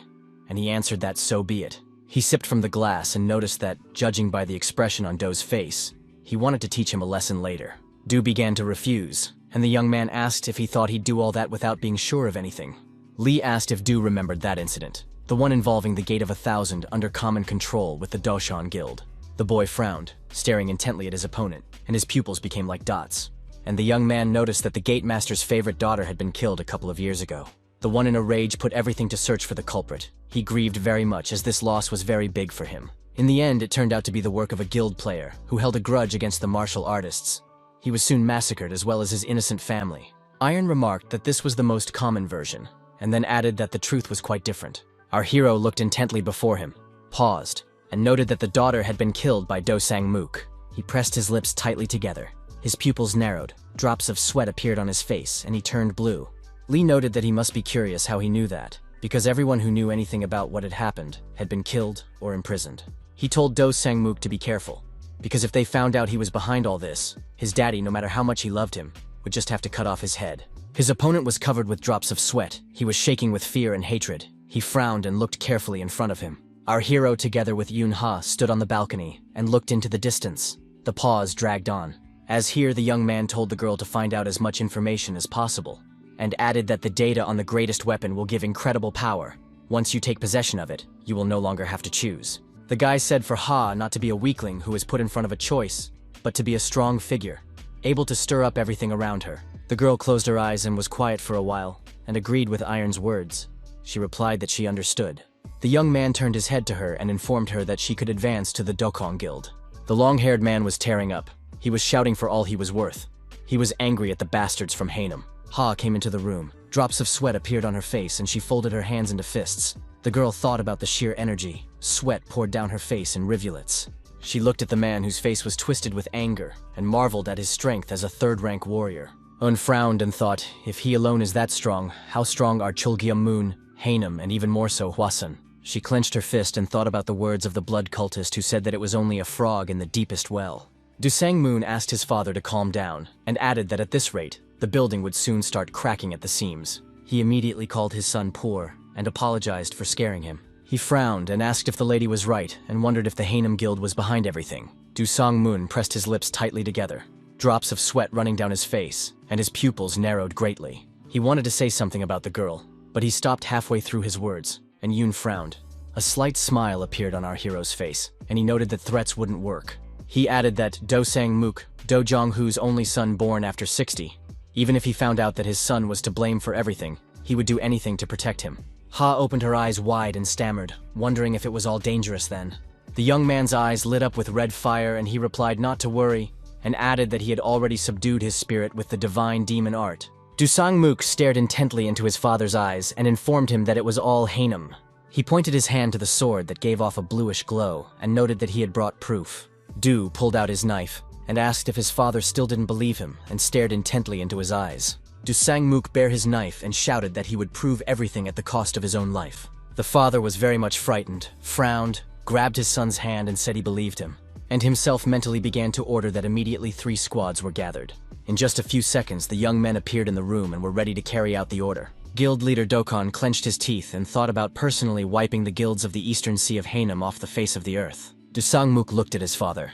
and he answered that so be it. He sipped from the glass and noticed that, judging by the expression on Do's face, he wanted to teach him a lesson later. Du began to refuse, and the young man asked if he thought he'd do all that without being sure of anything. Lee asked if Du remembered that incident, the one involving the Gate of 1,000 under common control with the Dokkan Guild. The boy frowned, staring intently at his opponent, and his pupils became like dots. And the young man noticed that the Gate Master's favorite daughter had been killed a couple of years ago. The one in a rage put everything to search for the culprit. He grieved very much as this loss was very big for him. In the end, it turned out to be the work of a guild player who held a grudge against the martial artists. He was soon massacred as well as his innocent family. Iron remarked that this was the most common version, and then added that the truth was quite different. Our hero looked intently before him, paused, and noted that the daughter had been killed by Du Sang-mook. He pressed his lips tightly together. His pupils narrowed, drops of sweat appeared on his face, and he turned blue. Lee noted that he must be curious how he knew that, because everyone who knew anything about what had happened had been killed or imprisoned. He told Du Sang-mook to be careful, because if they found out he was behind all this, his daddy, no matter how much he loved him, would just have to cut off his head. His opponent was covered with drops of sweat. He was shaking with fear and hatred. He frowned and looked carefully in front of him. Our hero, together with Yoon Ha, stood on the balcony and looked into the distance. The pause dragged on. As here, the young man told the girl to find out as much information as possible, and added that the data on the greatest weapon will give incredible power. Once you take possession of it, you will no longer have to choose. The guy said for Ha not to be a weakling who was put in front of a choice, but to be a strong figure, able to stir up everything around her. The girl closed her eyes and was quiet for a while, and agreed with Iron's words. She replied that she understood. The young man turned his head to her and informed her that she could advance to the Dokong Guild. The long-haired man was tearing up. He was shouting for all he was worth. He was angry at the bastards from Hanem. Ha came into the room. Drops of sweat appeared on her face and she folded her hands into fists. The girl thought about the sheer energy. Sweat poured down her face in rivulets. She looked at the man whose face was twisted with anger and marveled at his strength as a third-rank warrior. Un frowned and thought, if he alone is that strong, how strong are Chulgyeom Moon, Hanem, and even more so Hwasun? She clenched her fist and thought about the words of the blood cultist who said that it was only a frog in the deepest well. Dusang Moon asked his father to calm down and added that at this rate, the building would soon start cracking at the seams. He immediately called his son poor and apologized for scaring him. He frowned and asked if the lady was right and wondered if the Hanem Guild was behind everything. Dusang Moon pressed his lips tightly together, drops of sweat running down his face, and his pupils narrowed greatly. He wanted to say something about the girl, but he stopped halfway through his words, and Yoon frowned. A slight smile appeared on our hero's face, and he noted that threats wouldn't work. He added that Do Sang-mook, Do Jong-hoo's only son born after 60, even if he found out that his son was to blame for everything, he would do anything to protect him. Ha opened her eyes wide and stammered, wondering if it was all dangerous then. The young man's eyes lit up with red fire and he replied not to worry, and added that he had already subdued his spirit with the divine demon art. Dusang-mook stared intently into his father's eyes and informed him that it was all Hanem. He pointed his hand to the sword that gave off a bluish glow and noted that he had brought proof. Du pulled out his knife and asked if his father still didn't believe him and stared intently into his eyes. Dusang-mook bare his knife and shouted that he would prove everything at the cost of his own life. The father was very much frightened, frowned, grabbed his son's hand and said he believed him, and himself mentally began to order that immediately 3 squads were gathered. In just a few seconds, the young men appeared in the room and were ready to carry out the order. Guild leader Dokon clenched his teeth and thought about personally wiping the guilds of the Eastern Sea of Hanem off the face of the earth. Dusang-mook looked at his father,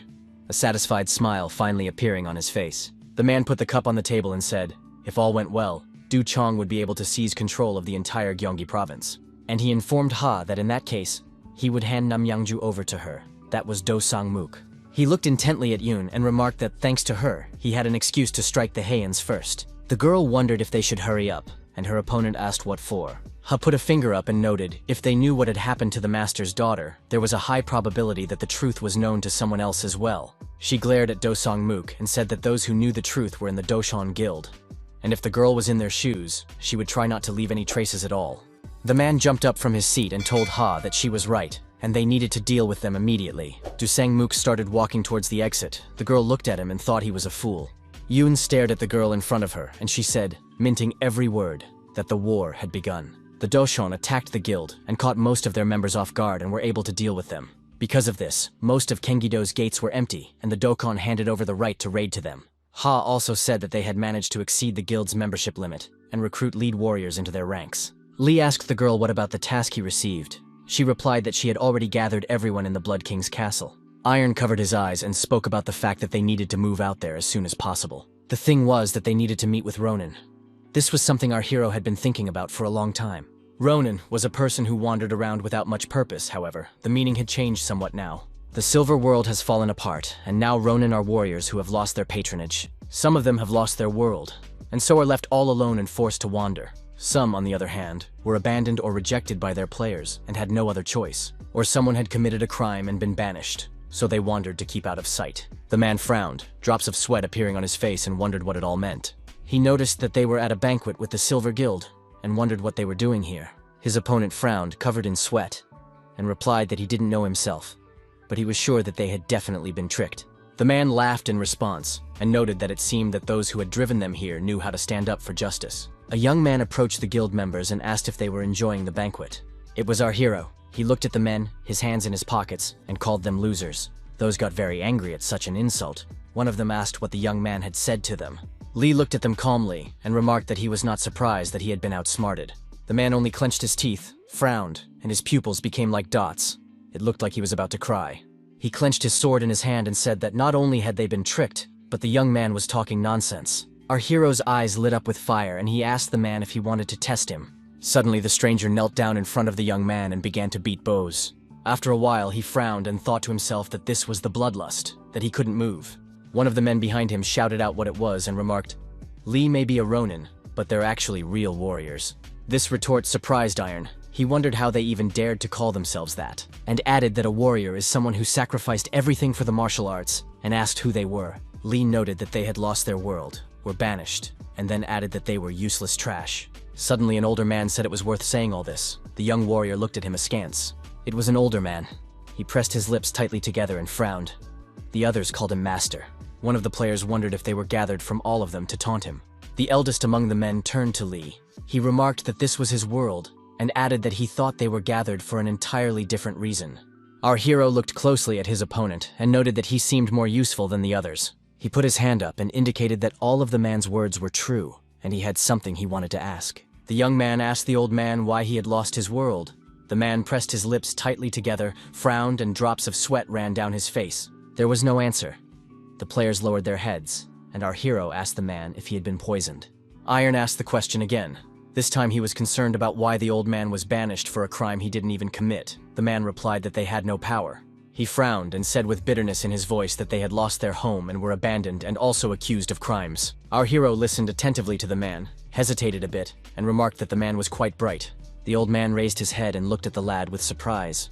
a satisfied smile finally appearing on his face. The man put the cup on the table and said, if all went well, Du Chong would be able to seize control of the entire Gyeonggi province. And he informed Ha that in that case, he would hand Namyangju over to her. That was Do Sang-mook. He looked intently at Yoon and remarked that thanks to her, he had an excuse to strike the Haeans first. The girl wondered if they should hurry up, and her opponent asked what for. Ha put a finger up and noted, if they knew what had happened to the master's daughter, there was a high probability that the truth was known to someone else as well. She glared at Do Sang-mook and said that those who knew the truth were in the Doshon Guild, and if the girl was in their shoes, she would try not to leave any traces at all. The man jumped up from his seat and told Ha that she was right, and they needed to deal with them immediately. Dusang-mook started walking towards the exit. The girl looked at him and thought he was a fool. Yoon stared at the girl in front of her, and she said, minting every word, that the war had begun. The Doshon attacked the guild and caught most of their members off guard and were able to deal with them. Because of this, most of Gyeonggi-do's gates were empty, and the Dokon handed over the right to raid to them. Ha also said that they had managed to exceed the guild's membership limit and recruit lead warriors into their ranks. Lee asked the girl what about the task he received. She replied that she had already gathered everyone in the Blood King's castle. Iron covered his eyes and spoke about the fact that they needed to move out there as soon as possible. The thing was that they needed to meet with Ronan. This was something our hero had been thinking about for a long time. Ronan was a person who wandered around without much purpose, however. The meaning had changed somewhat now. The Silver World has fallen apart, and now Ronin are warriors who have lost their patronage. Some of them have lost their world, and so are left all alone and forced to wander. Some, on the other hand, were abandoned or rejected by their players and had no other choice. Or someone had committed a crime and been banished, so they wandered to keep out of sight. The man frowned, drops of sweat appearing on his face, and wondered what it all meant. He noticed that they were at a banquet with the Silver Guild, and wondered what they were doing here. His opponent frowned, covered in sweat, and replied that he didn't know himself, but he was sure that they had definitely been tricked. The man laughed in response, and noted that it seemed that those who had driven them here knew how to stand up for justice. A young man approached the guild members and asked if they were enjoying the banquet. It was our hero. He looked at the men, his hands in his pockets, and called them losers. Those got very angry at such an insult. One of them asked what the young man had said to them. Lee looked at them calmly, and remarked that he was not surprised that he had been outsmarted. The man only clenched his teeth, frowned, and his pupils became like dots. It looked like he was about to cry. He clenched his sword in his hand and said that not only had they been tricked, but the young man was talking nonsense. Our hero's eyes lit up with fire, and he asked the man if he wanted to test him. Suddenly, the stranger knelt down in front of the young man and began to beat bows. After a while, he frowned and thought to himself that this was the bloodlust, that he couldn't move. One of the men behind him shouted out what it was and remarked, "Lee may be a Ronin, but they're actually real warriors." This retort surprised Iron. He wondered how they even dared to call themselves that, and added that a warrior is someone who sacrificed everything for the martial arts, and asked who they were. Lee noted that they had lost their world, were banished, and then added that they were useless trash. Suddenly, an older man said it was worth saying all this. The young warrior looked at him askance. It was an older man. He pressed his lips tightly together and frowned. The others called him master. One of the players wondered if they were gathered from all of them to taunt him. The eldest among the men turned to Lee. He remarked that this was his world, and added that he thought they were gathered for an entirely different reason. Our hero looked closely at his opponent and noted that he seemed more useful than the others. He put his hand up and indicated that all of the man's words were true, and he had something he wanted to ask. The young man asked the old man why he had lost his world. The man pressed his lips tightly together, frowned, and drops of sweat ran down his face. There was no answer. The players lowered their heads, and our hero asked the man if he had been poisoned. Iron asked the question again. This time he was concerned about why the old man was banished for a crime he didn't even commit. The man replied that they had no power. He frowned and said with bitterness in his voice that they had lost their home and were abandoned and also accused of crimes. Our hero listened attentively to the man, hesitated a bit, and remarked that the man was quite bright. The old man raised his head and looked at the lad with surprise,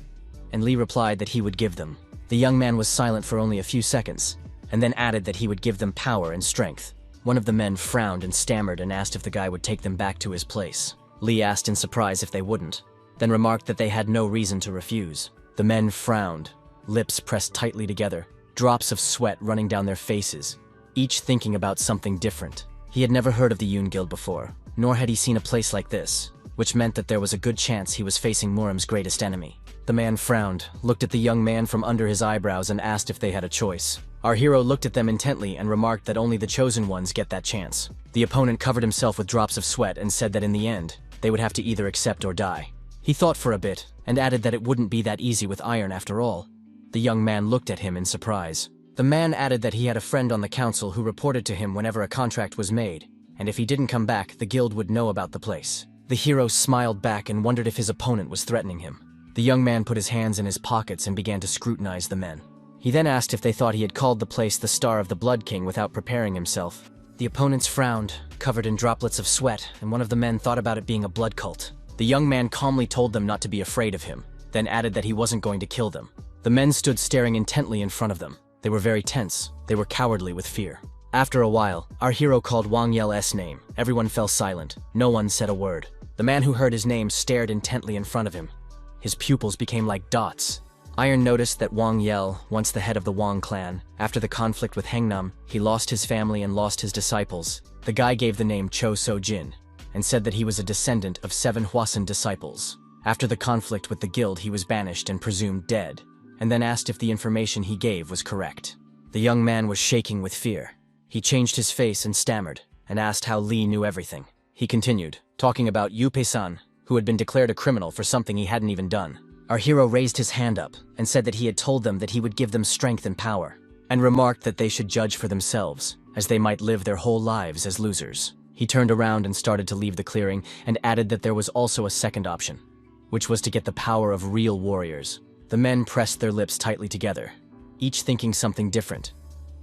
and Lee replied that he would give them. The young man was silent for only a few seconds, and then added that he would give them power and strength. One of the men frowned and stammered and asked if the guy would take them back to his place. Lee asked in surprise if they wouldn't, then remarked that they had no reason to refuse. The men frowned, lips pressed tightly together, drops of sweat running down their faces, each thinking about something different. He had never heard of the Yoon Guild before, nor had he seen a place like this, which meant that there was a good chance he was facing Muram's greatest enemy. The man frowned, looked at the young man from under his eyebrows and asked if they had a choice. Our hero looked at them intently and remarked that only the chosen ones get that chance. The opponent covered himself with drops of sweat and said that in the end, they would have to either accept or die. He thought for a bit, and added that it wouldn't be that easy with Iron after all. The young man looked at him in surprise. The man added that he had a friend on the council who reported to him whenever a contract was made, and if he didn't come back, the guild would know about the place. The hero smiled back and wondered if his opponent was threatening him. The young man put his hands in his pockets and began to scrutinize the men. He then asked if they thought he had called the place the Star of the Blood King without preparing himself. The opponents frowned, covered in droplets of sweat, and one of the men thought about it being a blood cult. The young man calmly told them not to be afraid of him, then added that he wasn't going to kill them. The men stood staring intently in front of them. They were very tense. They were cowardly with fear. After a while, our hero called Wang Yel's name. Everyone fell silent. No one said a word. The man who heard his name stared intently in front of him. His pupils became like dots. Iron noticed that Wang Yel, once the head of the Wang clan, after the conflict with Hengnam, he lost his family and lost his disciples. The guy gave the name Cho So-jin, and said that he was a descendant of 7 Hwasun disciples. After the conflict with the guild, he was banished and presumed dead, and then asked if the information he gave was correct. The young man was shaking with fear. He changed his face and stammered, and asked how Lee knew everything. He continued, talking about Yu Pei-san, who had been declared a criminal for something he hadn't even done. Our hero raised his hand up and said that he had told them that he would give them strength and power, and remarked that they should judge for themselves, as they might live their whole lives as losers. He turned around and started to leave the clearing, and added that there was also a second option, which was to get the power of real warriors. The men pressed their lips tightly together, each thinking something different.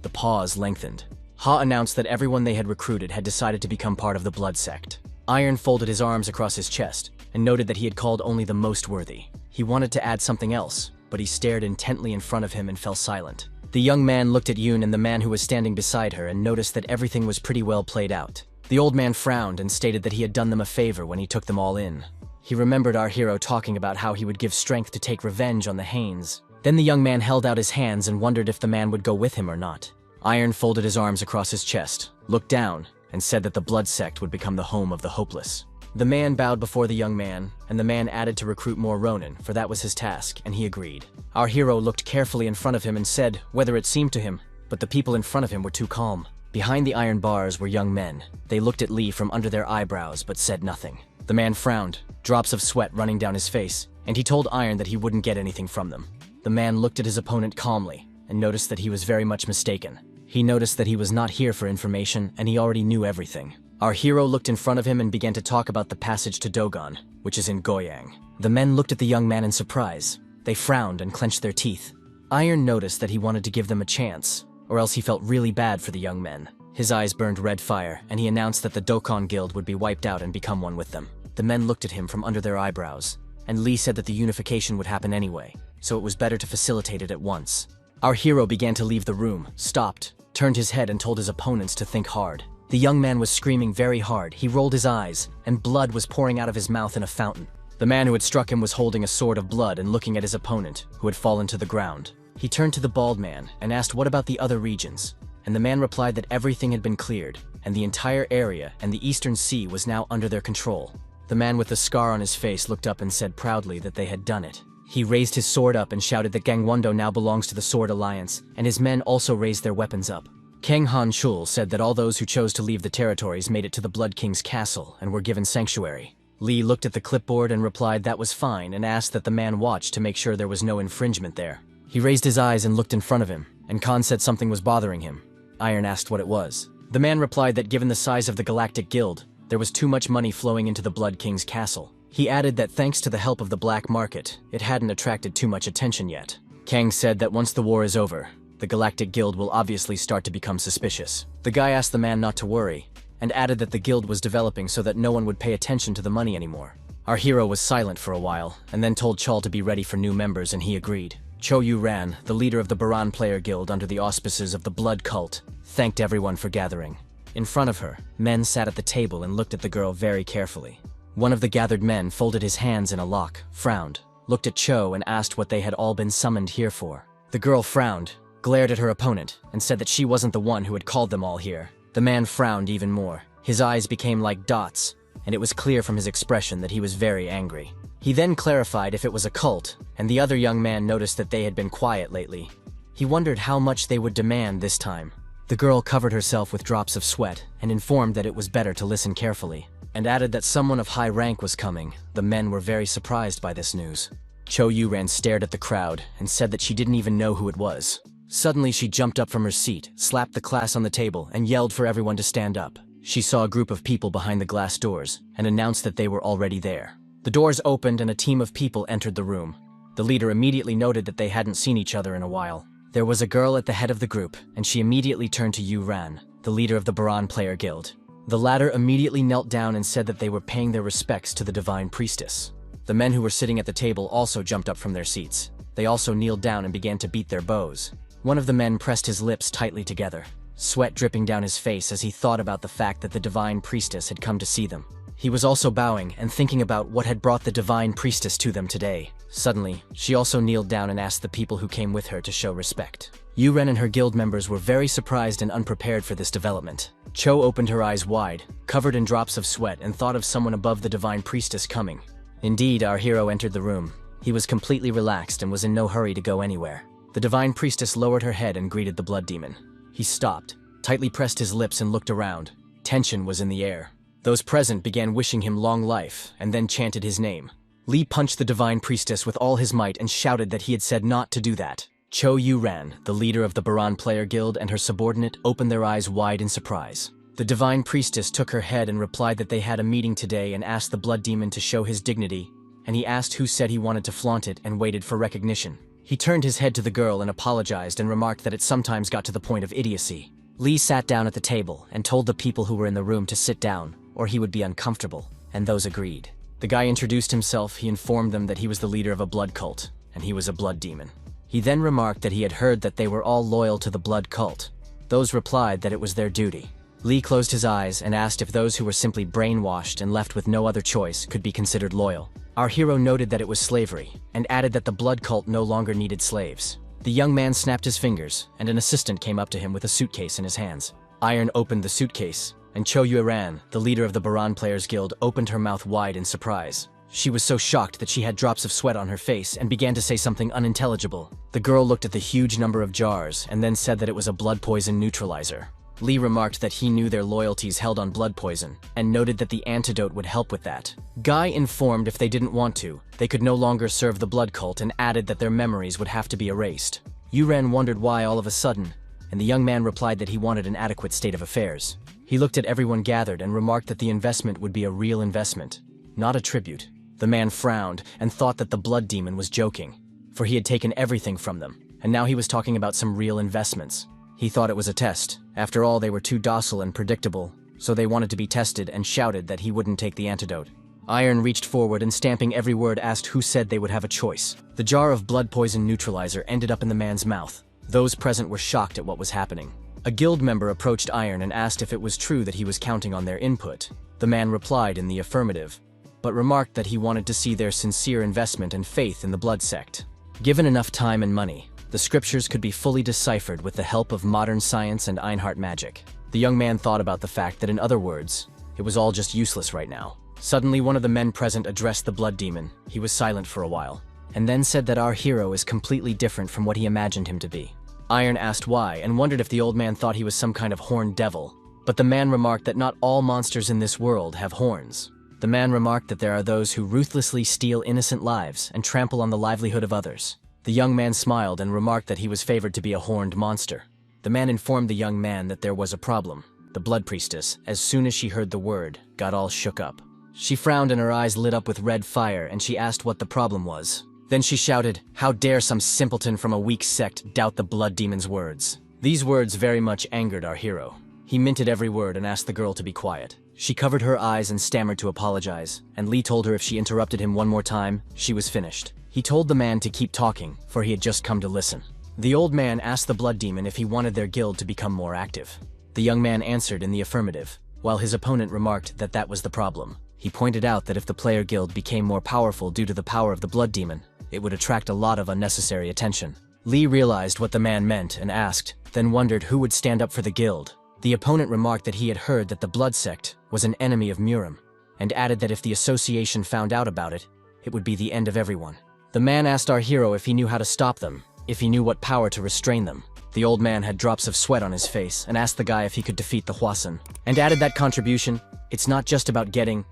The pause lengthened. Ha announced that everyone they had recruited had decided to become part of the Blood Sect. Iron folded his arms across his chest, and noted that he had called only the most worthy. He wanted to add something else, but he stared intently in front of him and fell silent. The young man looked at Yoon and the man who was standing beside her and noticed that everything was pretty well played out. The old man frowned and stated that he had done them a favor when he took them all in. He remembered our hero talking about how he would give strength to take revenge on the Haines. Then the young man held out his hands and wondered if the man would go with him or not. Iron folded his arms across his chest, looked down, and said that the Blood Sect would become the home of the hopeless. The man bowed before the young man, and the man added to recruit more Ronin, for that was his task, and he agreed. Our hero looked carefully in front of him and said whether it seemed to him, but the people in front of him were too calm. Behind the iron bars were young men. They looked at Lee from under their eyebrows but said nothing. The man frowned, drops of sweat running down his face, and he told Iron that he wouldn't get anything from them. The man looked at his opponent calmly and noticed that he was very much mistaken. He noticed that he was not here for information and he already knew everything. Our hero looked in front of him and began to talk about the passage to Dogon, which is in Goyang. The men looked at the young man in surprise. They frowned and clenched their teeth. Iron noticed that he wanted to give them a chance, or else he felt really bad for the young men. His eyes burned red fire, and he announced that the Dokkan Guild would be wiped out and become one with them. The men looked at him from under their eyebrows, and Lee said that the unification would happen anyway, so it was better to facilitate it at once. Our hero began to leave the room, stopped, turned his head and told his opponents to think hard. The young man was screaming very hard, he rolled his eyes, and blood was pouring out of his mouth in a fountain. The man who had struck him was holding a sword of blood and looking at his opponent, who had fallen to the ground. He turned to the bald man and asked what about the other regions, and the man replied that everything had been cleared, and the entire area and the Eastern Sea was now under their control. The man with the scar on his face looked up and said proudly that they had done it. He raised his sword up and shouted that Gangwon-do now belongs to the Sword Alliance, and his men also raised their weapons up. Kang Han-chul said that all those who chose to leave the territories made it to the Blood King's castle and were given sanctuary. Lee looked at the clipboard and replied that was fine and asked that the man watch to make sure there was no infringement there. He raised his eyes and looked in front of him, and Khan said something was bothering him. Iron asked what it was. The man replied that given the size of the Galactic Guild, there was too much money flowing into the Blood King's castle. He added that thanks to the help of the black market, it hadn't attracted too much attention yet. Kang said that once the war is over, the Galactic Guild will obviously start to become suspicious. The guy asked the man not to worry, and added that the guild was developing so that no one would pay attention to the money anymore. Our hero was silent for a while, and then told Chol to be ready for new members, and he agreed. Cho Yu-ran, the leader of the Baran Player Guild under the auspices of the Blood Cult, thanked everyone for gathering. In front of her, men sat at the table and looked at the girl very carefully. One of the gathered men folded his hands in a lock, frowned, looked at Cho and asked what they had all been summoned here for. The girl frowned, glared at her opponent, and said that she wasn't the one who had called them all here. The man frowned even more. His eyes became like dots, and it was clear from his expression that he was very angry. He then clarified if it was a cult, and the other young man noticed that they had been quiet lately. He wondered how much they would demand this time. The girl covered herself with drops of sweat and informed that it was better to listen carefully, and added that someone of high rank was coming. The men were very surprised by this news. Cho Yu-ran stared at the crowd and said that she didn't even know who it was. Suddenly she jumped up from her seat, slapped the class on the table, and yelled for everyone to stand up. She saw a group of people behind the glass doors and announced that they were already there. The doors opened and a team of people entered the room. The leader immediately noted that they hadn't seen each other in a while. There was a girl at the head of the group, and she immediately turned to Yu-ran, the leader of the Baran Player Guild. The latter immediately knelt down and said that they were paying their respects to the Divine Priestess. The men who were sitting at the table also jumped up from their seats. They also kneeled down and began to beat their bows. One of the men pressed his lips tightly together, sweat dripping down his face as he thought about the fact that the Divine Priestess had come to see them. He was also bowing and thinking about what had brought the Divine Priestess to them today. Suddenly, she also kneeled down and asked the people who came with her to show respect. Yu-ren and her guild members were very surprised and unprepared for this development. Cho opened her eyes wide, covered in drops of sweat, and thought of someone above the Divine Priestess coming. Indeed, our hero entered the room. He was completely relaxed and was in no hurry to go anywhere. The Divine Priestess lowered her head and greeted the Blood Demon. He stopped, tightly pressed his lips and looked around. Tension was in the air. Those present began wishing him long life, and then chanted his name. Lee punched the Divine Priestess with all his might and shouted that he had said not to do that. Cho Yu-ran, the leader of the Baran Player Guild, and her subordinate opened their eyes wide in surprise. The Divine Priestess took her head and replied that they had a meeting today and asked the Blood Demon to show his dignity, and he asked who said he wanted to flaunt it and waited for recognition. He turned his head to the girl and apologized and remarked that it sometimes got to the point of idiocy. Lee sat down at the table and told the people who were in the room to sit down, or he would be uncomfortable, and those agreed. The guy introduced himself. He informed them that he was the leader of a blood cult, and he was a blood demon. He then remarked that he had heard that they were all loyal to the blood cult. Those replied that it was their duty. Lee closed his eyes and asked if those who were simply brainwashed and left with no other choice could be considered loyal. Our hero noted that it was slavery, and added that the blood cult no longer needed slaves. The young man snapped his fingers, and an assistant came up to him with a suitcase in his hands. Iron opened the suitcase, and Cho Yu-ran, the leader of the Baran Players Guild, opened her mouth wide in surprise. She was so shocked that she had drops of sweat on her face and began to say something unintelligible. The girl looked at the huge number of jars and then said that it was a blood poison neutralizer. Lee remarked that he knew their loyalties held on blood poison, and noted that the antidote would help with that. Guy informed if they didn't want to, they could no longer serve the blood cult, and added that their memories would have to be erased. Yuren wondered why all of a sudden, and the young man replied that he wanted an adequate state of affairs. He looked at everyone gathered and remarked that the investment would be a real investment, not a tribute. The man frowned and thought that the blood demon was joking, for he had taken everything from them, and now he was talking about some real investments. He thought it was a test. After all, they were too docile and predictable, so they wanted to be tested and shouted that he wouldn't take the antidote. Iron reached forward and, stamping every word, asked who said they would have a choice. The jar of blood poison neutralizer ended up in the man's mouth. Those present were shocked at what was happening. A guild member approached Iron and asked if it was true that he was counting on their input. The man replied in the affirmative, but remarked that he wanted to see their sincere investment and faith in the blood sect. Given enough time and money, the scriptures could be fully deciphered with the help of modern science and Einhart magic. The young man thought about the fact that, in other words, it was all just useless right now. Suddenly, one of the men present addressed the blood demon. He was silent for a while, and then said that our hero is completely different from what he imagined him to be. Iron asked why, and wondered if the old man thought he was some kind of horned devil. But the man remarked that not all monsters in this world have horns. The man remarked that there are those who ruthlessly steal innocent lives and trample on the livelihood of others. The young man smiled and remarked that he was favored to be a horned monster. The man informed the young man that there was a problem. The blood priestess, as soon as she heard the word, got all shook up. She frowned and her eyes lit up with red fire, and she asked what the problem was. Then she shouted, "How dare some simpleton from a weak sect doubt the blood demon's words?" These words very much angered our hero. He minted every word and asked the girl to be quiet. She covered her eyes and stammered to apologize, and Lee told her if she interrupted him one more time, she was finished. He told the man to keep talking, for he had just come to listen. The old man asked the blood demon if he wanted their guild to become more active. The young man answered in the affirmative, while his opponent remarked that that was the problem. He pointed out that if the player guild became more powerful due to the power of the blood demon, it would attract a lot of unnecessary attention. Lee realized what the man meant and asked, then wondered who would stand up for the guild. The opponent remarked that he had heard that the blood sect was an enemy of Murim, and added that if the association found out about it, it would be the end of everyone. The man asked our hero if he knew how to stop them, if he knew what power to restrain them. The old man had drops of sweat on his face and asked the guy if he could defeat the Hwasun, and added that contribution, it's not just about getting,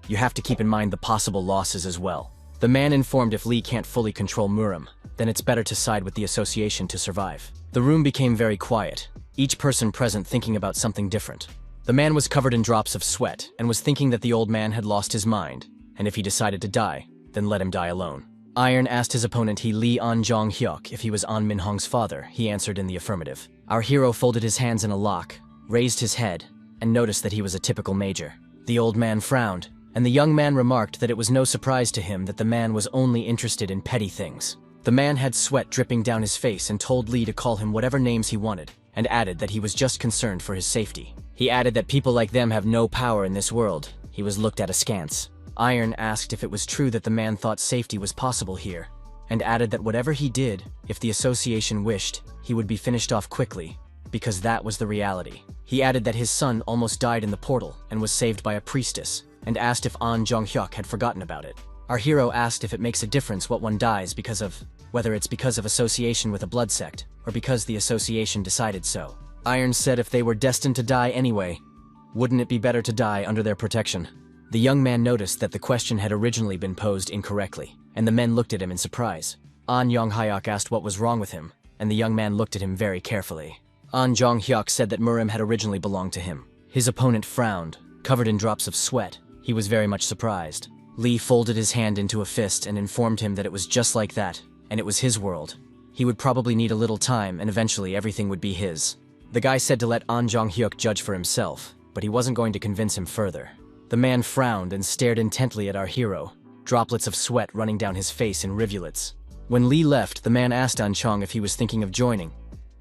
you have to keep in mind the possible losses as well. The man informed if Lee can't fully control Murim, then it's better to side with the association to survive. The room became very quiet, each person present thinking about something different. The man was covered in drops of sweat and was thinking that the old man had lost his mind, and if he decided to die, then let him die alone. Iron asked his opponent Lee An Jong-hyuk if he was An Min-hong's father. He answered in the affirmative. Our hero folded his hands in a lock, raised his head, and noticed that he was a typical major. The old man frowned, and the young man remarked that it was no surprise to him that the man was only interested in petty things. The man had sweat dripping down his face and told Lee to call him whatever names he wanted, and added that he was just concerned for his safety. He added that people like them have no power in this world. He was looked at askance. Iron asked if it was true that the man thought safety was possible here, and added that whatever he did, if the association wished, he would be finished off quickly, because that was the reality. He added that his son almost died in the portal and was saved by a priestess, and asked if An Jong-hyuk had forgotten about it. Our hero asked if it makes a difference what one dies because of, whether it's because of association with a blood sect, or because the association decided so. Iron said if they were destined to die anyway, wouldn't it be better to die under their protection? The young man noticed that the question had originally been posed incorrectly, and the men looked at him in surprise. An Jong-hyuk asked what was wrong with him, and the young man looked at him very carefully. An Jong-hyuk said that Murim had originally belonged to him. His opponent frowned, covered in drops of sweat. He was very much surprised. Lee folded his hand into a fist and informed him that it was just like that, and it was his world. He would probably need a little time, and eventually everything would be his. The guy said to let An Jong-hyuk judge for himself, but he wasn't going to convince him further. The man frowned and stared intently at our hero, droplets of sweat running down his face in rivulets. When Lee left, the man asked An Chong if he was thinking of joining,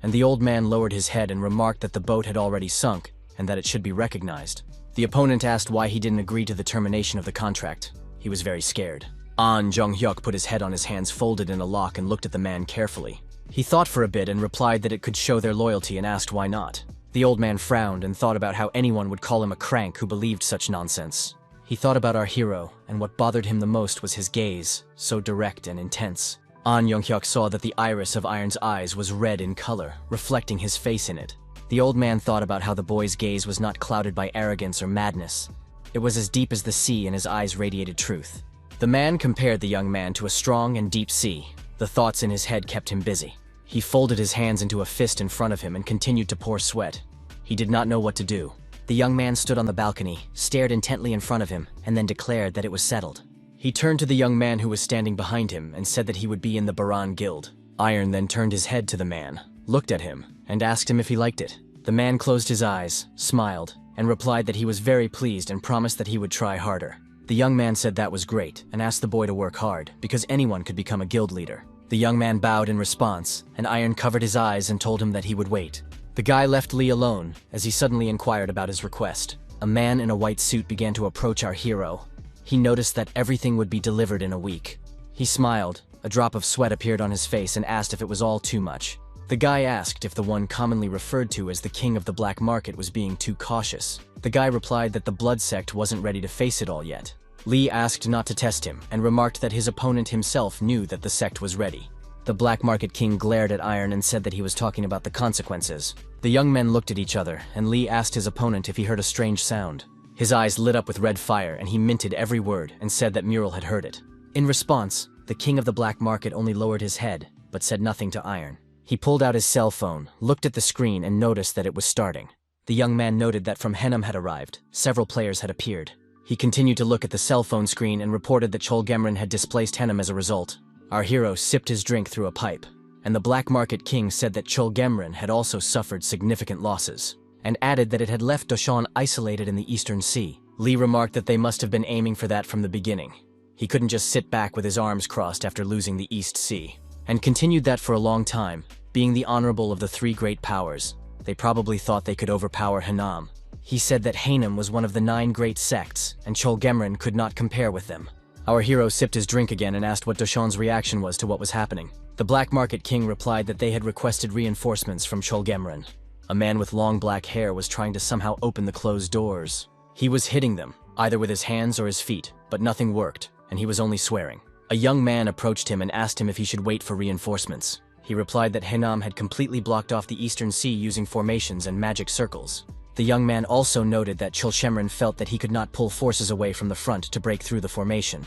and the old man lowered his head and remarked that the boat had already sunk and that it should be recognized. The opponent asked why he didn't agree to the termination of the contract. He was very scared. An Jong-hyuk put his head on his hands folded in a lock and looked at the man carefully. He thought for a bit and replied that it could show their loyalty and asked why not. The old man frowned and thought about how anyone would call him a crank who believed such nonsense. He thought about our hero, and what bothered him the most was his gaze, so direct and intense. An Jong-hyuk saw that the iris of Iron's eyes was red in color, reflecting his face in it. The old man thought about how the boy's gaze was not clouded by arrogance or madness. It was as deep as the sea, and his eyes radiated truth. The man compared the young man to a strong and deep sea. The thoughts in his head kept him busy. He folded his hands into a fist in front of him and continued to pour sweat. He did not know what to do. The young man stood on the balcony, stared intently in front of him, and then declared that it was settled. He turned to the young man who was standing behind him and said that he would be in the Baran Guild. Iron then turned his head to the man, looked at him, and asked him if he liked it. The man closed his eyes, smiled, and replied that he was very pleased and promised that he would try harder. The young man said that was great and asked the boy to work hard, because anyone could become a guild leader. The young man bowed in response, and Iron covered his eyes and told him that he would wait. The guy left Lee alone as he suddenly inquired about his request. A man in a white suit began to approach our hero. He noticed that everything would be delivered in a week. He smiled, a drop of sweat appeared on his face, and asked if it was all too much. The guy asked if the one commonly referred to as the king of the black market was being too cautious. The guy replied that the blood sect wasn't ready to face it all yet. Lee asked not to test him and remarked that his opponent himself knew that the sect was ready. The black market king glared at Iron and said that he was talking about the consequences. The young men looked at each other, and Lee asked his opponent if he heard a strange sound. His eyes lit up with red fire, and he minted every word and said that Mural had heard it. In response, the king of the black market only lowered his head, but said nothing to Iron. He pulled out his cell phone, looked at the screen, and noticed that it was starting. The young man noted that from Henam had arrived. Several players had appeared. He continued to look at the cell phone screen and reported that Cholgemran had displaced Henam as a result. Our hero sipped his drink through a pipe, and the black market king said that Cholgemran had also suffered significant losses, and added that it had left Doshan isolated in the Eastern Sea. Lee remarked that they must have been aiming for that from the beginning. He couldn't just sit back with his arms crossed after losing the East Sea, and continued that for a long time, being the honorable of the three great powers. They probably thought they could overpower Hanam. He said that Hanam was one of the 9 great sects, and Cholgemran could not compare with them. Our hero sipped his drink again and asked what Doshan's reaction was to what was happening. The black market king replied that they had requested reinforcements from Cholgemran. A man with long black hair was trying to somehow open the closed doors. He was hitting them, either with his hands or his feet, but nothing worked, and he was only swearing. A young man approached him and asked him if he should wait for reinforcements. He replied that Hanam had completely blocked off the Eastern Sea using formations and magic circles. The young man also noted that Cholgemran felt that he could not pull forces away from the front to break through the formation.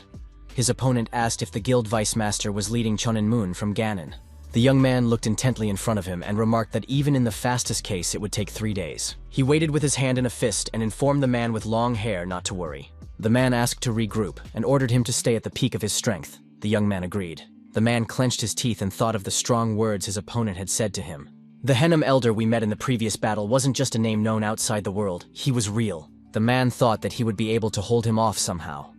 His opponent asked if the guild vice master was leading Chonin Moon from Ganon. The young man looked intently in front of him and remarked that even in the fastest case it would take 3 days. He waited with his hand in a fist and informed the man with long hair not to worry. The man asked to regroup and ordered him to stay at the peak of his strength. The young man agreed. The man clenched his teeth and thought of the strong words his opponent had said to him. The Henam elder we met in the previous battle wasn't just a name known outside the world, he was real. The man thought that he would be able to hold him off somehow.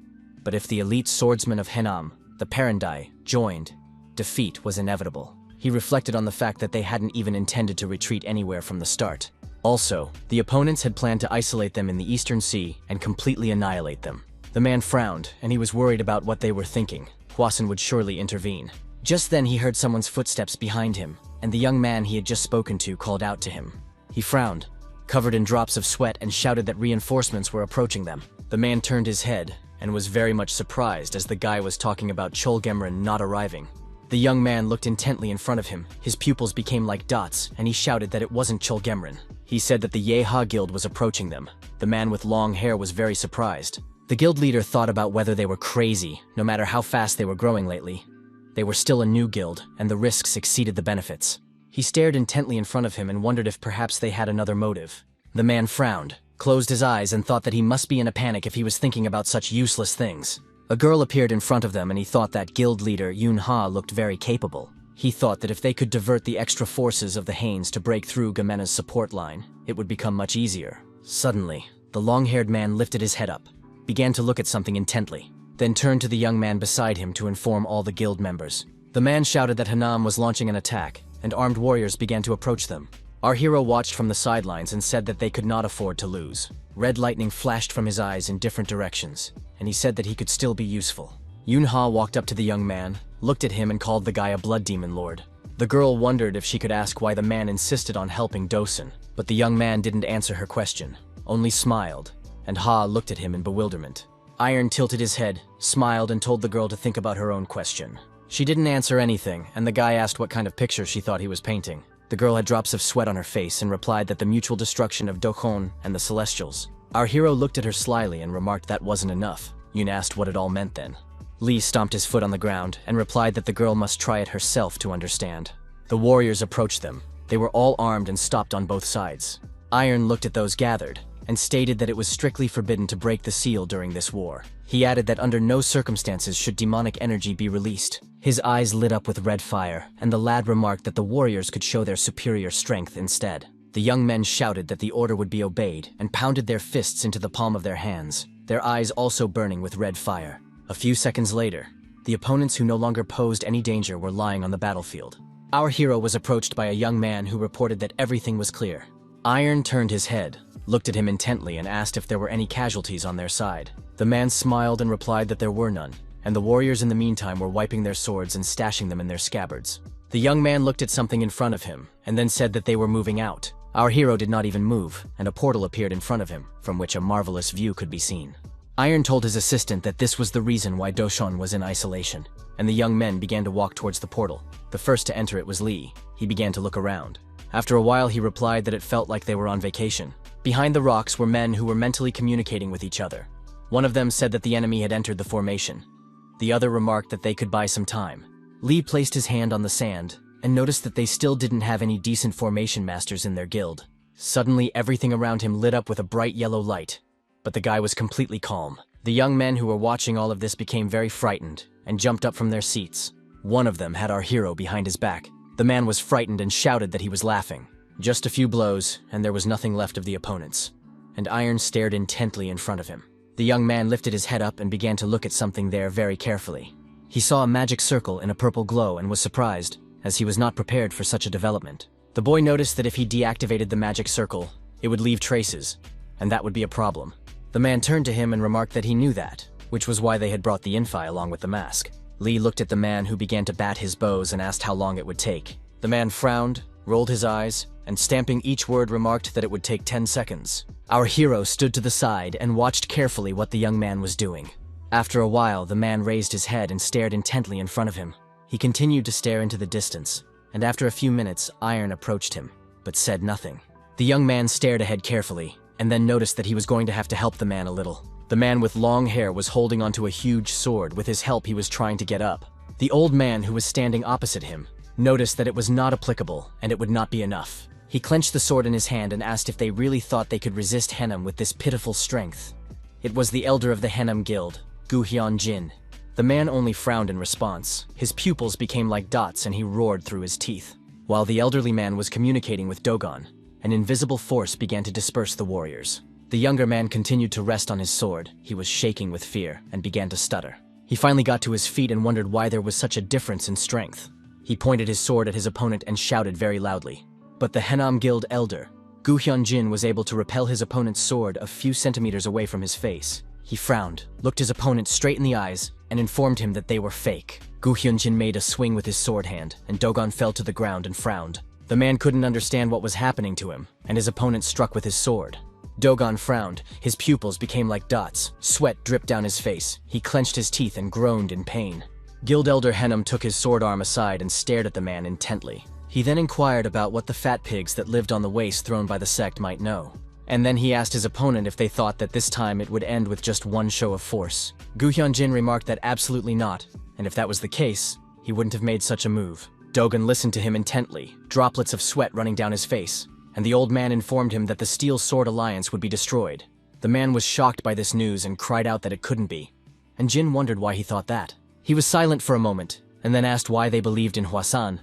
But if the elite swordsmen of Henam, the Parandai, joined, defeat was inevitable. He reflected on the fact that they hadn't even intended to retreat anywhere from the start. Also, the opponents had planned to isolate them in the Eastern Sea and completely annihilate them. The man frowned, and he was worried about what they were thinking. Hwasun would surely intervene. Just then he heard someone's footsteps behind him, and the young man he had just spoken to called out to him. He frowned, covered in drops of sweat, and shouted that reinforcements were approaching them. The man turned his head and was very much surprised as the guy was talking about Cholgemran not arriving. The young man looked intently in front of him. His pupils became like dots, and he shouted that it wasn't Cholgemran. He said that the Yeha guild was approaching them. The man with long hair was very surprised. The guild leader thought about whether they were crazy, no matter how fast they were growing lately. They were still a new guild, and the risks exceeded the benefits. He stared intently in front of him and wondered if perhaps they had another motive. The man frowned, closed his eyes, and thought that he must be in a panic if he was thinking about such useless things. A girl appeared in front of them, and he thought that guild leader Yun Ha looked very capable. He thought that if they could divert the extra forces of the Haines to break through Gamena's support line, it would become much easier. Suddenly, the long-haired man lifted his head up, began to look at something intently, then turned to the young man beside him to inform all the guild members. The man shouted that Hanam was launching an attack, and armed warriors began to approach them. Our hero watched from the sidelines and said that they could not afford to lose. Red lightning flashed from his eyes in different directions, and he said that he could still be useful. Yun Ha walked up to the young man, looked at him, and called the guy a blood demon lord. The girl wondered if she could ask why the man insisted on helping Dosen, but the young man didn't answer her question, only smiled, and Ha looked at him in bewilderment. Iron tilted his head, smiled, and told the girl to think about her own question. She didn't answer anything, and the guy asked what kind of picture she thought he was painting. The girl had drops of sweat on her face and replied that the mutual destruction of Dokon and the Celestials. Our hero looked at her slyly and remarked that wasn't enough. Yoon asked what it all meant then. Lee stomped his foot on the ground and replied that the girl must try it herself to understand. The warriors approached them. They were all armed and stopped on both sides. Iron looked at those gathered and stated that it was strictly forbidden to break the seal during this war. He added that under no circumstances should demonic energy be released. His eyes lit up with red fire, and the lad remarked that the warriors could show their superior strength instead. The young men shouted that the order would be obeyed and pounded their fists into the palm of their hands, their eyes also burning with red fire. A few seconds later, the opponents who no longer posed any danger were lying on the battlefield. Our hero was approached by a young man who reported that everything was clear. Iron turned his head, looked at him intently and asked if there were any casualties on their side. The man smiled and replied that there were none, and the warriors in the meantime were wiping their swords and stashing them in their scabbards. The young man looked at something in front of him and then said that they were moving out. Our hero did not even move, and a portal appeared in front of him, from which a marvelous view could be seen. Iron told his assistant that this was the reason why Doshon was in isolation, and the young men began to walk towards the portal. The first to enter it was Lee. He began to look around. After a while, he replied that it felt like they were on vacation. Behind the rocks were men who were mentally communicating with each other. One of them said that the enemy had entered the formation. The other remarked that they could buy some time. Lee placed his hand on the sand and noticed that they still didn't have any decent formation masters in their guild. Suddenly, everything around him lit up with a bright yellow light, but the guy was completely calm. The young men who were watching all of this became very frightened and jumped up from their seats. One of them had our hero behind his back. The man was frightened and shouted that he was laughing. Just a few blows, and there was nothing left of the opponents, and Iron stared intently in front of him. The young man lifted his head up and began to look at something there very carefully. He saw a magic circle in a purple glow and was surprised, as he was not prepared for such a development. The boy noticed that if he deactivated the magic circle, it would leave traces, and that would be a problem. The man turned to him and remarked that he knew that, which was why they had brought the Infi along with the mask. Lee looked at the man who began to bat his bows and asked how long it would take. The man frowned, rolled his eyes, and stamping each word remarked that it would take 10 seconds. Our hero stood to the side and watched carefully what the young man was doing. After a while, the man raised his head and stared intently in front of him. He continued to stare into the distance, and after a few minutes, Iron approached him, but said nothing. The young man stared ahead carefully, and then noticed that he was going to have to help the man a little. The man with long hair was holding onto a huge sword. With his help, he was trying to get up. The old man who was standing opposite him noticed that it was not applicable and it would not be enough. He clenched the sword in his hand and asked if they really thought they could resist Henam with this pitiful strength. It was the elder of the Henam guild, Gu Hyun-jin. The man only frowned in response. His pupils became like dots and he roared through his teeth. While the elderly man was communicating with Dogon, an invisible force began to disperse the warriors. The younger man continued to rest on his sword. He was shaking with fear and began to stutter. He finally got to his feet and wondered why there was such a difference in strength. He pointed his sword at his opponent and shouted very loudly. But the Henam Guild elder, Gu Hyun-jin, was able to repel his opponent's sword a few centimeters away from his face. He frowned, looked his opponent straight in the eyes, and informed him that they were fake. Gu Hyun-jin made a swing with his sword hand, and Dogon fell to the ground and frowned. The man couldn't understand what was happening to him, and his opponent struck with his sword. Dogon frowned, his pupils became like dots, sweat dripped down his face, he clenched his teeth and groaned in pain. Guild Elder Henam took his sword arm aside and stared at the man intently. He then inquired about what the fat pigs that lived on the waste thrown by the sect might know. And then he asked his opponent if they thought that this time it would end with just one show of force. Gu Hyun-jin remarked that absolutely not, and if that was the case, he wouldn't have made such a move. Dogon listened to him intently, droplets of sweat running down his face, and the old man informed him that the Steel Sword Alliance would be destroyed. The man was shocked by this news and cried out that it couldn't be, and Jin wondered why he thought that. He was silent for a moment, and then asked why they believed in Hwasan.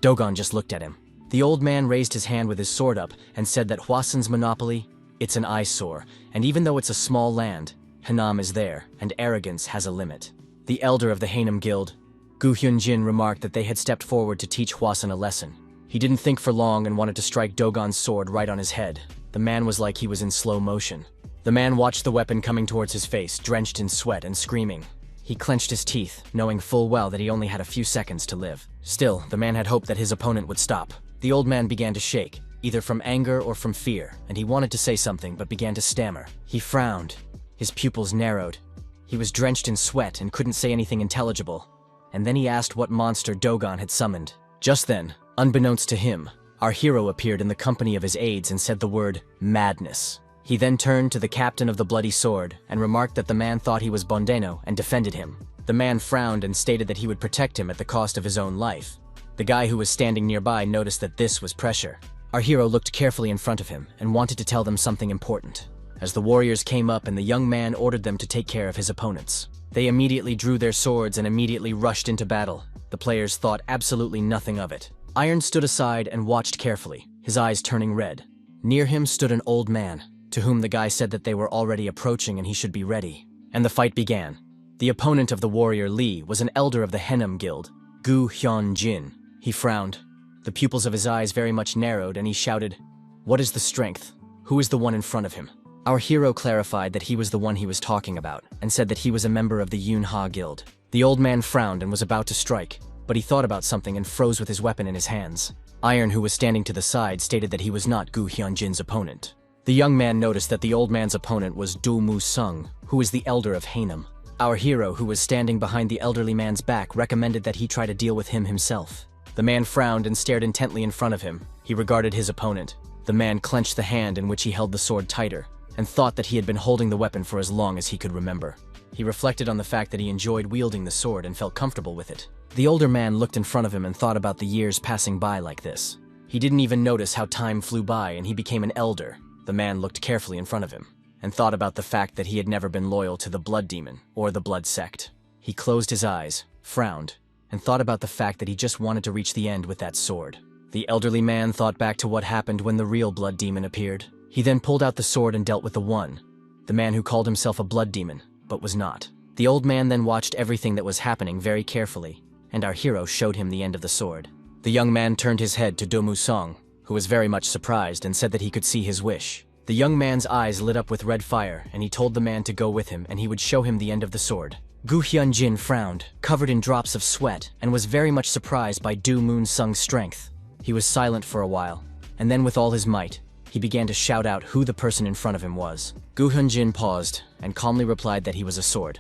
Dogon just looked at him. The old man raised his hand with his sword up and said that Hwasan's monopoly, it's an eyesore, and even though it's a small land, Hanam is there, and arrogance has a limit. The elder of the Hanam Guild, Gu Hyun-jin, remarked that they had stepped forward to teach Hwasan a lesson. He didn't think for long and wanted to strike Dogon's sword right on his head. The man was like he was in slow motion. The man watched the weapon coming towards his face, drenched in sweat and screaming. He clenched his teeth, knowing full well that he only had a few seconds to live. Still, the man had hoped that his opponent would stop. The old man began to shake, either from anger or from fear, and he wanted to say something but began to stammer. He frowned. His pupils narrowed. He was drenched in sweat and couldn't say anything intelligible. And then he asked what monster Dogon had summoned. Just then, unbeknownst to him, Our hero appeared in the company of his aides and said the word madness. He then turned to the captain of the bloody sword and remarked that the man thought he was Bondeno and defended him. The man frowned and stated that he would protect him at the cost of his own life. The guy who was standing nearby noticed that this was pressure. Our hero looked carefully in front of him and wanted to tell them something important. As the warriors came up and the young man ordered them to take care of his opponents. They immediately drew their swords and immediately rushed into battle. The players thought absolutely nothing of it. Iron stood aside and watched carefully, his eyes turning red. Near him stood an old man, to whom the guy said that they were already approaching and he should be ready. And the fight began. The opponent of the warrior Lee was an elder of the Henam Guild, Gu Hyun-jin. He frowned. The pupils of his eyes very much narrowed and he shouted, "What is the strength? Who is the one in front of him?" Our hero clarified that he was the one he was talking about and said that he was a member of the Yun-ha Guild. The old man frowned and was about to strike, but he thought about something and froze with his weapon in his hands. Iron, who was standing to the side, stated that he was not Gu Hyun-jin's opponent. The young man noticed that the old man's opponent was Do Mu-sung, who is the elder of Haenim. Our hero, who was standing behind the elderly man's back, recommended that he try to deal with him himself. The man frowned and stared intently in front of him. He regarded his opponent. The man clenched the hand in which he held the sword tighter, and thought that he had been holding the weapon for as long as he could remember. He reflected on the fact that he enjoyed wielding the sword and felt comfortable with it. The older man looked in front of him and thought about the years passing by like this. He didn't even notice how time flew by and he became an elder. The man looked carefully in front of him, and thought about the fact that he had never been loyal to the blood demon or the blood sect. He closed his eyes, frowned, and thought about the fact that he just wanted to reach the end with that sword. The elderly man thought back to what happened when the real blood demon appeared. He then pulled out the sword and dealt with the man who called himself a blood demon, but was not. The old man then watched everything that was happening very carefully, and our hero showed him the end of the sword. The young man turned his head to Do Mu-sung, who was very much surprised and said that he could see his wish. The young man's eyes lit up with red fire, and he told the man to go with him and he would show him the end of the sword. Gu Hyun-jin frowned, covered in drops of sweat, and was very much surprised by Do Mu-sung's strength. He was silent for a while, and then with all his might, he began to shout out who the person in front of him was. Gu Hyun-jin paused and calmly replied that he was a sword.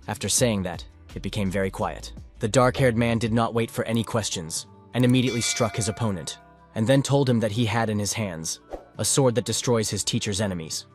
After saying that, it became very quiet. The dark-haired man did not wait for any questions, and immediately struck his opponent, and then told him that he had in his hands a sword that destroys his teacher's enemies.